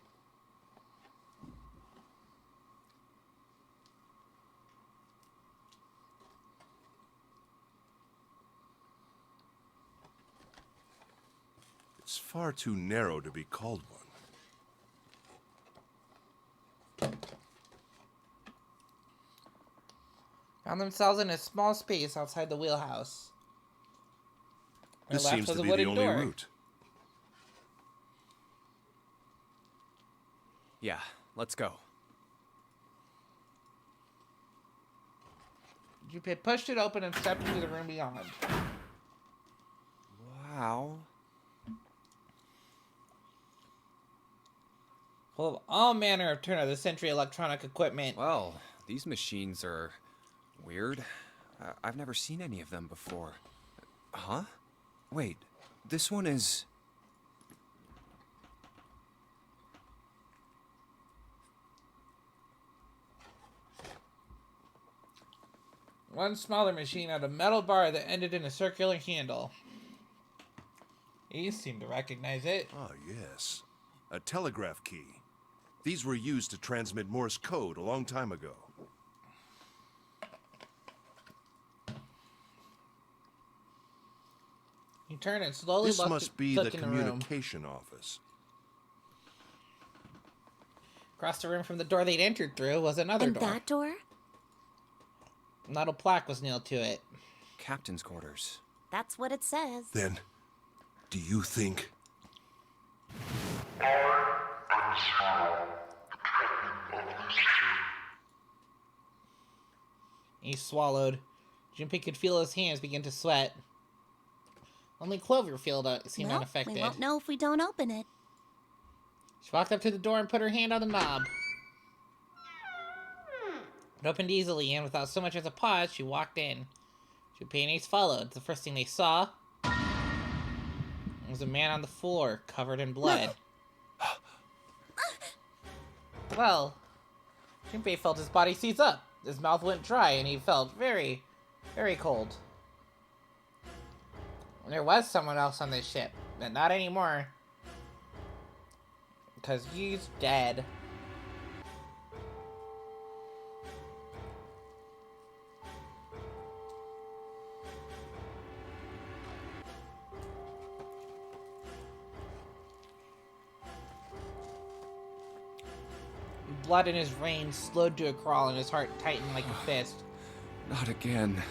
It's far too narrow to be called one. Found themselves in a small space outside the wheelhouse. This seems to be the only route. Yeah, let's go. Junpei pushed it open and stepped into the room beyond. Wow. Full of all manner of turn-of-the-century electronic equipment. Well, these machines are weird. I've never seen any of them before. Huh? Wait, this one is... One smaller machine had a metal bar that ended in a circular handle. You seem to recognize it. Ah, yes. A telegraph key. These were used to transmit Morse code a long time ago. You turn and slowly This must be the communication office. Across the room from the door they'd entered through was another door. And that door? A metal plaque was nailed to it. Captain's quarters. That's what it says. Then, do you think... He swallowed. Junpei could feel his hands begin to sweat. Only Cloverfield seemed unaffected. We won't know if we don't open it. She walked up to the door and put her hand on the knob. It opened easily, and without so much as a pause, she walked in. Junpei and Ace followed. The first thing they saw was a man on the floor, covered in blood. Well, Junpei felt his body seize up. His mouth went dry, and he felt very, very cold. And there was someone else on this ship, but not anymore. Because he's dead. Blood in his veins slowed to a crawl and his heart tightened like a fist. Not again.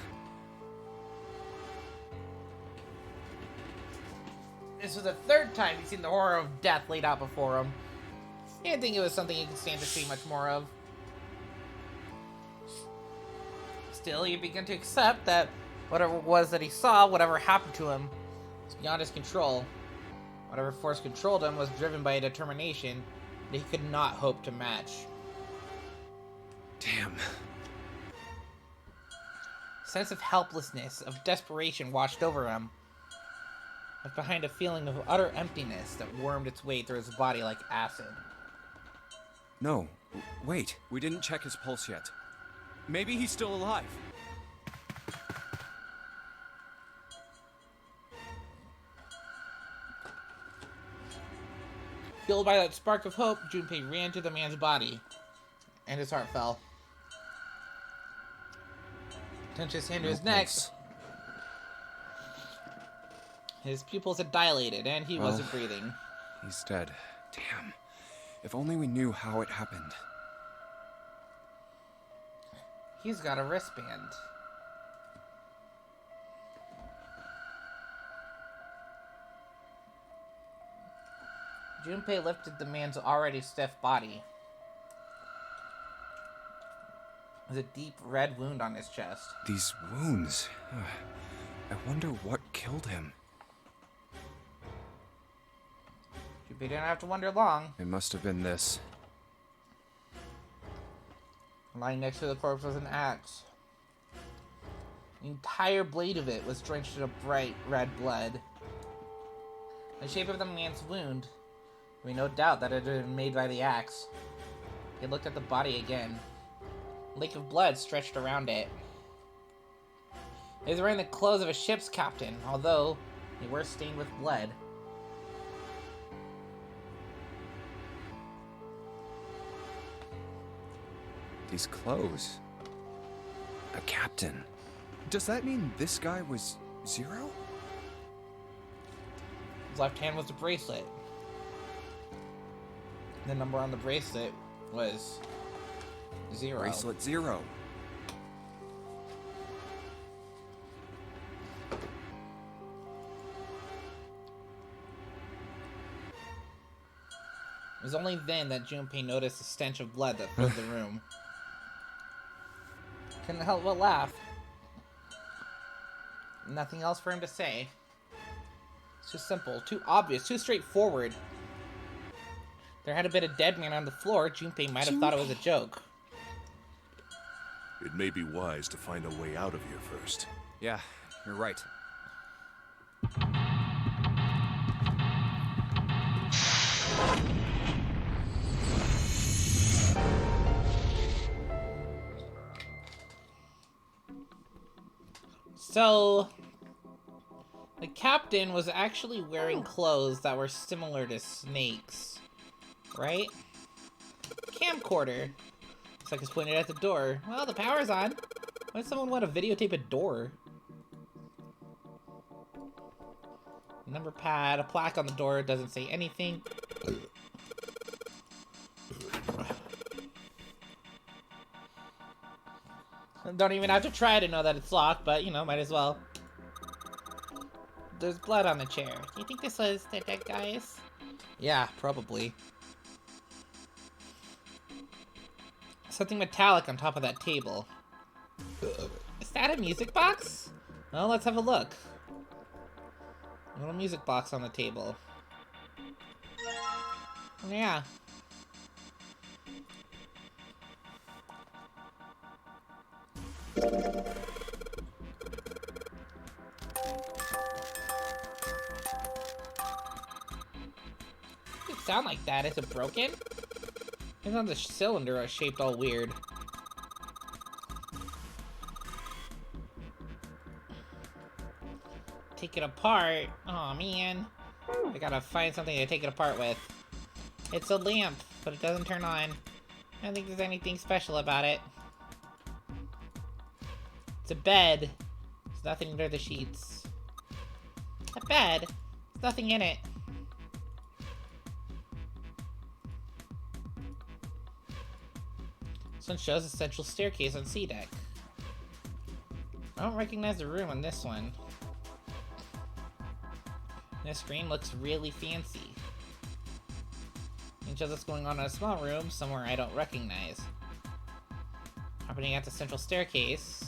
This was the third time he'd seen the horror of death laid out before him. He didn't think it was something he could stand to see much more of. Still, he began to accept that whatever it was that he saw, whatever happened to him, was beyond his control. Whatever force controlled him was driven by a determination that he could not hope to match. Damn. A sense of helplessness, of desperation washed over him, left behind a feeling of utter emptiness that wormed its way through his body like acid. No, wait. We didn't check his pulse yet. Maybe he's still alive. Fueled by that spark of hope, Junpei ran to the man's body, and his heart fell. Touched his hand to his neck. His pupils had dilated, and he wasn't breathing. He's dead. Damn. If only we knew how it happened. He's got a wristband. Junpei lifted the man's already stiff body. There's a deep red wound on his chest. These wounds. I wonder what killed him. Junpei didn't have to wonder long. It must have been this. Lying next to the corpse was an axe. The entire blade of it was drenched in a bright red blood. The shape of the man's wound, we no doubt that it had been made by the axe. He looked at the body again. A lake of blood stretched around it. He was wearing the clothes of a ship's captain, although they were stained with blood. These clothes. A captain. Does that mean this guy was Zero? His left hand was the bracelet. The number on the bracelet was 0. Bracelet 0. It was only then that Junpei noticed the stench of blood that filled the room. Couldn't help but laugh. Nothing else for him to say. It's too simple, too obvious, too straightforward. There had been a dead man on the floor. Junpei might have thought it was a joke. It may be wise to find a way out of here first. Yeah, you're right. So, the captain was actually wearing clothes that were similar to Snake's, right? Camcorder. Looks like it's pointed at the door. Well, the power's on. Why does someone want to videotape a door? Number pad, a plaque on the door, doesn't say anything. Don't even have to try to know that it's locked, but, you know, might as well. There's blood on the chair. Do you think this was the dead guy's? Yeah, probably. Something metallic on top of that table. Is that a music box? Well, let's have a look. A little music box on the table. Yeah. It sound like that. Is it broken? It's on the cylinder is shaped all weird. Take it apart. Oh man. I gotta find something to take it apart with. It's a lamp, but it doesn't turn on. I don't think there's anything special about it. It's a bed. There's nothing under the sheets. A bed. There's nothing in it. This one shows a central staircase on C deck. I don't recognize the room on this one. This screen looks really fancy. It shows what's going on in a small room somewhere I don't recognize. Happening at the central staircase.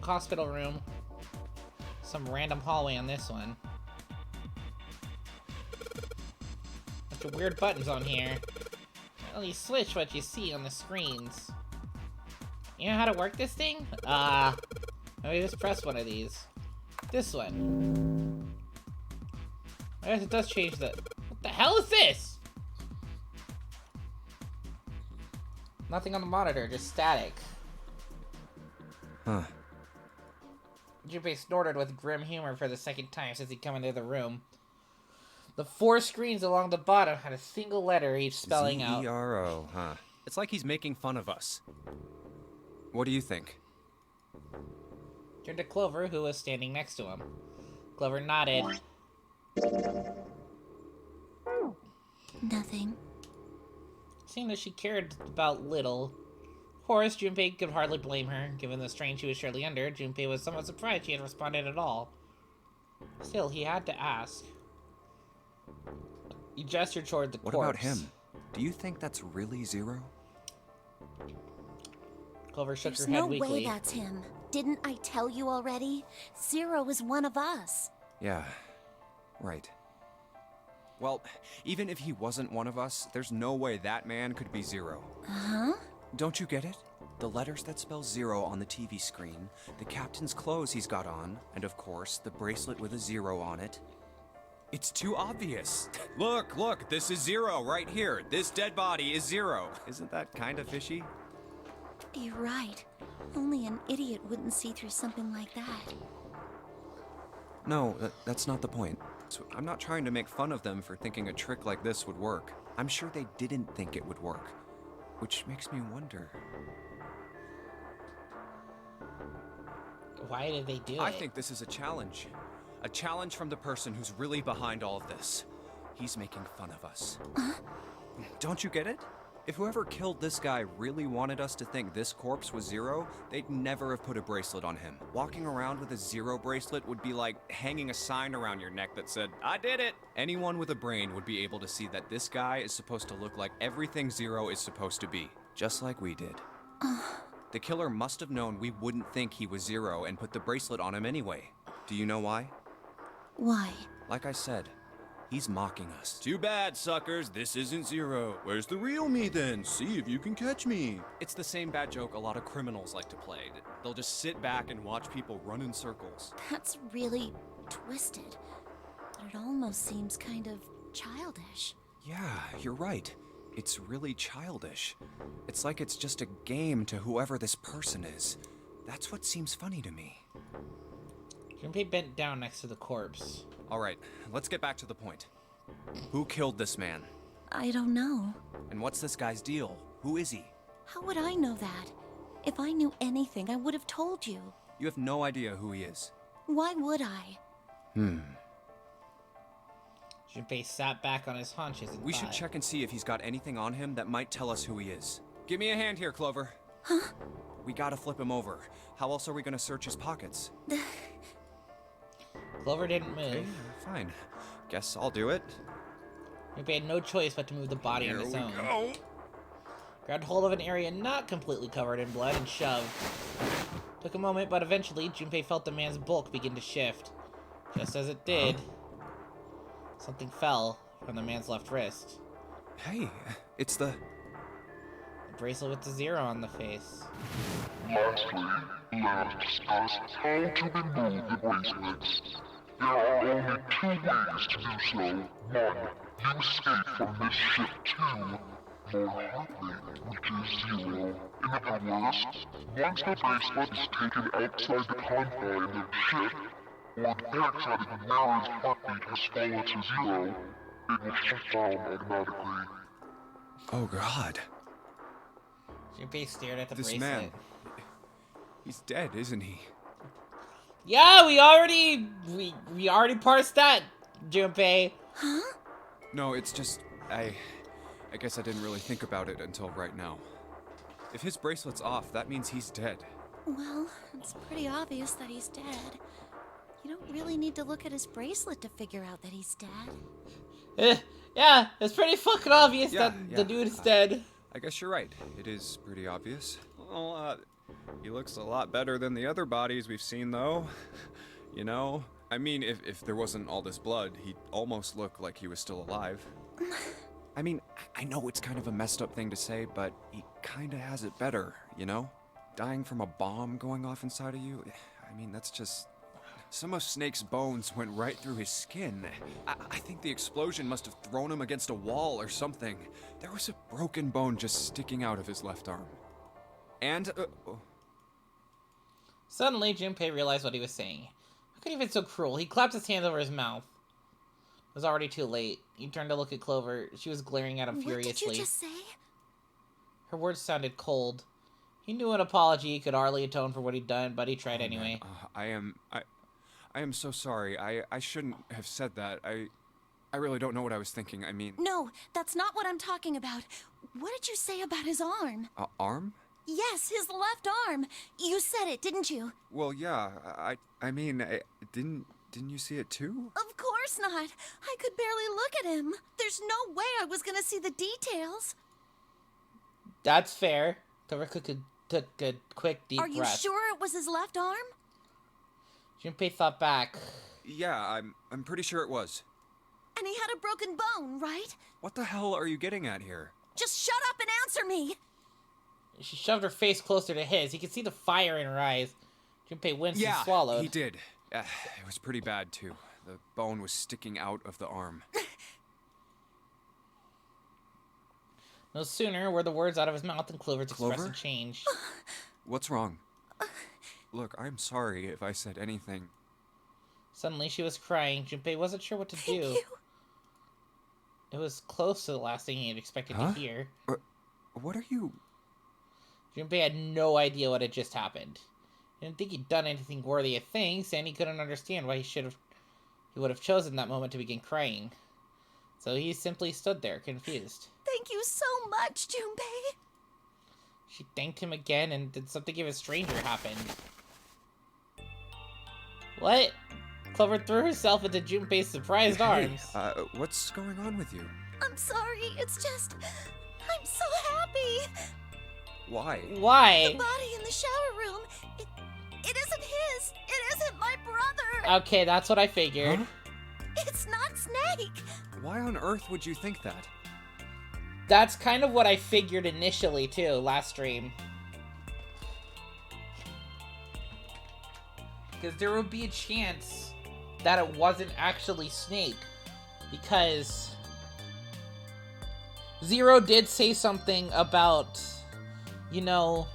Hospital room. Some random hallway on this one. Bunch of weird buttons on here. Well, you switch what you see on the screens. You know how to work this thing? Let me just press one of these. This one. I guess it does change the... What the hell is this? Nothing on the monitor, just static. Huh. Junpei snorted with grim humor for the second time since he come into the room. The 4 screens along the bottom had a single letter each spelling out. Z-E-R-O, huh? It's like he's making fun of us. What do you think? Turned to Clover, who was standing next to him. Clover nodded. Nothing. Seeing that she cared about little, Horace, Junpei could hardly blame her. Given the strain she was surely under, Junpei was somewhat surprised she had responded at all. Still, he had to ask. He gestured toward the corpse. What about him? Do you think that's really Zero? Clover shook There's her head no weakly. way that's him. Didn't I tell you already? Zero is one of us. Yeah, right. Well, even if he wasn't one of us, there's no way that man could be Zero. Huh? Don't you get it? The letters that spell Zero on the TV screen, the captain's clothes he's got on, and of course, the bracelet with a 0 on it. It's too obvious. Look, this is Zero right here. This dead body is Zero. Isn't that kind of fishy? You're right. Only an idiot wouldn't see through something like that. No, that's not the point. So I'm not trying to make fun of them for thinking a trick like this would work. I'm sure they didn't think it would work. Which makes me wonder. Why did they do it? I think this is a challenge. A challenge from the person who's really behind all of this. He's making fun of us. Don't you get it? If whoever killed this guy really wanted us to think this corpse was Zero, they'd never have put a bracelet on him. Walking around with a Zero bracelet would be like hanging a sign around your neck that said, "I did it!" Anyone with a brain would be able to see that this guy is supposed to look like everything Zero is supposed to be. Just like we did. The killer must have known we wouldn't think he was Zero and put the bracelet on him anyway. Do you know why? Why? Like I said, he's mocking us. Too bad, suckers. This isn't Zero. Where's the real me then? See if you can catch me. It's the same bad joke a lot of criminals like to play. They'll just sit back and watch people run in circles. That's really twisted. But it almost seems kind of childish. Yeah, you're right. It's really childish. It's like it's just a game to whoever this person is. That's what seems funny to me. Junpei bent down next to the corpse. All right, let's get back to the point. Who killed this man? I don't know. And what's this guy's deal? Who is he? How would I know that? If I knew anything, I would have told you. You have no idea who he is. Why would I? Junpei sat back on his haunches and We should thought. check and see if he's got anything on him that might tell us who he is. Give me a hand here, Clover. Huh? We gotta flip him over. How else are we gonna search his pockets? Clover didn't move. Okay, fine. Guess I'll do it. Junpei had no choice but to move the body on his own. Go. Grabbed hold of an area not completely covered in blood and shoved. Took a moment, but eventually Junpei felt the man's bulk begin to shift. Just as it did, something fell from the man's left wrist. Hey, it's the... A bracelet with the 0 on the face. Lastly, let us discuss how to remove the bracelets. There are only 2 ways to do so. 1, you escape from this ship. 2, more heartbeat, which is 0. In other words, once the bracelet is taken outside the confine of the ship, or the backside of the mirror's heartbeat has fallen to 0, it will shut down automatically. Oh, God. Junpei stared at the This bracelet. man... He's dead, isn't he? Yeah, we already parsed that, Junpei. Huh? No, it's just... I guess I didn't really think about it until right now. If his bracelet's off, that means he's dead. Well, it's pretty obvious that he's dead. You don't really need to look at his bracelet to figure out that he's dead. Yeah, it's pretty fucking obvious that the dude is dead. I guess you're right. It is pretty obvious. Well, he looks a lot better than the other bodies we've seen, though. You know? I mean, if there wasn't all this blood, he'd almost look like he was still alive. I mean, I know it's kind of a messed up thing to say, but he kinda has it better, you know? Dying from a bomb going off inside of you, I mean, that's just... Some of Snake's bones went right through his skin. I think the explosion must have thrown him against a wall or something. There was a broken bone just sticking out of his left arm. And, Suddenly, Junpei realized what he was saying. How could he have been so cruel? He clapped his hands over his mouth. It was already too late. He turned to look at Clover. She was glaring at him furiously. What did you just say? Her words sounded cold. He knew an apology could hardly atone for what he'd done, but he tried anyway. Man. I am so sorry. I shouldn't have said that. I really don't know what I was thinking. I mean... No, that's not what I'm talking about. What did you say about his arm? Arm? Yes, his left arm. You said it, didn't you? Well, yeah. I mean, didn't you see it too? Of course not. I could barely look at him. There's no way I was gonna see the details. That's fair. Clover took a quick, deep breath. Are you sure it was his left arm? Junpei thought back. Yeah, I'm pretty sure it was. And he had a broken bone, right? What the hell are you getting at here? Just shut up and answer me! She shoved her face closer to his. He could see the fire in her eyes. Junpei winced and swallowed. Yeah, he did. It was pretty bad, too. The bone was sticking out of the arm. No sooner were the words out of his mouth than Clover's expression changed. What's wrong? Look, I'm sorry if I said anything. Suddenly, she was crying. Junpei wasn't sure what to do. Thank you. It was close to the last thing he had expected to hear. What are you... Junpei had no idea what had just happened. He didn't think he'd done anything worthy of thanks, and he couldn't understand why he would have chosen that moment to begin crying. So he simply stood there, confused. Thank you so much, Junpei. She thanked him again, and then something of a stranger happened. What? Clover threw herself into Junpei's surprised arms. What's going on with you? I'm sorry, it's just... I'm so happy! Why? Why? The body in the shower room, it isn't his! It isn't my brother! Okay, that's what I figured. Huh? It's not Snake! Why on earth would you think that? That's kind of what I figured initially, too, last stream. Because there would be a chance that it wasn't actually Snake. Because Zero did say something about, you know,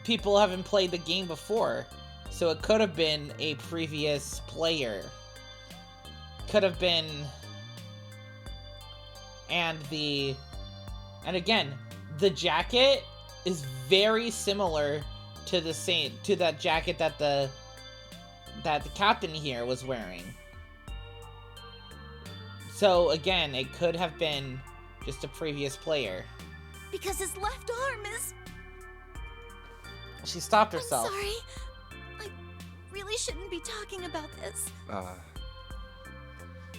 people haven't played the game before. So it could have been a previous player. Could have been... And again, the jacket is very similar to that jacket that the captain here was wearing. So again, it could have been just a previous player. Because his left arm is... She stopped herself. I'm sorry. I really shouldn't be talking about this.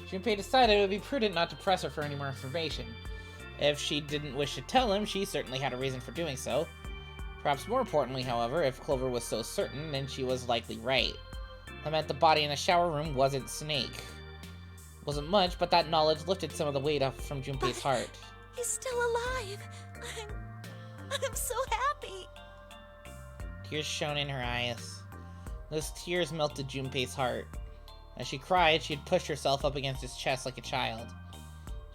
Junpei decided it would be prudent not to press her for any more information. If she didn't wish to tell him, she certainly had a reason for doing so. Perhaps more importantly, however, if Clover was so certain, then she was likely right. That meant the body in the shower room wasn't Snake. Wasn't much, but that knowledge lifted some of the weight off from Junpei's heart. He's still alive. I'm so happy. Tears shone in her eyes. Those tears melted Junpei's heart. As she cried, she had pushed herself up against his chest like a child.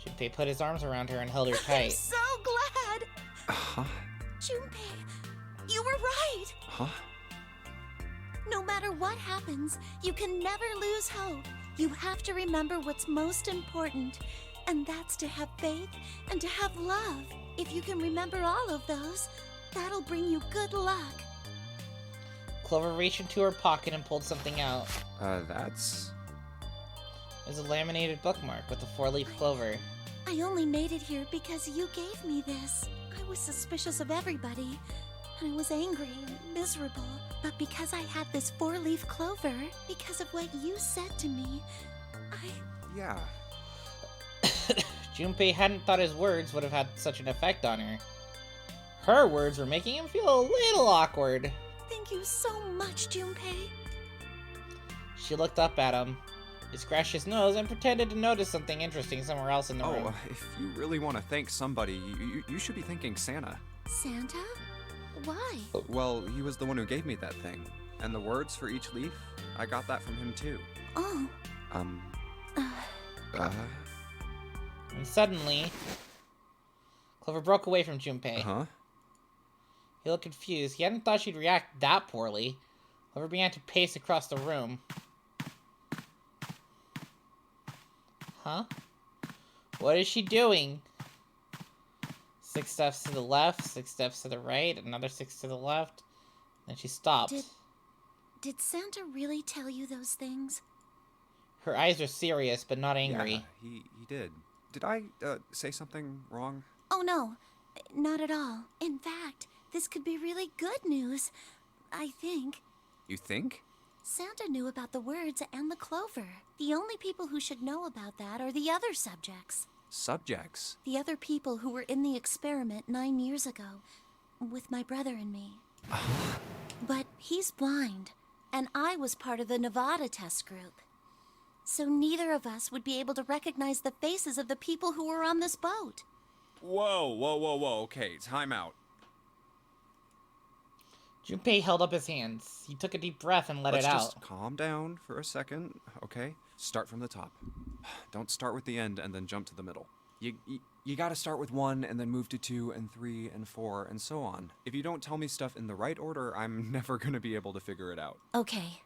Junpei put his arms around her and held her tight. I'm so glad! Huh? Junpei, you were right! Huh? No matter what happens, you can never lose hope. You have to remember what's most important, and that's to have faith and to have love. If you can remember all of those, that'll bring you good luck. Clover reached into her pocket and pulled something out. That's... It was a laminated bookmark with a 4-leaf clover. I only made it here because you gave me this. I was suspicious of everybody, and I was angry and miserable. But because I had this 4-leaf clover, because of what you said to me, Yeah. Junpei hadn't thought his words would have had such an effect on her. Her words were making him feel a little awkward. Thank you so much, Junpei. She looked up at him. He scratched his nose and pretended to notice something interesting somewhere else in the room. If you really want to thank somebody, you should be thanking Santa. Santa? Why? Well, he was the one who gave me that thing. And the words for each leaf, I got that from him too. Oh. And suddenly, Clover broke away from Junpei. Huh? He looked confused. He hadn't thought she'd react that poorly. Clover began to pace across the room. Huh? What is she doing? 6 steps to the left, 6 steps to the right, another 6 to the left. Then she stopped. Did Santa really tell you those things? Her eyes are serious, but not angry. Yeah, he did. Did I say something wrong? Oh no, not at all. In fact, this could be really good news. I think. You think? Santa knew about the words and the clover. The only people who should know about that are the other subjects. Subjects? The other people who were in the experiment 9 years ago, with my brother and me. But he's blind, and I was part of the Nevada test group. So neither of us would be able to recognize the faces of the people who were on this boat. Whoa. Okay, time out. Junpei held up his hands. He took a deep breath and let it out. Let's just calm down for a second, okay? Start from the top. Don't start with the end and then jump to the middle. You gotta start with 1 and then move to 2 and 3 and 4 and so on. If you don't tell me stuff in the right order, I'm never gonna be able to figure it out. Okay.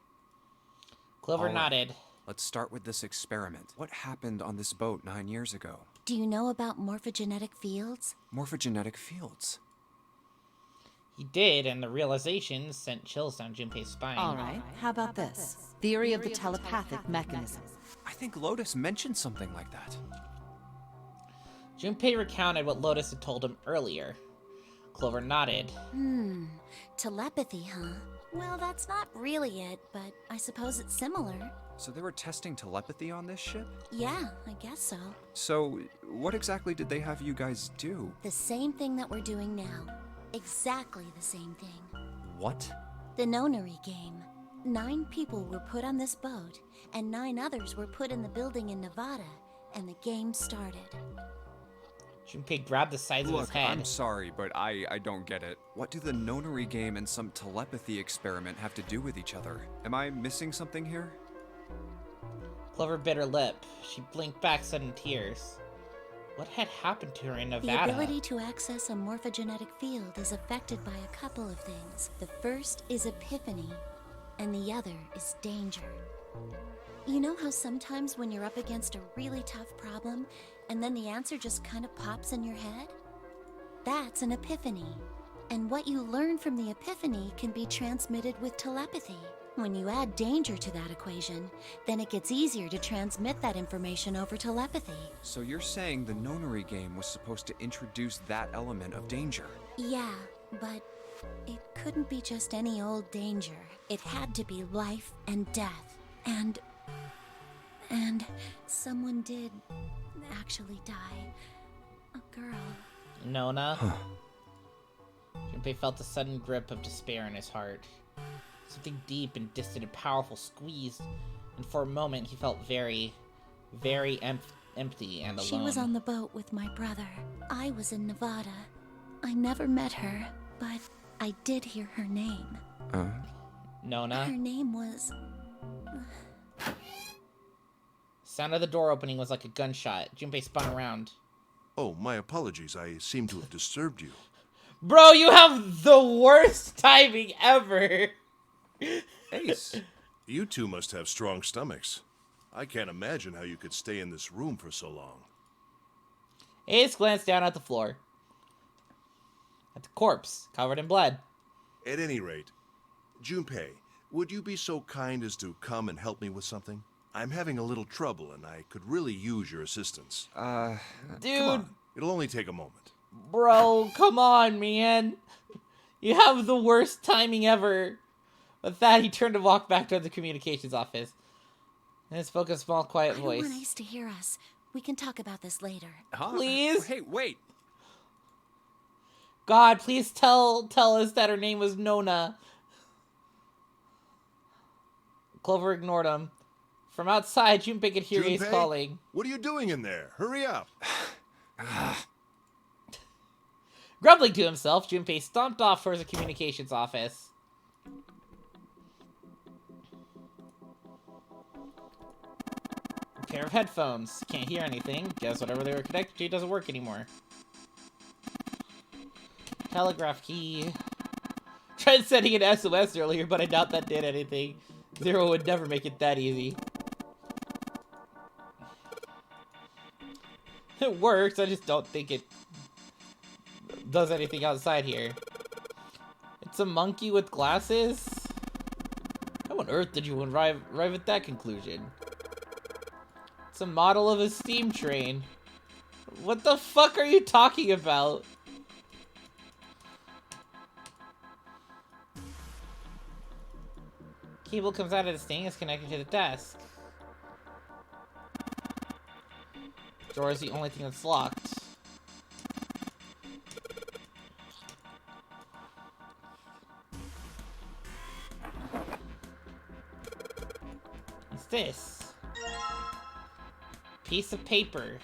Clover nodded. Let's start with this experiment. What happened on this boat 9 years ago? Do you know about morphogenetic fields? Morphogenetic fields? He did, and the realization sent chills down Junpei's spine. All right, how about this? Theory of the telepathic mechanism. I think Lotus mentioned something like that. Junpei recounted what Lotus had told him earlier. Clover nodded. Telepathy, huh? Well, that's not really it, but I suppose it's similar. So they were testing telepathy on this ship? Yeah, I guess so. So, what exactly did they have you guys do? The same thing that we're doing now. Exactly the same thing. What? The nonary game. 9 people were put on this boat, and 9 others were put in the building in Nevada, and the game started. Junpei grabbed the sides of his head. I'm sorry, but I don't get it. What do the nonary game and some telepathy experiment have to do with each other? Am I missing something here? Clover bit her lip. She blinked back, sudden tears. What had happened to her in Nevada? The ability to access a morphogenetic field is affected by a couple of things. The first is epiphany, and the other is danger. You know how sometimes when you're up against a really tough problem, and then the answer just kind of pops in your head? That's an epiphany. And what you learn from the epiphany can be transmitted with telepathy. When you add danger to that equation, then it gets easier to transmit that information over telepathy. So you're saying the nonary game was supposed to introduce that element of danger? Yeah, but it couldn't be just any old danger. It had to be life and death. And someone did actually die. A girl. Nona? Junpei felt a sudden grip of despair in his heart. Something deep and distant and powerful squeezed, and for a moment he felt very, very empty and alone. She was on the boat with my brother. I was in Nevada. I never met her, but I did hear her name. Nona? Her name was... Sound of the door opening was like a gunshot. Junpei spun around. Oh, my apologies. I seem to have disturbed you. Bro, you have the worst timing ever! Ace, you two must have strong stomachs. I can't imagine how you could stay in this room for so long. Ace glanced down at the floor. At the corpse, covered in blood. At any rate, Junpei, would you be so kind as to come and help me with something? I'm having a little trouble, and I could really use your assistance. Dude! Come on. It'll only take a moment. Bro, come on, man. You have the worst timing ever. With that, he turned to walk back toward the communications office. And spoke a small, quiet voice. I don't want Ace to hear us. We can talk about this later. Please? Hey, wait! God, please tell us that her name was Nona. Clover ignored him. From outside, Junpei could hear Ace calling. What are you doing in there? Hurry up! Grumbling to himself, Junpei stomped off towards the communications office. A pair of headphones. Can't hear anything. Guess whatever they were connected to doesn't work anymore. Telegraph key. Tried sending an SOS earlier, but I doubt that did anything. Zero would never make it that easy. It works, I just don't think it does anything outside here. It's a monkey with glasses? How on earth did you arrive at that conclusion? It's a model of a steam train. What the fuck are you talking about? Cable comes out of this thing, is connected to the desk. Drawer is the only thing that's locked. What's this? Piece of paper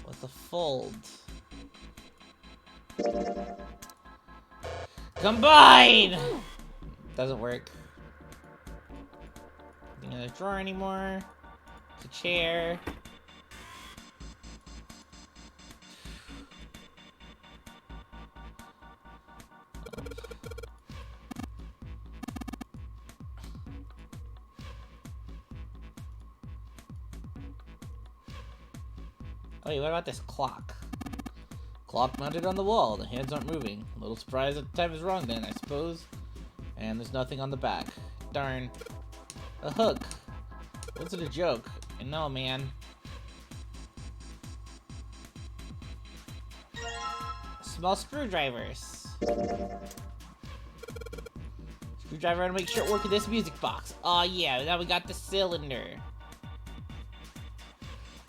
with a fold. Combine! Doesn't work. Nothing in the drawer anymore. It's a chair. Oh wait, what about this clock? Clock mounted on the wall. The hands aren't moving. A little surprised that the time is wrong then, I suppose. And there's nothing on the back. Darn. A hook. Was it a joke? I know, man. Small screwdrivers. Screwdriver to make sure it works in this music box. Oh yeah, now we got the cylinder.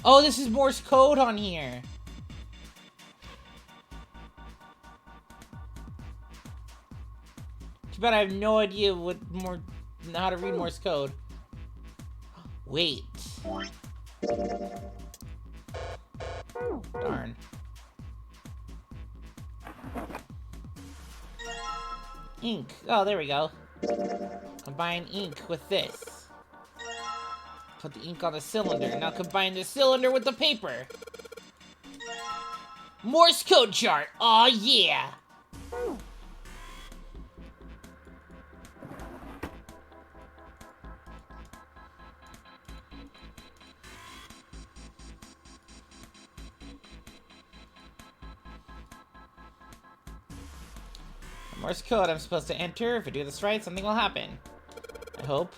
Oh, this is Morse code on here. Too bad I have no idea how to read Morse code. Wait. Darn. Ink. Oh, there we go. Combine ink with this. Put the ink on the cylinder. Now combine the cylinder with the paper. Morse code chart. Aw, yeah. Morse code I'm supposed to enter. If I do this right, something will happen. I hope.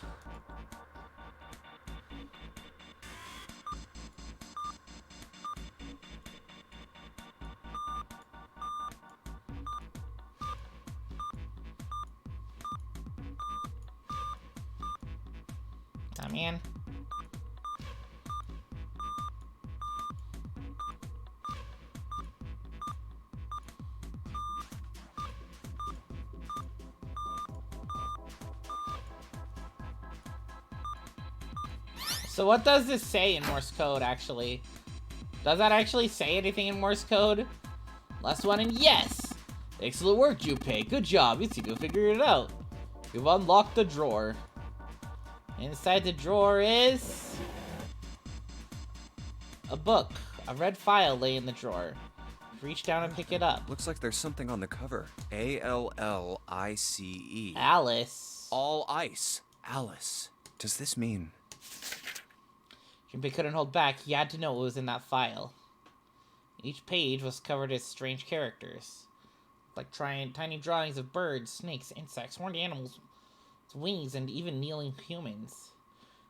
Oh, man. So what does this say in Morse code, actually? Does that actually say anything in Morse code? Last one, and yes! Excellent work, Junpei. Good job. You seem to have figured it out. You've unlocked the drawer. Inside the drawer is... a book. A red file lay in the drawer. Reach down and pick it up. Looks like there's something on the cover. A-L-L-I-C-E. Alice. All ice. Alice. Does this mean... Junpei couldn't hold back. He had to know what was in that file. Each page was covered with strange characters. Like tiny drawings of birds, snakes, insects, horned animals, wings, and even kneeling humans.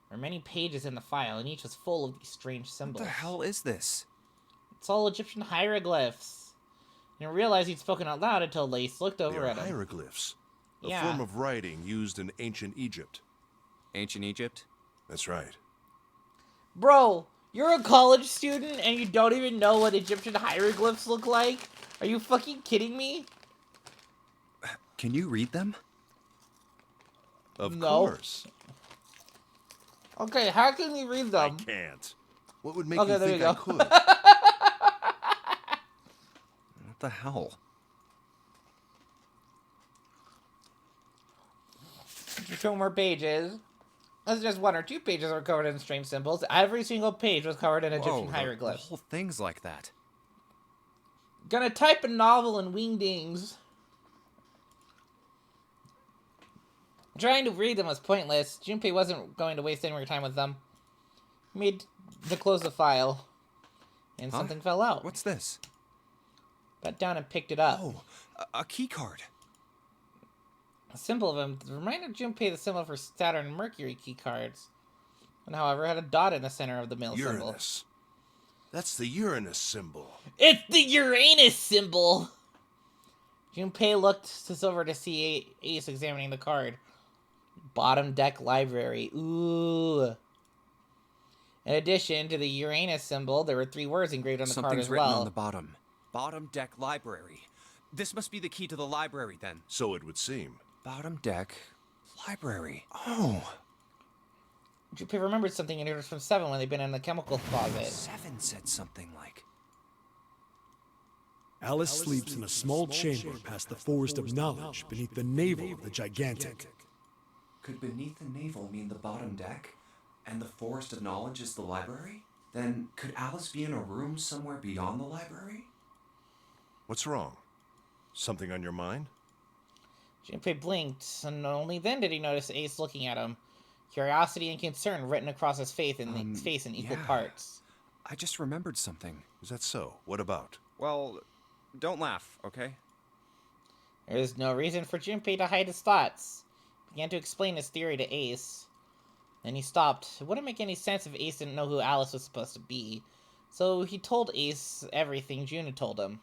There were many pages in the file, and each was full of these strange symbols. What the hell is this? It's all Egyptian hieroglyphs. He didn't realize he'd spoken out loud until Lace looked over at him. Hieroglyphs. A Yeah. form of writing used in ancient Egypt. Ancient Egypt? That's right. Bro, you're a college student and you don't even know what Egyptian hieroglyphs look like? Are you fucking kidding me? Can you read them? Of No. course. Okay, how can we read them? I can't. What would make Okay, you there think you I go. could? What the hell? Two more pages. That's just one or two pages are covered in strange symbols. Every single page was covered in Egyptian Whoa, hieroglyphs. The whole thing's like that. Gonna type a novel in wingdings. Trying to read them was pointless. Junpei wasn't going to waste any more time with them. He made to close the file. And something fell out. What's this? Got down and picked it up. Oh, a key card. A symbol of him reminded Junpei the symbol for Saturn and Mercury key cards. And however, had a dot in the center of the middle symbol. Uranus. That's the Uranus symbol. It's the Uranus symbol! Junpei looked over to see Ace examining the card. Bottom deck library. Ooh. In addition to the Uranus symbol, there were 3 words engraved on the card as well. Something's written on the bottom. Bottom deck library. This must be the key to the library, then. So it would seem. Bottom deck library. Oh. Junpei remembered something in from 7 when they'd been in the chemical closet. 7 said something like... Alice sleeps in a small chamber past the Forest of Knowledge beneath the navel of the Gigantic. Could beneath the navel mean the bottom deck? And the Forest of Knowledge is the library? Then could Alice be in a room somewhere beyond the library? What's wrong? Something on your mind? Junpei blinked, and only then did he notice Ace looking at him. Curiosity and concern written across his face in equal parts. I just remembered something. Is that so? What about? Well, don't laugh, okay? There was no reason for Junpei to hide his thoughts. He began to explain his theory to Ace. Then he stopped. It wouldn't make any sense if Ace didn't know who Alice was supposed to be. So he told Ace everything June had told him.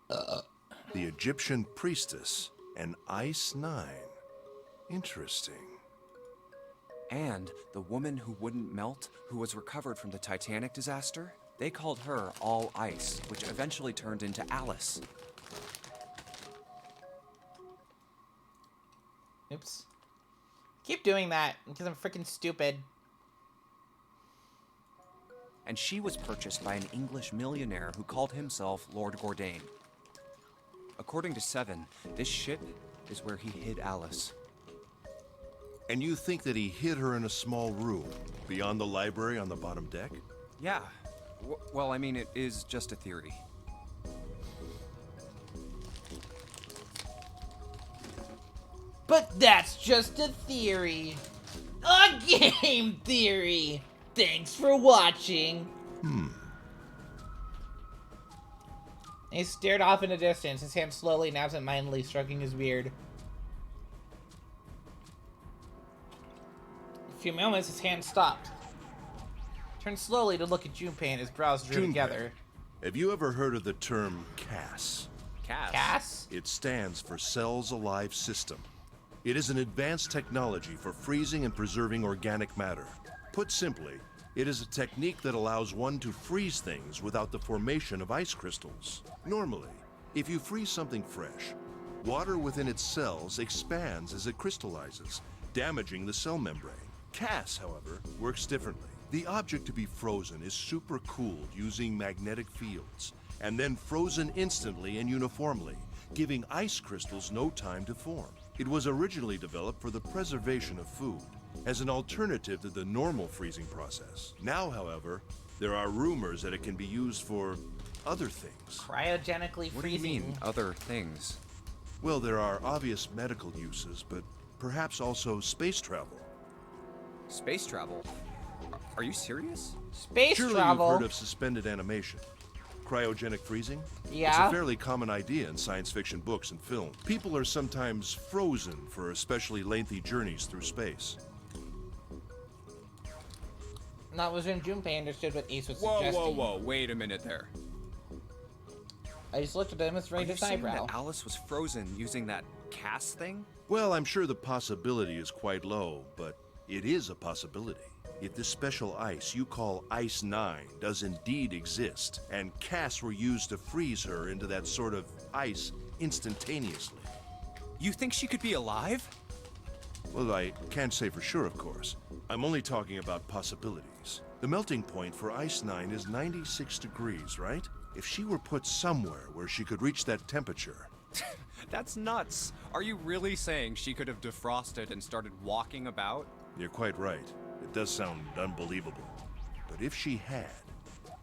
The Egyptian priestess and Ice 9. Interesting. And the woman who wouldn't melt, who was recovered from the Titanic disaster, they called her All Ice, which eventually turned into Alice. Oops. Keep doing that, because I'm freaking stupid. And she was purchased by an English millionaire who called himself Lord Gordain. According to 7, this ship is where he hid Alice. And you think that he hid her in a small room, beyond the library on the bottom deck? Yeah. Well, I mean, it is just a theory. But that's just a theory. A game theory! Thanks for watching. He stared off in the distance, his hand slowly and absent-mindedly stroking his beard. A few moments, his hand stopped. Turned slowly to look at Junpei and his brows drew together. Have you ever heard of the term CAS? Cass? Cass? It stands for Cells Alive System. It is an advanced technology for freezing and preserving organic matter. Put simply, it is a technique that allows one to freeze things without the formation of ice crystals. Normally, if you freeze something fresh, water within its cells expands as it crystallizes, damaging the cell membrane. CAS, however, works differently. The object to be frozen is supercooled using magnetic fields, and then frozen instantly and uniformly, giving ice crystals no time to form. It was originally developed for the preservation of food, as an alternative to the normal freezing process. Now, however, there are rumors that it can be used for other things. Cryogenically freezing. What do you mean, other things? Well, there are obvious medical uses, but perhaps also space travel. Space travel? Are you serious? Space Surely travel. you've heard of suspended animation. Cryogenic freezing? Yeah. It's a fairly common idea in science fiction books and film. People are sometimes frozen for especially lengthy journeys through space. That was when Junpei understood what Ace was suggesting. Whoa, wait a minute there. I just looked at him and raised his eyebrow. That Alice was frozen using that CAS thing? Well, I'm sure the possibility is quite low, but it is a possibility. If this special ice you call Ice 9 does indeed exist, and casts were used to freeze her into that sort of ice instantaneously. You think she could be alive? Well, I can't say for sure, of course. I'm only talking about possibilities. The melting point for Ice 9 is 96 degrees, right? If she were put somewhere where she could reach that temperature... That's nuts. Are you really saying she could have defrosted and started walking about? You're quite right. It does sound unbelievable. But if she had,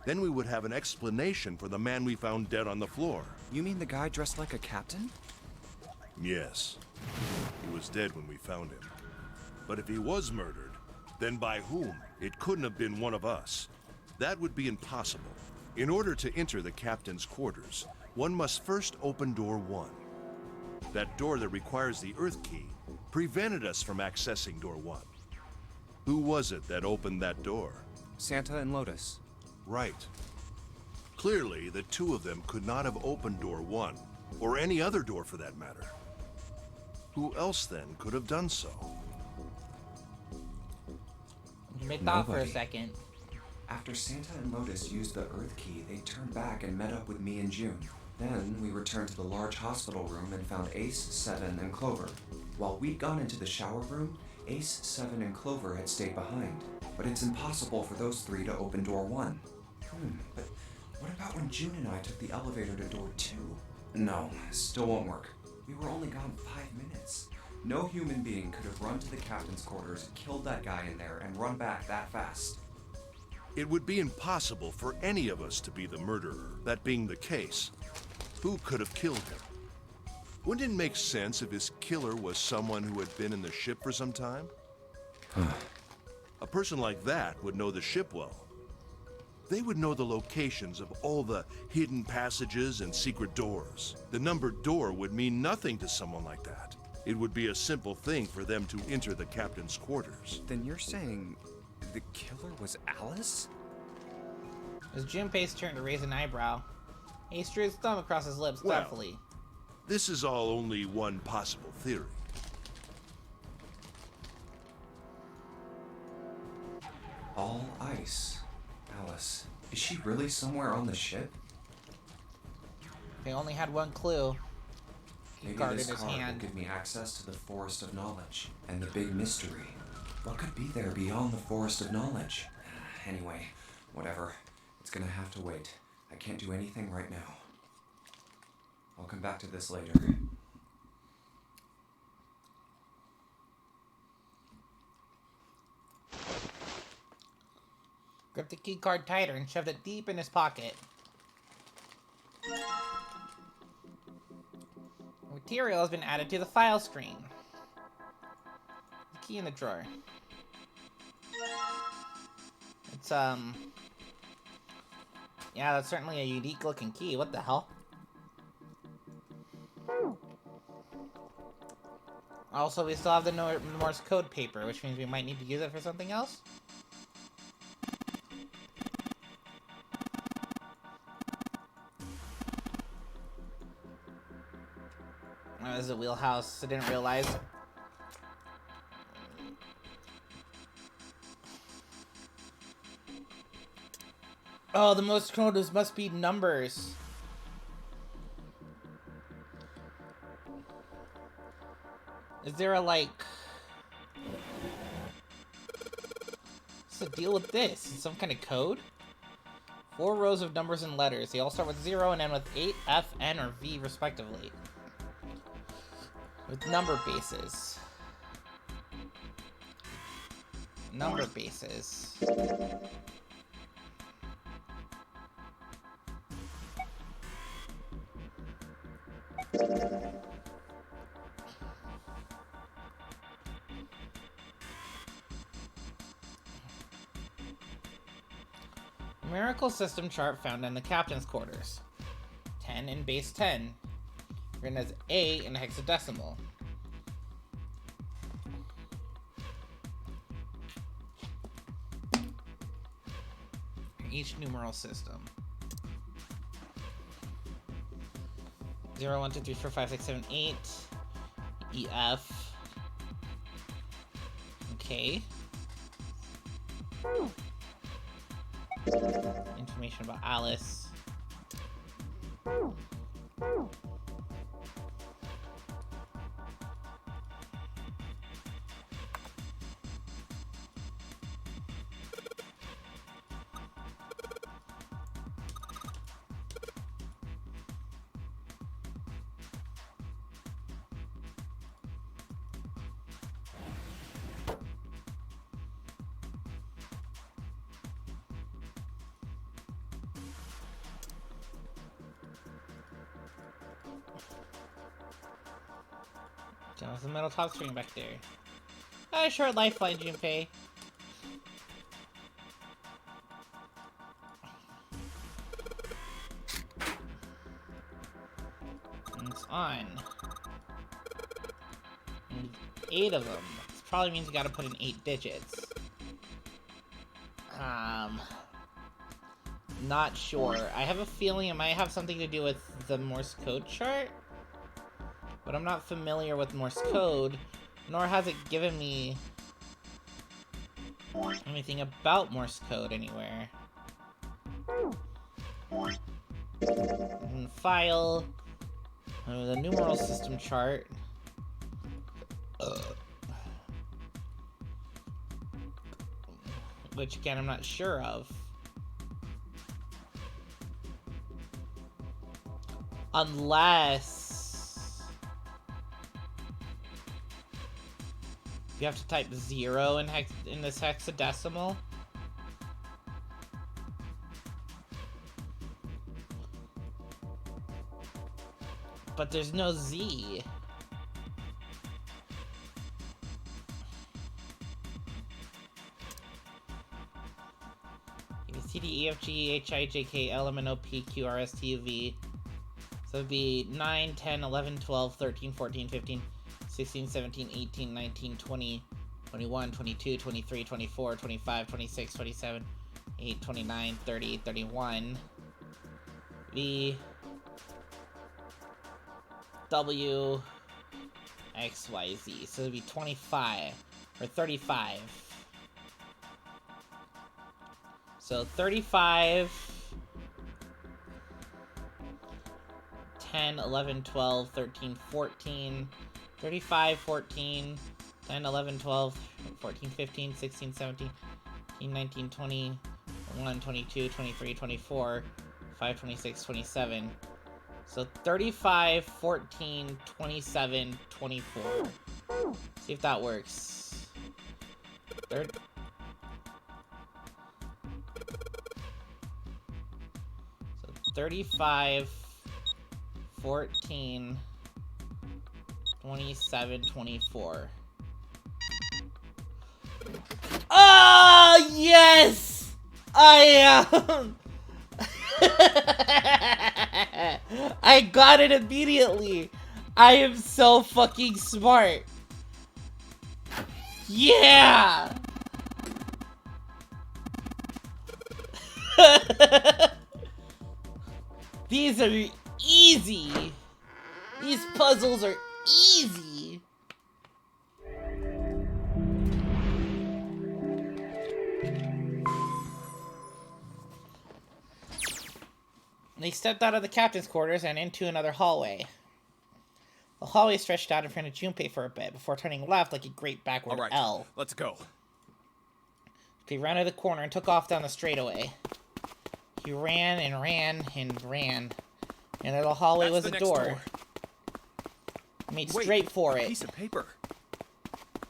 then we would have an explanation for the man we found dead on the floor. You mean the guy dressed like a captain? Yes. He was dead when we found him. But if he was murdered, then by whom? It couldn't have been one of us. That would be impossible. In order to enter the captain's quarters, one must first open door 1. That door that requires the Earth key prevented us from accessing door 1. Who was it that opened that door? Santa and Lotus. Right. Clearly, the two of them could not have opened door 1, or any other door for that matter. Who else then could have done so? You may thought for a Nobody. second. After Santa and Lotus used the Earth key, they turned back and met up with me and June. Then we returned to the large hospital room and found Ace, Seven, and Clover. While we'd gone into the shower room, Ace, Seven, and Clover had stayed behind. But it's impossible for those three to open door 1. But what about when June and I took the elevator to door 2? No, still won't work. We were only gone 5 minutes. No human being could have run to the captain's quarters, killed that guy in there, and run back that fast. It would be impossible for any of us to be the murderer. That being the case, who could have killed him? Wouldn't it make sense if his killer was someone who had been in the ship for some time? A person like that would know the ship well. They would know the locations of all the hidden passages and secret doors. The numbered door would mean nothing to someone like that. It would be a simple thing for them to enter the captain's quarters. Then you're saying the killer was Alice? As Junpei's turn to raise an eyebrow, he drew his thumb across his lips Well, thoughtfully. This is all only one possible theory. All ice. Alice, is she really somewhere on the ship? They only had one clue. He Maybe guarded this his card hand. will give me access to the Forest of Knowledge and the big mystery. What could be there beyond the Forest of Knowledge? Anyway, whatever. It's gonna have to wait. I can't do anything right now. I'll come back to this later. Gripped the key card tighter and shoved it deep in his pocket. Material has been added to the file screen. The key in the drawer. It's, yeah, that's certainly a unique looking key. What the hell? Also, we still have the Morse code paper, which means we might need to use it for something else. Oh, this is a wheelhouse. I didn't realize. Oh, the Morse codes must be numbers. Is there a, like... What's the deal with this? Is some kind of code? 4 rows of numbers and letters. They all start with 0 and end with 8, F, N, or V, respectively. With number bases. Number bases. Numerical system chart found in the captain's quarters. 10 in base 10. Written as A in hexadecimal. Each numeral system. 0, 1, 2, 3, 4, 5, 6, 7, 8. EF. Okay. Information about Alice. There's a metal top string back there. A short lifeline, Junpei. It's on. And 8 of them. This probably means you gotta put in 8 digits. Not sure. I have a feeling it might have something to do with the Morse code chart. But I'm not familiar with Morse code, nor has it given me anything about Morse code anywhere. File, the numeral system chart. Which again, I'm not sure of. Unless you have to type 0 in this hexadecimal. But there's no Z. C, D, E, F, G, H, I, J, K, L, M, N, O, P, Q, R, S, T, U, V. So it'd be 9, 10, 11, 12, 13, 14, 15, 16, 17, 18, 19, 20, 21, 22, 23, 24, 25, 26, 27, 8, 29, 30, 31. V, W, X, Y, Z. So it'd be 25, or 35. So 35, 10, 11, 12, 13, 14, 35, 14, 10, 11, 12, 14, 15, 16, 17, 18, 19, 20, 21, 22, 23, 24, 25, 26, 27. So 35, 14, 27, 24. See if that works. 35, 14, 27, 24. Oh, yes! I am! I got it immediately! I am so fucking smart! Yeah! These are easy! These puzzles are easy! They stepped out of the captain's quarters and into another hallway. The hallway stretched out in front of Junpei for a bit before turning left like a great backward L. Let's go. He ran to the corner and took off down the straightaway. He ran and ran and ran. And there the hallway was a door. He made straight for it. A piece of paper.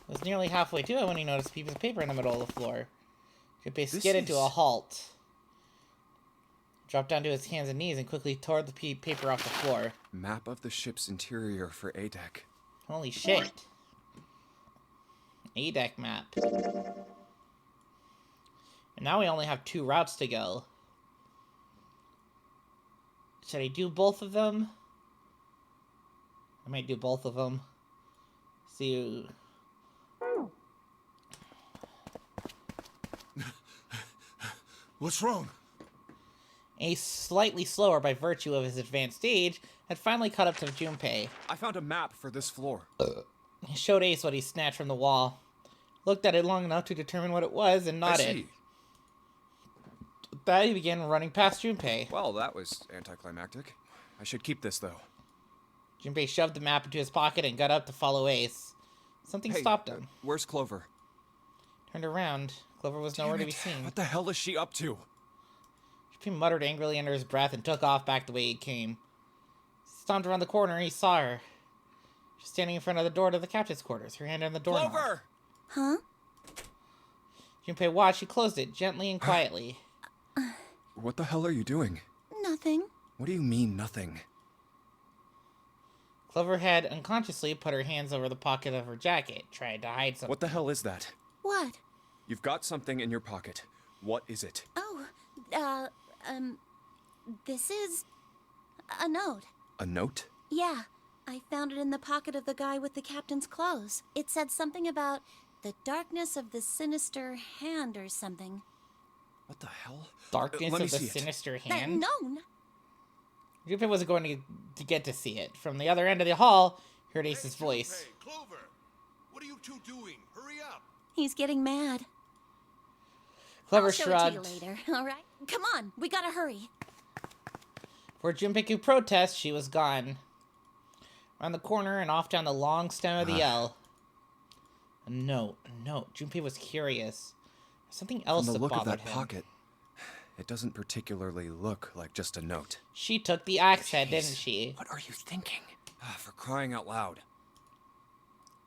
Was nearly halfway to it when he noticed a piece of paper in the middle of the floor. Junpei skidded to a halt. Dropped down to his hands and knees and quickly tore the paper off the floor. Map of the ship's interior for A-Deck. Holy shit. A-Deck map. And now we only have 2 routes to go. Should I do both of them? I might do both of them. See. What's wrong? Ace, slightly slower by virtue of his advanced age, had finally caught up to Junpei. I found a map for this floor. He showed Ace what he snatched from the wall, looked at it long enough to determine what it was, and nodded. I see. With that, he began running past Junpei. Well, that was anticlimactic. I should keep this, though. Junpei shoved the map into his pocket and got up to follow Ace. Something stopped him. Where's Clover? Turned around. Clover was nowhere to be seen. What the hell is she up to? He muttered angrily under his breath and took off back the way he came. He stomped around the corner and he saw her. She's standing in front of the door to the captain's quarters, her hand on the doorknob. Clover! Huh? Junpei watched. She closed it gently and quietly. What the hell are you doing? Nothing. What do you mean, nothing? Clover had unconsciously put her hands over the pocket of her jacket, tried to hide something. What the hell is that? What? You've got something in your pocket. What is it? Oh, this is a note. A note? Yeah, I found it in the pocket of the guy with the captain's clothes. It said something about the darkness of the sinister hand or something. What the hell? Darkness Let me of the see it. sinister hand? No. Junpei wasn't going to get to see it. From the other end of the hall, he heard Ace's voice. Junpei, Clover, what are you two doing? Hurry up! He's getting mad. Clover I'll show shrugged. it to you later, all right? Come on, we gotta hurry. Before Junpei could protest, she was gone. Around the corner and off down the long stem of the L. A note. Junpei was curious. Something else From the that look of bothered that him. pocket, it doesn't particularly look like just a note. She took the axe head, didn't she? What are you thinking? For crying out loud.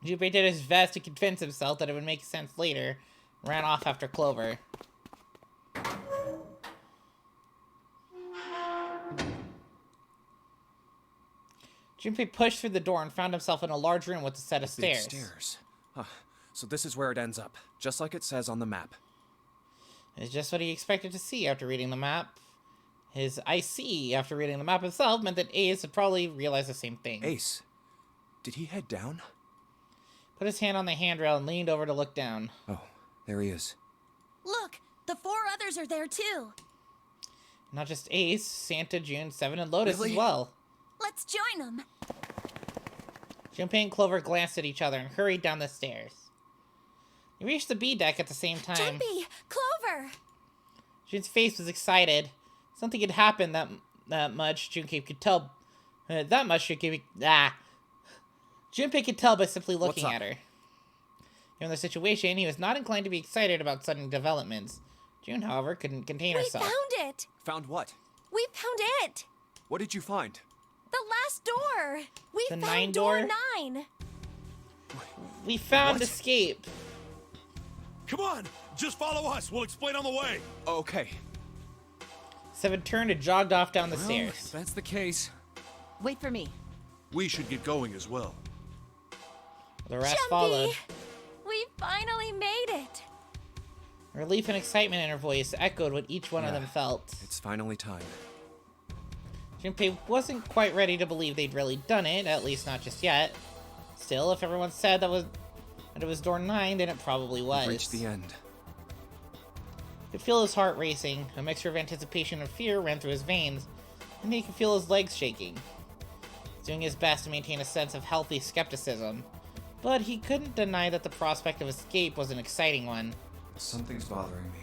Junpei did his best to convince himself that it would make sense later. Ran off after Clover. Junpei pushed through the door and found himself in a large room with a set of Big stairs. stairs. So this is where it ends up, just like it says on the map. It's just what he expected to see after reading the map. His I see after reading the map himself meant that Ace had probably realized the same thing. Ace, did he head down? Put his hand on the handrail and leaned over to look down. Oh, there he is. Look, the 4 others are there too. Not just Ace, Santa, June, Seven, and Lotus Really? as well. Let's join them. Junpei and Clover glanced at each other and hurried down the stairs. They reached the B deck at the same time. Jumpy, Clover. June's face was excited. Something had happened that much Junpei could tell. Junpei could tell by simply looking at her. Given the situation, he was not inclined to be excited about sudden developments. June, however, couldn't contain herself. We found it. Found what? We found it. What did you find? The last door. We The found 9 door door? 9. We found What? escape. Come on! Just follow us! We'll explain on the way! Okay. Seven turned and jogged off down the Well, stairs. if that's the case. Wait for me. We should get going as well. The rest Jumpy, followed. we finally made it. Relief and excitement in her voice echoed what each one of them felt. It's finally time. Junpei wasn't quite ready to believe they'd really done it, at least not just yet. Still, if everyone said that it was door 9, then it probably was. We've reached the end. He could feel his heart racing. A mixture of anticipation and fear ran through his veins, and he could feel his legs shaking. He was doing his best to maintain a sense of healthy skepticism, but he couldn't deny that the prospect of escape was an exciting one. Something's bothering me.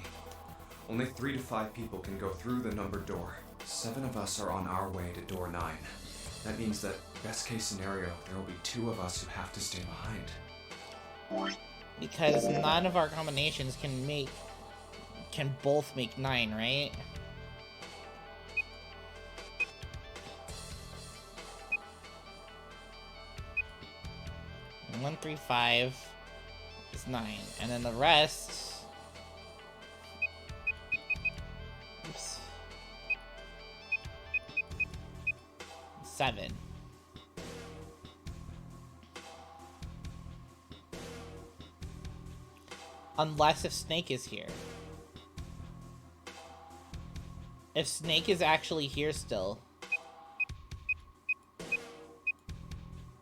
Only 3 to 5 people can go through the numbered door. 7 of us are on our way to door 9. That means that, best case scenario, there will be 2 of us who have to stay behind. Because none of our combinations can both make 9, right? And 1, 3, 5 is 9, and then the rest. Oops. 7. Unless if Snake is here. If Snake is actually here still,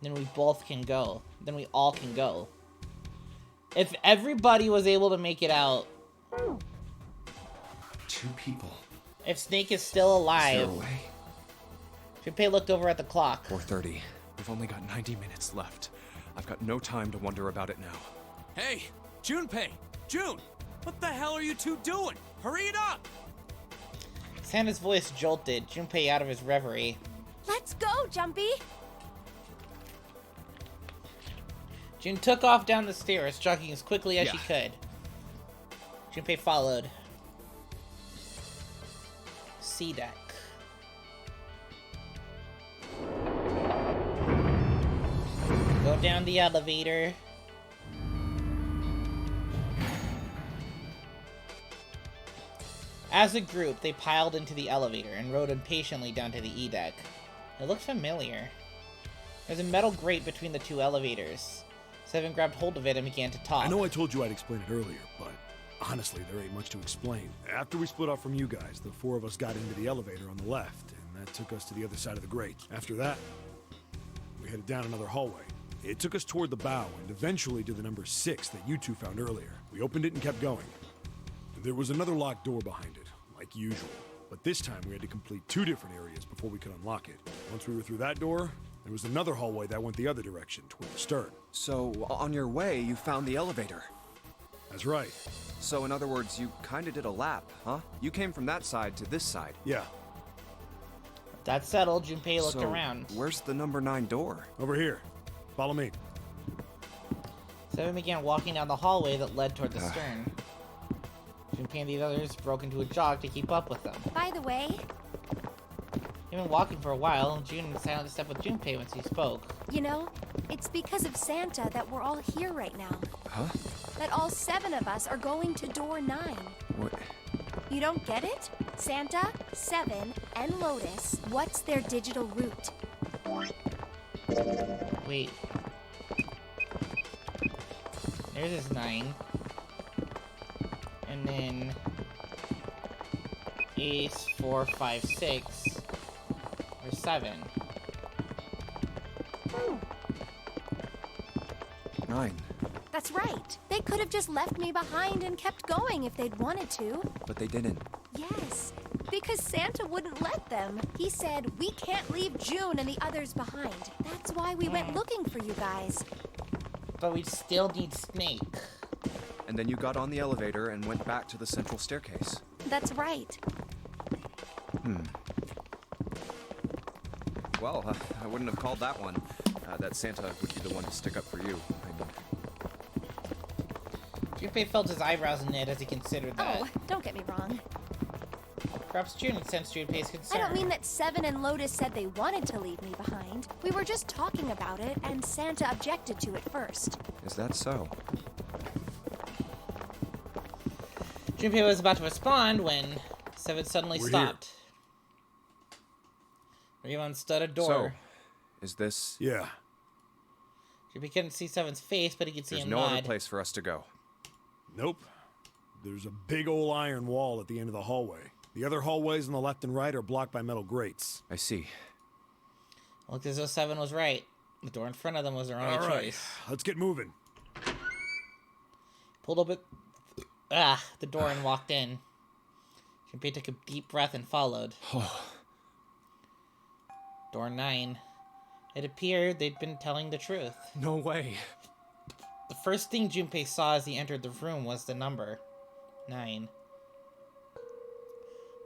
then we both can go. Then we all can go. If everybody was able to make it out, 2 people. if Snake is still Is alive, there a way? Junpei looked over at the clock. 4:30. We've only got 90 minutes left. I've got no time to wonder about it now. Hey, Junpei! June! What the hell are you two doing? Hurry it up! Santa's voice jolted Junpei out of his reverie. Let's go, Jumpy. June took off down the stairs, jogging as quickly as she could. Junpei followed. C deck. Go down the elevator. As a group, they piled into the elevator and rode impatiently down to the E deck. It looked familiar. There's a metal grate between the 2 elevators. Seven grabbed hold of it and began to talk. I know I told you I'd explain it earlier, but honestly, there ain't much to explain. After we split off from you guys, the 4 of us got into the elevator on the left, and that took us to the other side of the grate. After that, headed down another hallway. It took us toward the bow and eventually to the number 6 that you two found earlier. We opened it and kept going. There was another locked door behind it, like usual. But this time we had to complete 2 different areas before we could unlock it. Once we were through that door, there was another hallway that went the other direction, toward the stern. So, on your way, you found the elevator. That's right. So, in other words, you kinda did a lap, huh? You came from that side to this side. Yeah. That settled, Junpei looked So, around. where's the number 9 door? Over here. Follow me. 7 began walking down the hallway that led toward the stern. Junpei and the others broke into a jog to keep up with them. By the way, They've been walking for a while, and June silently stepped with Junpei once he spoke. you know, it's because of Santa that we're all here right now. Huh? That all 7 of us are going to door 9. What? You don't get it? Santa, 7, and Lotus, what's their digital route? Wait. There's his 9. And then... Ace, 4, 5, 6. Or 7. 9. That's right. They could have just left me behind and kept going if they'd wanted to. But they didn't. Yes, because Santa wouldn't let them. He said, we can't leave June and the others behind. That's why we went looking for you guys. But we still need Snake. And then you got on the elevator and went back to the central staircase. That's right. Well, I wouldn't have called that one. That Santa would be the one to stick up for you. Junpei felt his eyebrows knit as he considered that. Oh, don't get me wrong. Perhaps June had sensed Junpei's concern. I don't mean that 7 and Lotus said they wanted to leave me behind. We were just talking about it, and Santa objected to it first. Is that so? Junpei was about to respond when 7 suddenly We're stopped. Ryumon stood a door. So, is this... Yeah. Junpei couldn't see 7's face, but he could see There's him no nod. other place for us to go. Nope. There's a big old iron wall at the end of the hallway. The other hallways on the left and right are blocked by metal grates. I see. Looked as though 7 was right. The door in front of them was their only All right, choice. let's get moving. Pulled open the door and walked in. Junpei took a deep breath and followed. Door 9. It appeared they'd been telling the truth. No way. The first thing Junpei saw as he entered the room was the number 9.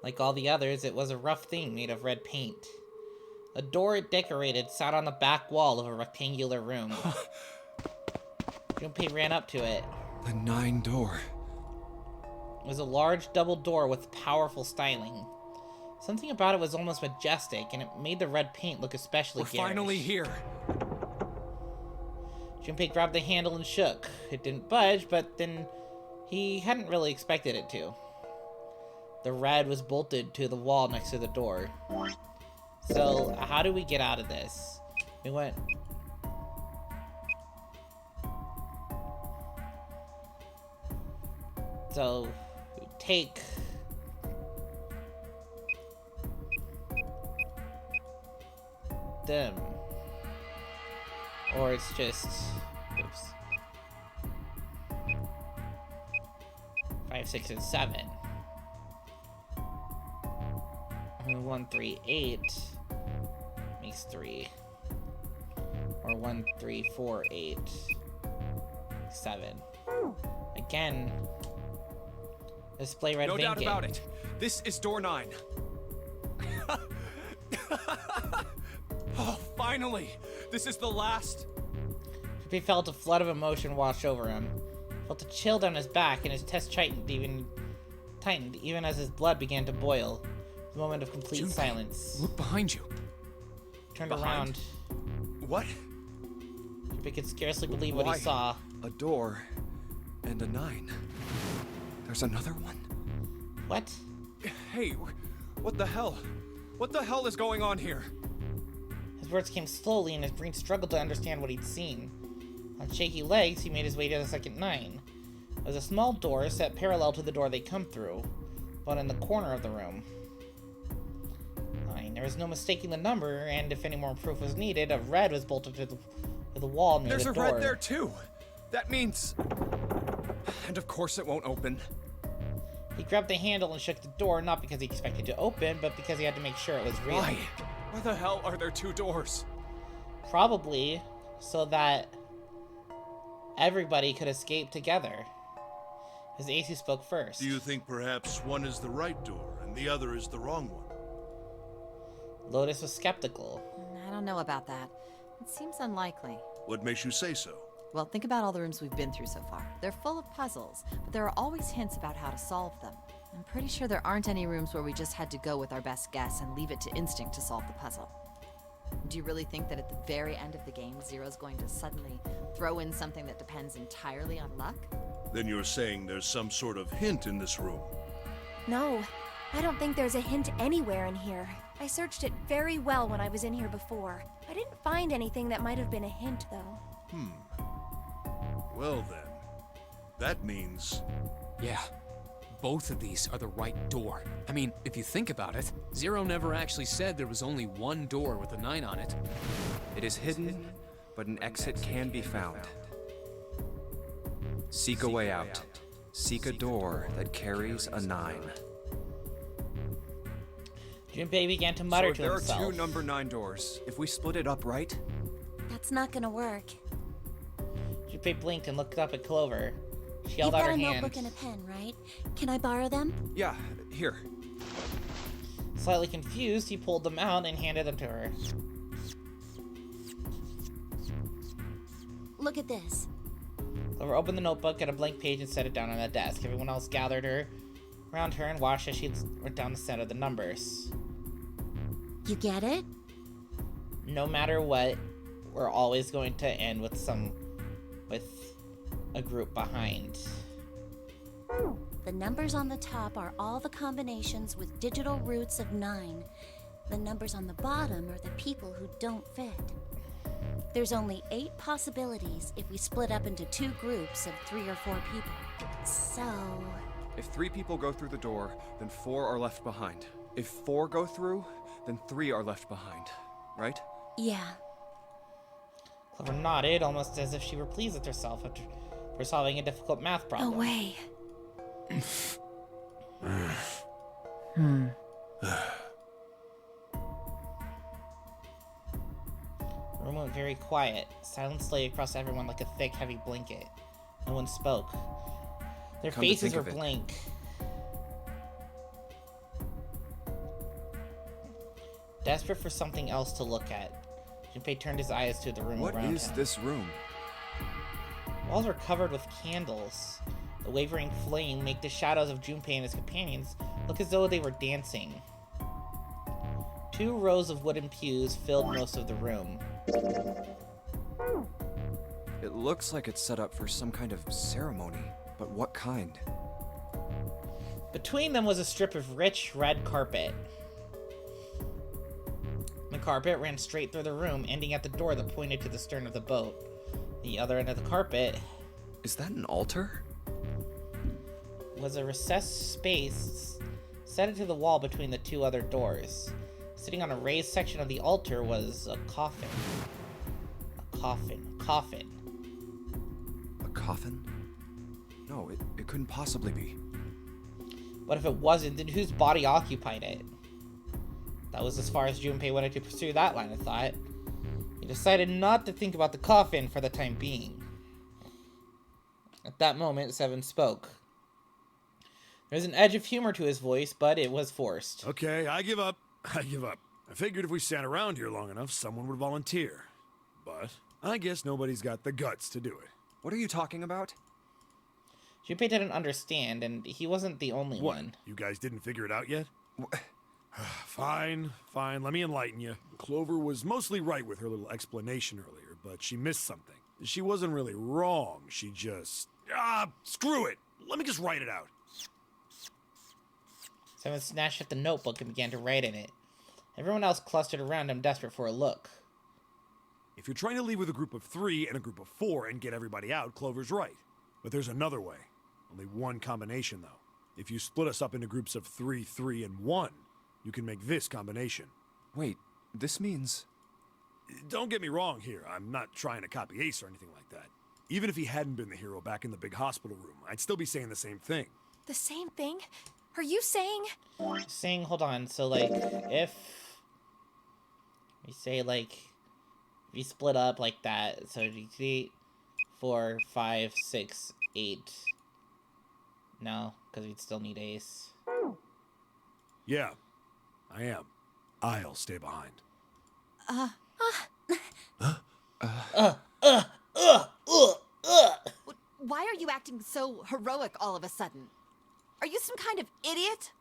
Like all the others, it was a rough thing made of red paint. A door it decorated sat on the back wall of a rectangular room. Junpei ran up to it. The 9 door. It was a large double door with powerful styling. Something about it was almost majestic, and it made the red paint look especially We're garish. finally here. Junpei grabbed the handle and shook. It didn't budge, but then he hadn't really expected it to. The red was bolted to the wall next to the door. So, how do we get out of this? We went... So, we take... them. Or it's just... Oops. 5, 6, and 7. 1, 3, 8 makes 3. Or 1, 3, 4, 8 7. Again, display red No doubt thinking. about it. This is door 9. Oh, finally! This is the last... He felt a flood of emotion wash over him. Felt a chill down his back, and his chest tightened even as his blood began to boil. A moment of complete Junpei, silence. Look behind you. Turned Behind? around. What? He could scarcely believe what Why? he saw. A door and a 9. There's another one? What? Hey, what the hell? What the hell is going on here? His words came slowly, and his brain struggled to understand what he'd seen. On shaky legs, he made his way to the second 9. It was a small door set parallel to the door they'd come through, but in the corner of the room. 9. There was no mistaking the number, and if any more proof was needed, a red was bolted to the wall near the door. There's a red there too. That means... And of course it won't open. He grabbed the handle and shook the door, not because he expected to open, but because he had to make sure it was real. Why? Why the hell are there two doors? Probably so that everybody could escape together. As AC spoke first. Do you think perhaps one is the right door and the other is the wrong one? Lotus was skeptical. I don't know about that. It seems unlikely. What makes you say so? Well, think about all the rooms we've been through so far. They're full of puzzles, but there are always hints about how to solve them. I'm pretty sure there aren't any rooms where we just had to go with our best guess and leave it to instinct to solve the puzzle. Do you really think that at the very end of the game, Zero's going to suddenly throw in something that depends entirely on luck? Then you're saying there's some sort of hint in this room. No, I don't think there's a hint anywhere in here. I searched it very well when I was in here before. I didn't find anything that might have been a hint, though. Well then, that means... Yeah, both of these are the right door. I mean, if you think about it, Zero never actually said there was only one door with a 9 on it. It is hidden, but an exit can be found. Seek a way out. Seek a door that carries a 9. Junpei began to mutter So to himself. there are 2 number 9 doors. If we split it up right, That's not gonna work. Junpei blinked and looked up at Clover. She You've held out got her a hand. notebook and a pen, right? Can I borrow them? yeah, here. Slightly confused, he pulled them out and handed them to her. Look at this. Clover opened the notebook, got a blank page, and set it down on the desk. Everyone else gathered around her and watched as she wrote down the set of the numbers. You get it? No matter what, we're always going to end with a group behind. The numbers on the top are all the combinations with digital roots of 9. The numbers on the bottom are the people who don't fit. There's only 8 possibilities if we split up into 2 groups of 3 or 4 people. So... If 3 people go through the door, then 4 are left behind. If 4 go through, then 3 are left behind. Right? yeah. Clover nodded, almost as if she were pleased with herself for solving a difficult math problem. No way. The room went very quiet. Silence lay across everyone like a thick, heavy blanket. No one spoke. Their Come to faces think were of it. blank. Desperate for something else to look at, Junpei turned his eyes to the room What around is him. this room? Walls were covered with candles. The wavering flame made the shadows of Junpei and his companions look as though they were dancing. 2 rows of wooden pews filled most of the room. It looks like it's set up for some kind of ceremony, but what kind? Between them was a strip of rich red carpet. The carpet ran straight through the room, ending at the door that pointed to the stern of the boat. The other end of the carpet Is that an altar? was a recessed space set into the wall between the 2 other doors. Sitting on a raised section of the altar was a coffin. A coffin. A coffin? No, it couldn't possibly be. But if it wasn't, then whose body occupied it? That was as far as Junpei wanted to pursue that line of thought. He decided not to think about the coffin for the time being. At that moment, Seven spoke. There was an edge of humor to his voice, but it was forced. Okay, I give up. I give up. I figured if we sat around here long enough, someone would volunteer. But I guess nobody's got the guts to do it. What are you talking about? Junpei didn't understand, and he wasn't the only What? one. You guys didn't figure it out yet? Fine. Let me enlighten you. Clover was mostly right with her little explanation earlier, but she missed something. She wasn't really wrong. She just... screw it. Let me just write it out. Seven snatched at the notebook and began to write in it. Everyone else clustered around him, desperate for a look. If you're trying to leave with a group of 3 and a group of 4 and get everybody out, Clover's right. But there's another way. Only one combination, though. If you split us up into groups of 3, 3, and 1, you can make this combination. Wait, this means... Don't get me wrong here. I'm not trying to copy Ace or anything like that. Even if he hadn't been the hero back in the big hospital room, I'd still be saying the same thing. The same thing? Are you saying? Saying, hold on, so like, if we say like, if you split up like that, so 8, 4, 5, 6, 8. No, because we'd still need Ace. Yeah, I am. I'll stay behind. Why are you acting so heroic all of a sudden? Are you some kind of idiot?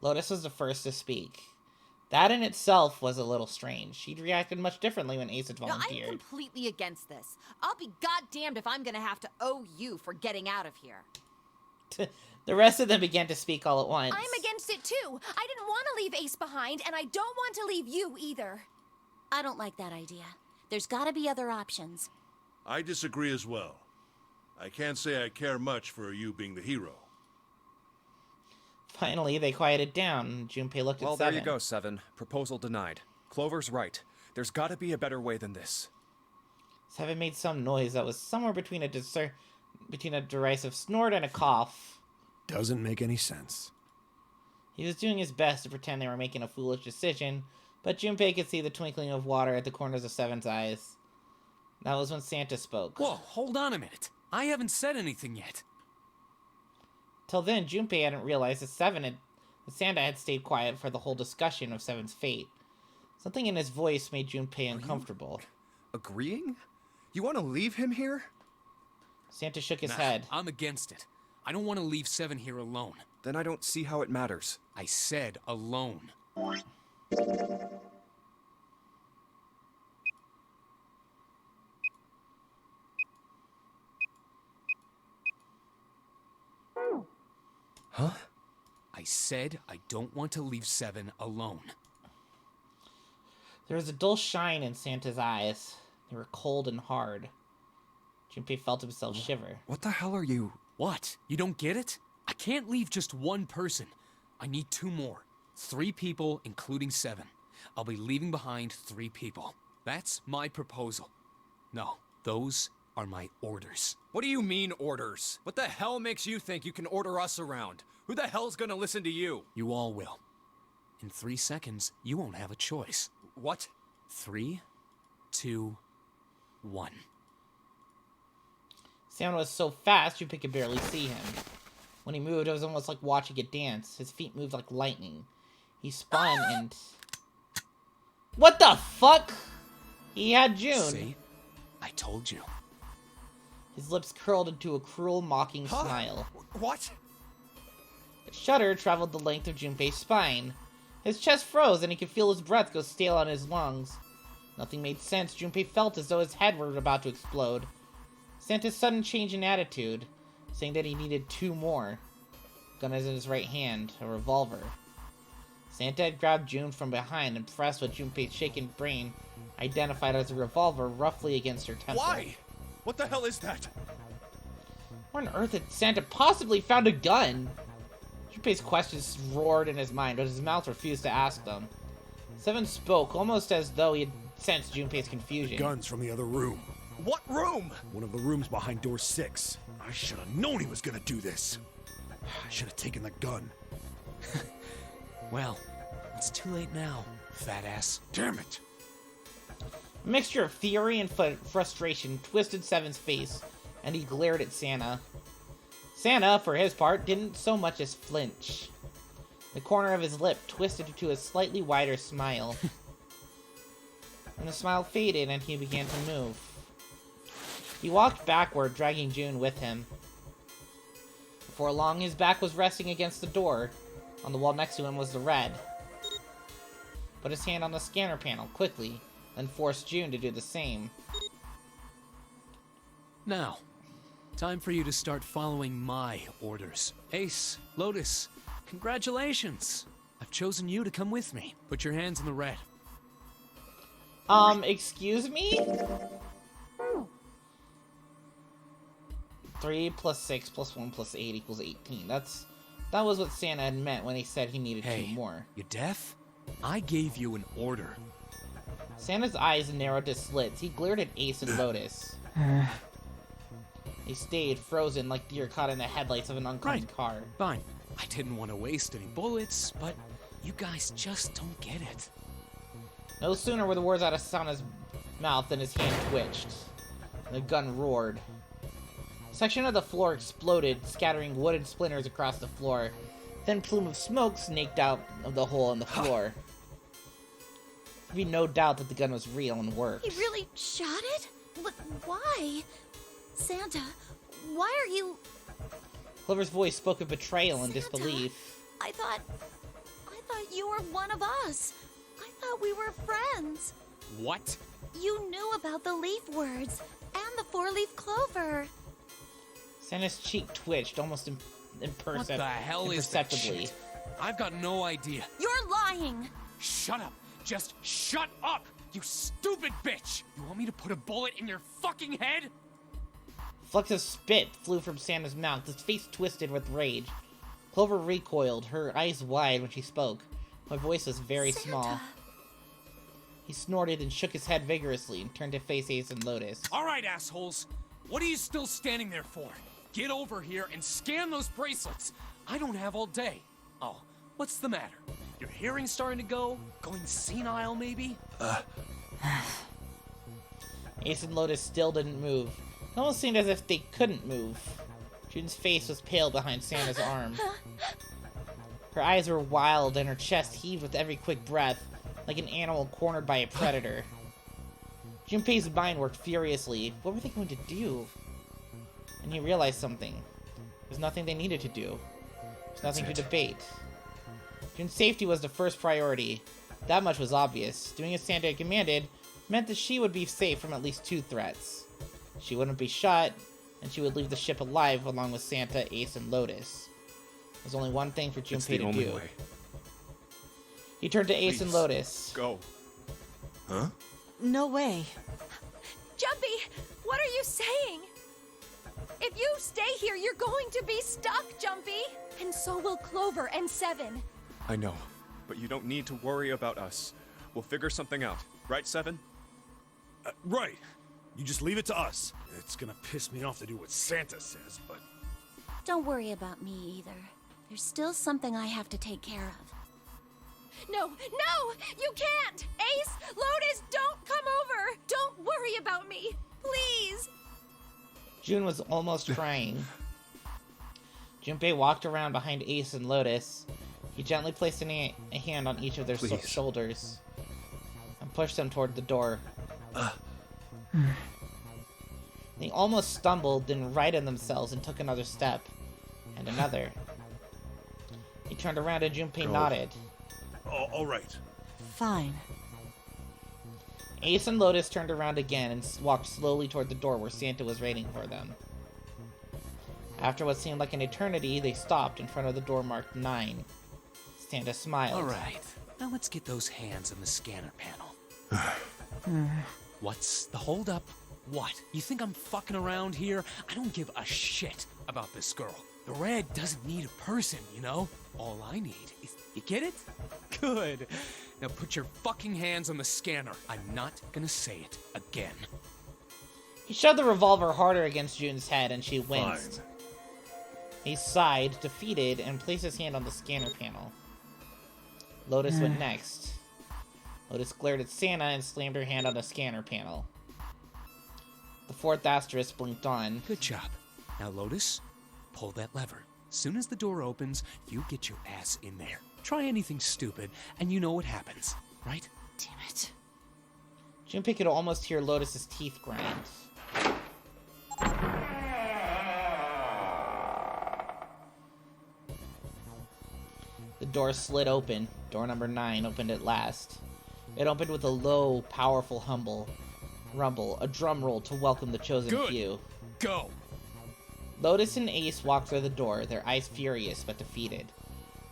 Lotus was the first to speak. That in itself was a little strange. She'd reacted much differently when Ace had No, volunteered. I'm completely against this. I'll be goddamned if I'm gonna have to owe you for getting out of here. The rest of them began to speak all at once. I'm against it too. I didn't want to leave Ace behind, and I don't want to leave you either. I don't like that idea. There's gotta be other options. I disagree as well. I can't say I care much for you being the hero. Finally, they quieted down. Junpei looked at Well, Seven. there you go, Seven. Proposal denied. Clover's right. There's gotta be a better way than this. Seven made some noise that was somewhere between a derisive snort and a cough. Doesn't make any sense. He was doing his best to pretend they were making a foolish decision, but Junpei could see the twinkling of water at the corners of Seven's eyes. That was when Santa spoke. Whoa, hold on a minute. I haven't said anything yet. Till then, Junpei hadn't realized that Santa had stayed quiet for the whole discussion of Seven's fate. Something in his voice made Junpei uncomfortable. Agreeing? You want to leave him here? Santa shook his Nah, head. I'm against it. I don't want to leave Seven here alone. Then I don't see how it matters. I said alone. Huh? I said I don't want to leave Seven alone. There was a dull shine in Santa's eyes. They were cold and hard. Junpei felt himself shiver. What the hell are you... What? You don't get it? I can't leave just one person. I need 2 more. 3 people, including Seven. I'll be leaving behind 3 people. That's my proposal. No, those are my orders. What do you mean, orders? What the hell makes you think you can order us around? Who the hell's gonna listen to you? You all will. In 3 seconds, you won't have a choice. What? 3, 2, 1. Santa was so fast, Junpei could barely see him. When he moved, it was almost like watching it dance. His feet moved like lightning. He spun and... What the fuck? He had June. See? I told you. His lips curled into a cruel, mocking smile. What? A shudder traveled the length of Junpei's spine. His chest froze, and he could feel his breath go stale on his lungs. Nothing made sense. Junpei felt as though his head were about to explode. Santa's sudden change in attitude, saying that he needed 2 more. Gun is in his right hand, a revolver. Santa had grabbed June from behind and pressed what Junpei's shaken brain identified as a revolver roughly against her temple. Why? What the hell is that? Where on earth had Santa possibly found a gun? Junpei's questions roared in his mind, but his mouth refused to ask them. Seven spoke, almost as though he had sensed Junpei's confusion. Guns from the other room. What room? One of the rooms behind door 6. I should have known he was gonna do this. I should have taken the gun. Well, it's too late now, fat ass. Damn it! A mixture of fury and frustration twisted Seven's face, and he glared at Santa. Santa, for his part, didn't so much as flinch. The corner of his lip twisted into a slightly wider smile. And the smile faded, and he began to move. He walked backward, dragging June with him. Before long, his back was resting against the door. On the wall next to him was the red. Put his hand on the scanner panel quickly, then forced June to do the same. Now, time for you to start following my orders. Ace, Lotus, congratulations! I've chosen you to come with me. Put your hands in the red. Excuse me? 3 plus 6 plus 1 plus 8 equals 18. That was what Santa had meant when he said he needed 2 more. You deaf? I gave you an order. Santa's eyes narrowed to slits. He glared at Ace and Lotus. They stayed frozen like deer caught in the headlights of an oncoming car. Fine. I didn't want to waste any bullets, but you guys just don't get it. No sooner were the words out of Santa's mouth than his hand twitched. The gun roared. A section of the floor exploded, scattering wooden splinters across the floor. A thin plume of smoke snaked out of the hole in the floor. There'd be no doubt that the gun was real and worked. He really shot it? But why? Santa, why are you... Clover's voice spoke of betrayal and Santa, disbelief. I thought you were one of us. I thought we were friends. What? You knew about the leaf words and the four-leaf clover. Santa's cheek twitched, almost imperceptibly. What the hell is that shit? I've got no idea. You're lying. Shut up. Just shut up, you stupid bitch. You want me to put a bullet in your fucking head? Flecks of spit flew from Santa's mouth, his face twisted with rage. Clover recoiled, her eyes wide when she spoke. Her voice was very Santa. small. He snorted and shook his head vigorously and turned to face Ace and Lotus. All right, assholes. What are you still standing there for? Get over here and scan those bracelets. I don't have all day. Oh, what's the matter? Your hearing's starting to go? Going senile, maybe? Ace and Lotus still didn't move. It almost seemed as if they couldn't move. June's face was pale behind Santa's arm. Her eyes were wild and her chest heaved with every quick breath, like an animal cornered by a predator. Junpei's mind worked furiously. What were they going to do? And he realized something. There's nothing they needed to do. There's nothing to debate. June's safety was the first priority. That much was obvious. Doing as Santa had commanded meant that she would be safe from at least 2 threats. She wouldn't be shot, and she would leave the ship alive along with Santa, Ace, and Lotus. There's only one thing for Junpei to do. Way. He turned to Ace and Lotus. Go. Huh? No way. Jumpy, what are you saying? If you stay here, you're going to be stuck, Jumpy. And so will Clover and Seven. I know, but you don't need to worry about us. We'll figure something out. Right, Seven? Right. You just leave it to us. It's gonna piss me off to do what Santa says, but... Don't worry about me either. There's still something I have to take care of. No, you can't! Ace, Lotus, don't come over! Don't worry about me, please! June was almost crying. Junpei walked around behind Ace and Lotus. He gently placed a hand on each of their shoulders and pushed them toward the door. They almost stumbled, then righted themselves and took another step. And another. He turned around and Junpei nodded. Oh, all right. Fine. Ace and Lotus turned around again and walked slowly toward the door where Santa was waiting for them. After what seemed like an eternity, they stopped in front of the door marked 9. Santa smiled. All right. Now let's get those hands on the scanner panel. What's the holdup? What? You think I'm fucking around here? I don't give a shit about this girl. The red doesn't need a person, you know? All I need is... You get it? Good. Now put your fucking hands on the scanner. I'm not gonna say it again. He shoved the revolver harder against June's head and she winced. Fine. He sighed, defeated, and placed his hand on the scanner panel. Lotus went next. Lotus glared at Santa and slammed her hand on the scanner panel. The 4th asterisk blinked on. Good job. Now, Lotus, pull that lever. Soon as the door opens, you get your ass in there. Try anything stupid, and you know what happens, right? Damn it. Junpei could almost hear Lotus's teeth grind. The door slid open. Door number 9 opened at last. It opened with a low, powerful rumble, a drum roll to welcome the chosen few. Go! Lotus and Ace walked through the door, their eyes furious but defeated.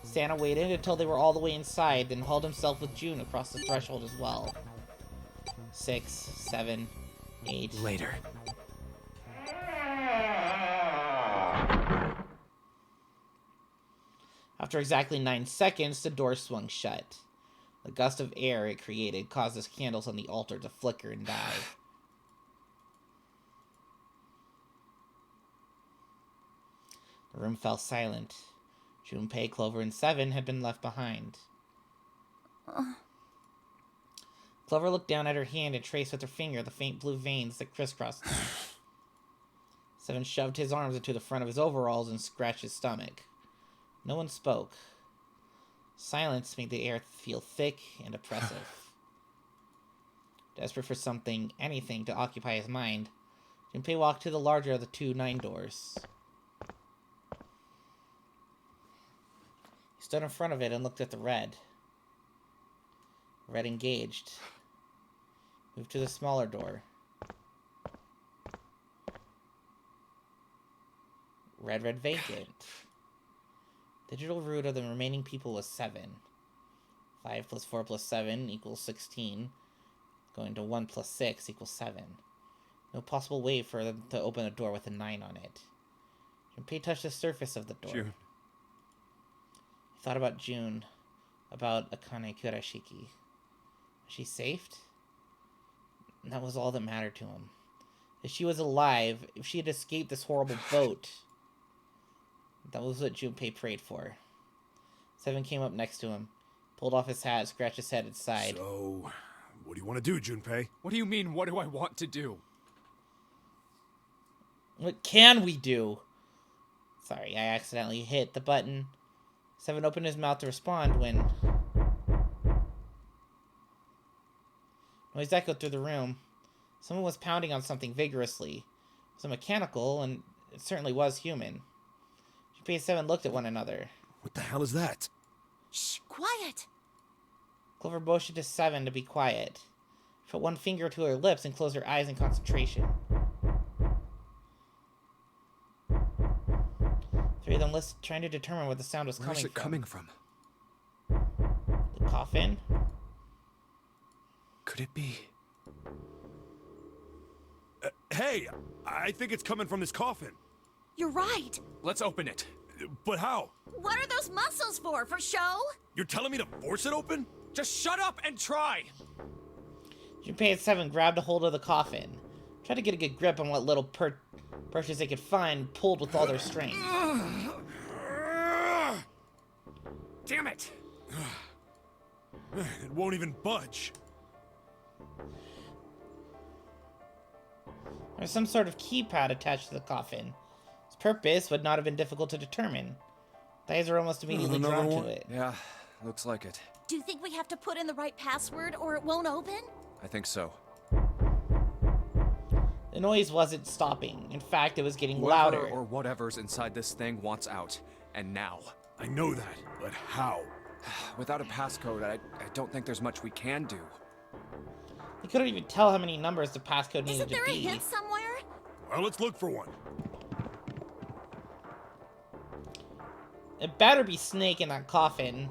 Santa waited until they were all the way inside, then hauled himself with June across the threshold as well. 6, 7, 8... Later. After exactly 9 seconds, the door swung shut. The gust of air it created caused the candles on the altar to flicker and die. The room fell silent. Junpei, Clover, and Seven had been left behind. Clover looked down at her hand and traced with her finger the faint blue veins that crisscrossed them. Seven shoved his arms into the front of his overalls and scratched his stomach. No one spoke. Silence made the air feel thick and oppressive. Desperate for something, anything, to occupy his mind, Junpei walked to the larger of the two 9 doors. He stood in front of it and looked at the red. Red engaged. Moved to the smaller door. Red vacant. Digital root of the remaining people was 7. 5 plus 4 plus 7 equals 16. Going to 1 plus 6 equals 7. No possible way for them to open a door with a 9 on it. Junpei touched the surface of the door. June. He thought about June. About Akane Kurashiki. Was she saved? And that was all that mattered to him. If she was alive, if she had escaped this horrible boat, that was what Junpei prayed for. Seven came up next to him, pulled off his hat, scratched his head and sighed. So, what do you want to do, Junpei? What do you mean, what do I want to do? What can we do? Sorry, I accidentally hit the button. Seven opened his mouth to respond when noise echoed through the room. Someone was pounding on something vigorously. It was mechanical, and it certainly was human. Junpei and Seven looked at one another. What the hell is that? Shh, quiet! Clover motioned to Seven to be quiet. She put one finger to her lips and closed her eyes in concentration. Three of them listened, trying to determine where the sound was Where is it coming from? The coffin? Could it be? Hey, I think it's coming from this coffin. You're right. Let's open it. But how? What are those muscles for show? You're telling me to force it open? Just shut up and try! Junpei and Seven grabbed a hold of the coffin, tried to get a good grip on what little purchase they could find, pulled with all their strength. Damn it! It won't even budge. There was some sort of keypad attached to the coffin. Its purpose would not have been difficult to determine. The eyes were almost immediately drawn to it. Yeah, looks like it. Do you think we have to put in the right password or it won't open? I think so. The noise wasn't stopping. In fact, it was getting Whoever louder. or whatever's inside this thing wants out. And now. I know that, but how? Without a passcode, I don't think there's much we can do. He couldn't even tell how many numbers the passcode needed Isn't to there a be. hint somewhere? Well, let's look for one. It better be Snake in that coffin.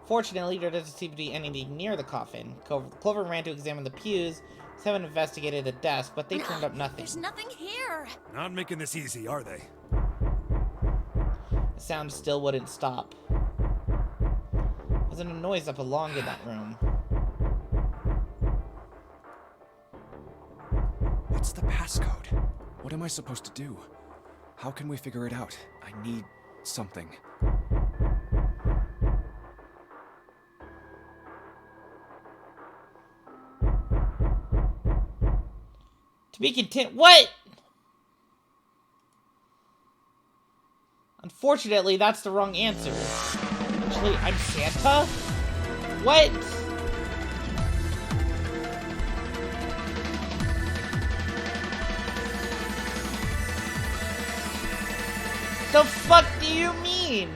Fortunately, there doesn't seem to be anything near the coffin. Clover ran to examine the pews. Seven investigated the desk, but they turned up nothing. There's nothing here. Not making this easy, are they? The sound still wouldn't stop. There wasn't a noise that belonged in that room. What's the passcode? What am I supposed to do? How can we figure it out? I need something. To be content. What? Unfortunately, that's the wrong answer. Actually, I'm Santa? What? The fuck do you mean?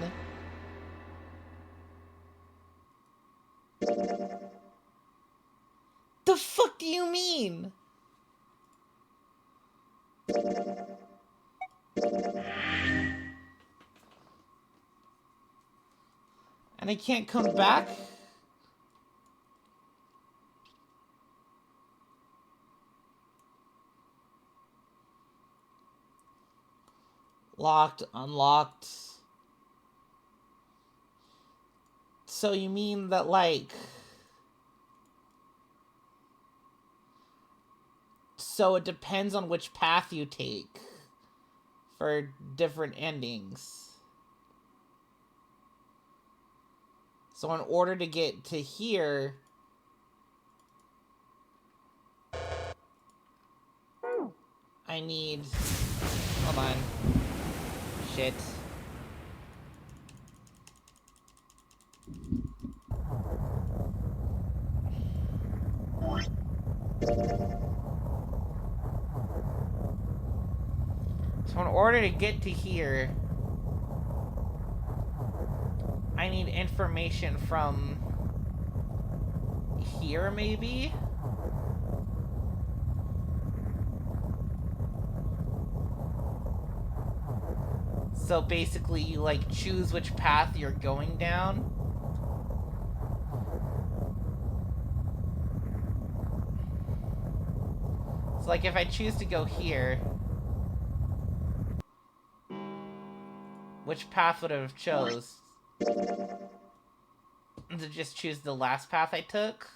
The fuck do you mean? And I can't come back? Locked, unlocked. So you mean that, like... So it depends on which path you take for different endings. So in order to get to here, I need... Hold on. Shit. So in order to get to here, I need information from here, maybe? So basically you like choose which path you're going down. So like if I choose to go here, which path would I have chose? To just choose the last path I took?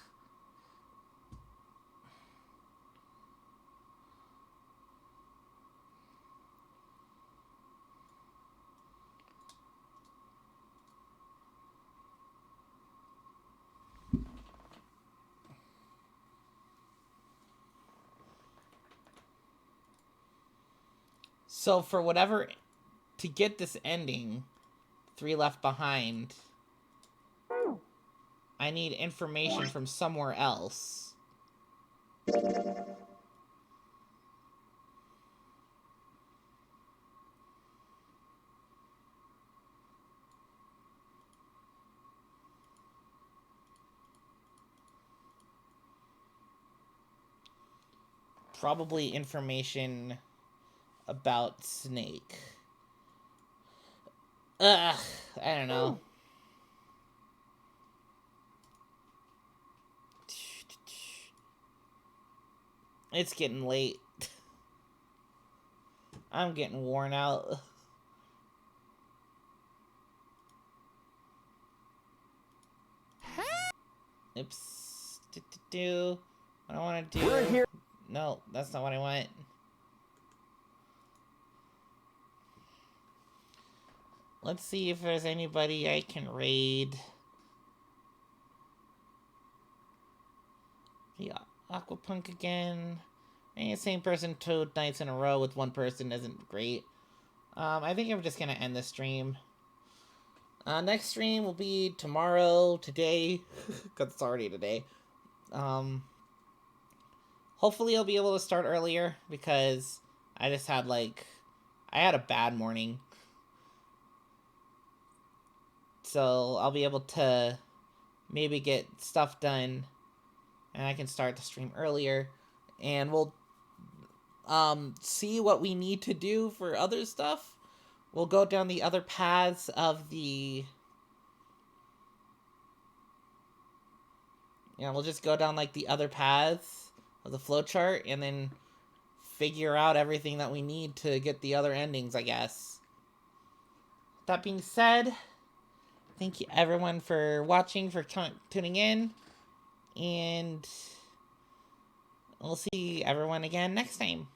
So for whatever, to get this ending, 3 Left Behind, I need information from somewhere else. Probably information about Snake. Ugh, I don't know. It's getting late. I'm getting worn out. Oops. What I want to do. We're here. No, that's not what I want. Let's see if there's anybody I can raid. The Aquapunk again. And the same person 2 nights in a row with 1 person isn't great. I think I'm just gonna end the stream. Next stream will be tomorrow, today, because it's already today. Hopefully I'll be able to start earlier, because I just had, like, I had a bad morning. So I'll be able to maybe get stuff done, and I can start the stream earlier, and we'll see what we need to do for other stuff. We'll go down the other paths of the... Yeah, we'll just go down, like, the other paths of the flowchart, and then figure out everything that we need to get the other endings, I guess. That being said, thank you everyone for watching, for tuning in, and we'll see everyone again next time.